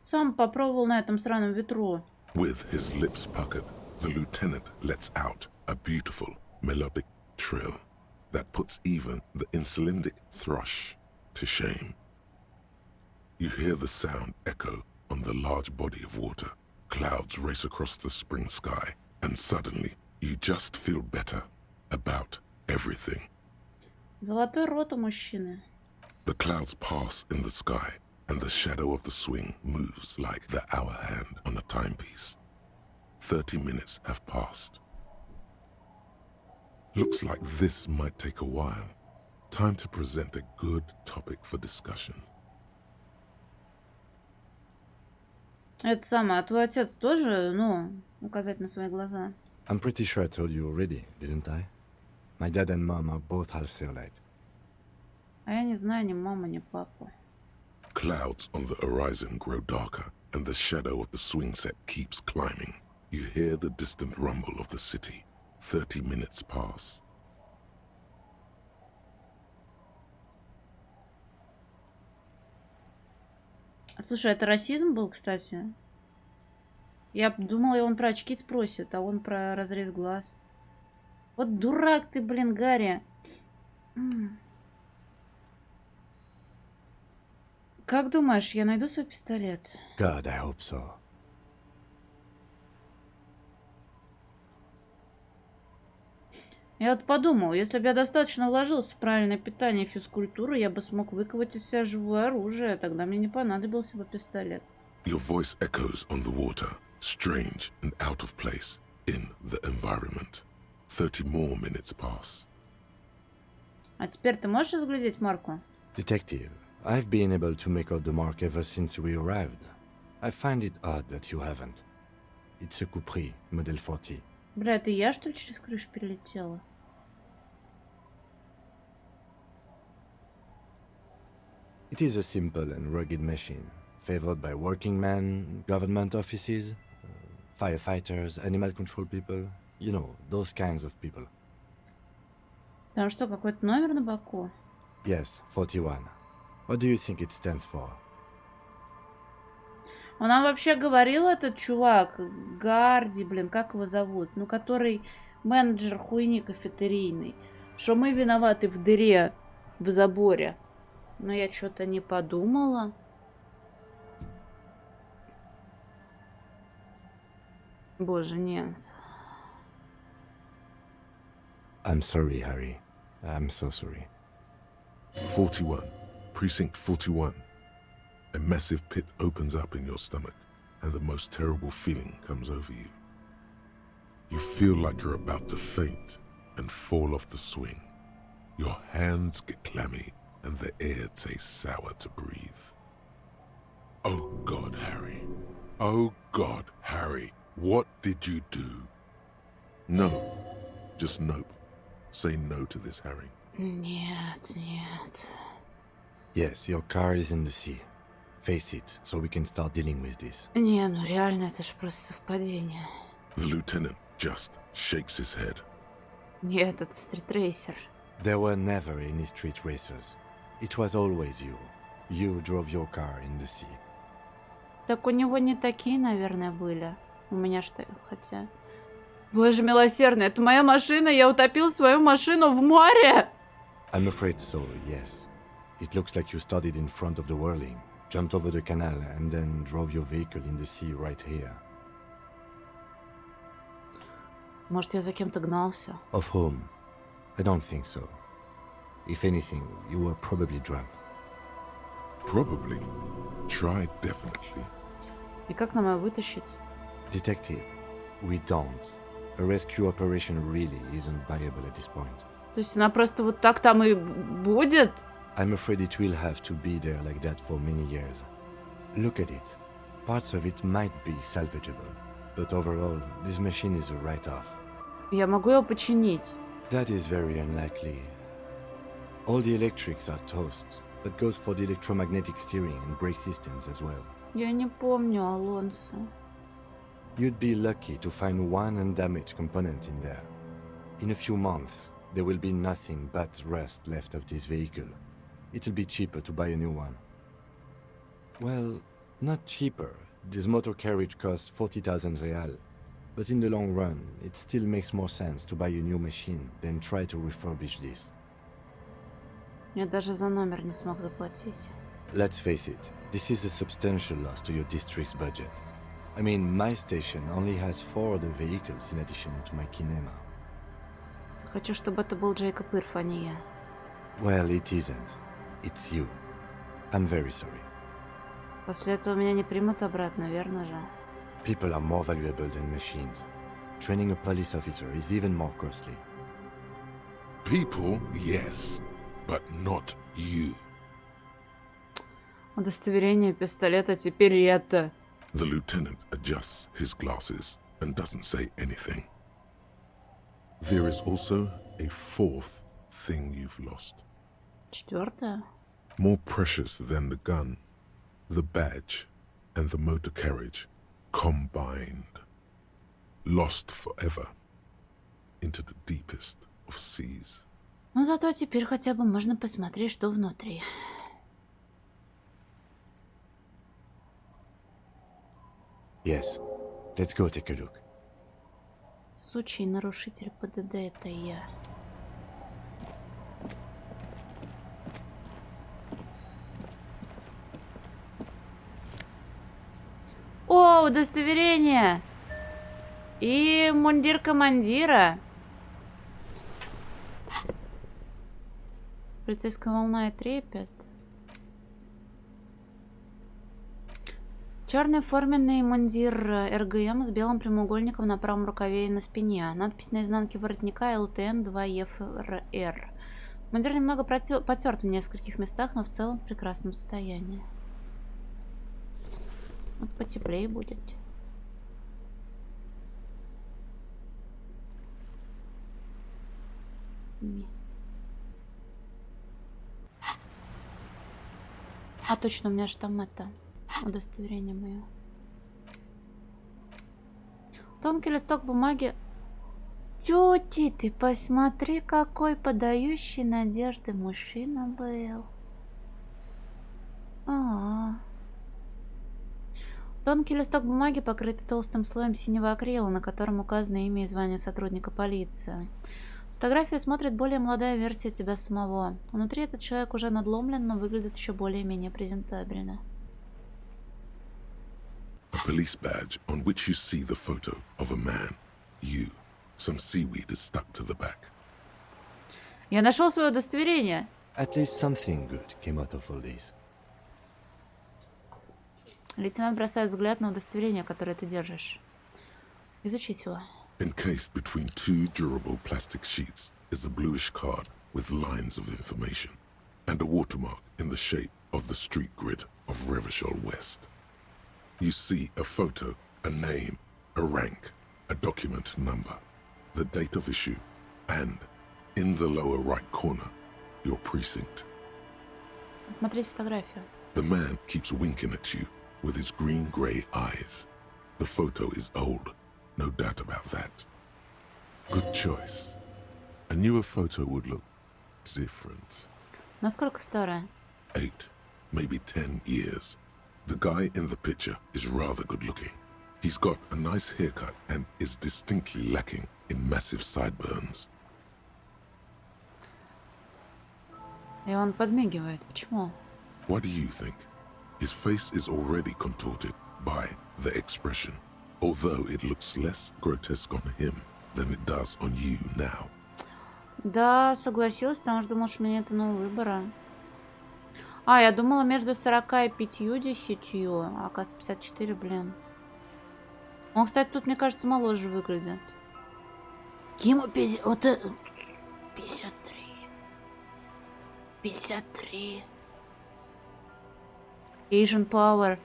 Сам попробовал на этом сраном ветру. With his lips puckered, the lieutenant lets out a beautiful melodic trill that puts even the insulindic thrush to shame. You hear the sound echo on the large body of water. Clouds race across the spring sky, and suddenly you just feel better about everything. Золотой рот у мужчины. The clouds pass in the sky, and the shadow of the swing moves like the hour hand on a timepiece. 30 minutes have passed. Looks like this might take a while. Time to present a good topic for discussion. Это самое, а твой отец тоже, ну, указать на свои глаза? I'm pretty sure I told you already, didn't I? My dad and mom are both half Seolite. А я не знаю ни маму, ни папу. Clouds on the horizon grow darker, and the shadow of the swing set keeps climbing. You hear the distant rumble of the city. 30 minutes pass. Слушай, это расизм был, кстати? Я думала, он про очки спросит, а он про разрез глаз. Вот дурак ты, блин, Гарри. Как думаешь, я найду свой пистолет? God, I hope so. Я вот подумал, если бы я достаточно вложился в правильное питание и физкультуру, я бы смог выковать из себя живое оружие, тогда мне не понадобился бы пистолет. Your voice echoes on the water, strange and out of place in the environment. 30 more minutes pass. А теперь ты можешь разглядеть марку? Detective, I've been able to make out the mark ever since we arrived. I find it odd that you haven't. It's a Capri, Model 40. Бля, это я, что ли, через крышу перелетела? It is a simple and rugged machine, favored by working men, government offices, firefighters, animal control people. You know, those kinds of people. Там что, какой-то номер на боку? Yes, 41. What do you think it stands for? Он нам вообще говорил, этот чувак, Гарди, блин, как его зовут? Ну, который менеджер хуйни кафетерийный. Что мы виноваты в дыре в заборе. Но я что-то не подумала. Боже, нет. I'm sorry, Harry. I'm so sorry. 41. Precinct 41. A massive pit opens up in your stomach, and the most terrible feeling comes over you. You feel like you're about to faint and fall off the swing. Your hands get clammy, and the air tastes sour to breathe. Oh God, Harry. Oh God, Harry. What did you do? No. Just nope. Say no to this, Harry. Нет, нет. Yes, your car is in the sea. Face it, so we can start dealing with this. Не, ну реально, это ж просто совпадение. The lieutenant just shakes his head. Нет, это стритрейсер. There were never any street racers. It was always you. You drove your car in the sea. Так у него не такие, наверное, были. У меня что, хотя... Боже милосердный, это моя машина, я утопил свою машину в море! I'm afraid so, yes. It looks like you started in front of the whirling, jumped over the canal, and then drove your vehicle in the sea right here. Может, я за кем-то гнался? Of whom? I don't think so. If anything, you were probably drunk. Probably. Tried definitely. И как нам ее вытащить? Detective, we don't. A rescue operation really isn't viable at this point. То есть она просто вот так там и будет? I'm afraid it will have to be there like that for many years. Look at it. Parts of it might be salvageable, but overall, this machine is a write-off. Я могу ее починить? That is very unlikely. All the electrics are toast. That goes for the electromagnetic steering and brake systems as well. Я не помню, Алонсо. You'd be lucky to find one undamaged component in there. In a few months, there will be nothing but rust left of this vehicle. It'll be cheaper to buy a new one. Well, not cheaper. This motor carriage costs 40,000 real. But in the long run, it still makes more sense to buy a new machine than try to refurbish this. Я даже за номер не смог заплатить. Let's face it, this is a substantial loss to your district's budget. I mean, my station only has 4 other vehicles in addition to my kinema. Хочу, чтобы это был Джейкоб Ирф, а не я. Well, it isn't. It's you. I'm very sorry. После этого меня не примут обратно, верно же? People are more valuable than machines. Training a police officer is even more costly. People, yes, but not you. Удостоверение пистолета теперь это. The lieutenant adjusts his glasses and doesn't say anything. There is also a fourth thing you've lost. Четвертое? More precious than the gun, the badge, and the motor carriage combined. Lost forever into the deepest of seas. Но зато теперь хотя бы можно посмотреть, что внутри. Yes, let's go take a look. Сучий нарушитель ПДД — это я. О, удостоверение! И мундир командира. Полицейская волна и трепет. Черный форменный мундир РГМ с белым прямоугольником на правом рукаве и на спине. Надпись на изнанке воротника ЛТН-2ФР. Мундир немного потерт в нескольких местах, но в целом в прекрасном состоянии. Вот потеплее будет. А точно, у меня же там это... удостоверение мое. Тонкий листок бумаги. Тёти, ты посмотри, какой подающий надежды мужчина был. Тонкий листок бумаги, покрытый толстым слоем синего акрила, на котором указано имя и звание сотрудника полиции. С фотографии смотрит более молодая версия тебя самого. Внутри этот человек уже надломлен, но выглядит еще более-менее презентабельно. A police badge on which you see the photo of a man. You. Some seaweed is stuck to the back. Я нашел свое удостоверение. At least something good came out of all this. Лейтенант бросает взгляд на удостоверение, которое ты держишь. Изучить его. Encased between two durable plastic sheets is a bluish card with lines of information and a watermark in the shape of the street grid of Revachol West. You see a photo, a name, a rank, a document number, the date of issue, and, in the lower right corner, your precinct. Смотреть фотографию. The man keeps winking at you with his green-grey eyes. The photo is old, no doubt about that. Good choice. A newer photo would look different. Насколько старая? 8, maybe 10 years. The guy in the picture is rather good-looking. He's got a nice haircut and is distinctly lacking in massive sideburns. И он подмигивает. Почему? What do you think? His face is already contorted by the expression, although it looks less grotesque on him than it does on you now. Да, согласилась, потому что думала, что у меня нет иного выбора. А, я думала между 40 и 50, а оказывается 54, блин. Он, кстати, тут, мне кажется, моложе выглядит. Ему 50... Вот это... 53. 53. Asian Power.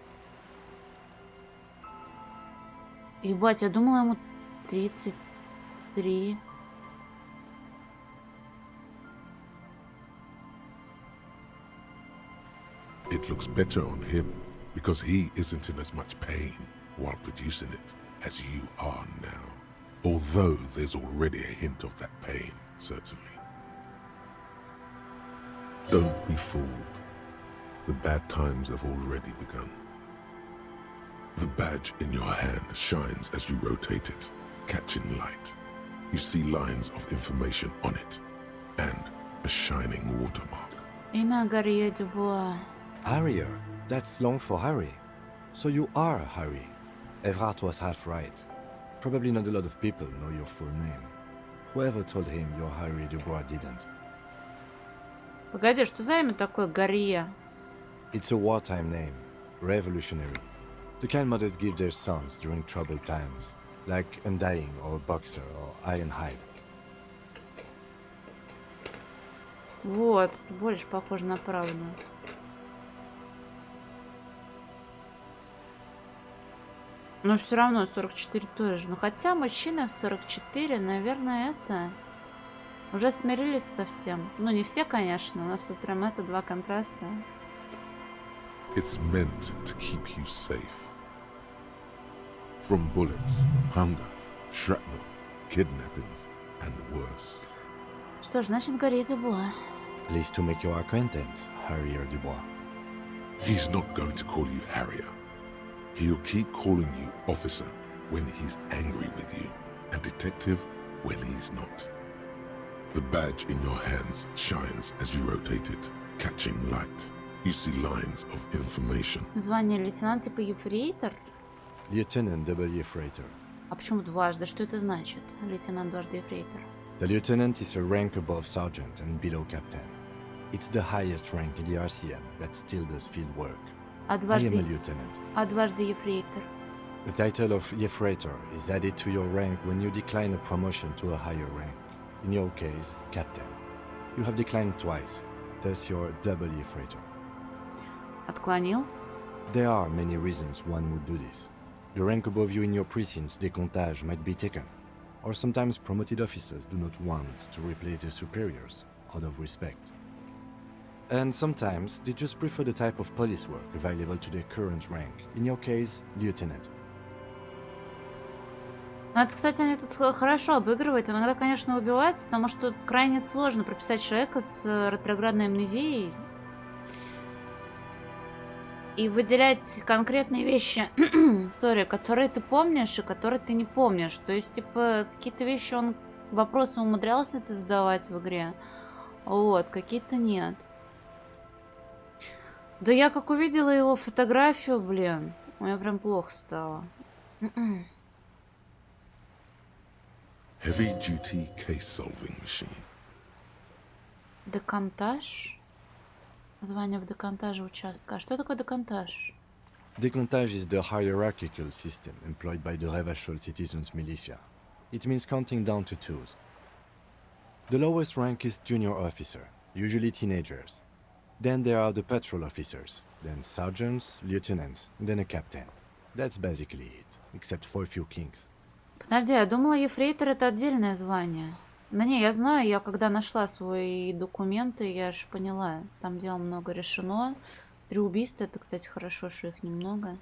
Ебать, я думала, ему 33. It looks better on him because he isn't in as much pain while producing it as you are now. Although there's already a hint of that pain, certainly. Don't be fooled. The bad times have already begun. The badge in your hand shines as you rotate it, catching light. You see lines of information on it, and a shining watermark. Имя Гарри Дюбуа. Harrier. That's long for Harry. So you are Harry. Everard was half right. Probably not a lot of people know your full name. Whoever told him you're Harry Dubois didn't. Погоди, что за имя такое Гарри? It's a wartime name. Revolutionary. The kind mothers give their sons during troubled times. Like Undying or Boxer or Ironhide. Вот, больше похоже на правду. Но все равно 44 тоже. Ну хотя мужчины 44, наверное, это... Уже смирились совсем. Ну не все, конечно. У нас тут прям это два контраста. It's meant to keep you safe. From bullets, hunger, shrapnel, kidnappings, and worse. Что ж, значит, Гарри Дюбуа. Pleased to make your acquaintance, Harrier Dubois. He's not going to call you Harrier. He'll keep calling you officer when he's angry with you, and detective when he's not. The badge in your hands shines as you rotate it, catching light. You see lines of information. Звание лейтенант типа ефрейтор? Lieutenant Double Ефрейтор. А почему дважды? Что это значит? Лейтенант дважды ефрейтор. The lieutenant is a rank above sergeant and below captain. It's the highest rank in the RCM that still does field work. А I am a дважды... lieutenant. А дважды ефрейтор? The title of Ефрейтор is added to your rank when you decline a promotion to a higher rank. In your case, captain. You have declined twice, thus you're double Ефрейтор. Отклонил? There are many reasons one would do this. The rank above you in your precinct's décomptage might be taken, or sometimes promoted officers do not want to replace their superiors out of respect. And sometimes they just prefer the type of police work available to their current rank. In your case, lieutenant. Ну, это, кстати, они тут хорошо обыгрывают. Иногда, конечно, убиваются, потому что крайне сложно прописать человека с ретроградной амнезией и выделять конкретные вещи, сори, которые ты помнишь и которые ты не помнишь. То есть, типа, какие-то вещи он вопросы умудрялся ты задавать в игре, вот, какие-то нет. Да я как увидела его фотографию, блин, мне прям плохо стало. Heavy-duty case-solving machine. Декантаж? Звание в декантаже участка. А что такое декантаж? Decontage is the hierarchical system employed by the Revachol citizens militia. It means counting down to twos. The lowest rank is junior officer, usually teenagers. Then there are the patrol officers, then sergeants, lieutenants, then a captain. That's basically it, except for a few kings. Подожди, я думала, ефрейтор это отдельное звание. Да не, я знаю, я когда нашла свои документы, я же поняла, там дел много решено. 3 убийства, это, кстати, хорошо, что их немного.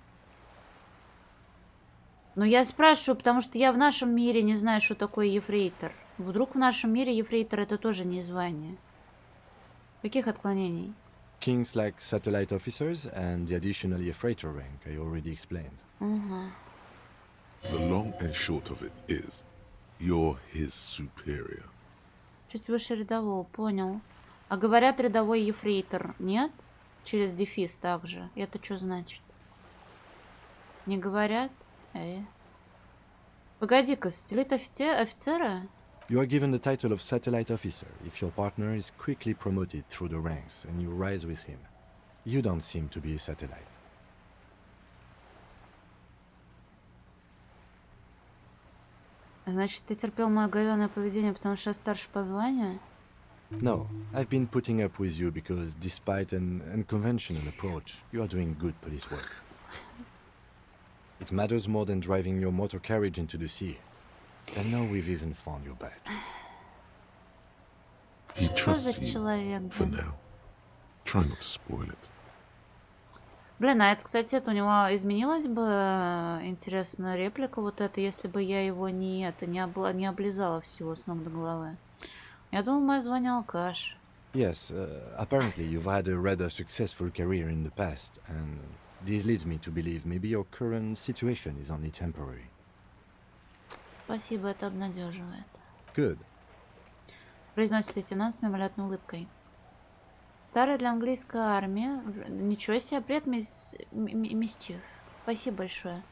Но я спрашиваю, потому что я в нашем мире не знаю, что такое ефрейтор. Вдруг в нашем мире ефрейтор это тоже не звание. Каких отклонений? Kings like satellite officers and the additional Ефрейтор rank I already explained. The long and short of it is, you're his superior. Чуть выше рядового, понял. А говорят рядовой ефрейтор, нет? Через дефис также. Это что значит? Не говорят? Погоди-ка, сателлит офицера? You are given the title of satellite officer if your partner is quickly promoted through the ranks and you rise with him. You don't seem to be a satellite. Значит, ты терпел мое говёное поведение, потому что я старше по званию? No, I've been putting up with you because despite an unconventional approach, you are doing good police work. It matters more than driving your motor carriage into the sea. And now we've even found your badge. He trusts за you человек, for да? now. Try not to spoil it. Блин, а это, кстати, это у него изменилась бы, интересно, реплика вот эта, если бы я его не облизала всего с ног до головы. Я думал, мое звание алкаш. Yes, apparently you've had a rather successful career in the past, and this leads me to believe maybe your current situation is only temporary. Спасибо, это обнадеживает. Good. Произносит лейтенант с мимолетной улыбкой. Старая для английской армии. Ничего себе, привет, мистер. Спасибо большое.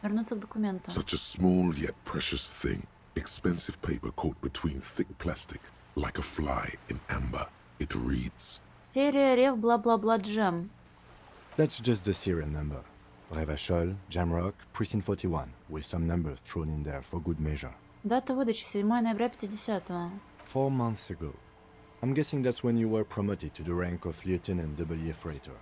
Вернуться к документу. Such a small yet precious thing. Expensive paper caught between thick plastic, like a fly in amber. It reads. Серия Рев бла-бла-бла джем. That's just the serial number. Revachol, Jamrock, Precinct 41, with some numbers thrown in there for good measure. Дата выдачи 7 ноября 50-го. 4 months ago. I'm guessing that's when you were promoted to the rank of Lieutenant W. Ефрейтор.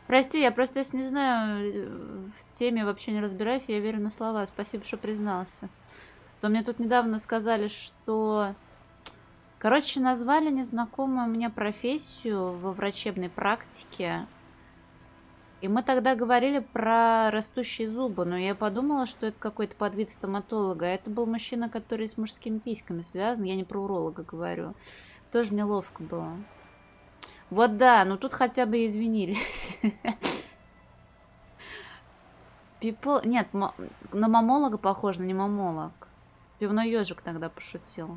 Прости, я просто если не знаю, в теме вообще не разбираюсь, я верю на слова. Спасибо, что признался. То мне тут недавно сказали, что... Короче, назвали незнакомую мне профессию во врачебной практике. И мы тогда говорили про растущие зубы, но я подумала, что это какой-то подвид стоматолога. А это был мужчина, который с мужскими письками связан. Я не про уролога говорю. Тоже неловко было. Вот да, ну тут хотя бы извинились. People... Нет, на мамолога похож, но не мамолог. Пивной ежик тогда пошутил.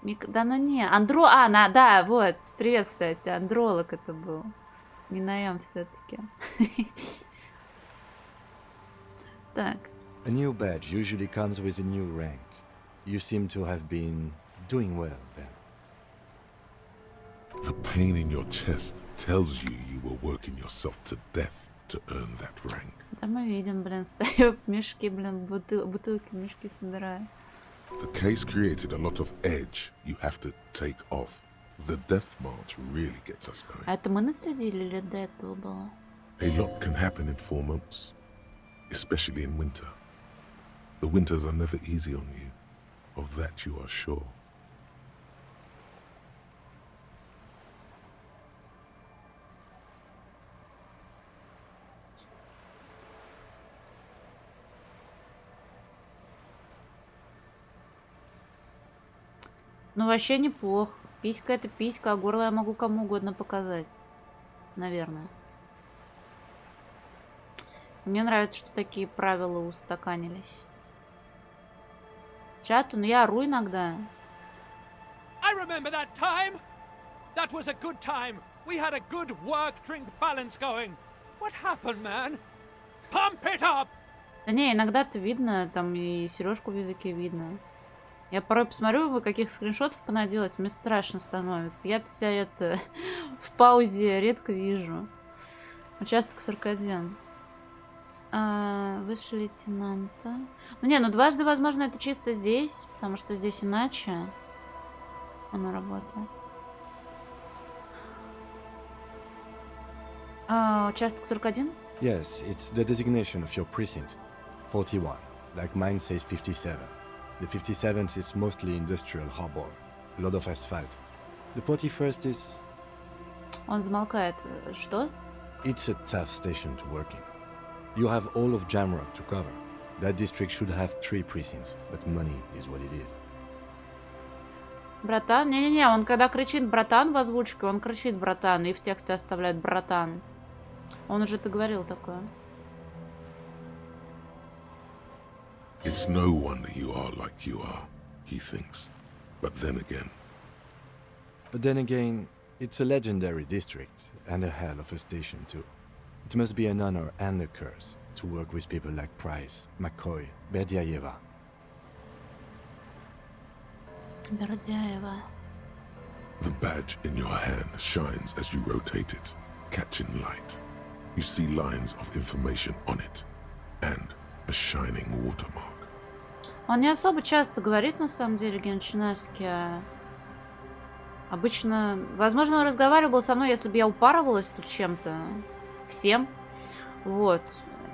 Да ну не, да, вот. Привет, кстати, андролог это был. Не наем все-таки. Так. A new badge usually comes with a new rank. You seem to have been doing well then. The pain in your chest tells you you were working yourself to death to earn that rank. Да мы видим, блин, стою мешки, блин, бутылки, мешки собираю. The case created a lot of edge you have to take off. The death march really gets us going. А это мы наследили или до этого было? A lot can happen in 4 months, especially in winter. The winters are never easy on you. Of that you are sure. Ну, вообще неплохо. Писька это писька, а горло я могу кому угодно показать. Наверное. Мне нравится, что такие правила устаканились. Чату, ну я ору иногда. I remember that time. That was a good time. We had a good work-drink balance going. What happened, man? Pump it up! Да не, иногда-то видно, там и сережку в языке видно. Я порой посмотрю, вы каких скриншотов понаделать, мне страшно становится. Я-то себя это в паузе редко вижу. Участок 41. Высший лейтенанта. Ну не, ну дважды, возможно, это чисто здесь, потому что здесь иначе оно работает. Участок 41? Yes, it's the designation of your precinct. 41. Like mine says 57. The 57th is mostly industrial harbor. A lot of asphalt. The 41st is... Он замолкает. Что? It's a tough station to work in. You have all of Jamrock to cover. That district should have 3 precincts, but money is what it is. Братан? Не-не-не, он когда кричит братан в озвучке, он кричит братан, и в тексте оставляет братан. Он уже говорил такое. It's no wonder you are like you are, he thinks. But then again, it's a legendary district, and a hell of a station too. It must be an honor and a curse to work with people like Price, McCoy, Berdiaeva. Berdiaeva. The badge in your hand shines as you rotate it, catching light. You see lines of information on it, and a shining watermark. Он не особо часто говорит, на самом деле, Генчинаски. Обычно... Возможно, он разговаривал со мной, если бы я упарывалась тут чем-то. Всем. Вот.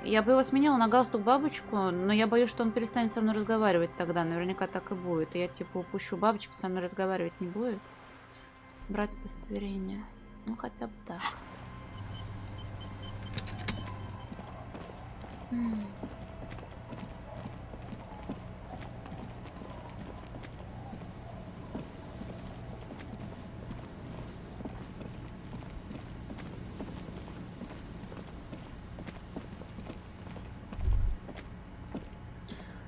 Я бы его сменила на галстук бабочку, но я боюсь, что он перестанет со мной разговаривать тогда. Наверняка так и будет. И я типа упущу бабочку, со мной разговаривать не будет. Брать удостоверение. Ну, хотя бы так.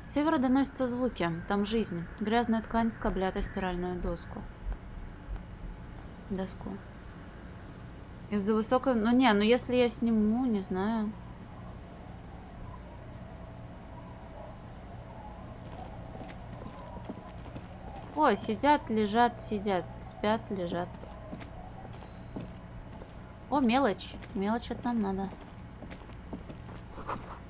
С севера доносятся звуки. Там жизнь. Грязная ткань скоблят о стиральную доску. Из-за высокой... Ну не, ну если я сниму, не знаю. О, сидят, лежат, сидят. Спят, лежат. О, мелочь. Мелочь это нам надо.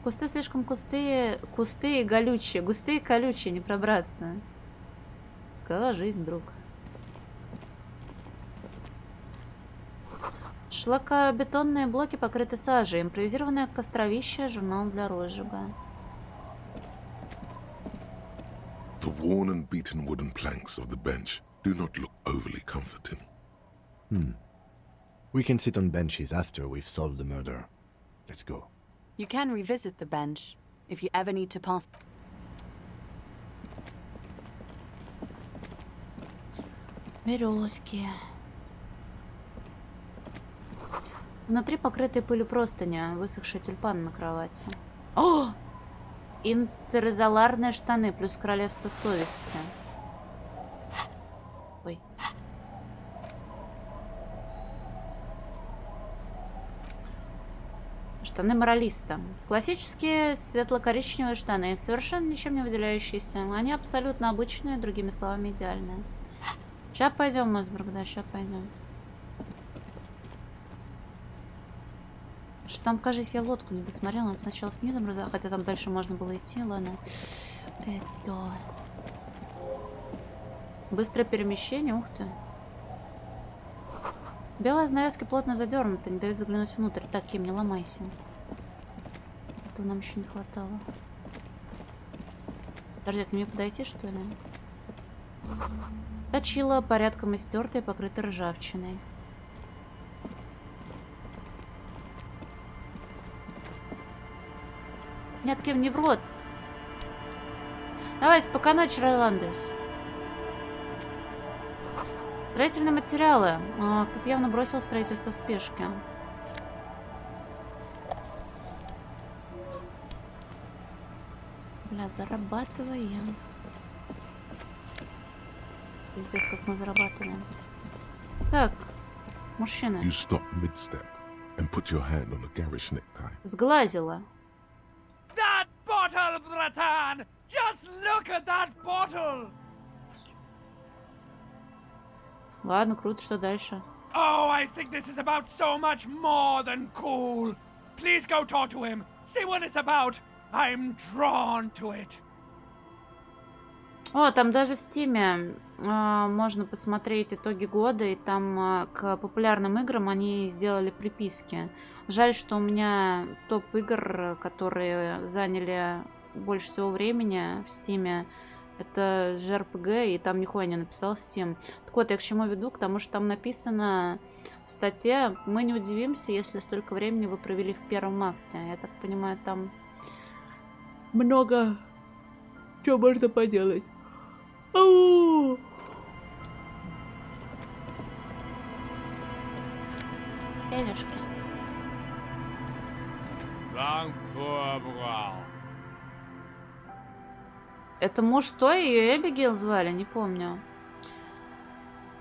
Кусты слишком густые и колючие. Густые и колючие, не пробраться. Какова жизнь, друг? Шлакобетонные блоки покрыты сажей. Импровизированное костровище, журнал для розжига. The worn and beaten wooden planks of the bench do not look overly comforting. We can sit on benches after we've solved the murder. Let's go. You can revisit the bench if you ever need to pass. Березки. Внутри покрытые пылью простыня, высохшие тюльпаны на кровати. О! Интерзоларные штаны плюс королевство совести. Ой. Штаны моралиста. Классические светло-коричневые штаны, совершенно ничем не выделяющиеся. Они абсолютно обычные, другими словами, идеальные. Сейчас пойдем, Мосберг, да, сейчас пойдем. Что там, кажется, я лодку не досмотрела. Надо сначала снизу разобрать, хотя там дальше можно было идти, ладно. Это... Быстрое перемещение, ух ты. Белые занавески плотно задернуты, не дают заглянуть внутрь. Так, Ким, не ломайся. Этого нам еще не хватало. Подожди, к мне подойти, что ли? Точила порядком истертая, покрыта ржавчиной. Нет, Ким, не в рот. Давай, спокойной, Чарландес. Строительные материалы. Кто-то явно бросил строительство в спешке. Бля, зарабатываем. Пиздец, как мы зарабатываем. Так, мужчина. You stop mid-step and put your hand on a garish necktie. Сглазила. That bottle, Bratan! Just look at that bottle! Ладно, круто, что дальше? Oh, I think this is about so much more than cool. Please go talk to him. See what it's about. I'm drawn to it. О, там даже в Стиме можно посмотреть итоги года, и там к популярным играм они сделали приписки. Жаль, что у меня топ игр, которые заняли больше всего времени в Стиме, это JRPG, и там нихуя не написал Steam. Так вот, я к чему веду? К тому, что там написано в статье: мы не удивимся, если столько времени вы провели в первом акте. Я так понимаю, там много чего можно поделать. Ау! Элюшки. Это муж той, ее Эбигейл звали, не помню.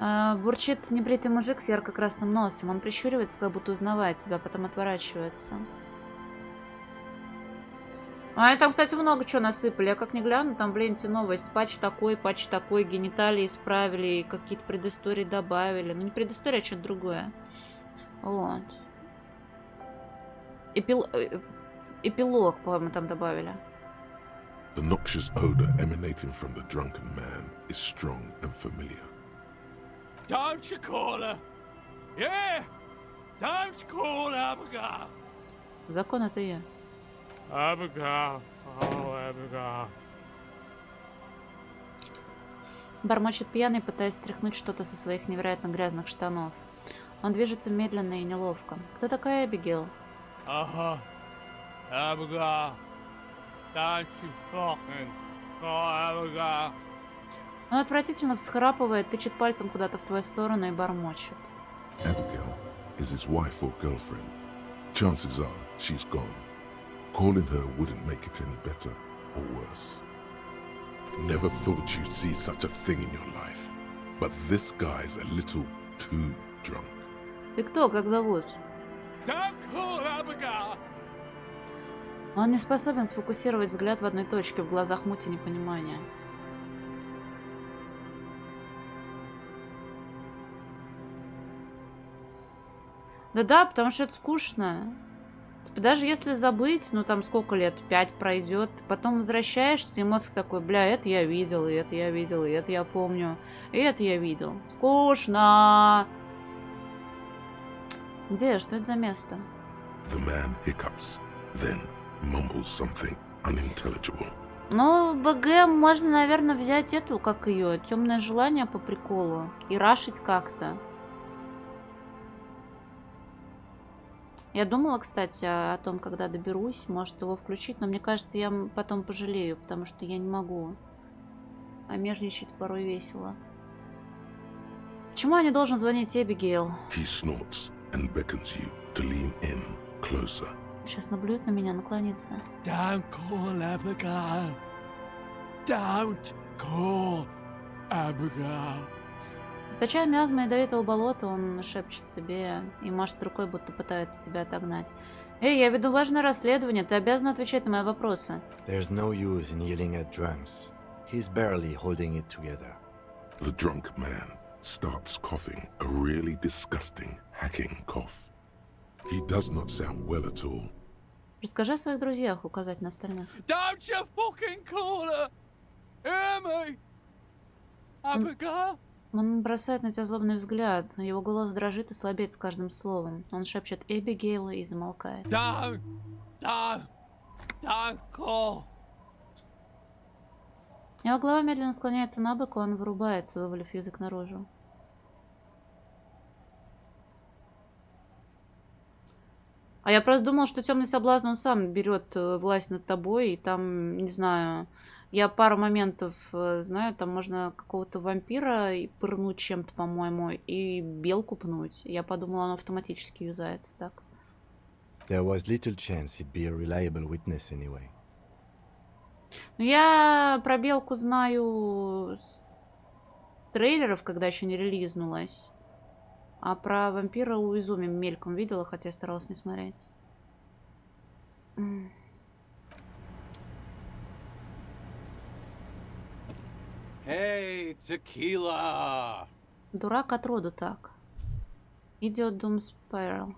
Бурчит небритый мужик с ярко-красным носом. Он прищуривается, как будто узнавает тебя, потом отворачивается. Они там, кстати, много чего насыпали. Я как не гляну, там в ленте новость. Патч такой, гениталии исправили, какие-то предыстории добавили. Ну, не предыстория, а что-то другое. Вот. Эпилог, по-моему, там добавили. The noxious odor emanating from the drunken man is strong and familiar. Don't you call her? Yeah! Don't call Abigail! Закон это я. Abigail. Oh, Abigail. Бормочет пьяный, пытаясь стряхнуть что-то со своих невероятно грязных штанов. Он движется медленно и неловко. Кто такая Эбигейл? Ага. Abigail. Don't you fucking call Abigail. Он отвратительно всхрапывает, тычет пальцем куда-то в твою сторону и бормочет. Abigail is his wife or girlfriend. Chances are she's gone. Calling her wouldn't make it any better or worse. Never thought you'd see such a thing in your life. But this guy's a little too drunk. Ты кто? Как зовут? Don't call Abigail. Он не способен сфокусировать взгляд в одной точке, в глазах мути непонимания. Да-да, потому что это скучно. Типа, даже если забыть, ну там сколько лет, 5 пройдет, потом возвращаешься, и мозг такой: бля, это я видел, и это я видел, и это я помню, и это я видел. Скучно. Где? Что это за место? The man hiccups, then mumbles something unintelligible. Ну, БГ можно, наверное, взять эту, как ее, темное желание по приколу, и рашить как-то. Я думала, кстати, о том, когда доберусь, может его включить, но мне кажется, я потом пожалею, потому что я не могу. А межничать порой весело. Почему я не должен звонить Эбигейл? He snorts and beckons you to lean in closer. Сейчас наблюдает на меня, наклонится. Don't call Abigail. Don't call Abigail. Источая миазмы ядовитого болота, он шепчет себе и машет рукой, будто пытается тебя отогнать. Эй, я веду важное расследование, ты обязан отвечать на мои вопросы. There's no use in yelling at drunks. He's barely holding it together. The drunk man starts coughing a really disgusting, hacking cough. He does not sound well at all. Расскажи о своих друзьях, указать на остальных. Don't you fucking call her! Hear me! Abigail? Он бросает на тебя злобный взгляд. Его голос дрожит и слабеет с каждым словом. Он шепчет Эбигейл и замолкает. Don't call. Его голова медленно склоняется на бок, и он вырубается, вывалив язык наружу. А я просто думал, что темный соблазн, он сам берет власть над тобой, и там, не знаю, Я пару моментов знаю, там можно какого-то вампира и пырнуть чем-то, по-моему, и белку пнуть. Я подумала, он автоматически юзается так. There was little chance he'd be a reliable witness anyway. Ну, я про белку знаю с трейлеров, когда еще не релизнулась. А про вампира у Изуми мельком видела, хотя я старалась не смотреть. Hey, tequila! Дурак от роду так. Идет Doom Spiral.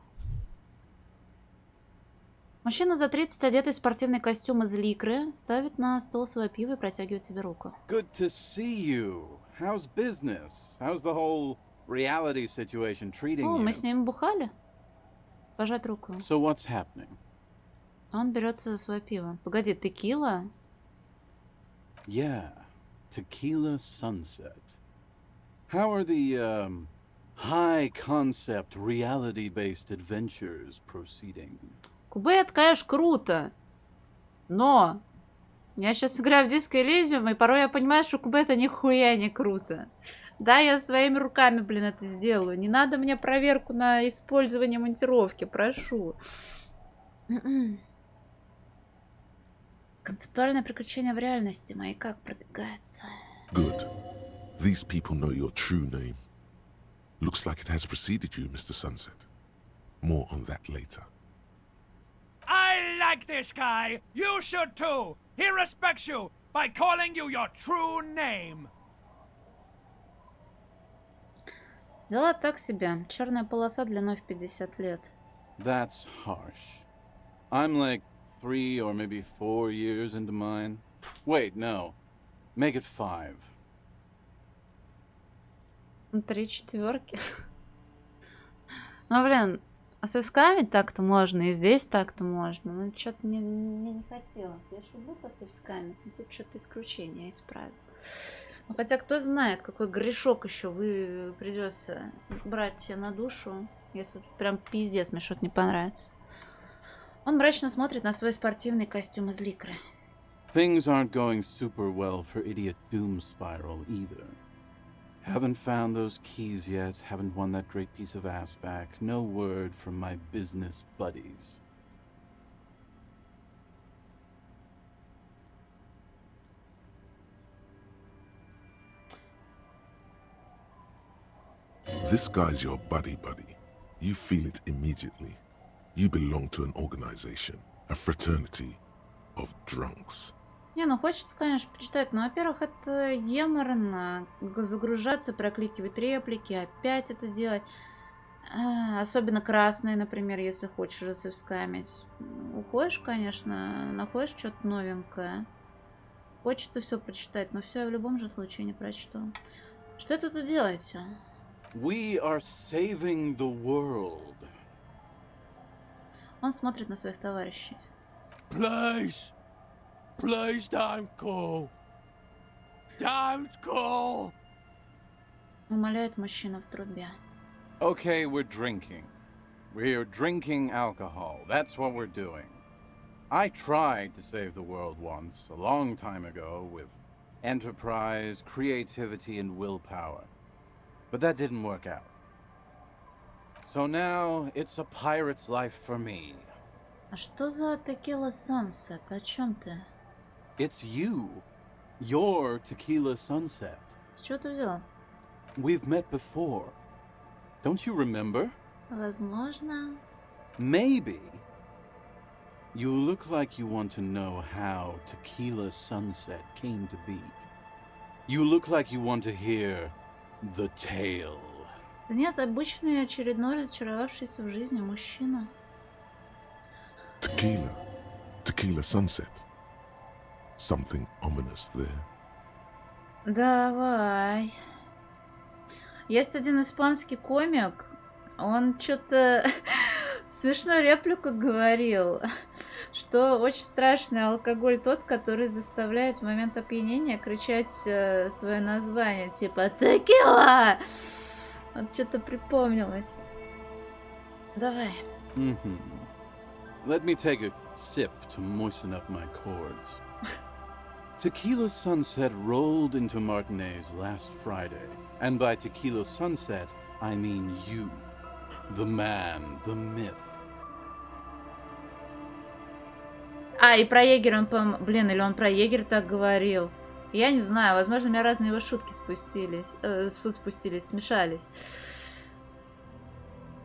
Мужчина за 30, одетый в спортивный костюм из ликры, ставит на стол свое пиво и протягивает тебе руку. Good to see you. How's business? How's the whole reality situation treating О, мы you? с ним бухали. Пожать руку. So what's happening? Он берется за свое пиво. Погоди, текила? Yeah, tequila sunset. How are the, high-concept, reality-based adventures proceeding? Кубе, это, конечно, круто. Но я сейчас играю в Disco Elysium, и порой я понимаю, что Кубе это нихуя не круто. Да, я своими руками, блин, это сделаю. Не надо мне проверку на использование монтировки, прошу. Концептуальное приключение в реальности мои как продвигается? Good. These people know your true name. Looks like it has preceded you, Mr. Sunset. More on that later. I like this guy. You should too. He respects you by calling you your true name. Дела так себе. Черная полоса длиной в 50 лет. That's harsh. I'm like 3 or maybe 4 years into mine. Wait, no. Make it 5. 3 четверки. Ну, блин, а с Ивсками так-то можно, и здесь так-то можно. Ну, что-то не хотелось. Я же люблю по Ивсками. Тут что-то исключение исправил. Ну, хотя, кто знает, какой грешок еще вы придется брать себе на душу, если прям пиздец мне что-то не понравится. Он мрачно смотрит на свой спортивный костюм из ликры. Things aren't going super well for idiot Doom Spiral either. Haven't found those keys yet, haven't won that great piece of ass back. No word from my business buddies. This guy's your buddy. You feel it immediately. You belong to an organization, a fraternity of drunks. Не, ну хочется, конечно, почитать, но, во-первых, это яморно загружаться, прокликивать реплики, опять это делать. Особенно красные, например, если хочешь засывскамить. Уходишь, конечно, находишь что-то новенькое. Хочется все прочитать, но все я в любом же случае не прочту. Что это тут делаете? We are saving the world. Он смотрит на своих товарищей. Please. Please don't go. Don't go. Умоляет мужчина в трубе. Okay, we're drinking. We're drinking alcohol. That's what we're doing. I tried to save the world once, a long time ago, with enterprise, creativity, and willpower. But that didn't work out. So now, it's a pirate's life for me. А что за Tequila Sunset? О чем ты? It's you. Your Tequila Sunset. С чего ты взял? We've met before. Don't you remember? Возможно. Maybe. You look like you want to know how Tequila Sunset came to be. You look like you want to hear the tale. Да нет, обычный очередной разочаровавшийся в жизни мужчина. Tequila Sunset. Something ominous there. Давай. Есть один испанский комик, он что-то смешную реплику говорил, что очень страшный алкоголь тот, который заставляет в момент опьянения кричать свое название, типа «Текила!». Вот что-то припомнилось. Давай. Let me take a sip to moisten up my chords. Tequila Sunset rolled into Martinez last Friday. And by Tequila Sunset, I mean you. The man, the myth. А, и про егеря он, блин, или он про егеря так говорил. Я не знаю, возможно, у меня разные его шутки спустились, смешались.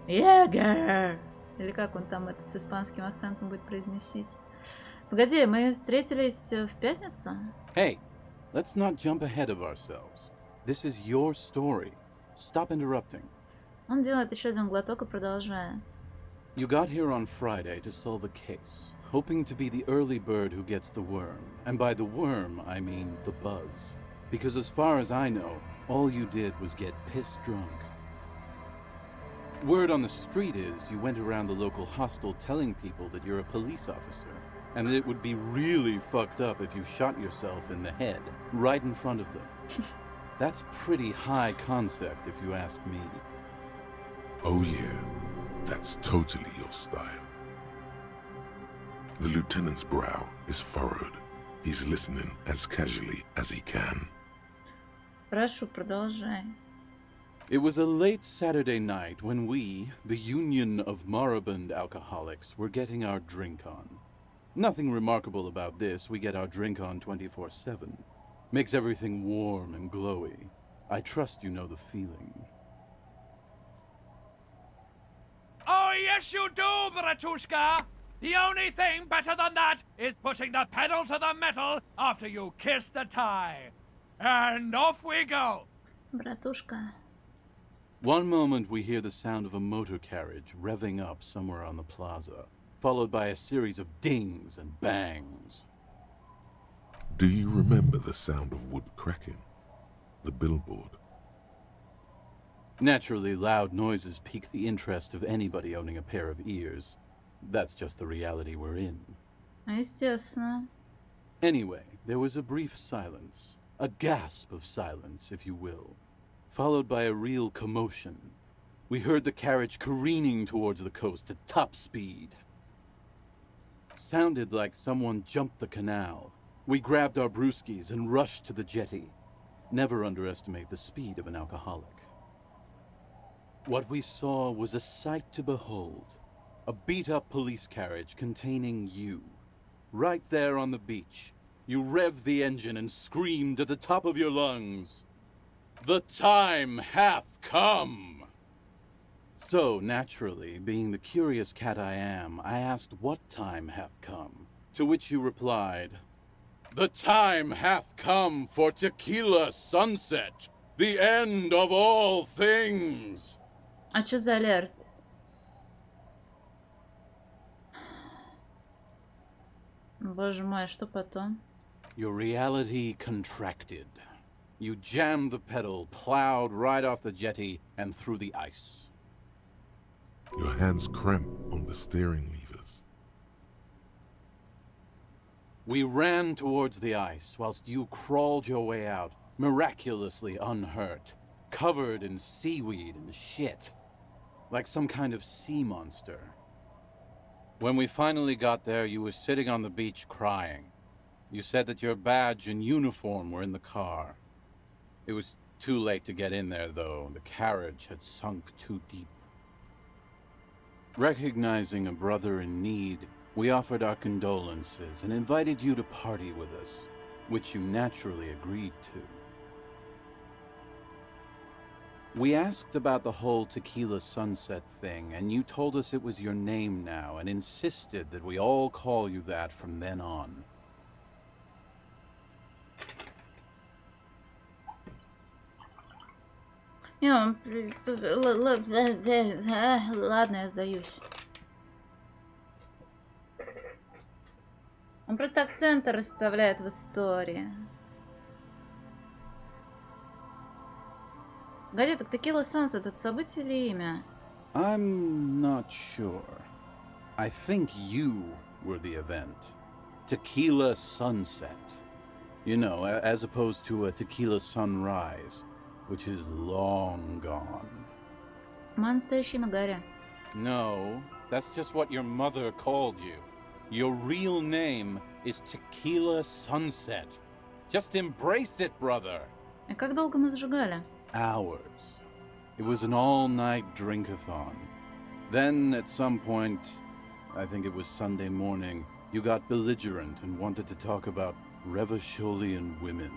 Егер! Или как он там это с испанским акцентом будет произносить? Погоди, мы встретились в пятницу? Hey, let's not jump ahead of ourselves. This is your story. Stop interrupting. Он делает еще один глоток и продолжает. You got here on Friday to solve a case, hoping to be the early bird who gets the worm. And by the worm, I mean the buzz. Because as far as I know, all you did was get piss drunk. Word on the street is you went around the local hostel telling people that you're a police officer, and that it would be really fucked up if you shot yourself in the head, right in front of them. That's pretty high concept, if you ask me. Oh yeah, that's totally your style. The lieutenant's brow is furrowed. He's listening as casually as he can. Прошу, продолжай. It was a late Saturday night when we, the Union of Moribund Alcoholics, were getting our drink on. Nothing remarkable about this, we get our drink on 24/7. Makes everything warm and glowy. I trust you know the feeling. Oh, yes, you do, Bratushka! The only thing better than that is putting the pedal to the metal after you kiss the tie. And off we go! Братушка. One moment we hear the sound of a motor carriage revving up somewhere on the plaza, followed by a series of dings and bangs. Do you remember the sound of wood cracking? The billboard? Naturally, loud noises pique the interest of anybody owning a pair of ears. That's just the reality we're in. Естественно. Anyway, there was a brief silence. A gasp of silence, if you will. Followed by a real commotion. We heard the carriage careening towards the coast at top speed. Sounded like someone jumped the canal. We grabbed our brewskis and rushed to the jetty. Never underestimate the speed of an alcoholic. What we saw was a sight to behold. A beat-up police carriage containing you. Right there on the beach. You revved the engine and screamed at the top of your lungs. The time hath come! So, naturally, being the curious cat I am, I asked what time hath come. To which you replied, the time hath come for Tequila Sunset, the end of all things! А чё за алерт? Боже мой, а что потом? Your reality contracted. You jammed the pedal, plowed right off the jetty, and through the ice. Your hands cramp on the steering levers. We ran towards the ice, whilst you crawled your way out, miraculously unhurt, covered in seaweed and shit, like some kind of sea monster. When we finally got there, you were sitting on the beach crying. You said that your badge and uniform were in the car. It was too late to get in there, though. The carriage had sunk too deep. Recognizing a brother in need, we offered our condolences and invited you to party with us, which you naturally agreed to. We asked about the whole Tequila Sunset thing, and you told us it was your name now and insisted that we all call you that from then on. Ладно, я сдаюсь. Он просто акценты расставляет в истории. Погоди, так Tequila Sunset — это событие или имя? I'm not sure. I think you were the event. Tequila Sunset. You know, as opposed to a Tequila Sunrise, which is long gone. Моё настоящее имя Гарри. No, that's just what your mother called you. Your real name is Tequila Sunset. Just embrace it, brother. А как долго мы зажигали? Hours. It was an all-night drink-a-thon. Then, at some point, I think it was Sunday morning, you got belligerent and wanted to talk about Revacholian women.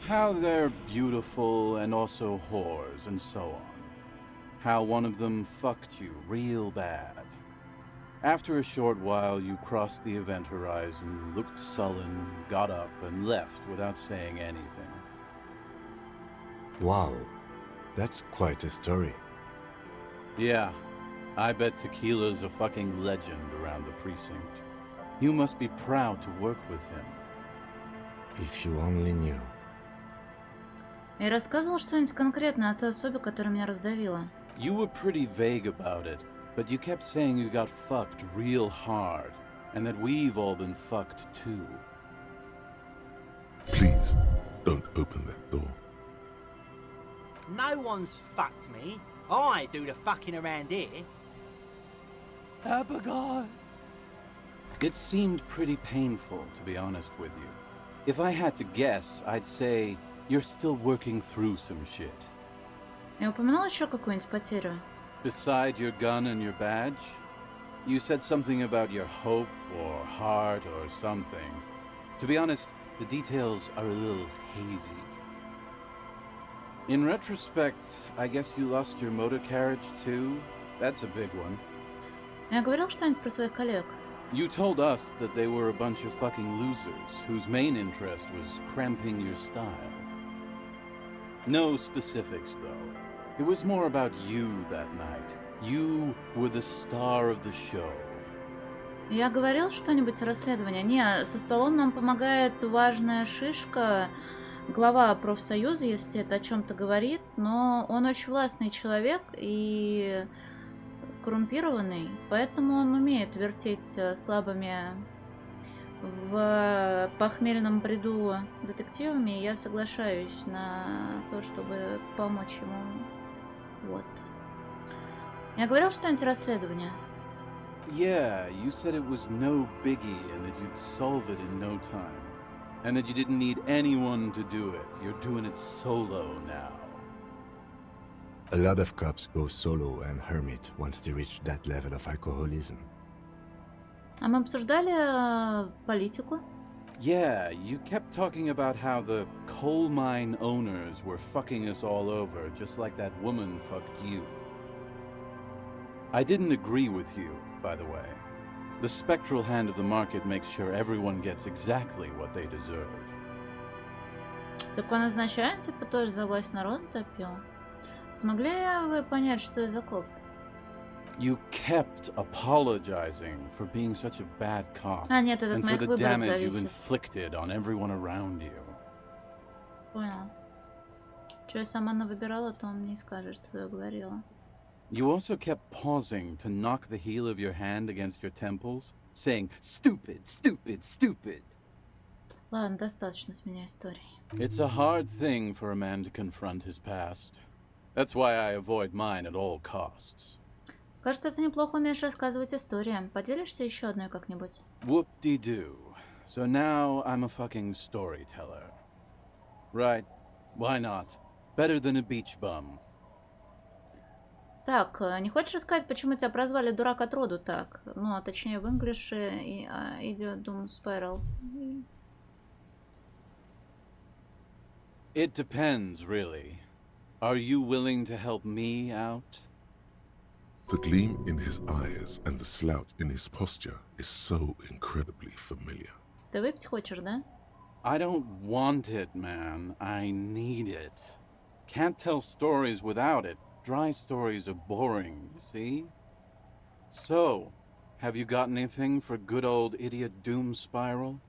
How they're beautiful and also whores and so on. How one of them fucked you real bad. After a short while, you crossed the event horizon, looked sullen, got up, and left without saying anything. Wow, that's quite a story. Yeah, I bet Tequila's a fucking legend around the precinct. You must be proud to work with him. If you only knew. Я рассказывал что-нибудь конкретное о той особе, которая меня раздавила? You were pretty vague about it, but you kept saying you got fucked real hard, and that we've all been fucked too. Please, don't open that door. No one's fucked me. I do the fucking around here. Abigail! It seemed pretty painful, to be honest with you. If I had to guess, I'd say you're still working through some shit. Я упоминала еще какую-нибудь потерю? Beside your gun and your badge, you said something about your hope or heart or something. To be honest, the details are a little hazy. In retrospect, I guess you lost your motor carriage too? That's a big one. Я говорил что-нибудь про своих коллег? You told us that they were a bunch of fucking losers whose main interest was cramping your style. No specifics, though. It was more about you that night. You were the star of the show. Я говорил что-нибудь о расследовании? Не, со столом нам помогает важная шишка, глава профсоюза, если это о чем-то говорит, но он очень властный человек и коррумпированный, поэтому он умеет вертеть слабыми в похмельном бреду детективами, и я соглашаюсь на то, чтобы помочь ему. Вот. Я говорил что-нибудь о расследовании? Yeah, you said it was no biggie and that you'd solve it in no time. And that you didn't need anyone to do it. You're doing it solo now. A lot of cops go solo and hermit once they reach that level of alcoholism. А мы обсуждали политику? Yeah, you kept talking about how the coal mine owners were fucking us all over, just like that woman fucked you. I didn't agree with you, by the way. The spectral hand of the market makes sure everyone gets exactly what they deserve. Так он означает, типа, тоже за власть народа топил? Смогли вы понять, что я за коп? You kept apologizing for being such a bad cop. А, нет, это от and for моих the выборов damage you've зависит. inflicted on everyone around you. Понял. Что я сама навыбирала, то он мне и скажет, что я говорила. You also kept pausing to knock the heel of your hand against your temples, saying, "Stupid, stupid, stupid." Ладно, достаточно с меня историй. It's a hard thing for a man to confront his past. That's why I avoid mine at all costs. Кажется, ты неплохо умеешь рассказывать истории. Поделишься еще одной как-нибудь? Whoop-de-doo. So now I'm a fucking storyteller. Right, why not? Better than a beach bum. Так, не хочешь рассказать, почему тебя прозвали дурак от роду так? Ну, а точнее в инглише и Idiot Doom Spiral. It depends, really. Are you willing to help me out? The gleam in his eyes and the slouch in his posture is so incredibly familiar. Ты выпить хочешь, да? I don't want it, man. I need it. Can't tell stories without it. Dry stories are boring, you see? So, have you got anything for good old Idiot Doom Spiral?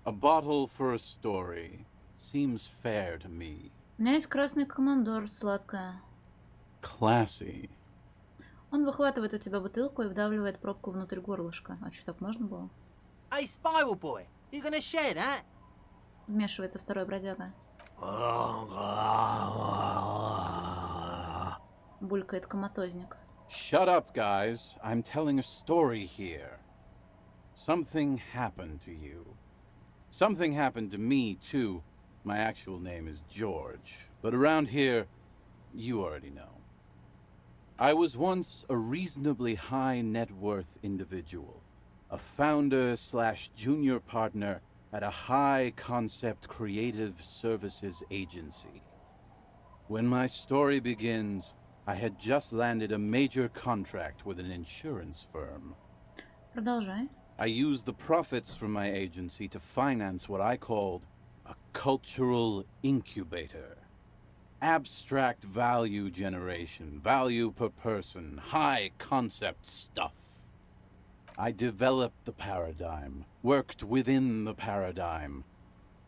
A bottle for a story. Seems fair to me. У меня есть красный командор, сладкая. Classy. Он выхватывает у тебя бутылку и вдавливает пробку внутрь горлышка. А что, так можно было? Hey, Spiral Boy, you gonna share that? Вмешивается второй бродяга. Булькает коматозник. Shut up, guys. I'm telling a story here. Something happened to you. Something happened to me, too. My actual name is George, but around here, you already know. I was once a reasonably high net worth individual, a founder/junior partner at a high concept creative services agency. When my story begins, I had just landed a major contract with an insurance firm. Продолжай. I used the profits from my agency to finance what I called a cultural incubator. Abstract value generation, value per person, high concept stuff. I developed the paradigm, worked within the paradigm,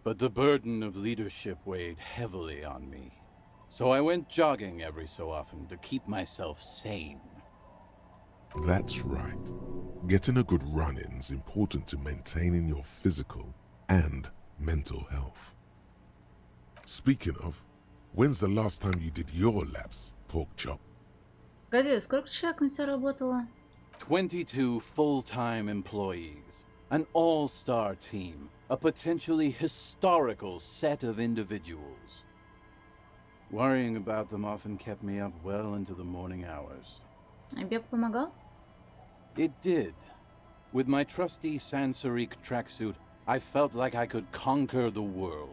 but the burden of leadership weighed heavily on me. So I went jogging every so often to keep myself sane. That's right. Getting a good run-in is important to maintaining your physical and mental health. Speaking of, when's the last time you did your laps, pork chop? Погоди, сколько человек на тебя работало? 22 full-time employees, an all-star team, a potentially historical set of individuals. Worrying about them often kept me up well into the morning hours. А бег помогал? It did. With my trusty Sansarique tracksuit, I felt like I could conquer the world.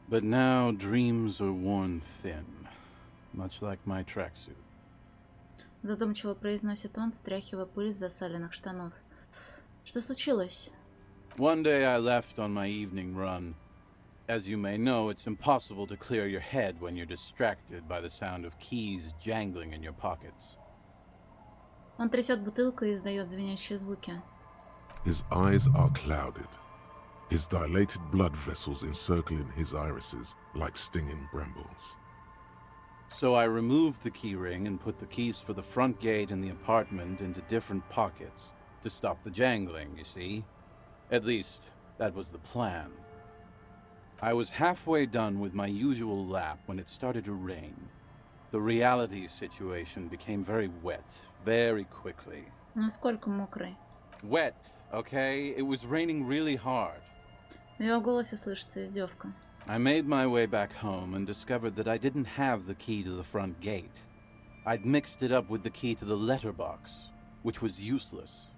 But now dreams are worn thin, much like my tracksuit. Задумчиво произносит он, стряхивая пыль с засаленных штанов. Что случилось? One day I left on my evening run. As you may know, it's impossible to clear your head when you're distracted by the sound of keys jangling in your pockets. Он трясет бутылкой и издает звенящие звуки. His eyes are clouded, his dilated blood vessels encircling his irises like stinging brambles. So I removed the key ring and put the keys for the front gate and the apartment into different pockets to stop the jangling, you see? At least, that was the plan. I was halfway done with my usual lap when it started to rain. The reality situation became very wet, very quickly. Насколько мокрый? Wet, okay? It was raining really hard. В его голосе слышится издевка. I made my way back home and discovered that I didn't have the key to the front gate. I'd mixed it up with the key to the letterbox, which was useless.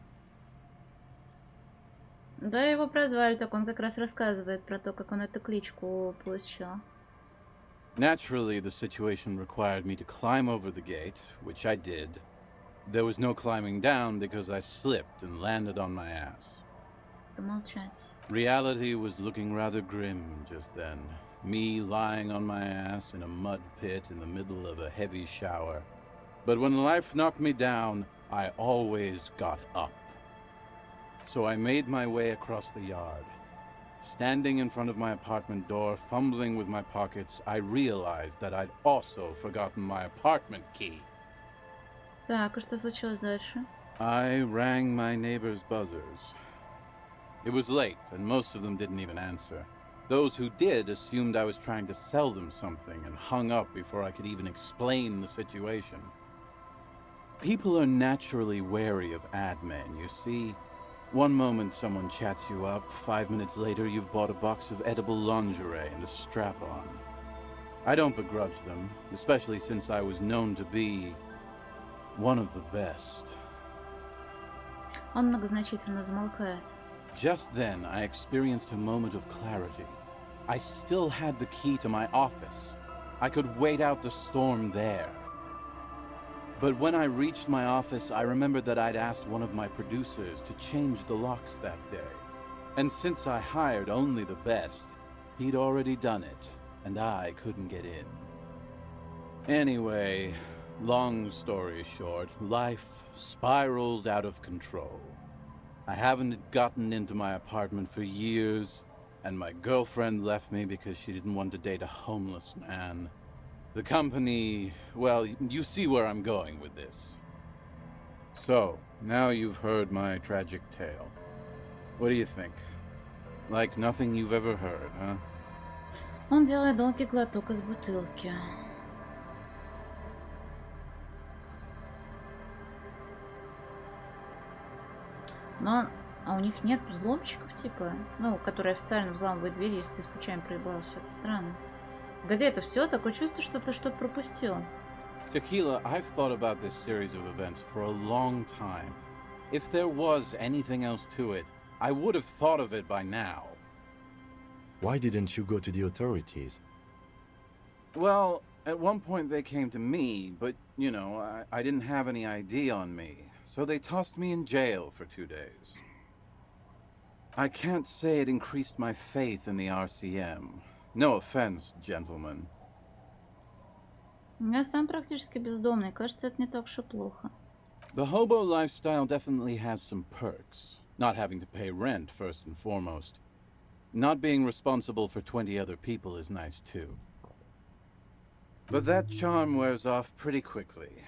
Да, его прозвали, так он как раз рассказывает про то, как он эту кличку получил. Naturally, the situation required me to climb over the gate, which I did. There was no climbing down because I slipped and landed on my ass. Помолчать. Reality was looking rather grim just then. Me lying on my ass in a mud pit in the middle of a heavy shower. But when life knocked me down, I always got up. So I made my way across the yard. Standing in front of my apartment door, fumbling with my pockets, I realized that I'd also forgotten my apartment key. Так, и что случилось дальше? I rang my neighbor's buzzers. It was late, and most of them didn't even answer. Those who did assumed I was trying to sell them something and hung up before I could even explain the situation. People are naturally wary of ad men, you see. One moment someone chats you up, 5 minutes later you've bought a box of edible lingerie and a strap-on. I don't begrudge them, especially since I was known to be one of the best. Он многозначительно замолкает. Just then, I experienced a moment of clarity. I still had the key to my office. I could wait out the storm there. But when I reached my office, I remembered that I'd asked one of my producers to change the locks that day. And since I hired only the best, he'd already done it, and I couldn't get in. Anyway, long story short, life spiraled out of control. I haven't gotten into my apartment for years, and my girlfriend left me because she didn't want to date a homeless man. The company, well, you see where I'm going with this. So, now you've heard my tragic tale. What do you think? Like nothing you've ever heard, huh? Он делает долгий глоток из бутылки. Но А у них нет взломщиков, типа? Ну, которые официально взламывают двери, если ты случайно проебался. Это странно. Где это все? Такое чувство, что ты что-то пропустил. Tequila, I've thought about this series of events for a long time. If there was anything else to it, I would have thought of it by now. Why didn't you go to the authorities? Well, at one point they came to me, but, you know, I didn't have any ID on me, so they tossed me in jail for 2 days. I can't say it increased my faith in the RCM. No offense, gentlemen. Я сам практически бездомный. Кажется, это не так уж и плохо. The hobo lifestyle definitely has some perks. Not having to pay rent, first and foremost. Not being responsible for 20 other people is nice, too. But that charm wears off pretty quickly.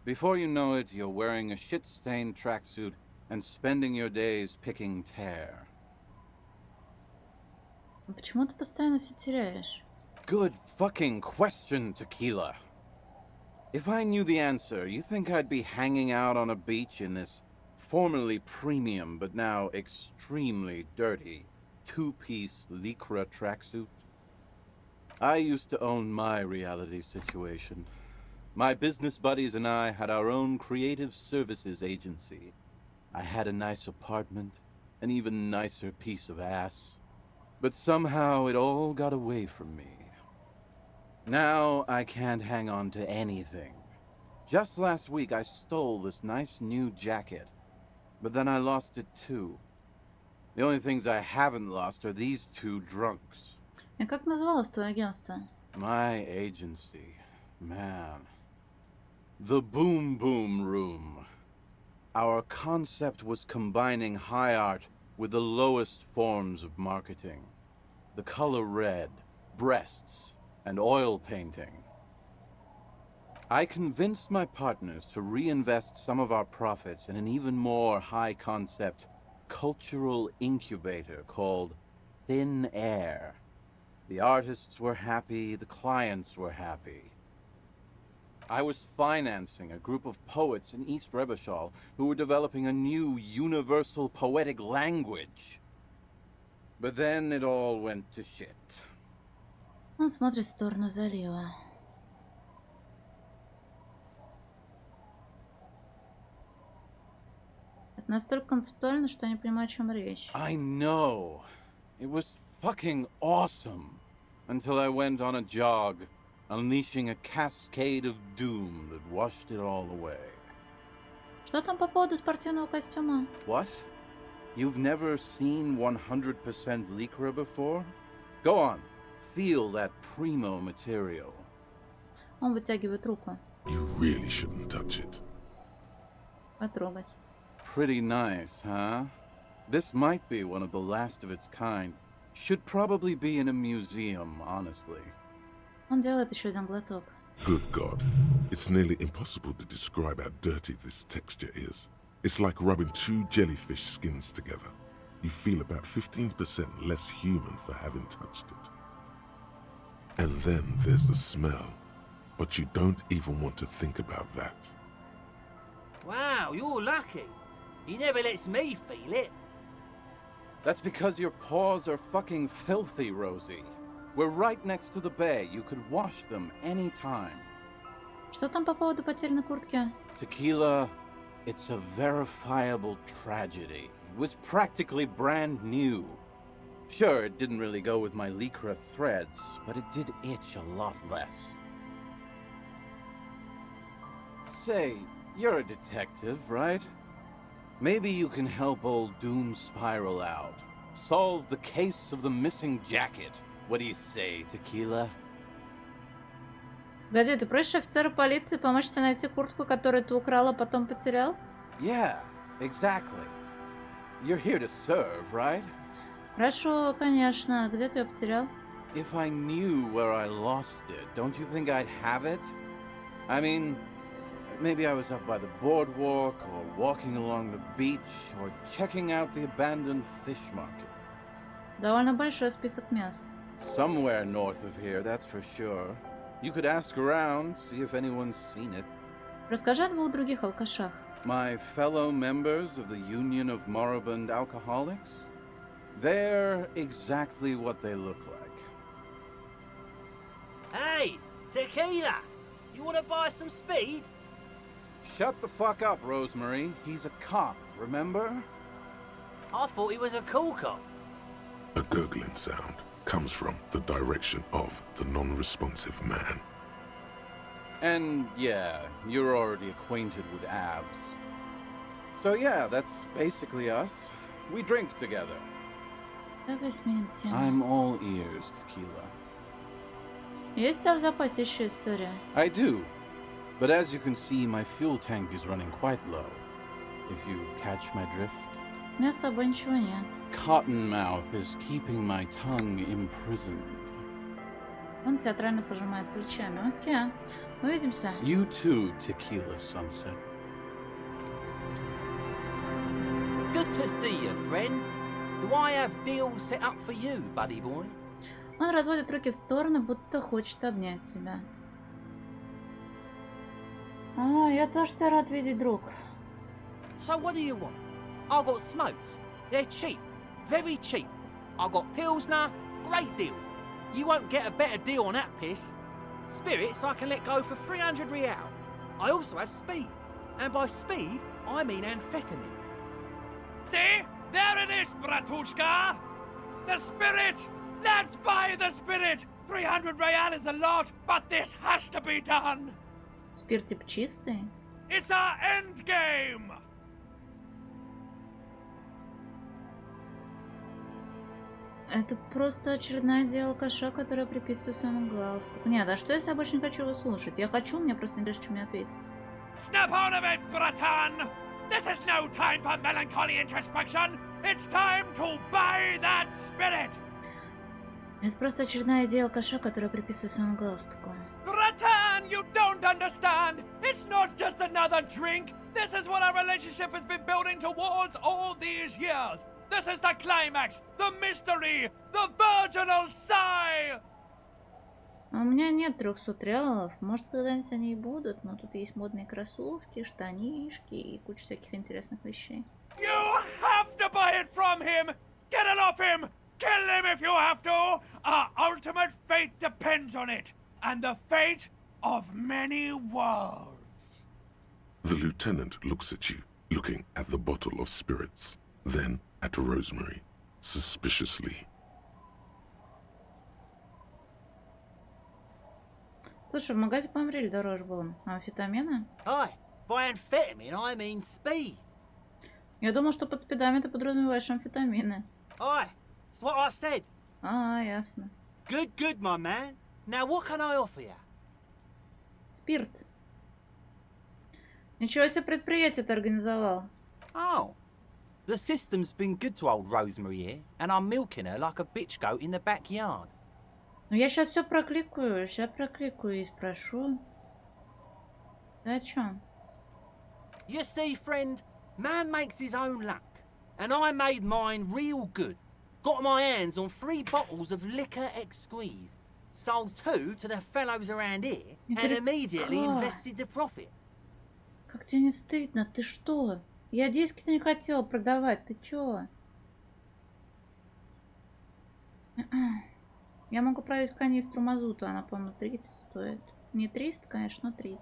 Before you know it, you're wearing a shit-stained tracksuit and spending your days picking tear. Почему ты постоянно все теряешь? Good fucking question, Tequila. If I knew the answer, you think I'd be hanging out on a beach in this formerly premium but now extremely dirty two-piece lycra tracksuit? I used to own my reality situation. My business buddies and I had our own creative services agency. I had a nice apartment, an even nicer piece of ass. But somehow it all got away from me. Now I can't hang on to anything. Just last week I stole this nice new jacket, but then I lost it too. The only things I haven't lost are these two drunks. И как называлось твое агентство? My agency, man. The Boom Boom Room. Our concept was combining high art with the lowest forms of marketing. The color red, breasts, and oil painting. I convinced my partners to reinvest some of our profits in an even more high-concept cultural incubator called Thin Air. The artists were happy, the clients were happy. I was financing a group of poets in East Revachol who were developing a new universal poetic language. But then it all went to shit. Он смотрит в сторону залива. Это настолько концептуально, что я не понимаю, о чем речь. I know. It was fucking awesome. Until I went on a jog, unleashing a cascade of doom that washed it all away. Что там по поводу спортивного костюма? What? You've never seen 100% lycra before? Go on, feel that primo material. Он вытягивает руку. You really shouldn't touch it. Потрогать. Pretty nice, huh? This might be one of the last of its kind. Should probably be in a museum, honestly. Он делает еще один глоток. Good God. It's nearly impossible to describe how dirty this texture is. It's like rubbing two jellyfish skins together. You feel about 15% less human for having touched it. And then there's the smell. But you don't even want to think about that. Wow, you're lucky. He never lets me feel it. That's because your paws are fucking filthy, Rosie. We're right next to the bay. You could wash them anytime. Что там по поводу потерянной куртки? Tequila, it's a verifiable tragedy. It was practically brand new. Sure, it didn't really go with my lycra threads, but it did itch a lot less. Say, you're a detective, right? Maybe you can help old Doom Spiral out. Solve the case of the missing jacket. What do you say, Tequila? Погоди, ты просишь офицера полиции помочь тебе найти куртку, которую ты украл, а потом потерял? Yeah, exactly. You're here to serve, right? Хорошо, конечно. Где ты ее потерял? If I knew where I lost it, don't you think I'd have it? I mean, maybe I was up by the boardwalk, or walking along the beach, or checking out the abandoned fish market. Довольно большой список мест. Somewhere north of here, that's for sure. You could ask around, see if anyone's seen it. Расскажи о двух других алкашах. My fellow members of the Union of Moribund Alcoholics, they're exactly what they look like. Hey, tequila! You want to buy some speed? Shut the fuck up, Rosemary. He's a cop, remember? I thought he was a cool cop. A gurgling sound comes from the direction of the non-responsive man. And yeah, you're already acquainted with abs. So yeah, that's basically us. We drink together. Давай сменим тему. I'm all ears, Tequila. Есть у тебя в запасе еще история? I do. But as you can see, my fuel tank is running quite low. If you catch my drift. У меня с собой ничего нет. Cottonmouth is keeping my tongue imprisoned. Он театрально пожимает плечами. Окей. Увидимся. You too, Tequila Sunset. Good to see you, friend. Do I have deals set up for you, buddy boy? Он разводит руки в стороны, будто хочет обнять тебя. Я тоже тебя рад видеть, друг. So what do you want? I got smokes. They're cheap. Very cheap. I got Pilsner. Great deal. You won't get a better deal on that piss. Spirits I can let go for 300 real. I also have speed. And by speed, I mean amphetamine. See? There it is, Bratushka! The spirit! Let's buy the spirit! 300 real is a lot, but this has to be done! Спирт тип чистый? It's our end game! Это просто очередная идея алкаша, которая приписываю своему галстуку. Нет, а что если я больше не хочу его слушать? Я хочу, мне просто интересно, что мне ответить. Snap on of it, Bratan! This is no time for melancholy introspection! It's time to buy that spirit! Это просто очередная идея алкаша, которая приписываю своему галстуку. Bratan, you don't understand! It's not just another drink! This is what our relationship has been building towards all these years! This is the climax! The mystery! The virginal sigh! У меня нет 300 реалов. Может, когда-нибудь они и будут, но тут есть модные кроссовки, штанишки и куча всяких интересных вещей. You have to buy it from him! Get it off him! Kill him if you have to! Our ultimate fate depends on it! And the fate of many worlds! The lieutenant looks at you, looking at the bottle of spirits, then at Rosemary, suspiciously. Слушай, в магазе, по-моему, рель дороже было. А амфетамины? Hi, by amphetamine I mean speed. Я думал, что под спидами ты подразумеваешь амфетамины. Hi, it's what I said. Ясно. Good, good, my man. Now what can I offer you? Спирт. Ничего себе предприятие ты организовал. Oh, the system's been good to old Rosemary here, and I'm milking her like a bitch goat in the backyard. Ну я сейчас все прокликаю, и спрошу. Ты о чем? You see, friend, man makes his own luck, and I made mine real good. Got my hands on 3 bottles of liquor exquise, sold 2 to the fellows around here, and immediately invested the profit. Как тебе не стыдно? Ты что? Я диски-то не хотела продавать, ты чё? Я могу продать канистру мазута, она, по-моему, 30 стоит. Не 300, конечно, но 30.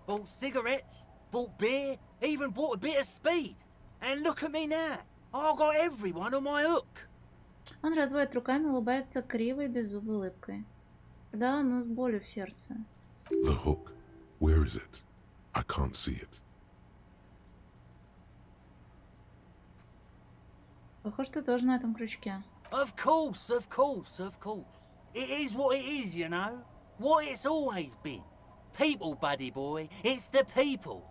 Bought cigarettes, bought beer, even bought a bit of speed. And look at me now. I got everyone on my hook. Он разводит руками, улыбается кривой, беззубой улыбкой. Да, но с болью в сердце. The hook. Where is it? I can't see it. Похоже, ты тоже на этом крючке. Of course, of course, of course. It is what it is, you know. What it's always been. People, buddy boy. It's the people.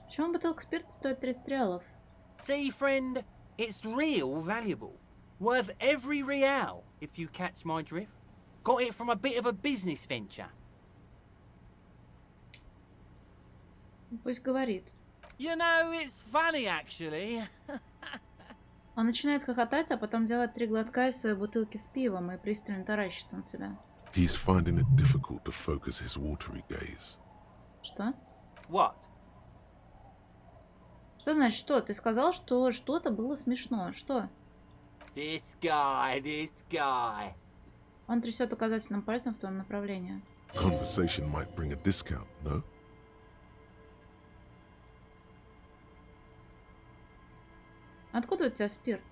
Почему бутылка спирта стоит 30 реалов? See, friend, it's real valuable. Worth every real, if you catch my drift. Got it from a bit of a business venture. Пусть говорит. You know, it's funny, actually. Он начинает хохотать, а потом делает 3 глотка из своей бутылки с пивом и пристально таращится на себя. He's finding it difficult to focus his watery gaze. Что? What? Что значит что? Ты сказал, что что-то было смешно. Что? This guy. Он трясет указательным пальцем в твоем направлении. Conversation might bring a discount, no? Откуда у тебя спирт?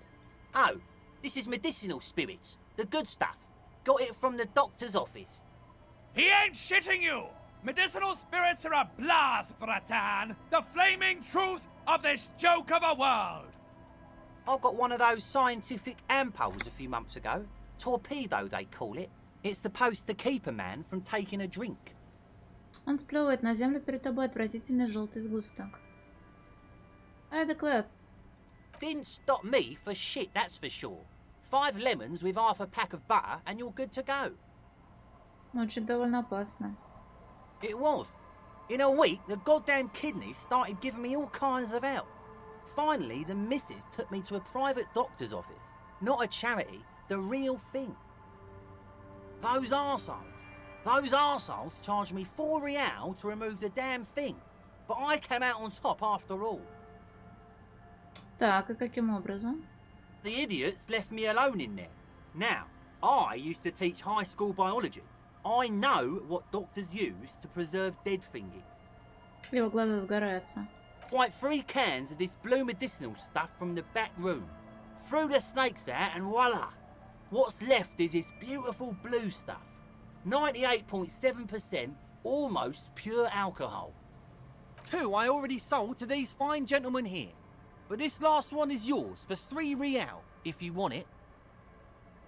Oh, this is medicinal spirits. The good stuff. Got it from the doctor's office. He ain't shitting you! Medicinal spirits are a blast, Bratan! The flaming truth of this joke of a world! I got one of those scientific ampoules a few months ago. Torpedo, they call it. It's supposed to keep a man from taking a drink. Он сплевывает на землю перед тобой отвратительный желтый сгусток. Ай да Клэп. Didn't stop me for shit, that's for sure. 5 lemons with half a pack of butter and you're good to go. Очень довольно опасно. It was. In a week, the goddamn kidneys started giving me all kinds of help. Finally, the missus took me to a private doctor's office. Not a charity, the real thing. Those arseholes charged me 4 real to remove the damn thing. But I came out on top after all. Так, и каким образом? The idiots left me alone in there. Now, I used to teach high school biology. I know what doctors use to preserve dead thingies. Его глаза сгораются. Like 3 cans of this blue medicinal stuff from the back room. Threw the snakes out and voila! What's left is this beautiful blue stuff. 98.7% almost pure alcohol. 2 I already sold to these fine gentlemen here. But this last one is yours for 3 real, if you want it.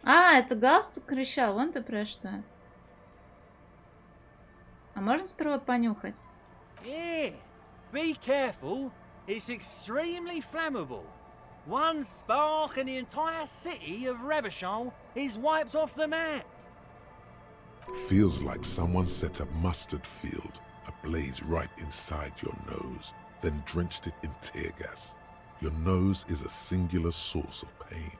А, это галстук кричал, вон ты про что. А можно сперва понюхать? Yeah, be careful. It's extremely flammable. One spark and the entire city of Revachol is wiped off the map. Feels like someone set a mustard field ablaze right inside your nose, then drenched it in tear gas. Your nose is a singular source of pain,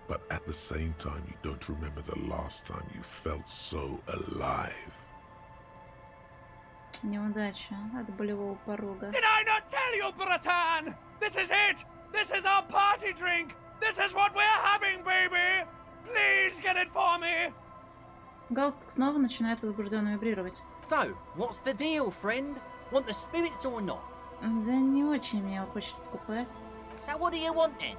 but at the same time you don't remember the last time you felt so alive. Неудача от болевого порога. Did I not tell you, Bratan? This is it! This is our party drink! This is what we're having, baby! Please get it for me! Галстук снова начинает возбужденно вибрировать. So, what's the deal, friend? Want the spirits or not? Да не очень мне его хочется покупать. So what do you want then?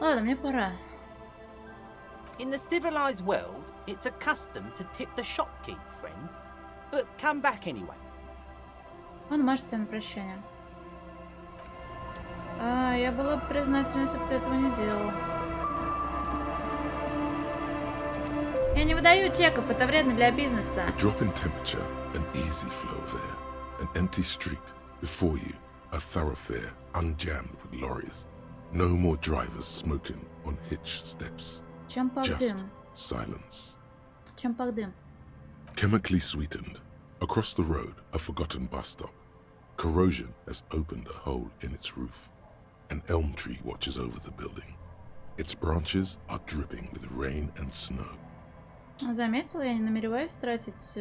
Ладно, мне пора. In the civilized world, it's a custom to tip the shopkeep, friend. But come back anyway. Он машет тебе на прощание. А, я была бы признательна, если бы ты этого не делал. Я не выдаю чеков, это вредно для бизнеса. A drop in temperature, an easy flow of air, an empty street. Before you, a thoroughfare unjammed with lorries. No more drivers smoking on hitch steps. Чем пах Just дым? silence. Чем пах дым? Chemically sweetened. Across the road, a forgotten bus stop. Corrosion has opened a hole in its roof. An elm tree watches over the building. Its branches are dripping with rain and snow. Заметила, я не намереваюсь тратить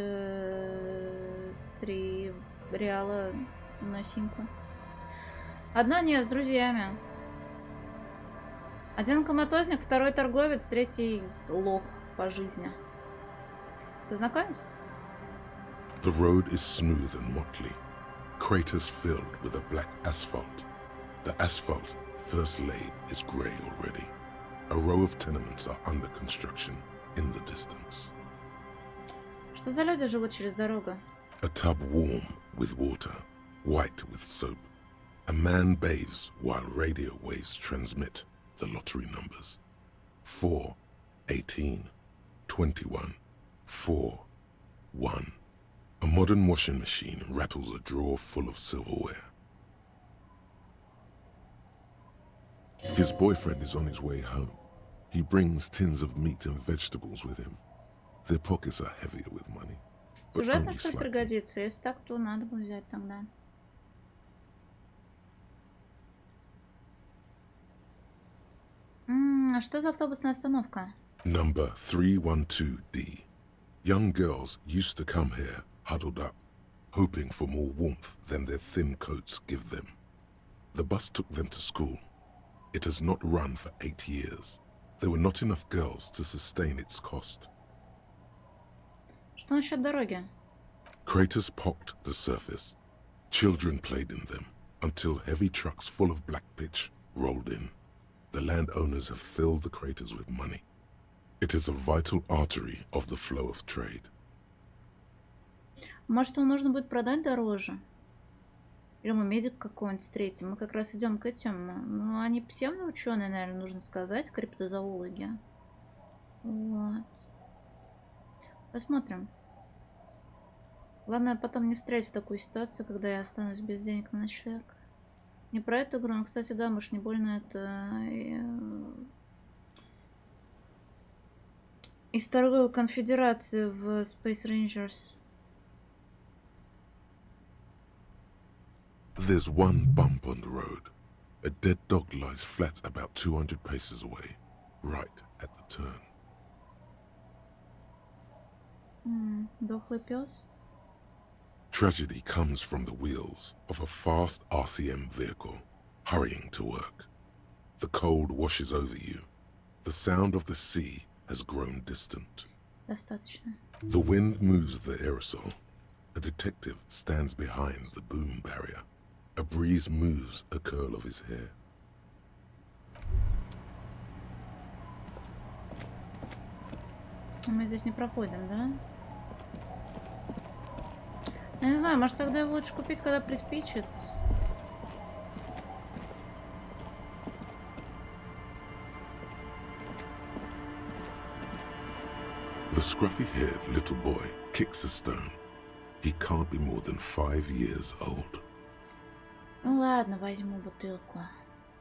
3 реала на синьку. Одна не, с друзьями. Один коматозник, второй торговец, третий лох по жизни. Познакомить? The road is smooth and motley. Craters filled with a black asphalt. The asphalt, first laid, is grey already. A row of tenements are under construction in the distance. Что за люди живут через дорогу? A tub warm with water, white with soap. A man bathes while radio waves transmit the lottery numbers. 4, 18, 21, 4, 1. A modern washing machine rattles a drawer full of silverware. His boyfriend is on his way home. He brings tins of meat and vegetables with him. Their pockets are heavier with money. But Сюжетно, only что ли, slightly. пригодится? Если так, то надо бы взять тогда. А что за автобусная остановка? Number 312D. Young girls used to come here huddled up, hoping for more warmth than their thin coats give them. The bus took them to school. It has not run for 8 years. There were not enough girls to sustain its cost. Что насчет дороги? Craters pocked the surface. Children played in them until heavy trucks full of black pitch rolled in. The landowners have filled the craters with money. It is a vital artery of the flow of trade. Может, его можно будет продать дороже? Или мы медик какого-нибудь встретим? Мы как раз идем к этим. Ну, они псевдоученые, наверное, нужно сказать, криптозоологи. Вот. Посмотрим. Главное потом не встрять в такую ситуацию, когда я останусь без денег на ночлег. Не про эту игру, но, кстати, да, может, не больно это... Из торговой конфедерации в Space Rangers. There's one bump on the road. A dead dog lies flat about 200 paces away, right at the turn. Дохлый пес. Tragedy comes from the wheels of a fast RCM vehicle, hurrying to work. The cold washes over you. The sound of the sea has grown distant. Достаточно. The wind moves the aerosol. A detective stands behind the boom barrier. A breeze moves a curl of his hair. Мы здесь не проходим, да? Я не знаю, может тогда его лучше купить, когда приспичит. The scruffy-haired little boy kicks a stone. He can't be more than 5 years old. Ну ладно, возьму бутылку.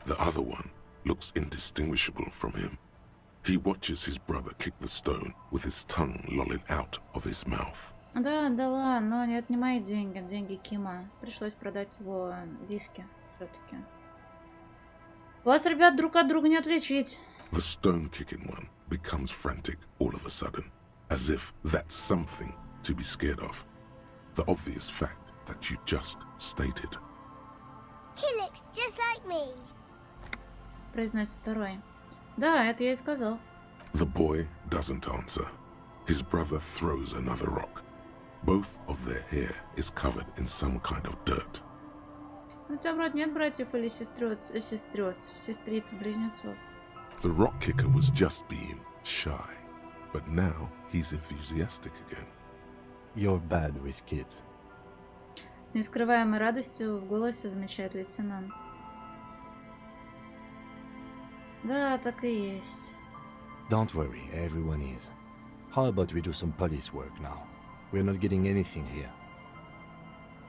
The other one looks indistinguishable from him. He watches his brother kick the stone with his tongue lolling out of his mouth. Да, да ладно, но это не мои деньги, деньги Кима. Пришлось продать его диски все-таки. Вас, ребят, друг от друга не отличить. The stone-kicking one becomes frantic all of a sudden, as if that's something to be scared of. The obvious fact that you just stated. He looks just like me. Произносит второй. Да, это я и сказал. The boy doesn't answer. His brother throws another rock. Both of their hair is covered in some kind of dirt. У тебя вроде нет братьев или сестриц-близнецов. The rock kicker was just being shy, but now he's enthusiastic again. You're bad with kids. Нескрываемой радостью в голосе замечает лейтенант. Да, так и есть. Don't worry, everyone is. How about we do some police work now? We're not getting anything here.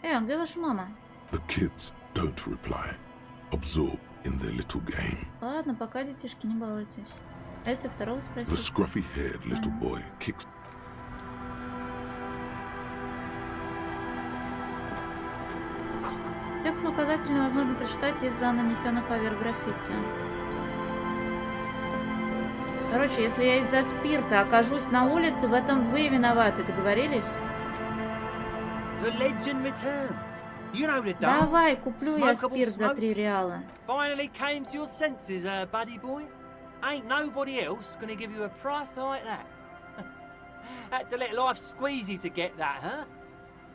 А где ваша мама? The kids don't reply, absorbed in their little game. Ладно, пока, детишки, не балуйтесь. А если второго The спросить? scruffy-haired little boy kicks. Текст на указатель невозможно прочитать из-за нанесенных поверх граффити. Короче, если я из-за спирта окажусь на улице, в этом вы виноваты, договорились? The legend returns. You know the deal. Давай, куплю я Smokable спирт за 3 smokes. реала. Finally came to your senses, buddy boy. Ain't nobody else gonna give you a price like that. Had to let life squeeze you to get that, huh?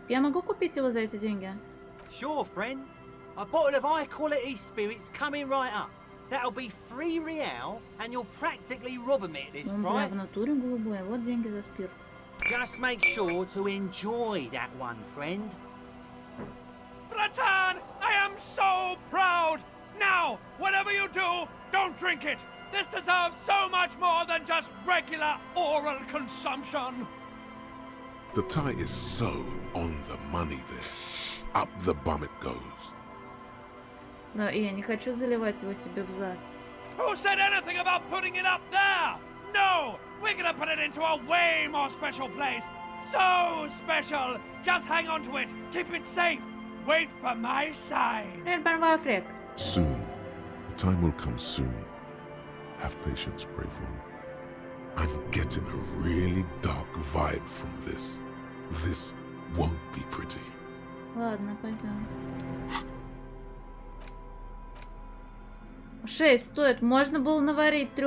Я могу купить его за эти деньги? Sure, friend. A bottle of high-quality spirits coming right up. That'll be 3 real, and you're practically robbing me at this Он бля price. в натуре голубой. Вот деньги за спирт. Just make sure to enjoy that one, friend. Bratan, I am so proud! Now, whatever you do, don't drink it! This deserves so much more than just regular oral consumption! The tie is so on the money there. Up the bum it goes. Да, и я не хочу заливать его себе в зад. Who said anything about putting it up there? No! We're gonna put it into a way more special place! So special! Just hang on to it! Keep it safe! Wait for my sign! Soon. The time will come soon. Have patience, brave one. I'm getting a really dark vibe from this. This won't be pretty. Ладно, пойдем. 6 стоит. Можно было наварить 3.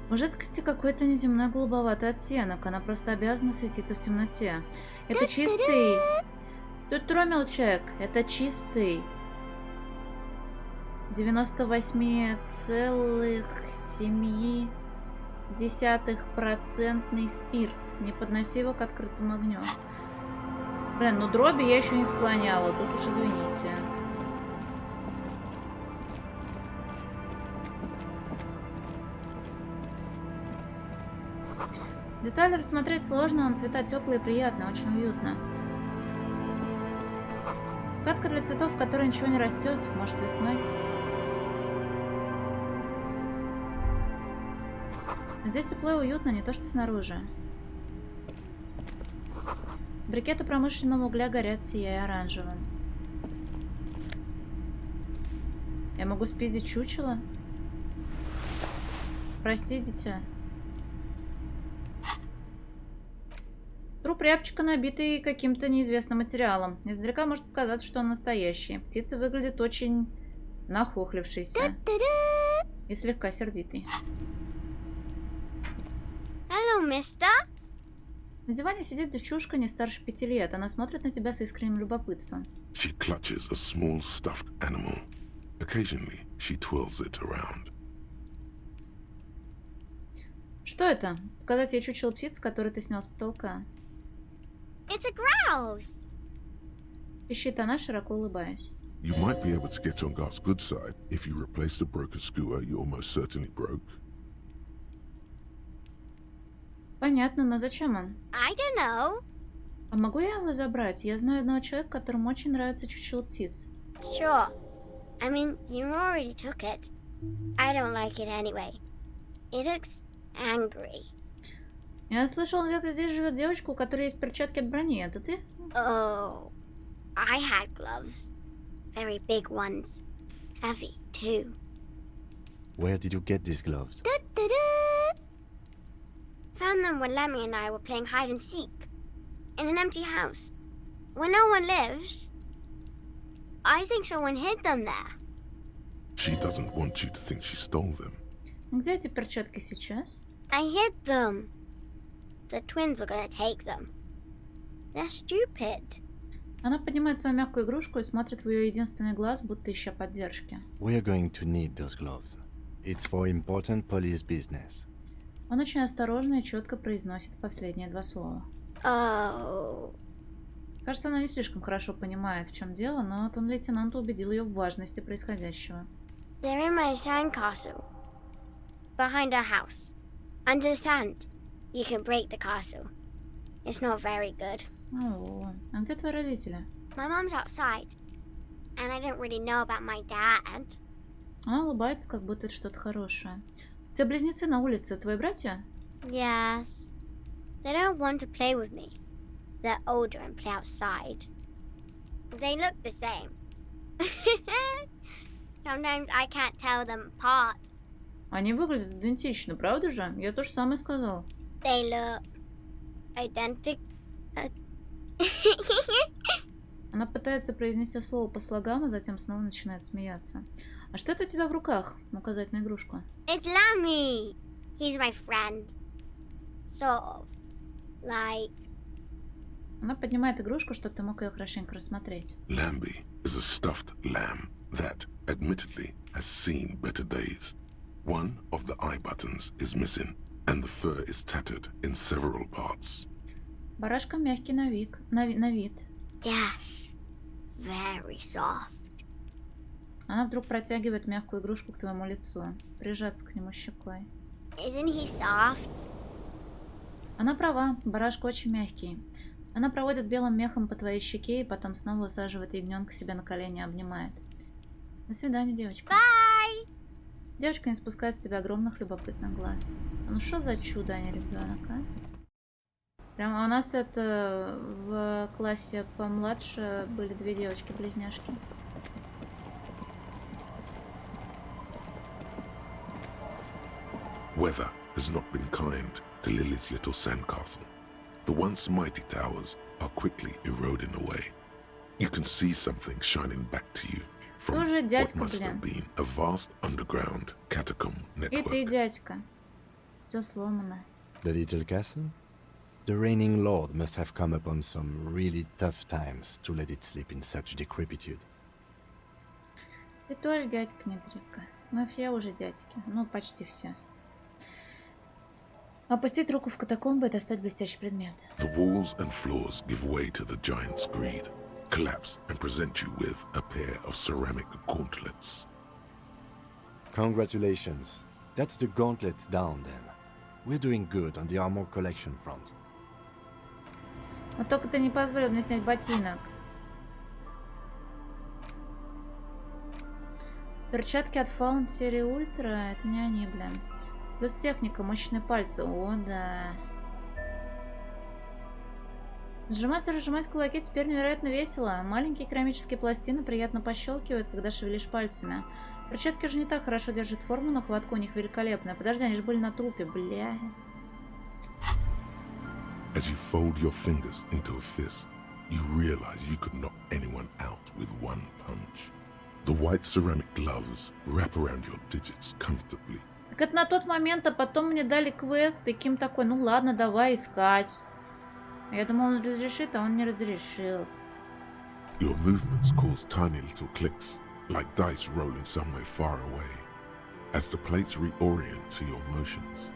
У жидкости какой-то неземной голубоватый оттенок. Она просто обязана светиться в темноте. Это чистый... Тут мелчек. Это чистый 98,7% спирт. Не подноси его к открытому огню. Блин, ну дроби я еще не склоняла. Тут уж извините. Детали рассмотреть сложно, но цвета теплые и приятные, очень уютно. Катка для цветов, в которой ничего не растет, может весной. Здесь тепло и уютно, не то что снаружи. Брикеты промышленного угля горят, сияя оранжевым. Я могу спиздить чучело? Прости, дитя. Труп рябчика, набитый каким-то неизвестным материалом. Издалека может показаться, что он настоящий. Птица выглядит очень нахохлившейся и слегка сердитой. Hello, mister. На диване сидит девчушка не старше 5 лет. Она смотрит на тебя с искренним любопытством. She clutches a small stuffed animal. Occasionally, she twirls it around. Что это? Показать ей чучело птиц, который ты снял с потолка. It's a grouse. Пищит она, широко улыбаясь. You might be able to get on Garth's good side if you replace the broken skewer you almost certainly broke. Понятно, но зачем он? I don't know. А могу я его забрать? Я знаю одного человека, которому очень нравится чучело птиц. Sure. I mean, you already took it. I don't like it anyway. It looks angry. Я слышал, где-то здесь живет девочка, у которой есть перчатки от брони. Это ты? Oh, I had gloves. Very big ones. Heavy, too. Where did you get these gloves? Found them when Lemmy and I were playing hide and seek. In an empty house. Where no one lives. I think someone hid them there. She doesn't want you to think she stole them. Где эти перчатки сейчас? I hid them. The twins were gonna take them. They're stupid. Она поднимает свою мягкую игрушку и смотрит в ее единственный глаз, будто ища поддержки. We're going to need those gloves. It's for important police business. Он очень осторожно и четко произносит последние 2 слова. Oh. Кажется, она не слишком хорошо понимает, в чем дело, но тон лейтенанта убедил ее в важности происходящего. They're in my sandcastle. Behind our house. Under the sand. You can break the castle. It's not very good. О, а где твои родители? My mom's outside. And I don't really know about my dad. Она улыбается, как будто это что-то хорошее. Те близнецы на улице, твои братья? Yes. They don't want to play with me. They're older and play outside. They look the same. Sometimes I can't tell them apart. Они выглядят идентично, правда же? Я то же самое сказал. They look identical. Она пытается произнести слово по слогам, а затем снова начинает смеяться. А что это у тебя в руках? Указать на игрушку. It's Lammy. He's my friend. Sort of. Like... Она поднимает игрушку, чтобы ты мог ее хорошенько рассмотреть. Lambie is a stuffed lamb that, admittedly, has seen better days. One of the eye buttons is missing, and the fur is tattered in several parts. Барашка мягкий на вид. Yes. Very soft. Она вдруг протягивает мягкую игрушку к твоему лицу. Прижаться к нему щекой. Isn't he soft? Она права, барашка очень мягкий. Она проводит белым мехом по твоей щеке и потом снова усаживает ягненка себе на колени и обнимает. До свидания, девочка. Bye! Девочка не спускает с тебя огромных любопытных глаз. Ну что за чудо, а не ребенок, а? Прямо у нас это в классе помладше были 2 девочки-близняшки. Weather has not been kind to Lily's little sandcastle. The once mighty towers are quickly eroding away. You can see something shining back to you from Тоже what дядька, must have блин. been a vast underground catacomb И ты, network. дядька. Все сломано. The little castle? The reigning lord must have come upon some really tough times to let it sleep in such decrepitude. Ты тоже дядька, недалеко. Мы все уже дядьки. Ну, почти все. Опустить руку в катакомбы и достать блестящий предмет. The walls and floors give way to the giant's greed, collapse and present you with a pair of ceramic gauntlets. Congratulations. That's the gauntlets down then. We're doing good on the armor collection front. Вот только ты не позволил мне снять ботинок. Перчатки от Fallen серии Ультра, это не они, блин. Плюс техника, мощные пальцы. О, да. Сжимать и разжимать кулаки теперь невероятно весело. Маленькие керамические пластины приятно пощелкивают, когда шевелишь пальцами. Перчатки же не так хорошо держат форму, но хватка у них великолепная. Подожди, они же были на трупе, бля. As you fold your fingers into a fist, you realize you could knock anyone out with one punch. The white ceramic gloves wrap around your digits comfortably. Так это на тот момент, а потом мне дали квест, и Ким такой, ну ладно, давай искать. Я думал, он разрешит, а он не разрешил. Your movements cause tiny little clicks, like dice rolling somewhere far away, as the plates reorient to your motions.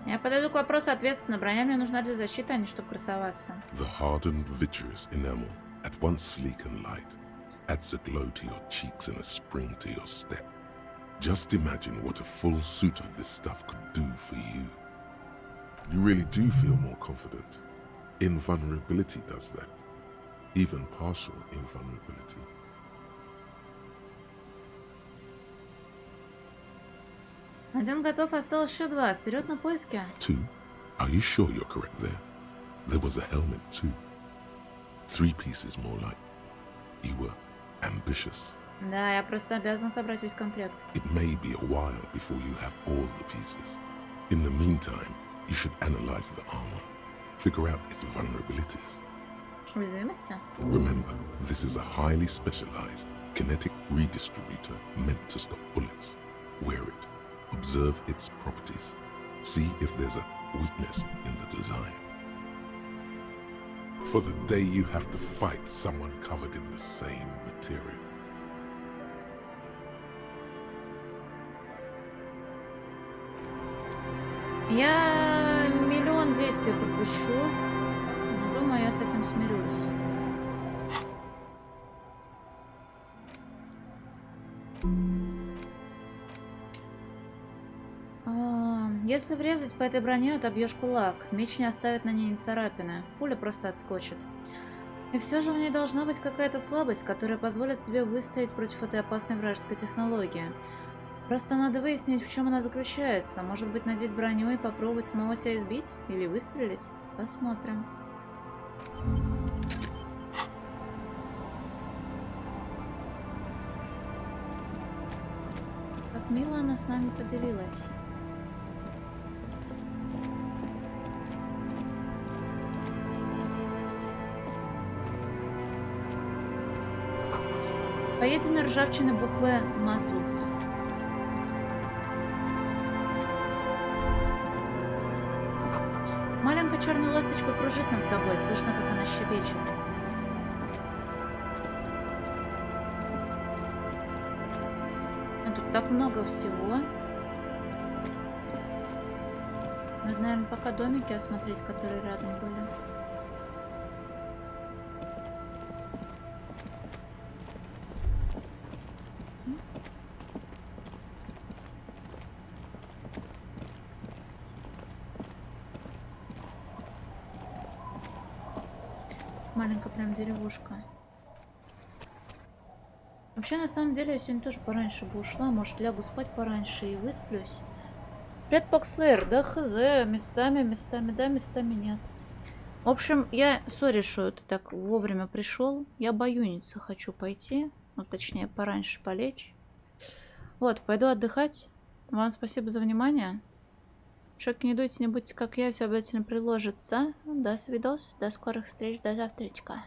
Я подойду к вопросу ответственно. Броня мне нужна для защиты, а не чтобы красоваться. The hardened vitreous enamel, at once sleek and light, adds a glow to your cheeks and a spring to your step. Just imagine what a full suit of this stuff could do for you. You really do feel more confident. Invulnerability does that. Even partial invulnerability. Один готов, осталось еще два. Вперед на поиски. 2? Are you sure you're correct there? There was a helmet too. 3 pieces more like. You were ambitious. Да, я просто обязан собрать весь комплект. It may be a while before you have all the pieces. In the meantime, you should analyze the armor. Figure out its vulnerabilities. Уязвимости? Remember, this is a highly specialized kinetic redistributor meant to stop bullets. Wear it. Observe its properties. See if there's a weakness in the design. For the day you have to fight someone covered in the same material. Я миллион действий пропущу. Но думаю, я с этим смирюсь. Если врезать по этой броне, отобьешь кулак. Меч не оставит на ней ни царапины. Пуля просто отскочит. И все же в ней должна быть какая-то слабость, которая позволит себе выстоять против этой опасной вражеской технологии. Просто надо выяснить, в чем она заключается. Может быть, надеть броню и попробовать самого себя избить? Или выстрелить? Посмотрим. Как мило она с нами поделилась. Поедены ржавчины буквы «Мазут». Маленькая черная ласточка кружит над тобой, слышно, как она щебечет. А тут так много всего. Надо, наверное, пока домики осмотреть, которые рядом были. Маленькая прям деревушка. Вообще, на самом деле, я сегодня тоже пораньше бы ушла. Может, лягу спать пораньше и высплюсь. Привет, Покслейр. Да, хз. Местами да, местами нет. В общем, я... Сори, что ты так вовремя пришел. Я баюниться хочу пойти. Ну, точнее, пораньше полечь. Вот, пойду отдыхать. Вам спасибо за внимание. Шоки не дуйте, не будьте как я, все обязательно приложится. До свидос, до скорых встреч, до завтрачка.